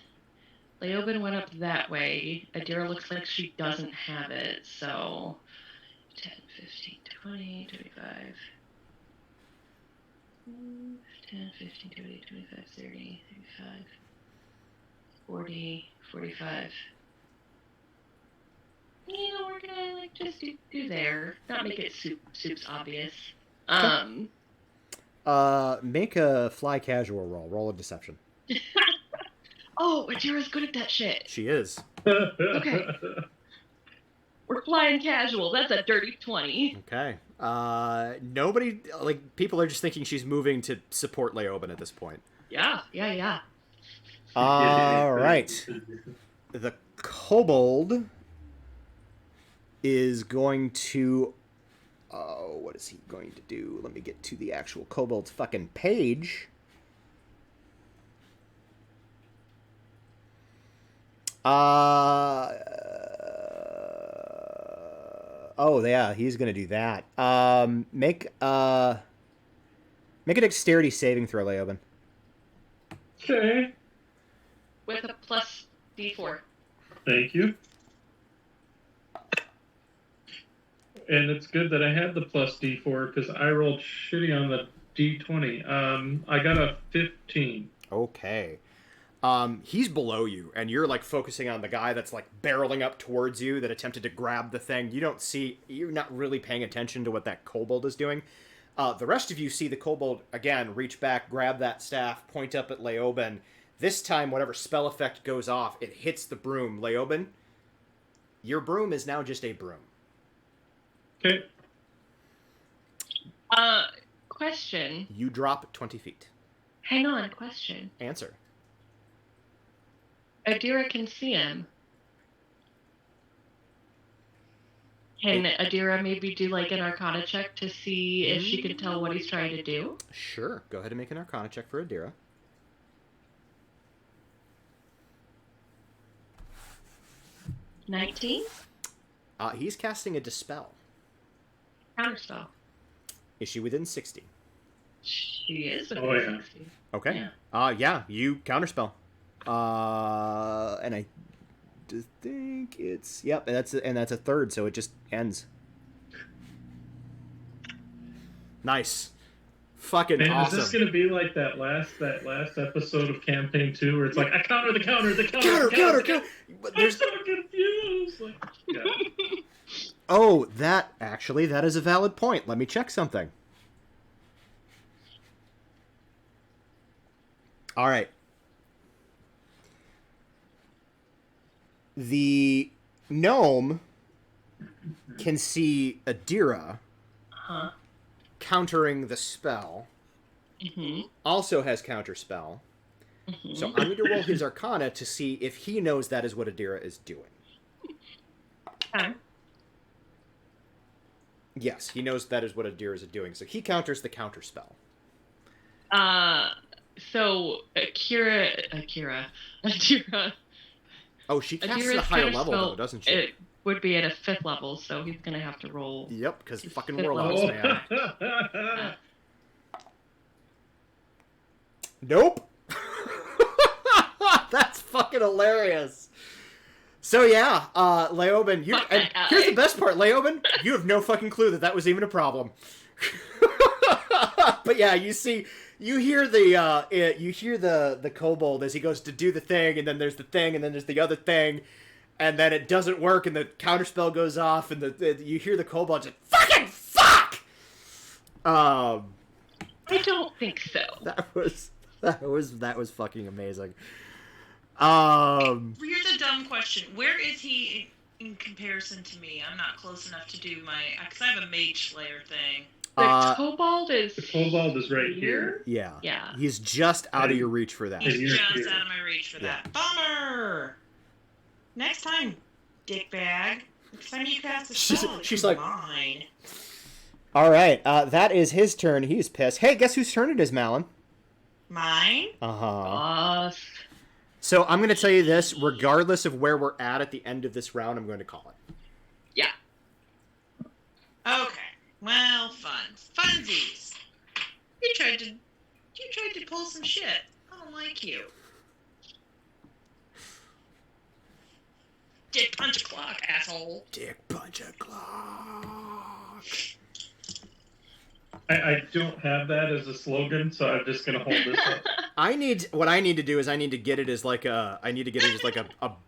Leoben went up that way. Adira looks like she doesn't have it, so 10, 15, 20, 25. 10, 15, 20, 25, 30, 35, 40, 45. We're gonna like just do there. Not make it soup's obvious. Make a fly casual roll. Roll a deception. Oh, Adira's good at that shit. She is. Okay. We're flying casual. That's a dirty 20. Okay. Nobody, people are just thinking she's moving to support Leoben at this point. Yeah. All right. The kobold is going to... Oh, what is he going to do? Let me get to the actual kobold's fucking page. Oh, yeah, he's going to do that. Make a dexterity saving throw, Leoben. Okay. With a plus D4. Thank you. And it's good that I had the plus D4 because I rolled shitty on the D20. I got a 15. Okay. He's below you, and you're focusing on the guy that's barreling up towards you that attempted to grab the thing. You're not really paying attention to what that kobold is doing. The rest of you see the kobold, again, reach back, grab that staff, point up at Leoben. This time, whatever spell effect goes off, it hits the broom. Leoben, your broom is now just a broom. Okay. Question. You drop 20 feet. Hang on, question. Answer. Adira can see him. Can Adira maybe do an Arcana check to see if she can tell what he's trying to do? Sure. Go ahead and make an Arcana check for Adira. 19? He's casting a dispel. Counterspell. Is she within 60? She is within 60. Okay. Yeah, you counterspell. And I think it's that's a third, so it just ends. Nice. Fucking Man, awesome. is this gonna be like that last episode of Campaign 2 where it's I counter the counter. Counter. I'm so confused. Oh, that is a valid point. Let me check something. All right. The gnome can see Adira countering the spell. Mm-hmm. Also has counterspell. Mm-hmm. So I'm going to roll his Arcana to see if he knows that is what Adira is doing. Okay. Yes, he knows that is what Adira is doing. So he counters the counterspell. So Adira. Oh, she casts Adira's at a higher level, though, doesn't she? It would be at a 5th level, so he's going to have to roll. Yep, because fucking fifth warlocks, level. man. Nope. That's fucking hilarious. So yeah, Leoben, here's the best part, Leoben, you have no fucking clue that was even a problem. But yeah, you see You hear the kobold as he goes to do the thing, and then there's the thing, and then there's the other thing, and then it doesn't work, and the counterspell goes off, and you hear the kobold just fucking fuck. I don't think so. That was fucking amazing. Here's a dumb question. Where is he in comparison to me? I'm not close enough to do my... Because I have a Mage Slayer thing. The kobold is right here. Yeah. Yeah. He's just out of your reach for that. He's just out of my reach for that. Bummer! Next time, dickbag. Next time you cast a spell, she's like... mine. Alright, that is his turn. He's pissed. Hey, guess whose turn it is, Malin? Mine? Uh-huh. So I'm going to tell you this, regardless of where we're at the end of this round, I'm going to call it. Yeah. Okay. Well, funsies. You tried to pull some shit. I don't like you. Dick punch a clock, asshole. Dick punch a clock. I don't have that as a slogan, so I'm just gonna hold this up. What I need to do is I need to get it as like a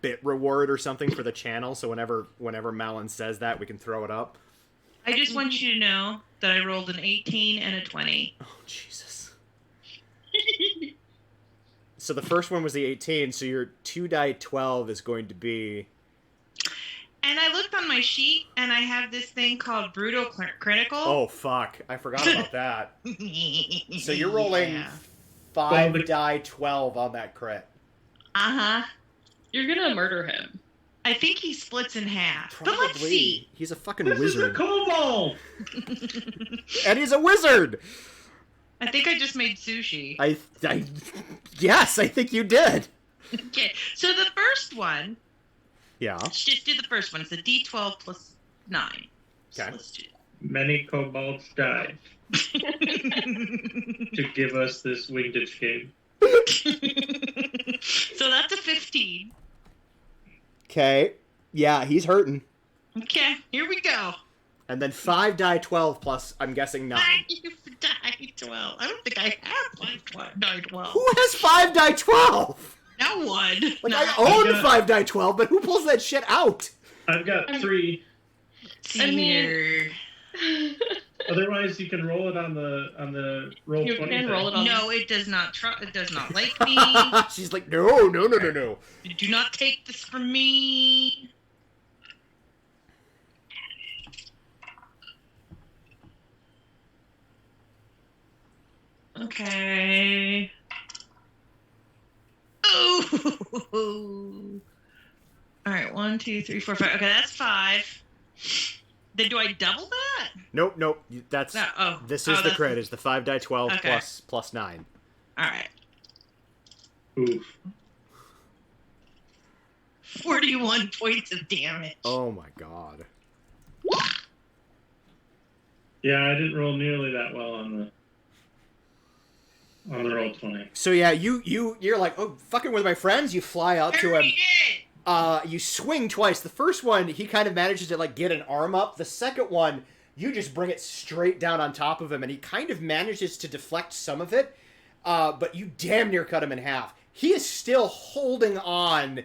bit reward or something for the channel. So whenever Malin says that, we can throw it up. I just want you to know that I rolled an 18 and a 20. Oh Jesus! So the first one was the 18. So your 2d12 is going to be. And I looked on my sheet, and I have this thing called Brutal Critical. Oh, fuck. I forgot about that. So you're rolling 5 die 12 on that crit. Uh-huh. You're gonna murder him. I think he splits in half. Probably. But let's see. He's a fucking This wizard. is a kobold! And he's a wizard! I think I just made sushi. Yes, I think you did. Okay, so the first one... Yeah. Let's just do the first one. It's a D12 plus 9. So Okay. let's do Many kobolds died that. to give us this wingditch game. So that's a 15. Okay. Yeah, he's hurting. Okay, here we go. And then 5 die 12 plus, I'm guessing 9. Die 12. I don't think I have die 12. Who has 5 die 12? No one. Like, No. I own 5 die 12, but who pulls that shit out? I've got 3. Here. Otherwise, you can roll it on the roll You 20. can roll it on. No, it does not. It does not like me. She's like, no. Do not take this from me. Okay. Oh. All right. 1, 2, 3, 4, 5. Okay, that's 5. Then do I double that? Nope. That's No. this is the that's- crit. Is the 5 die 12 Okay. plus 9. All right. Oof. 41 points of damage. Oh my god. Yeah, I didn't roll nearly that well on the roll 20. So yeah, you're like, oh, fucking with my friends. You fly out to him. You swing twice. The first one, he kind of manages to like get an arm up. The second one, you just bring it straight down on top of him, and he kind of manages to deflect some of it. But you damn near cut him in half. He is still holding on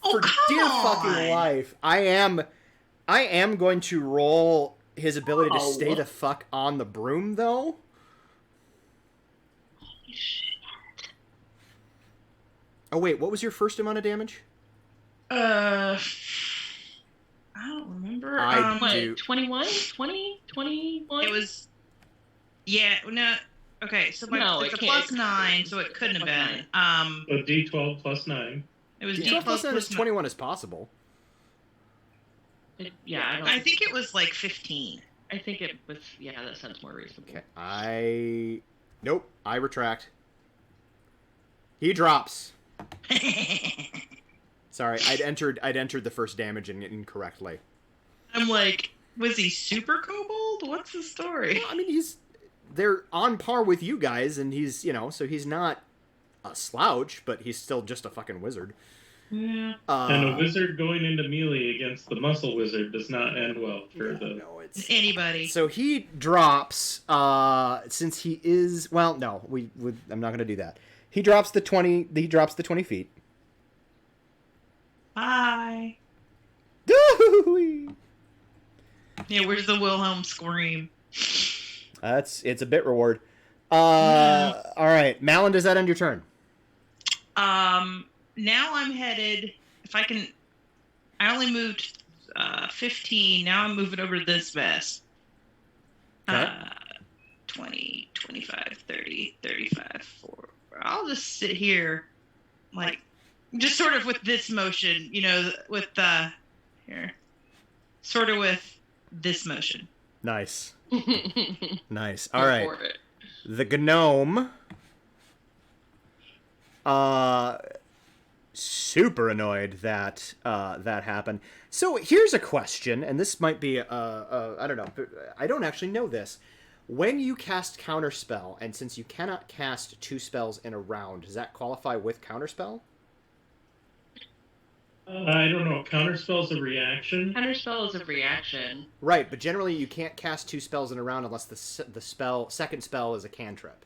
for dear fucking life. I am going to roll his ability to stay the fuck on the broom, though. Oh wait, what was your first amount of damage? I don't remember. I What, do. 21? 20? 21? It was. Yeah. No. Okay. So No, it's it a can't. plus 9, so it couldn't have been. So D12 plus 9. It was 12 D12 plus 9 is plus 9. 21 is possible. Yeah, I think it was like 15. I think it was. Yeah, that sounds more reasonable. Okay. Nope. I retract. He drops. Sorry, I'd entered the first damage incorrectly. I'm like, was he super kobold? What's the story? Well, I mean, they're on par with you guys, and he's, so he's not a slouch, but he's still just a fucking wizard. Yeah. And a wizard going into melee against the muscle wizard does not end well for No, it's Anybody. So he drops. Since he is no, I'm not going to do that. He drops the 20. He drops the 20 feet. Bye. Yeah, where's the Wilhelm scream? It's a bit reward. All right, Malin, does that end your turn? Now I'm headed. If I can, I only moved 15. Now I'm moving over to this vest. Okay. 20, 25, 30, 35, 4. I'll just sit here, like, just sort of with this motion, with here, sort of with this motion. Nice. Nice. Go All right. for it. The gnome. Super annoyed that that happened. So here's a question, and this might be I don't know. I don't actually know this. When you cast Counterspell, and since you cannot cast 2 spells in a round, does that qualify with Counterspell? I don't know. Counterspell's a reaction. Counterspell is a reaction. Right, but generally you can't cast 2 spells in a round unless the second spell is a cantrip.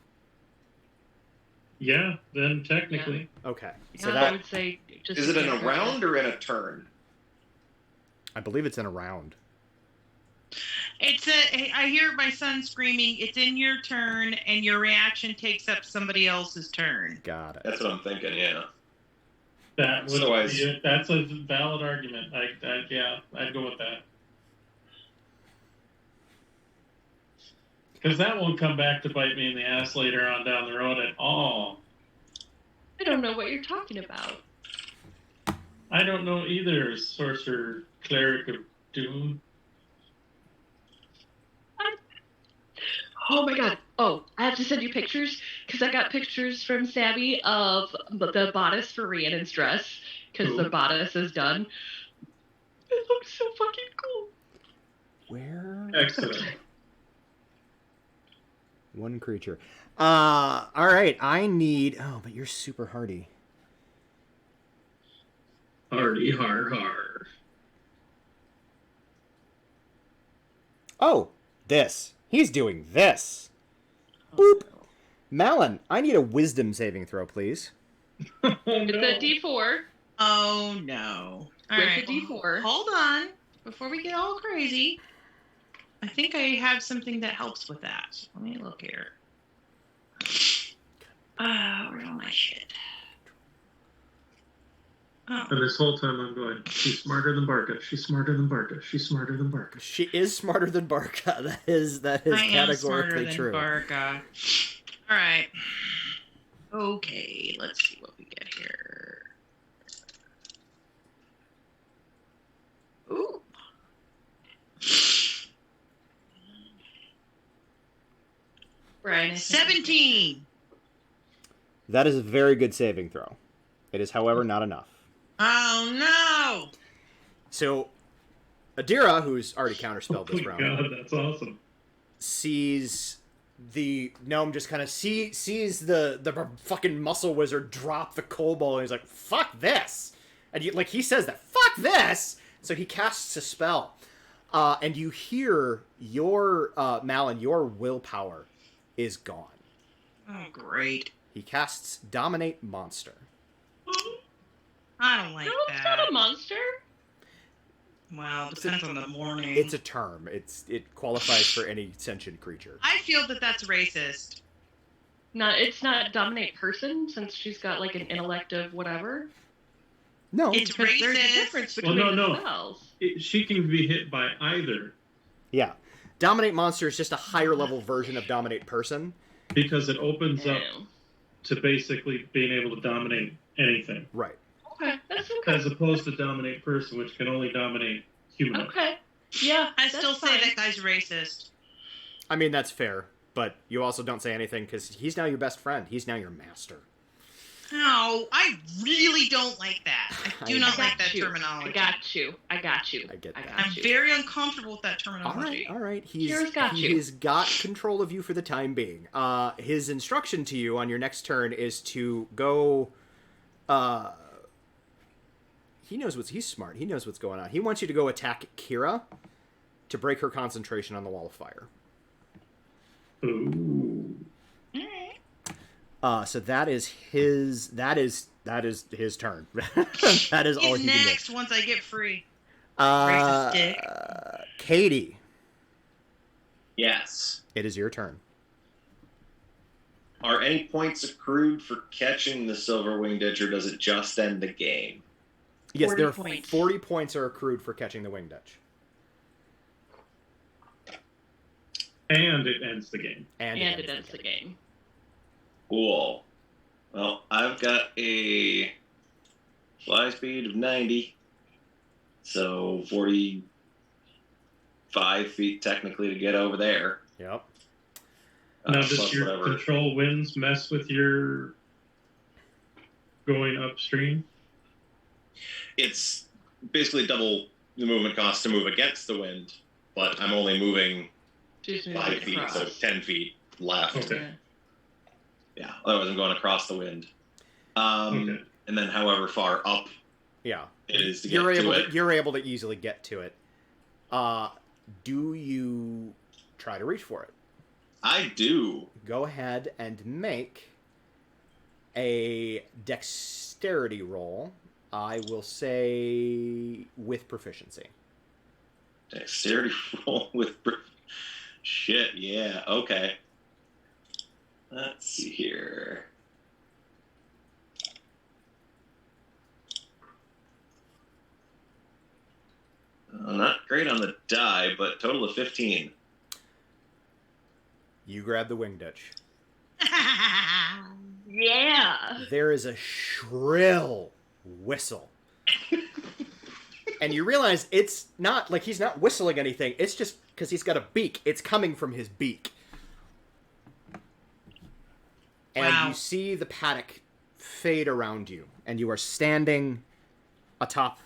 Yeah, then technically. Okay. Yeah, So I would say just. Is it in a round or in a turn? I believe it's in a round. I hear my son screaming, it's in your turn, and your reaction takes up somebody else's turn. Got it. That's what I'm thinking, yeah. That's a valid argument. I'd go with that. Because that won't come back to bite me in the ass later on down the road at all. I don't know what you're talking about. I don't know either, Sorcerer Cleric of Doom. Oh my god. Oh, I have to send you pictures because I got pictures from Sabby of the bodice for Rhiannon's dress because the bodice is done. It looks so fucking cool. Where? Excellent. One creature. All right. I need. Oh, but you're super hardy. Hardy, har. Oh, this. He's doing this. Boop. Malin, I need a wisdom saving throw, please. Oh, It's no. a D4. Oh, no. All With right. the D4. Hold on. Before we get all crazy, I think I have something that helps with that. Let me look here. Where's all my shit? Oh. And this whole time I'm going, she's smarter than Barca. She's smarter than Barca. She's smarter than Barca. She is smarter than Barca. That is I am smarter categorically than true. Barca. All right. Okay, let's see what we get here. Ooh. Brian. 17. That is a very good saving throw. It is, however, not enough. Oh, no. So, Adira, who's already counterspelled this Oh my round, god, that's awesome. sees the gnome just kind of sees the fucking muscle wizard drop the kobold, and he's like, "Fuck this!" And he says that, "Fuck this!" So he casts a spell, and you hear your Malin, your willpower is gone. Oh, great. He casts Dominate Monster. I don't like No, it's that. not a monster. Well, it depends on the morning. It's a term. It qualifies for any sentient creature. I feel that that's racist. No, it's not dominate person since she's got like an intellect of whatever. No. It's Because there's a racist. difference Well, between no. the spells. She can be hit by either Yeah. Dominate Monster is just a higher level version of Dominate Person. because it opens up Ew. to basically being able to dominate anything, Right. Okay, that's okay. as opposed to dominate person, which can only dominate human. Okay. Yeah, I that's still say fine. that guy's racist. I mean, that's fair, but you also don't say anything because he's now your best friend. He's now your master. No, I really don't like that. I do I not know. like that you. terminology. I got you. I get that. I'm very uncomfortable with that terminology. All right. Kira's got you. He's got control of you for the time being. His instruction to you on your next turn is to go he's smart. He knows what's going on. He wants you to go attack Kira to break her concentration on the wall of fire. Ooh. So that is his turn. That is all He's he can next once I get free. do. Raise a stick. Katie, Yes. it is your turn. Are any points accrued for catching the silver winged ditch, or does it just end the game? Yes, 40 there are points. 40 points are accrued for catching the winged ditch. And it ends the game. And it ends the game. Cool. Well, I've got a fly speed of 90, so 45 feet technically to get over there. Yep. Now, does Plus your whatever. control winds mess with your going upstream? It's basically double the movement cost to move against the wind, but I'm only moving Just move 5 it feet, across. so 10 feet left. Okay. Yeah, otherwise I'm going across the wind. Okay. And then however far up Yeah. it is to get You're to able it. you're able to easily get to it. Do you try to reach for it? I do. Go ahead and make a dexterity roll. I will say with proficiency. Dexterity roll with... Shit, yeah, okay. Let's see here. Not great on the die, but total of 15. You grab the wing ditch. Yeah. There is a shrill whistle. And you realize it's not like he's not whistling anything. It's just because he's got a beak. It's coming from his beak. And Wow. you see the paddock fade around you. And you are standing atop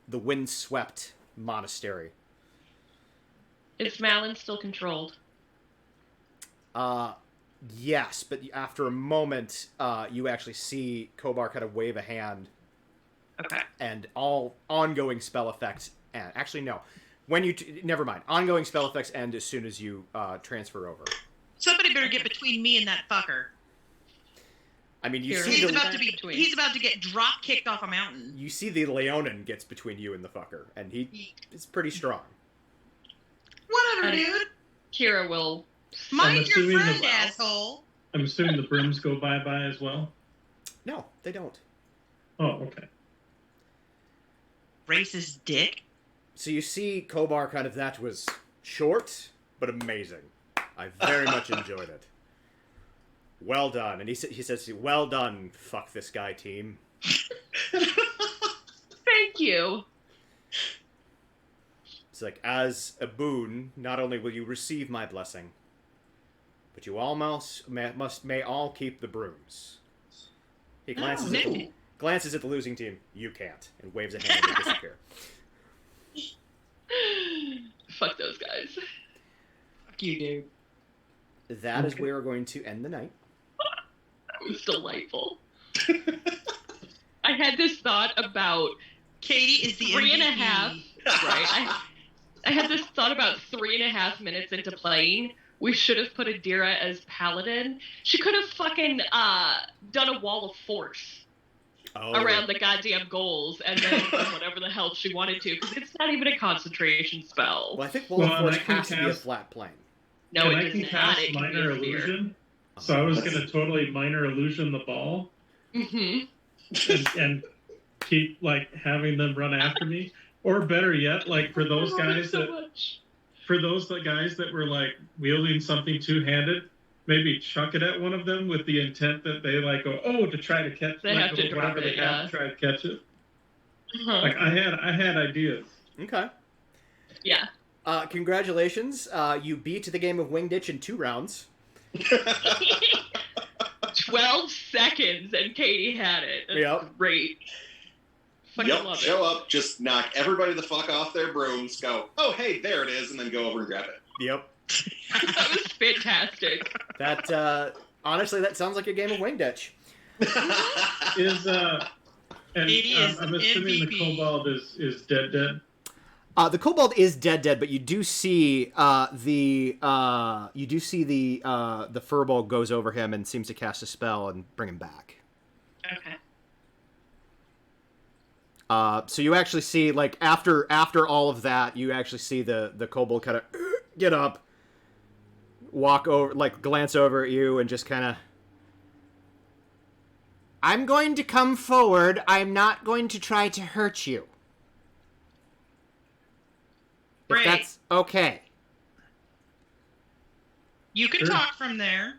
the windswept monastery. Is Malin still controlled? Yes, but after a moment, you actually see Kobar kind of wave a hand. Okay. And all ongoing spell effects end. Actually, no. When you... never mind. Ongoing spell effects end as soon as you transfer over. Somebody better get between me and that fucker. I mean, you Here, see He's the... about to be. between. He's about to get drop kicked off a mountain. You see the Leonin gets between you and the fucker. And he is pretty strong. Whatever, And- dude. Kira will. Mind your assuming friend, the- asshole. I'm assuming the brooms go bye-bye as well? No, they don't. Oh, okay. Racist dick. So you see Kobar kind of... that was short, but amazing. I very much enjoyed it. Well done. And he says, well done, fuck this guy team. Thank you. It's like, as a boon, not only will you receive my blessing, but you almost may all keep the brooms. He glances, glances at the losing team. You can't. And waves a hand and they disappear. Fuck those guys. Fuck you, dude. That is where we're going to end the night. It was delightful. I had this thought about Katie is the 3.5. MVP. Right. I had this thought about 3.5 minutes into playing. We should have put Adira as paladin. She could have fucking done a wall of force around the goddamn goals and then done whatever the hell she wanted to, because it's not even a concentration spell. Well, I think Wall of Well, Force and I can has to be a cast- flat plane. No, and it I does can not. cast It can be minor a sphere. illusion, so I was going to totally minor illusion the ball Mm-hmm. and keep like having them run after me, or better yet, like for those guys that were like wielding something two-handed, maybe chuck it at one of them with the intent that they like go to try to catch They have to drop whatever they it, have yeah. to try to catch it. Uh-huh. Like I had ideas. Okay. Yeah. Congratulations. You beat the game of Wing Ditch in 2 rounds. 12 seconds and Katie had it. That's Yep. great. Fucking Yep, love show up, just knock everybody the fuck off their brooms, go, oh, hey, there it is, and then go over and grab it. Yep. it. That was fantastic. That, honestly, that sounds like a game of Wing Ditch. Is And It is I'm assuming the MVP. kobold is dead. The kobold is dead, but you do see the furball goes over him and seems to cast a spell and bring him back. Okay. So you actually see, like, after all of that, you actually see the kobold kind of get up, walk over, like, glance over at you, and just kind of, I'm going to come forward. I'm not going to try to hurt you. If Great. that's okay. You can Sure. talk from there.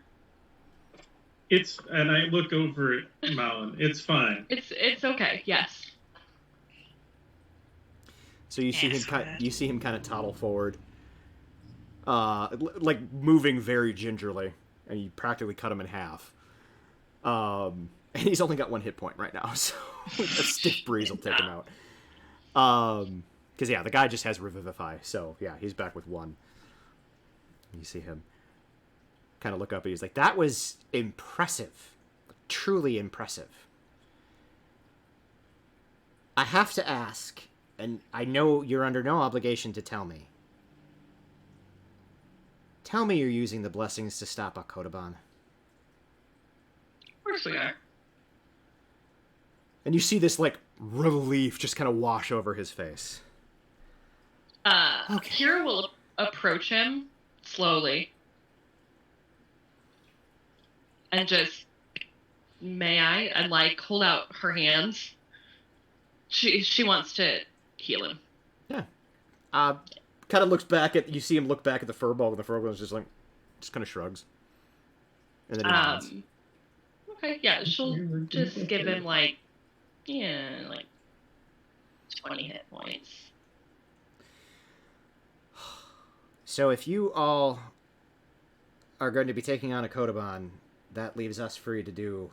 And I look over at Malin. It's fine. It's okay. Yes. So you see him Asshole. kind of toddle forward, like moving very gingerly, and you practically cut him in half. And he's only got 1 hit point right now, so a stiff breeze will take him out. Because yeah, the guy just has Revivify, so yeah, he's back with 1. You see him kind of look up, and he's like, "That was impressive, truly impressive. I have to ask." And I know you're under no obligation to tell me. Tell me you're using the blessings to stop Akodaban. Of course we are. And you see this, like, relief just kind of wash over his face. Okay. Kira will approach him slowly. And just, may I? And, like, hold out her hands. She wants to heal him. Yeah. Kind of looks back at, you see him look back at the furball, and the furball is just like, just kind of shrugs. And then he nods. Okay, yeah, she'll just give him, like 20 hit points. So if you all are going to be taking on Akodaban, that leaves us free to do.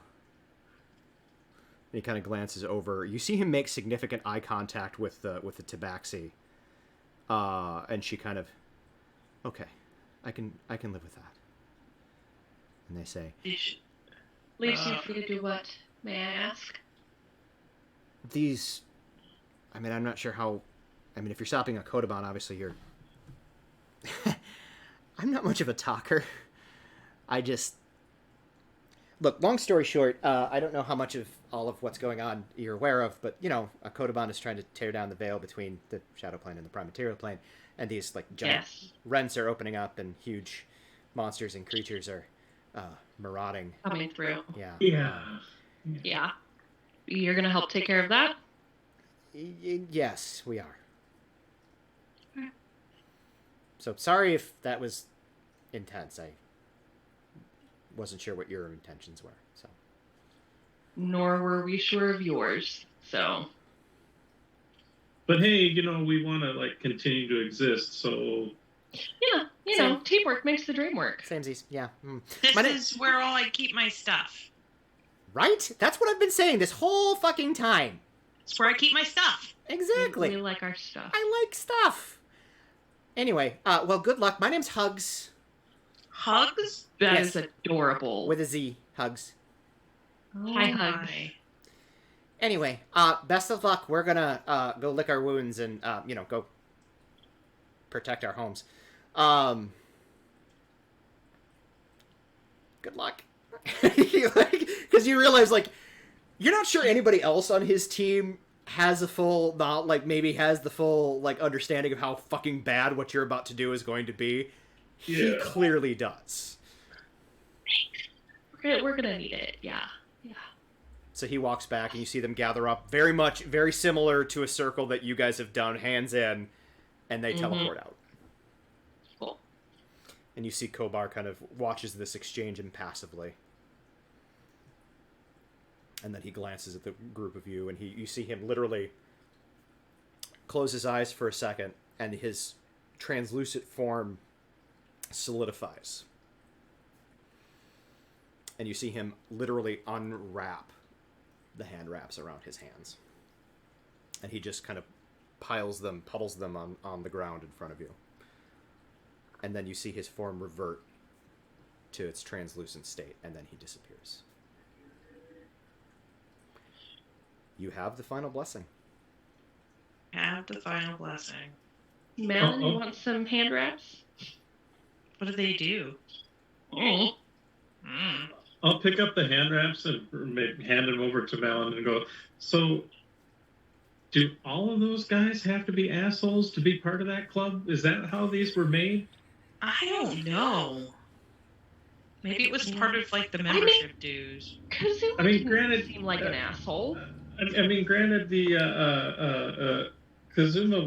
He kind of glances over. You see him make significant eye contact with the Tabaxi, and she kind of, okay, I can live with that. And they say, Leaves you free to do what? May I ask? these. I mean, I'm not sure how. I mean, if you're stopping Akodaban, obviously you're. I'm not much of a talker. I just. Look, long story short, I don't know how much of all of what's going on you're aware of, but, you know, Akodaban is trying to tear down the veil between the Shadow Plane and the Prime Material Plane, and these, like, giant rents are opening up, and huge monsters and creatures are marauding. Coming through. Yeah. Yeah. You're gonna help take care of that? Yes, we are. So, sorry if that was intense. I wasn't sure what your intentions were, so. Nor were we sure of yours, so. But hey, you know, we want to, like, continue to exist, so... Yeah, you know, teamwork makes the dream work. Samesies, yeah. This is where all I keep my stuff. Right? That's what I've been saying this whole fucking time. It's where I keep my stuff. Exactly. We like our stuff. I like stuff. Anyway, well, good luck. My name's Hugs. Hugs? That Yes. is adorable. With a Z. Hugs. Hi, Hugs. Anyway, best of luck. We're gonna go lick our wounds and, go protect our homes. Good luck. Because you realize, like, you're not sure anybody else on his team has a full, maybe has the full, like, understanding of how fucking bad what you're about to do is going to be. He clearly does. We're gonna need it, yeah. So he walks back, and you see them gather up, very similar to a circle that you guys have done, hands in, and they teleport out. Cool. And you see Kobar kind of watches this exchange impassively. And then he glances at the group of you, and you see him literally close his eyes for a second, and his translucent form solidifies. And you see him literally unwrap the hand wraps around his hands. And he just kind of puddles them on the ground in front of you. And then you see his form revert to its translucent state, and then he disappears. You have the final blessing. Have the final blessing. Malin, you want some hand wraps? What do they do? Mm. I'll pick up the hand wraps and hand them over to Malin and go, so do all of those guys have to be assholes to be part of that club? Is that how these were made? I don't know. Maybe it was part of like the membership dues. Kazuma didn't seem like an asshole. I mean, granted, the Kazuma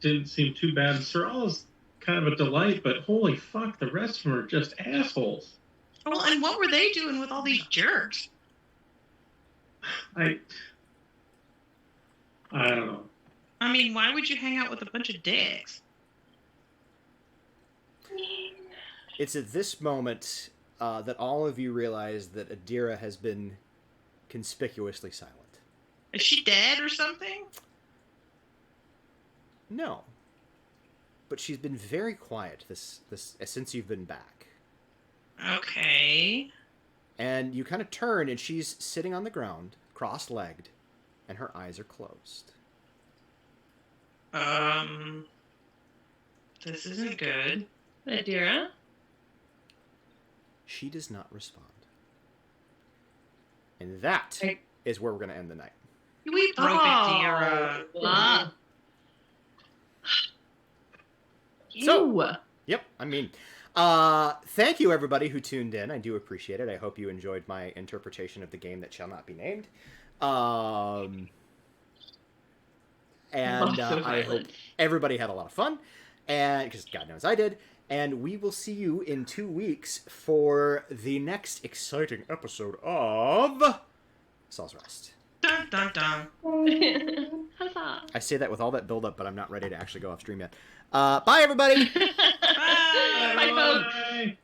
didn't seem too bad. Sorala's kind of a delight, but holy fuck, the rest of them are just assholes. Well, and what were they doing with all these jerks? I don't know. I mean, why would you hang out with a bunch of dicks? It's at this moment that all of you realize that Adira has been conspicuously silent. Is she dead or something? No. But she's been very quiet this since you've been back. Okay. And you kind of turn, and she's sitting on the ground, cross-legged, and her eyes are closed. This isn't good. Adira? She does not respond. And that is where we're going to end the night. We broke it, Dira. So, yep, I mean, thank you everybody who tuned in. I do appreciate it. I hope you enjoyed my interpretation of the game that shall not be named. And I hope everybody had a lot of fun, and because God knows I did. And we will see you in 2 weeks for the next exciting episode of Saul's Rest. Dun, dun, dun. Huzzah. I say that with all that build-up, but I'm not ready to actually go off stream yet. Bye, everybody! Bye. Bye, folks. Bye.